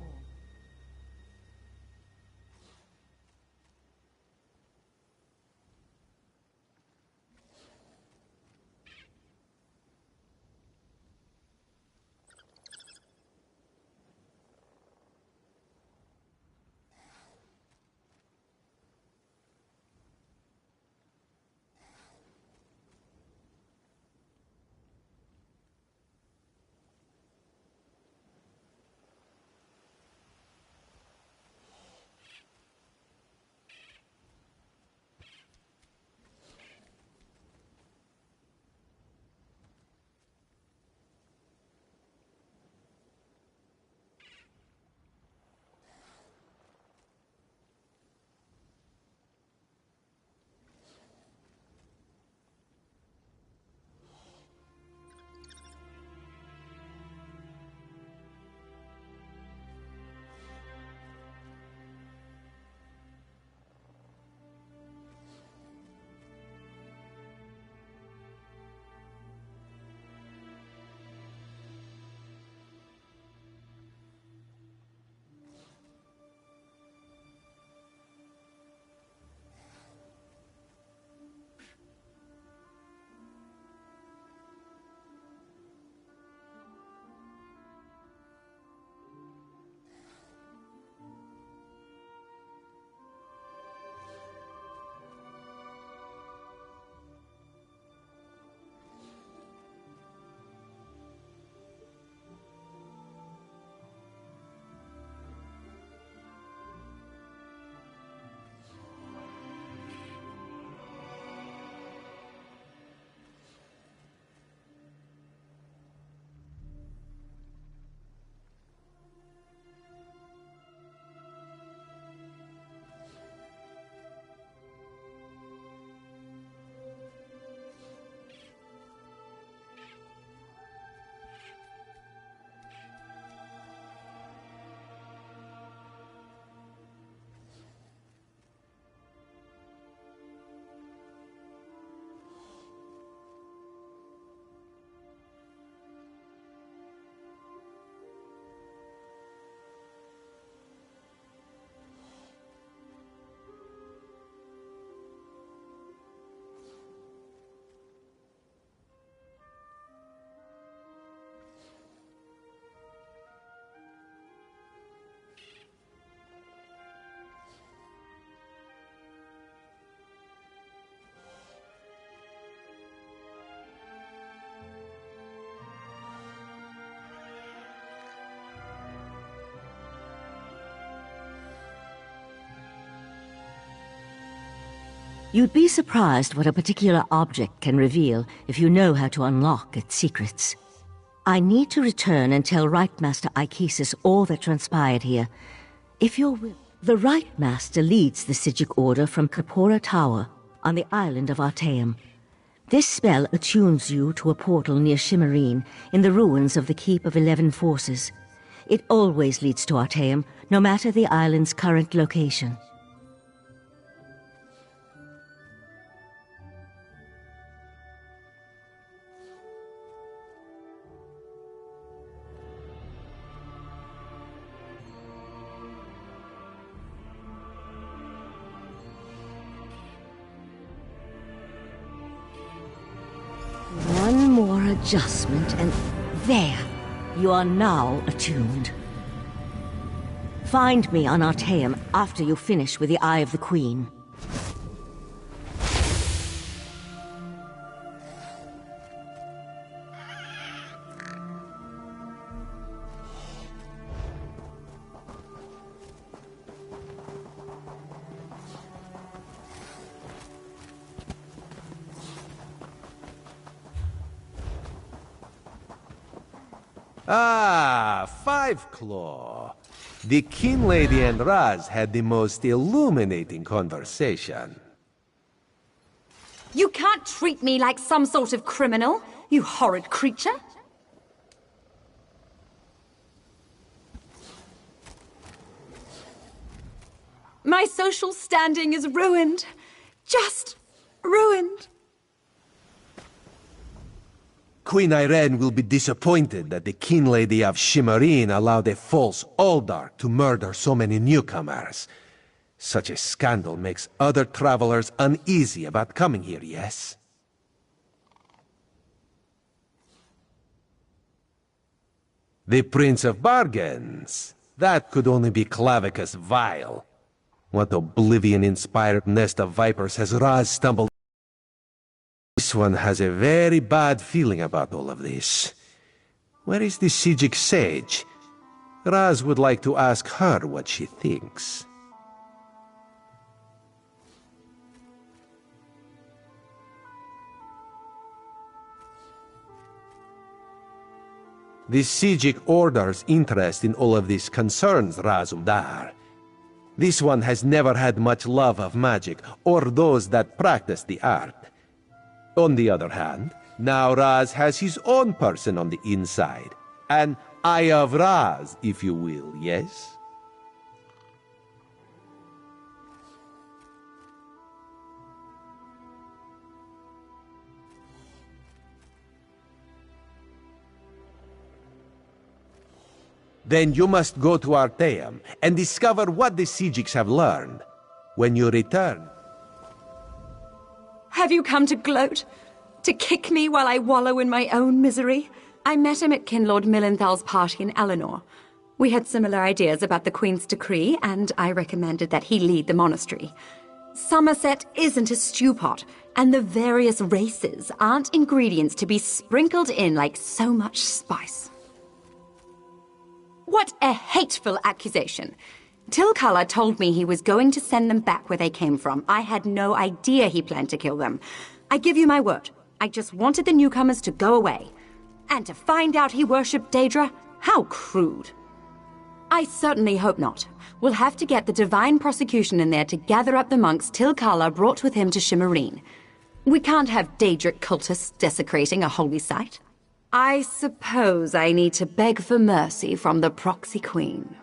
You'd be surprised what a particular object can reveal if you know how to unlock its secrets. I need to return and tell Right Master Ikesis all that transpired here. If you're will. The Right Master leads the Sijic Order from Kapora Tower on the island of Artaeum. This spell attunes you to a portal near Shimmerine in the ruins of the Keep of 11 Forces. It always leads to Artaeum, no matter the island's current location. One more adjustment and there, you are now attuned. Find me on Artaeum after you finish with the Eye of the Queen. Ah, Five Claw. The King Lady and Raz had the most illuminating conversation. You can't treat me like some sort of criminal, you horrid creature. My social standing is ruined. Just ruined. Queen Irene will be disappointed that the King Lady of Shimmerine allowed a false Aldark to murder so many newcomers. Such a scandal makes other travelers uneasy about coming here, yes? The Prince of Bargains. That could only be Clavicus Vile. What oblivion-inspired nest of vipers has Raz stumbled? This one has a very bad feeling about all of this. Where is the Sijic sage? Raz would like to ask her what she thinks. The Sijic Order's interest in all of this concerns Razumdar. This one has never had much love of magic, or those that practice the art. On the other hand, now Raz has his own person on the inside. An Eye of Raz, if you will, yes? Then you must go to Artaeum and discover what the Sijics have learned. When you return... Have you come to gloat? To kick me while I wallow in my own misery? I met him at Kinlord Millenthal's party in Eleanor. We had similar ideas about the Queen's decree, and I recommended that he lead the monastery. Somerset isn't a stew pot, and the various races aren't ingredients to be sprinkled in like so much spice. What a hateful accusation! Tilcala told me he was going to send them back where they came from. I had no idea he planned to kill them. I give you my word. I just wanted the newcomers to go away. And to find out he worshipped Daedra? How crude. I certainly hope not. We'll have to get the Divine Prosecution in there to gather up the monks Tilcala brought with him to Shimmerine. We can't have Daedric cultists desecrating a holy site. I suppose I need to beg for mercy from the proxy queen.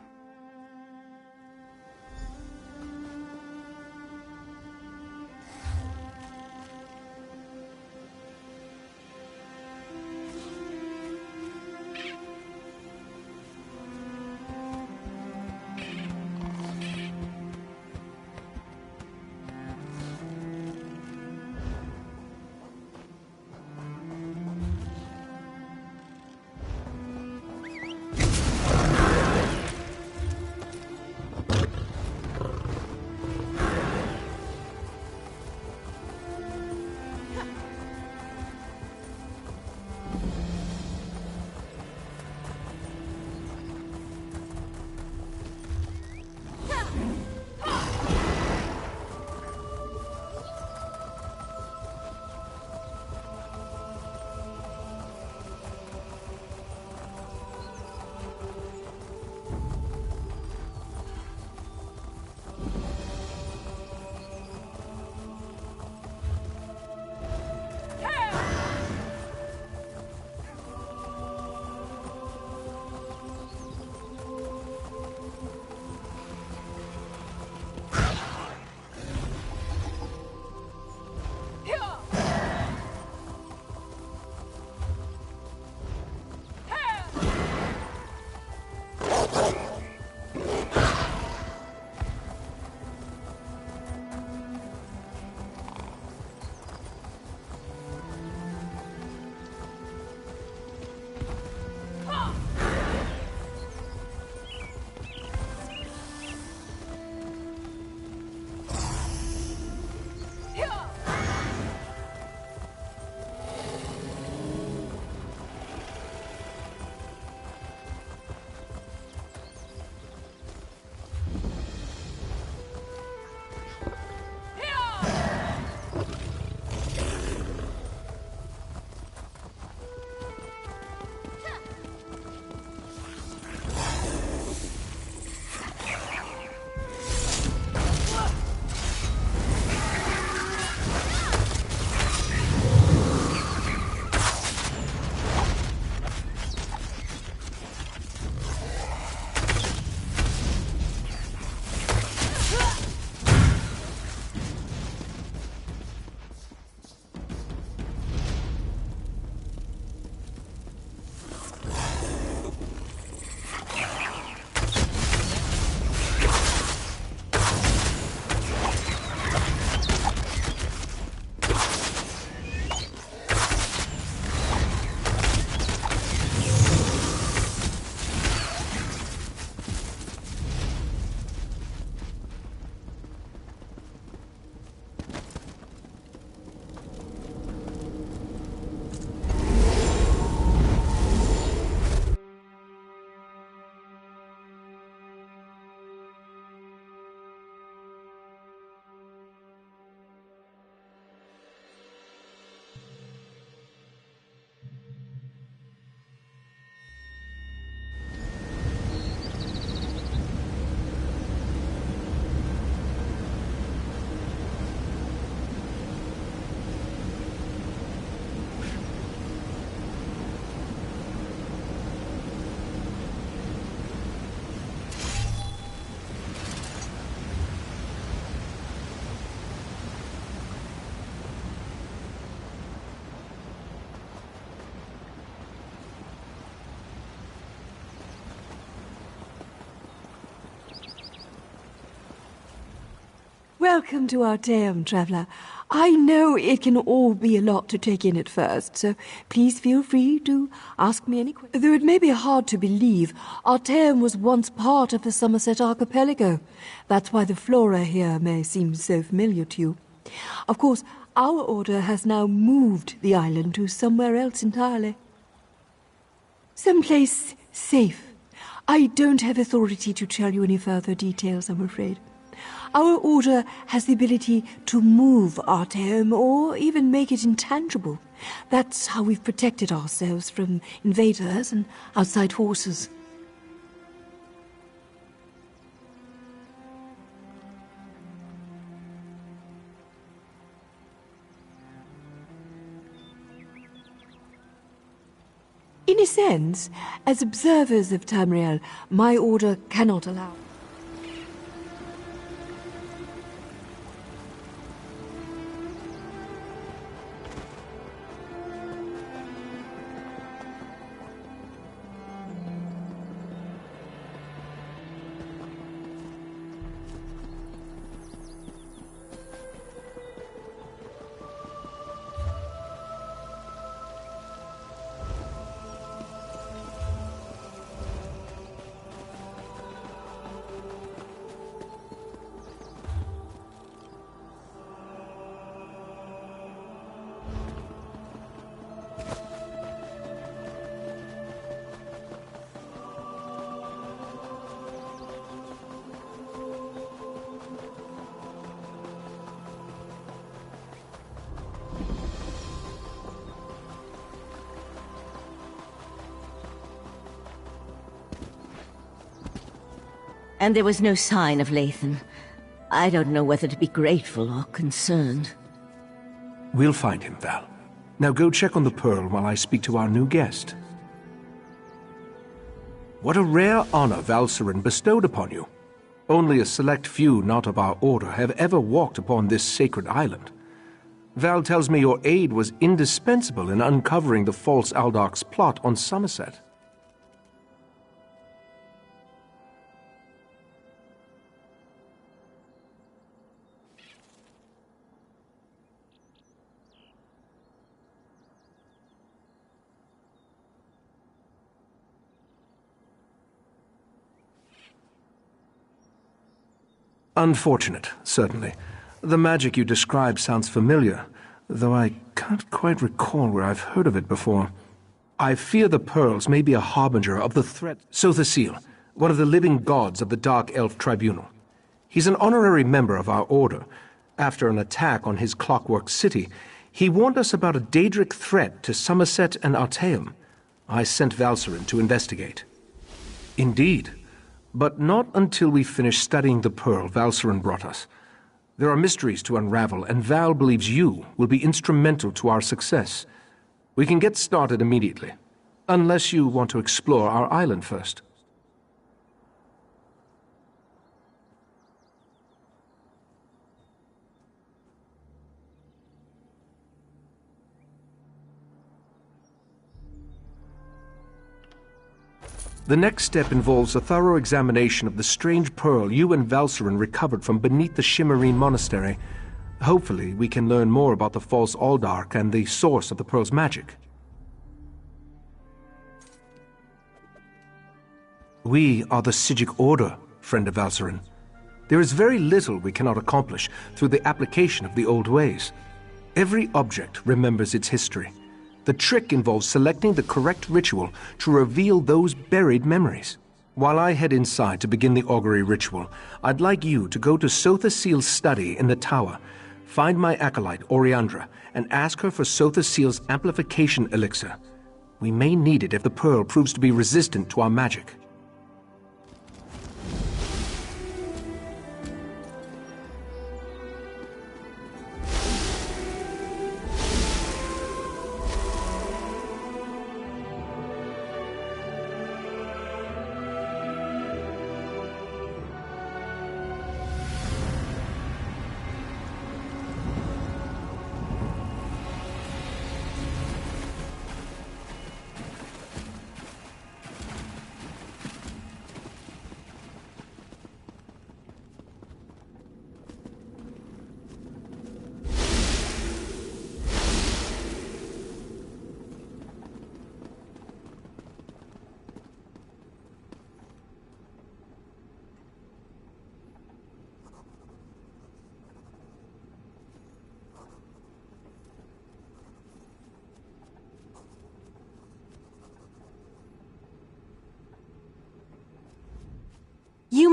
Welcome to Arteum, traveller. I know it can all be a lot to take in at first, so please feel free to ask me any questions. Though it may be hard to believe, Arteum was once part of the Somerset archipelago. That's why the flora here may seem so familiar to you. Of course, our order has now moved the island to somewhere else entirely. Someplace safe. I don't have authority to tell you any further details, I'm afraid. Our order has the ability to move Arteum or even make it intangible. That's how we've protected ourselves from invaders and outside forces. In a sense, as observers of Tamriel, my order cannot allow. And there was no sign of Lathan. I don't know whether to be grateful or concerned. We'll find him, Val. Now go check on the Pearl while I speak to our new guest. What a rare honor Valcerin bestowed upon you. Only a select few not of our order have ever walked upon this sacred island. Val tells me your aid was indispensable in uncovering the false Aldarch's plot on Somerset. Unfortunate, certainly. The magic you describe sounds familiar, though I can't quite recall where I've heard of it before. I fear the pearls may be a harbinger of the threat. Sothasil, one of the living gods of the Dark Elf Tribunal. He's an honorary member of our order. After an attack on his clockwork city, he warned us about a Daedric threat to Somerset and Arteum. I sent Valcerin to investigate. Indeed. But not until we finish studying the pearl Valcerin brought us. There are mysteries to unravel, and Val believes you will be instrumental to our success. We can get started immediately, unless you want to explore our island first. The next step involves a thorough examination of the strange pearl you and Valcerin recovered from beneath the Shimmerine Monastery. Hopefully, we can learn more about the false Aldarch and the source of the pearl's magic. We are the Psijic Order, friend of Valcerin. There is very little we cannot accomplish through the application of the old ways. Every object remembers its history. The trick involves selecting the correct ritual to reveal those buried memories. While I head inside to begin the augury ritual, I'd like you to go to Sothasil's study in the tower, find my acolyte, Oriandra, and ask her for Sothasil's amplification elixir. We may need it if the pearl proves to be resistant to our magic.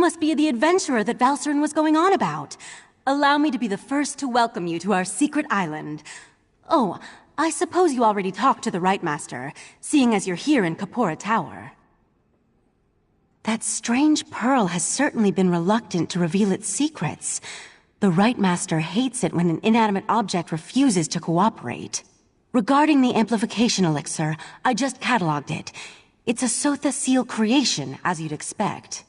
must be the adventurer that Valcerin was going on about. Allow me to be the first to welcome you to our secret island. Oh, I suppose you already talked to the Rightmaster, seeing as you're here in Kapora Tower. That strange pearl has certainly been reluctant to reveal its secrets. The Rightmaster hates it when an inanimate object refuses to cooperate. Regarding the amplification elixir, I just cataloged it. It's a Sotha seal creation, as you'd expect.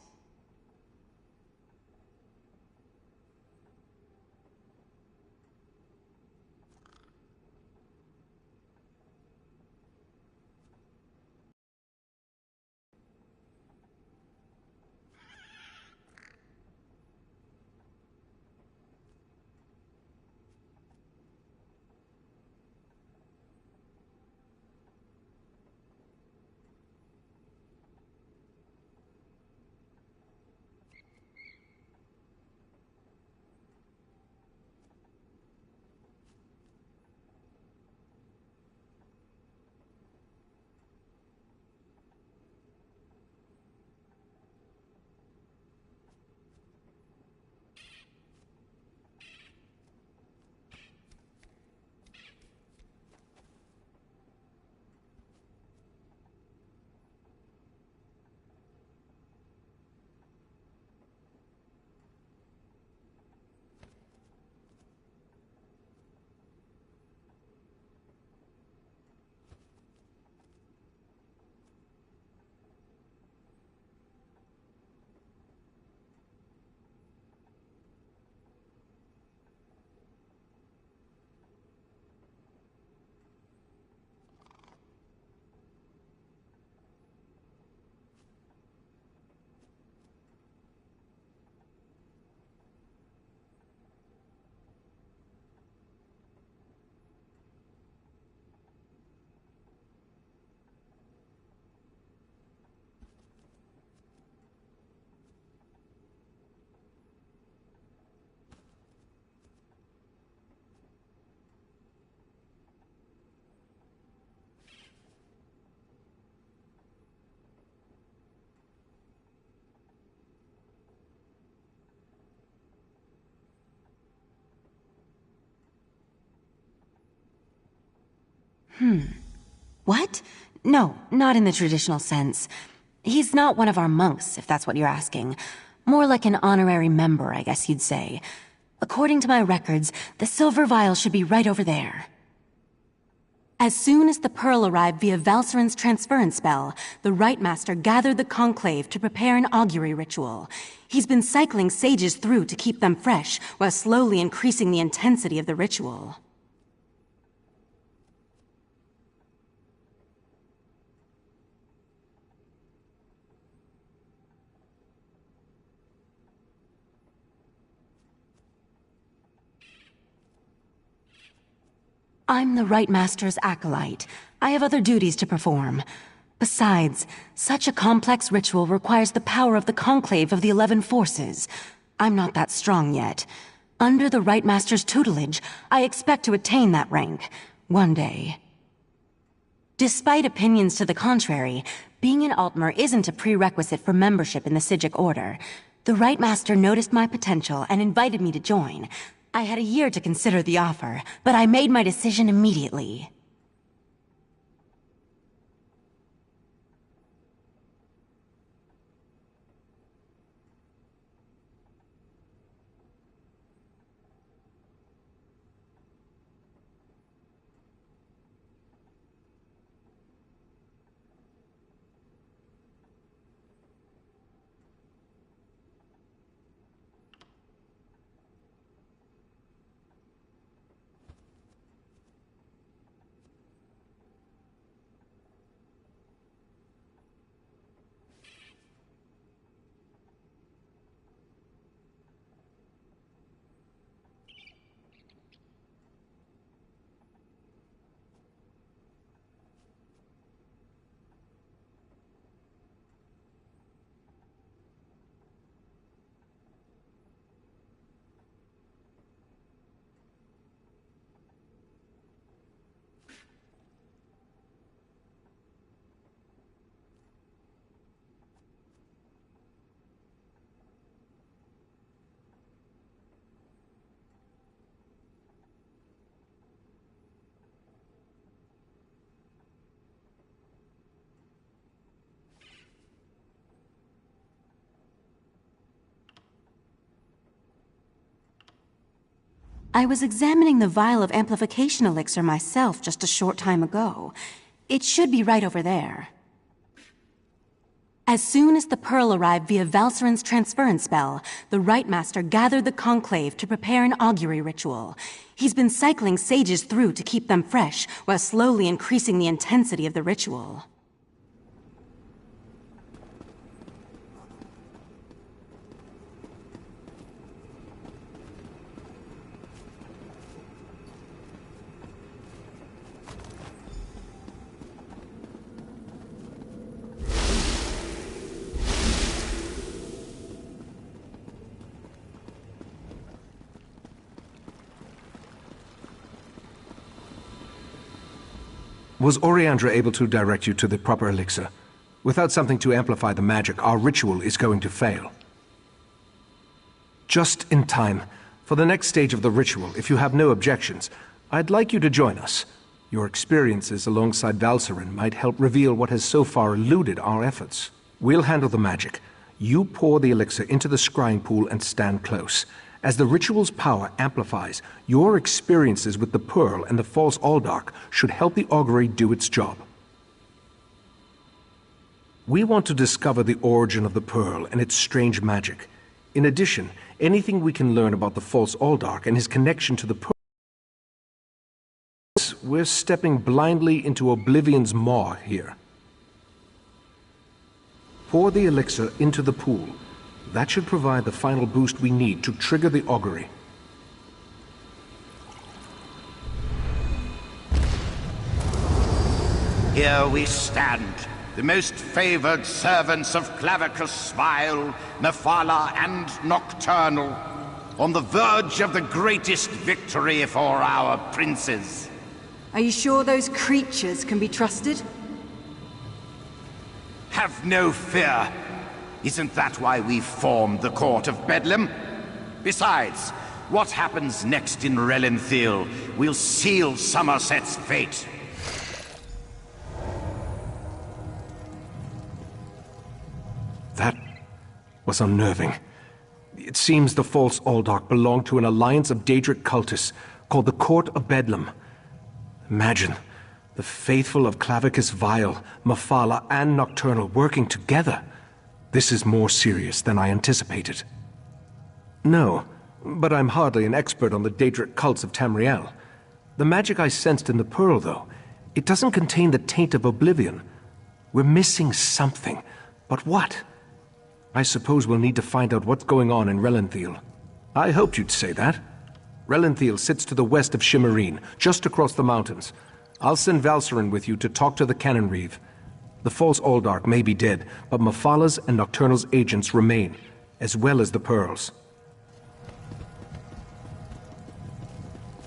What? No, not in the traditional sense. He's not one of our monks, if that's what you're asking. More like an honorary member, I guess you'd say. According to my records, the silver vial should be right over there. As soon as the pearl arrived via Valcerin's transference spell, the Rightmaster gathered the conclave to prepare an augury ritual. He's been cycling sages through to keep them fresh, while slowly increasing the intensity of the ritual. I'm the Rightmaster's acolyte. I have other duties to perform. Besides, such a complex ritual requires the power of the conclave of the 11 forces. I'm not that strong yet. Under the Rightmaster's tutelage, I expect to attain that rank. One day. Despite opinions to the contrary, being an Altmer isn't a prerequisite for membership in the Psijic Order. The Rightmaster noticed my potential and invited me to join. I had a year to consider the offer, but I made my decision immediately. I was examining the vial of amplification elixir myself just a short time ago. It should be right over there. As soon as the pearl arrived via Valserin's transference spell, the Rite Master gathered the conclave to prepare an augury ritual. He's been cycling sages through to keep them fresh, while slowly increasing the intensity of the ritual. Was Oriandra able to direct you to the proper elixir? Without something to amplify the magic, our ritual is going to fail. Just in time. For the next stage of the ritual, if you have no objections, I'd like you to join us. Your experiences alongside Valserin might help reveal what has so far eluded our efforts. We'll handle the magic. You pour the elixir into the scrying pool and stand close. As the ritual's power amplifies, your experiences with the Pearl and the false Aldark should help the augury do its job. We want to discover the origin of the Pearl and its strange magic. In addition, anything we can learn about the false Aldark and his connection to the Pearl. We're stepping blindly into Oblivion's maw here. Pour the elixir into the pool. That should provide the final boost we need to trigger the augury. Here we stand, the most favored servants of Clavicus Vile, Mephala, and Nocturnal, on the verge of the greatest victory for our princes. Are you sure those creatures can be trusted? Have no fear. Isn't that why we formed the Court of Bedlam? Besides, what happens next in Relenthiel will seal Somerset's fate. That was unnerving. It seems the false Aldark belonged to an alliance of Daedric cultists called the Court of Bedlam. Imagine the faithful of Clavicus Vile, Mephala, and Nocturnal working together. This is more serious than I anticipated. No, but I'm hardly an expert on the Daedric cults of Tamriel. The magic I sensed in the Pearl, though, it doesn't contain the taint of Oblivion. We're missing something, but what? I suppose we'll need to find out what's going on in Relenthiel. I hoped you'd say that. Relenthiel sits to the west of Shimmerine, just across the mountains. I'll send Valserin with you to talk to the Cannon Reeve. The false Aldark may be dead, but Mephala's and Nocturnal's agents remain, as well as the Pearls.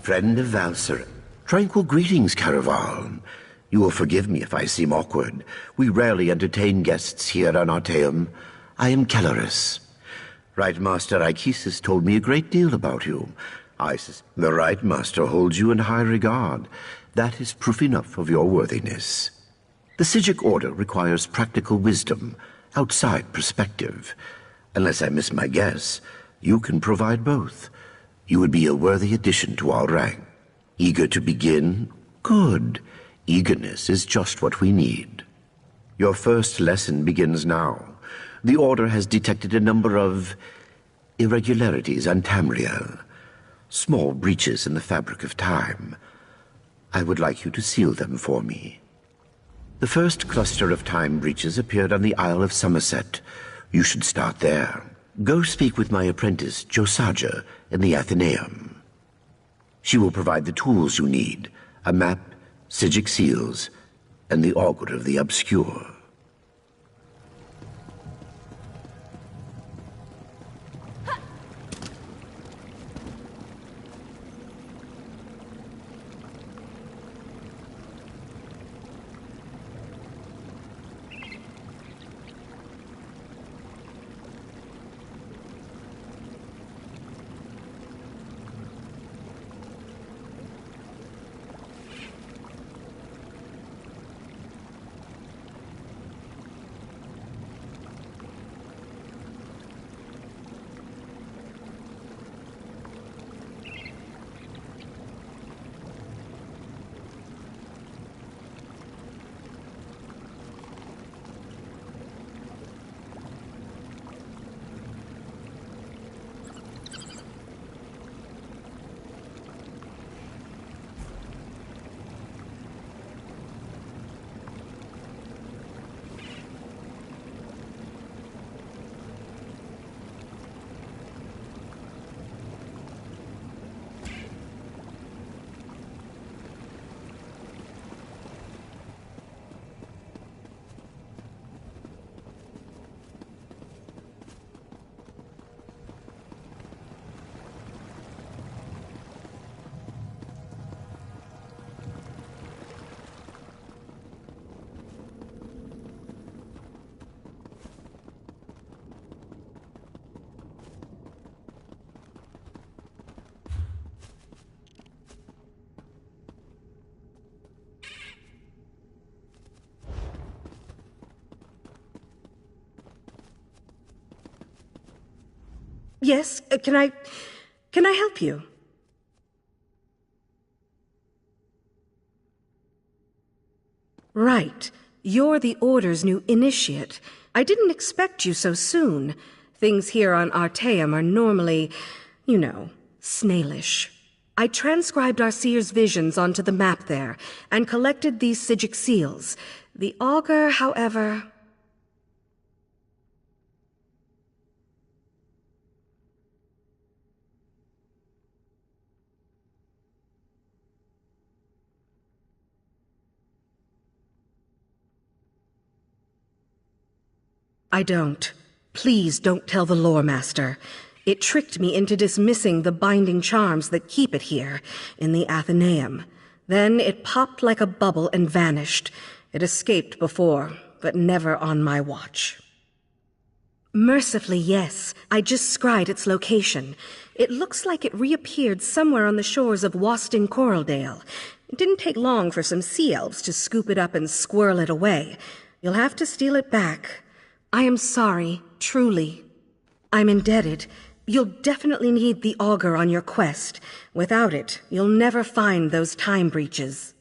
Friend of Valserin, tranquil greetings, Caraval. You will forgive me if I seem awkward. We rarely entertain guests here on Artaeum. I am Kelleris. Rite Master Ichesis told me a great deal about you. The Rite Master holds you in high regard. That is proof enough of your worthiness. The Psijic Order requires practical wisdom, outside perspective. Unless I miss my guess, you can provide both. You would be a worthy addition to our rank. Eager to begin? Good. Eagerness is just what we need. Your first lesson begins now. The Order has detected a number of irregularities on Tamriel. Small breaches in the fabric of time. I would like you to seal them for me. The first cluster of time breaches appeared on the Isle of Somerset. You should start there. Go speak with my apprentice, Josaja, in the Athenaeum. She will provide the tools you need, a map, Psijic seals, and the Augur of the Obscure. Yes, can I help you? Right. You're the Order's new initiate. I didn't expect you so soon. Things here on Artaeum are normally, snailish. I transcribed our seer's visions onto the map there, and collected these Psijic seals. The augur, however... I don't. Please don't tell the Lore Master. It tricked me into dismissing the binding charms that keep it here, in the Athenaeum. Then it popped like a bubble and vanished. It escaped before, but never on my watch. Mercifully, yes. I just scried its location. It looks like it reappeared somewhere on the shores of Waston Coraldale. It didn't take long for some sea elves to scoop it up and squirrel it away. You'll have to steal it back. I am sorry, truly. I'm indebted. You'll definitely need the augur on your quest. Without it, you'll never find those time breaches.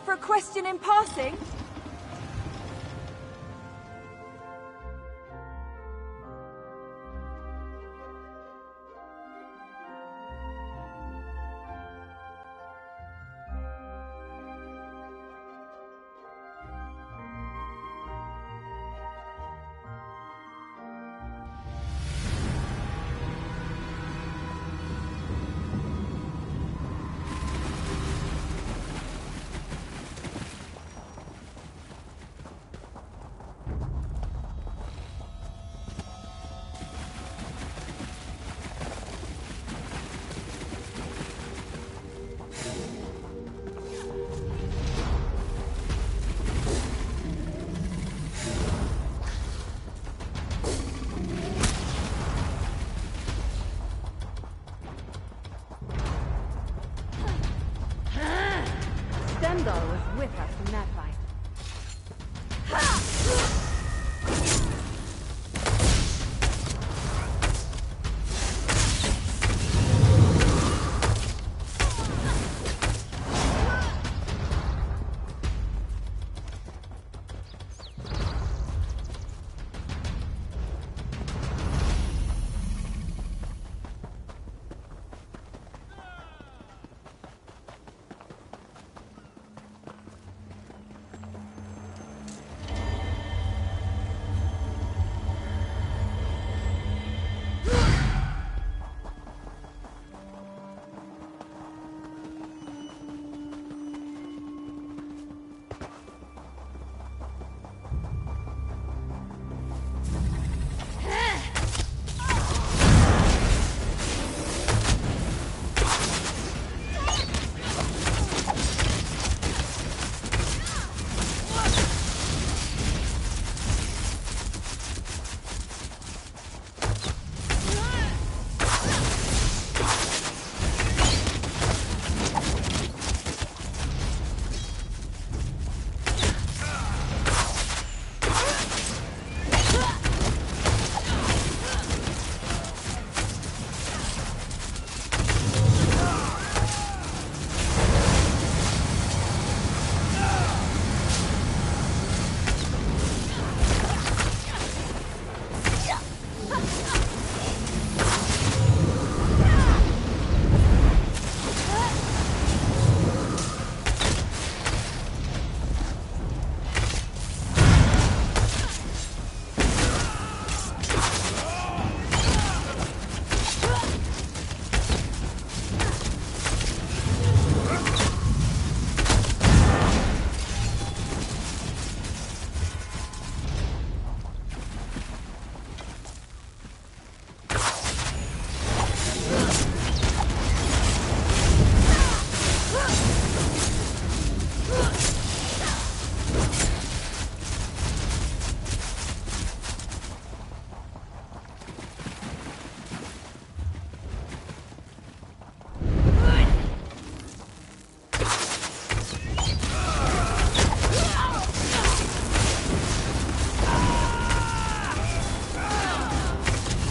for a question in passing? Stendhal was with us in that fight.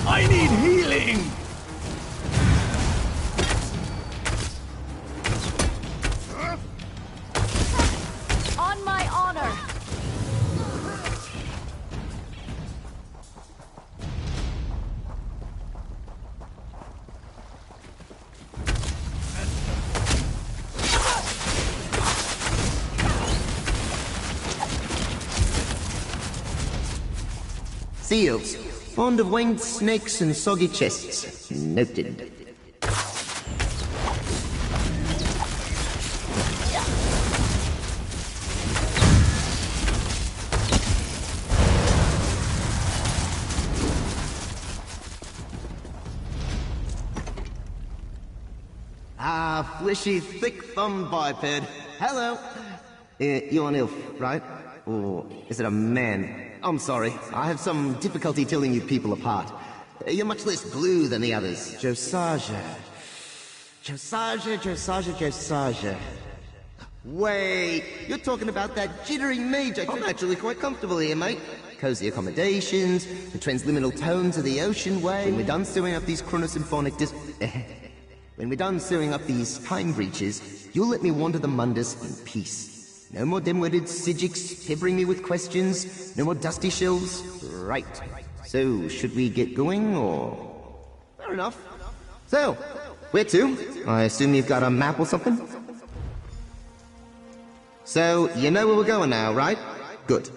I need healing! On my honor! Seals. Fond of winged snakes and soggy chests. Noted. Ah, fleshy, thick-thumbed biped. Hello. You're an elf, right? Or is it a man? I'm sorry. I have some difficulty telling you people apart. You're much less blue than the others. Josiah. Wait, you're talking about that jittery mage. I'm actually quite comfortable here, mate. Cozy accommodations, the transliminal tones of the ocean way. When we're done sewing up these chronosymphonic When we're done sewing up these time breaches, you'll let me wander the Mundus in peace. No more dim-witted Sijiks peppering me with questions. No more dusty shelves. Right. So, should we get going, or...? Fair enough. So, where to? I assume you've got a map or something? So, you know where we're going now, right? Good.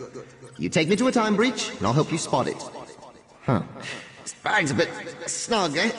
You take me to a time breach, and I'll help you spot it. Huh. This bag's a bit snug, eh?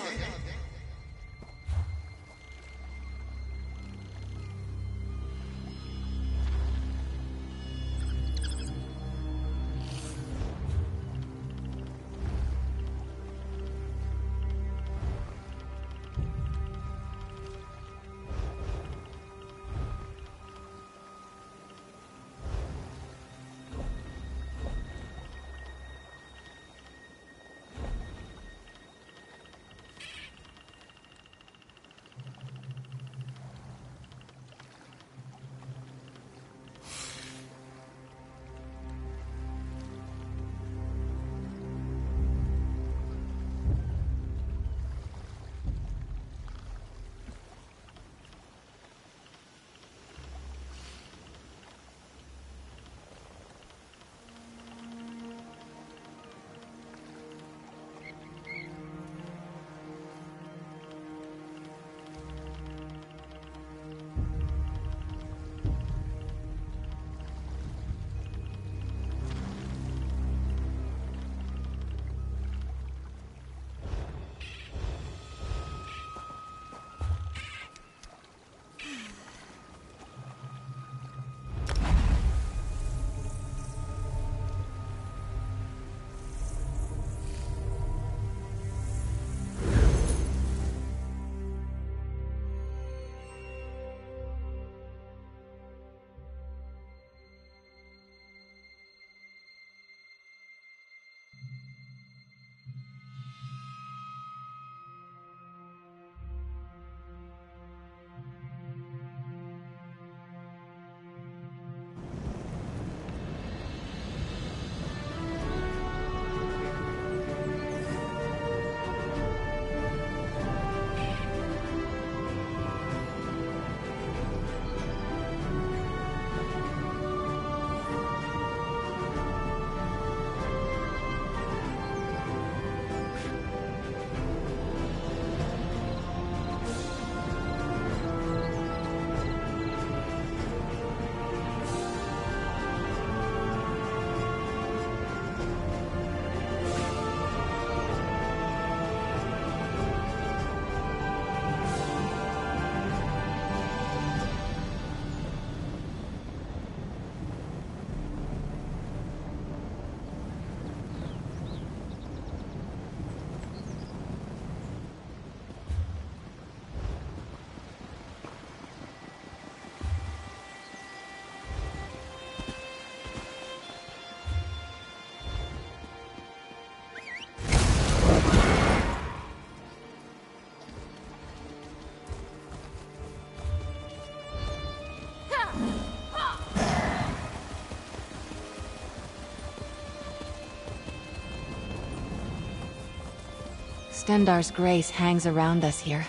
Stendar's grace hangs around us here.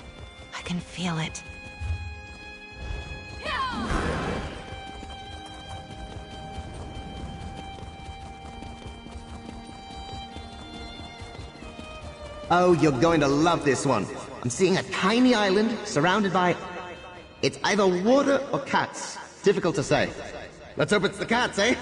I can feel it. Oh, you're going to love this one. I'm seeing a tiny island surrounded by... It's either water or cats. Difficult to say. Let's hope it's the cats, eh?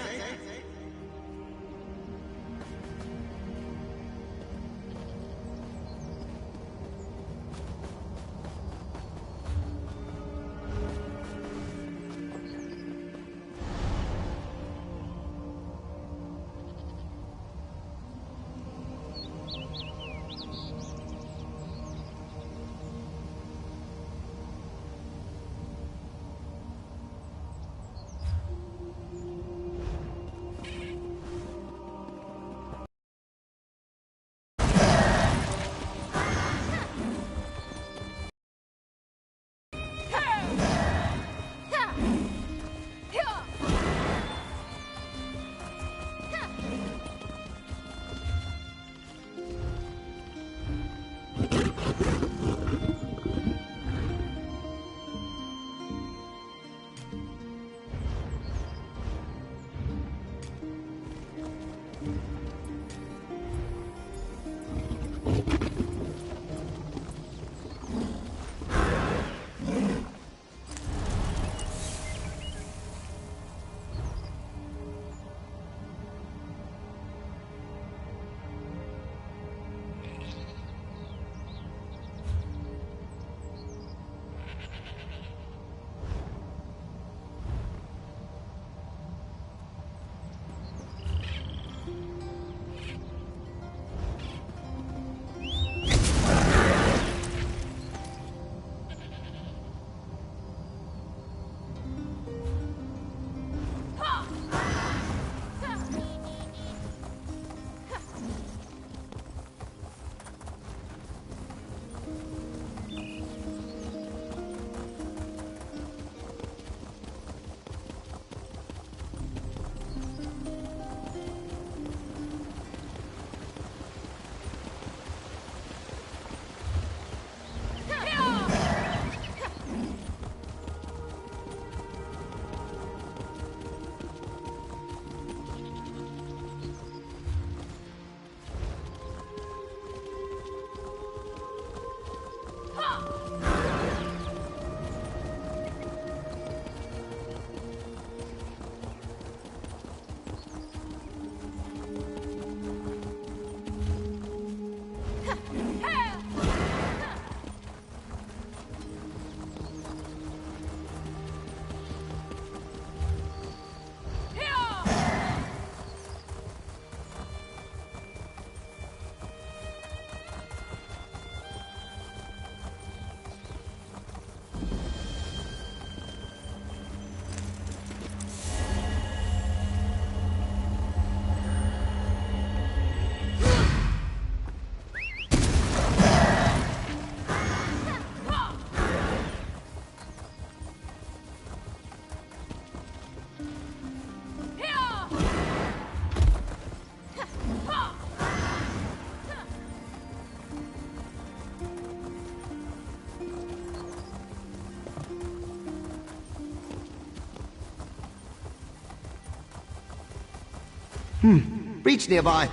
Breach nearby.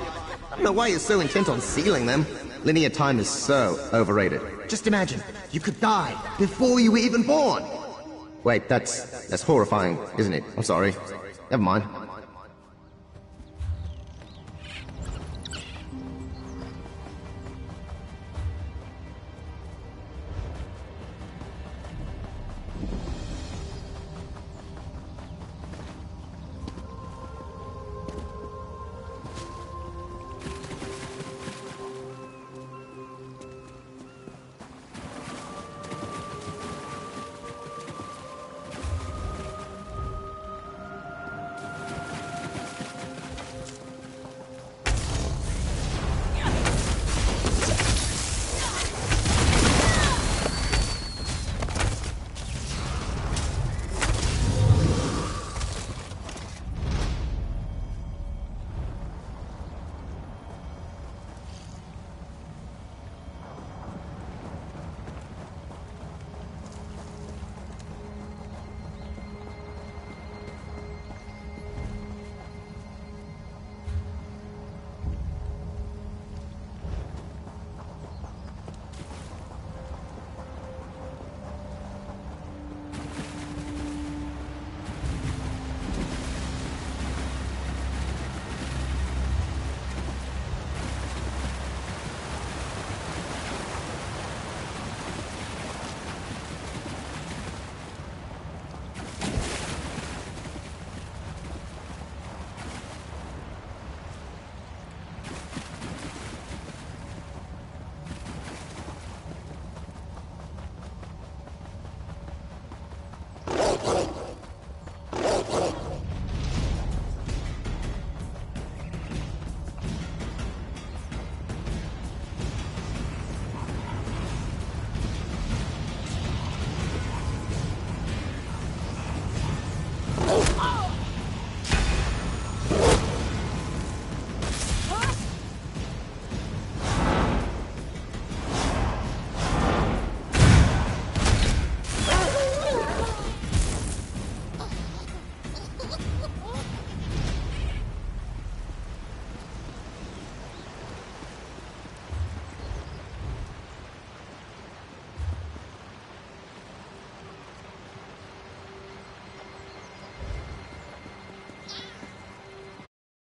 I don't know why you're so intent on sealing them. Linear time is so overrated. Just imagine, you could die before you were even born. Wait, that's horrifying, isn't it? I'm sorry. Never mind.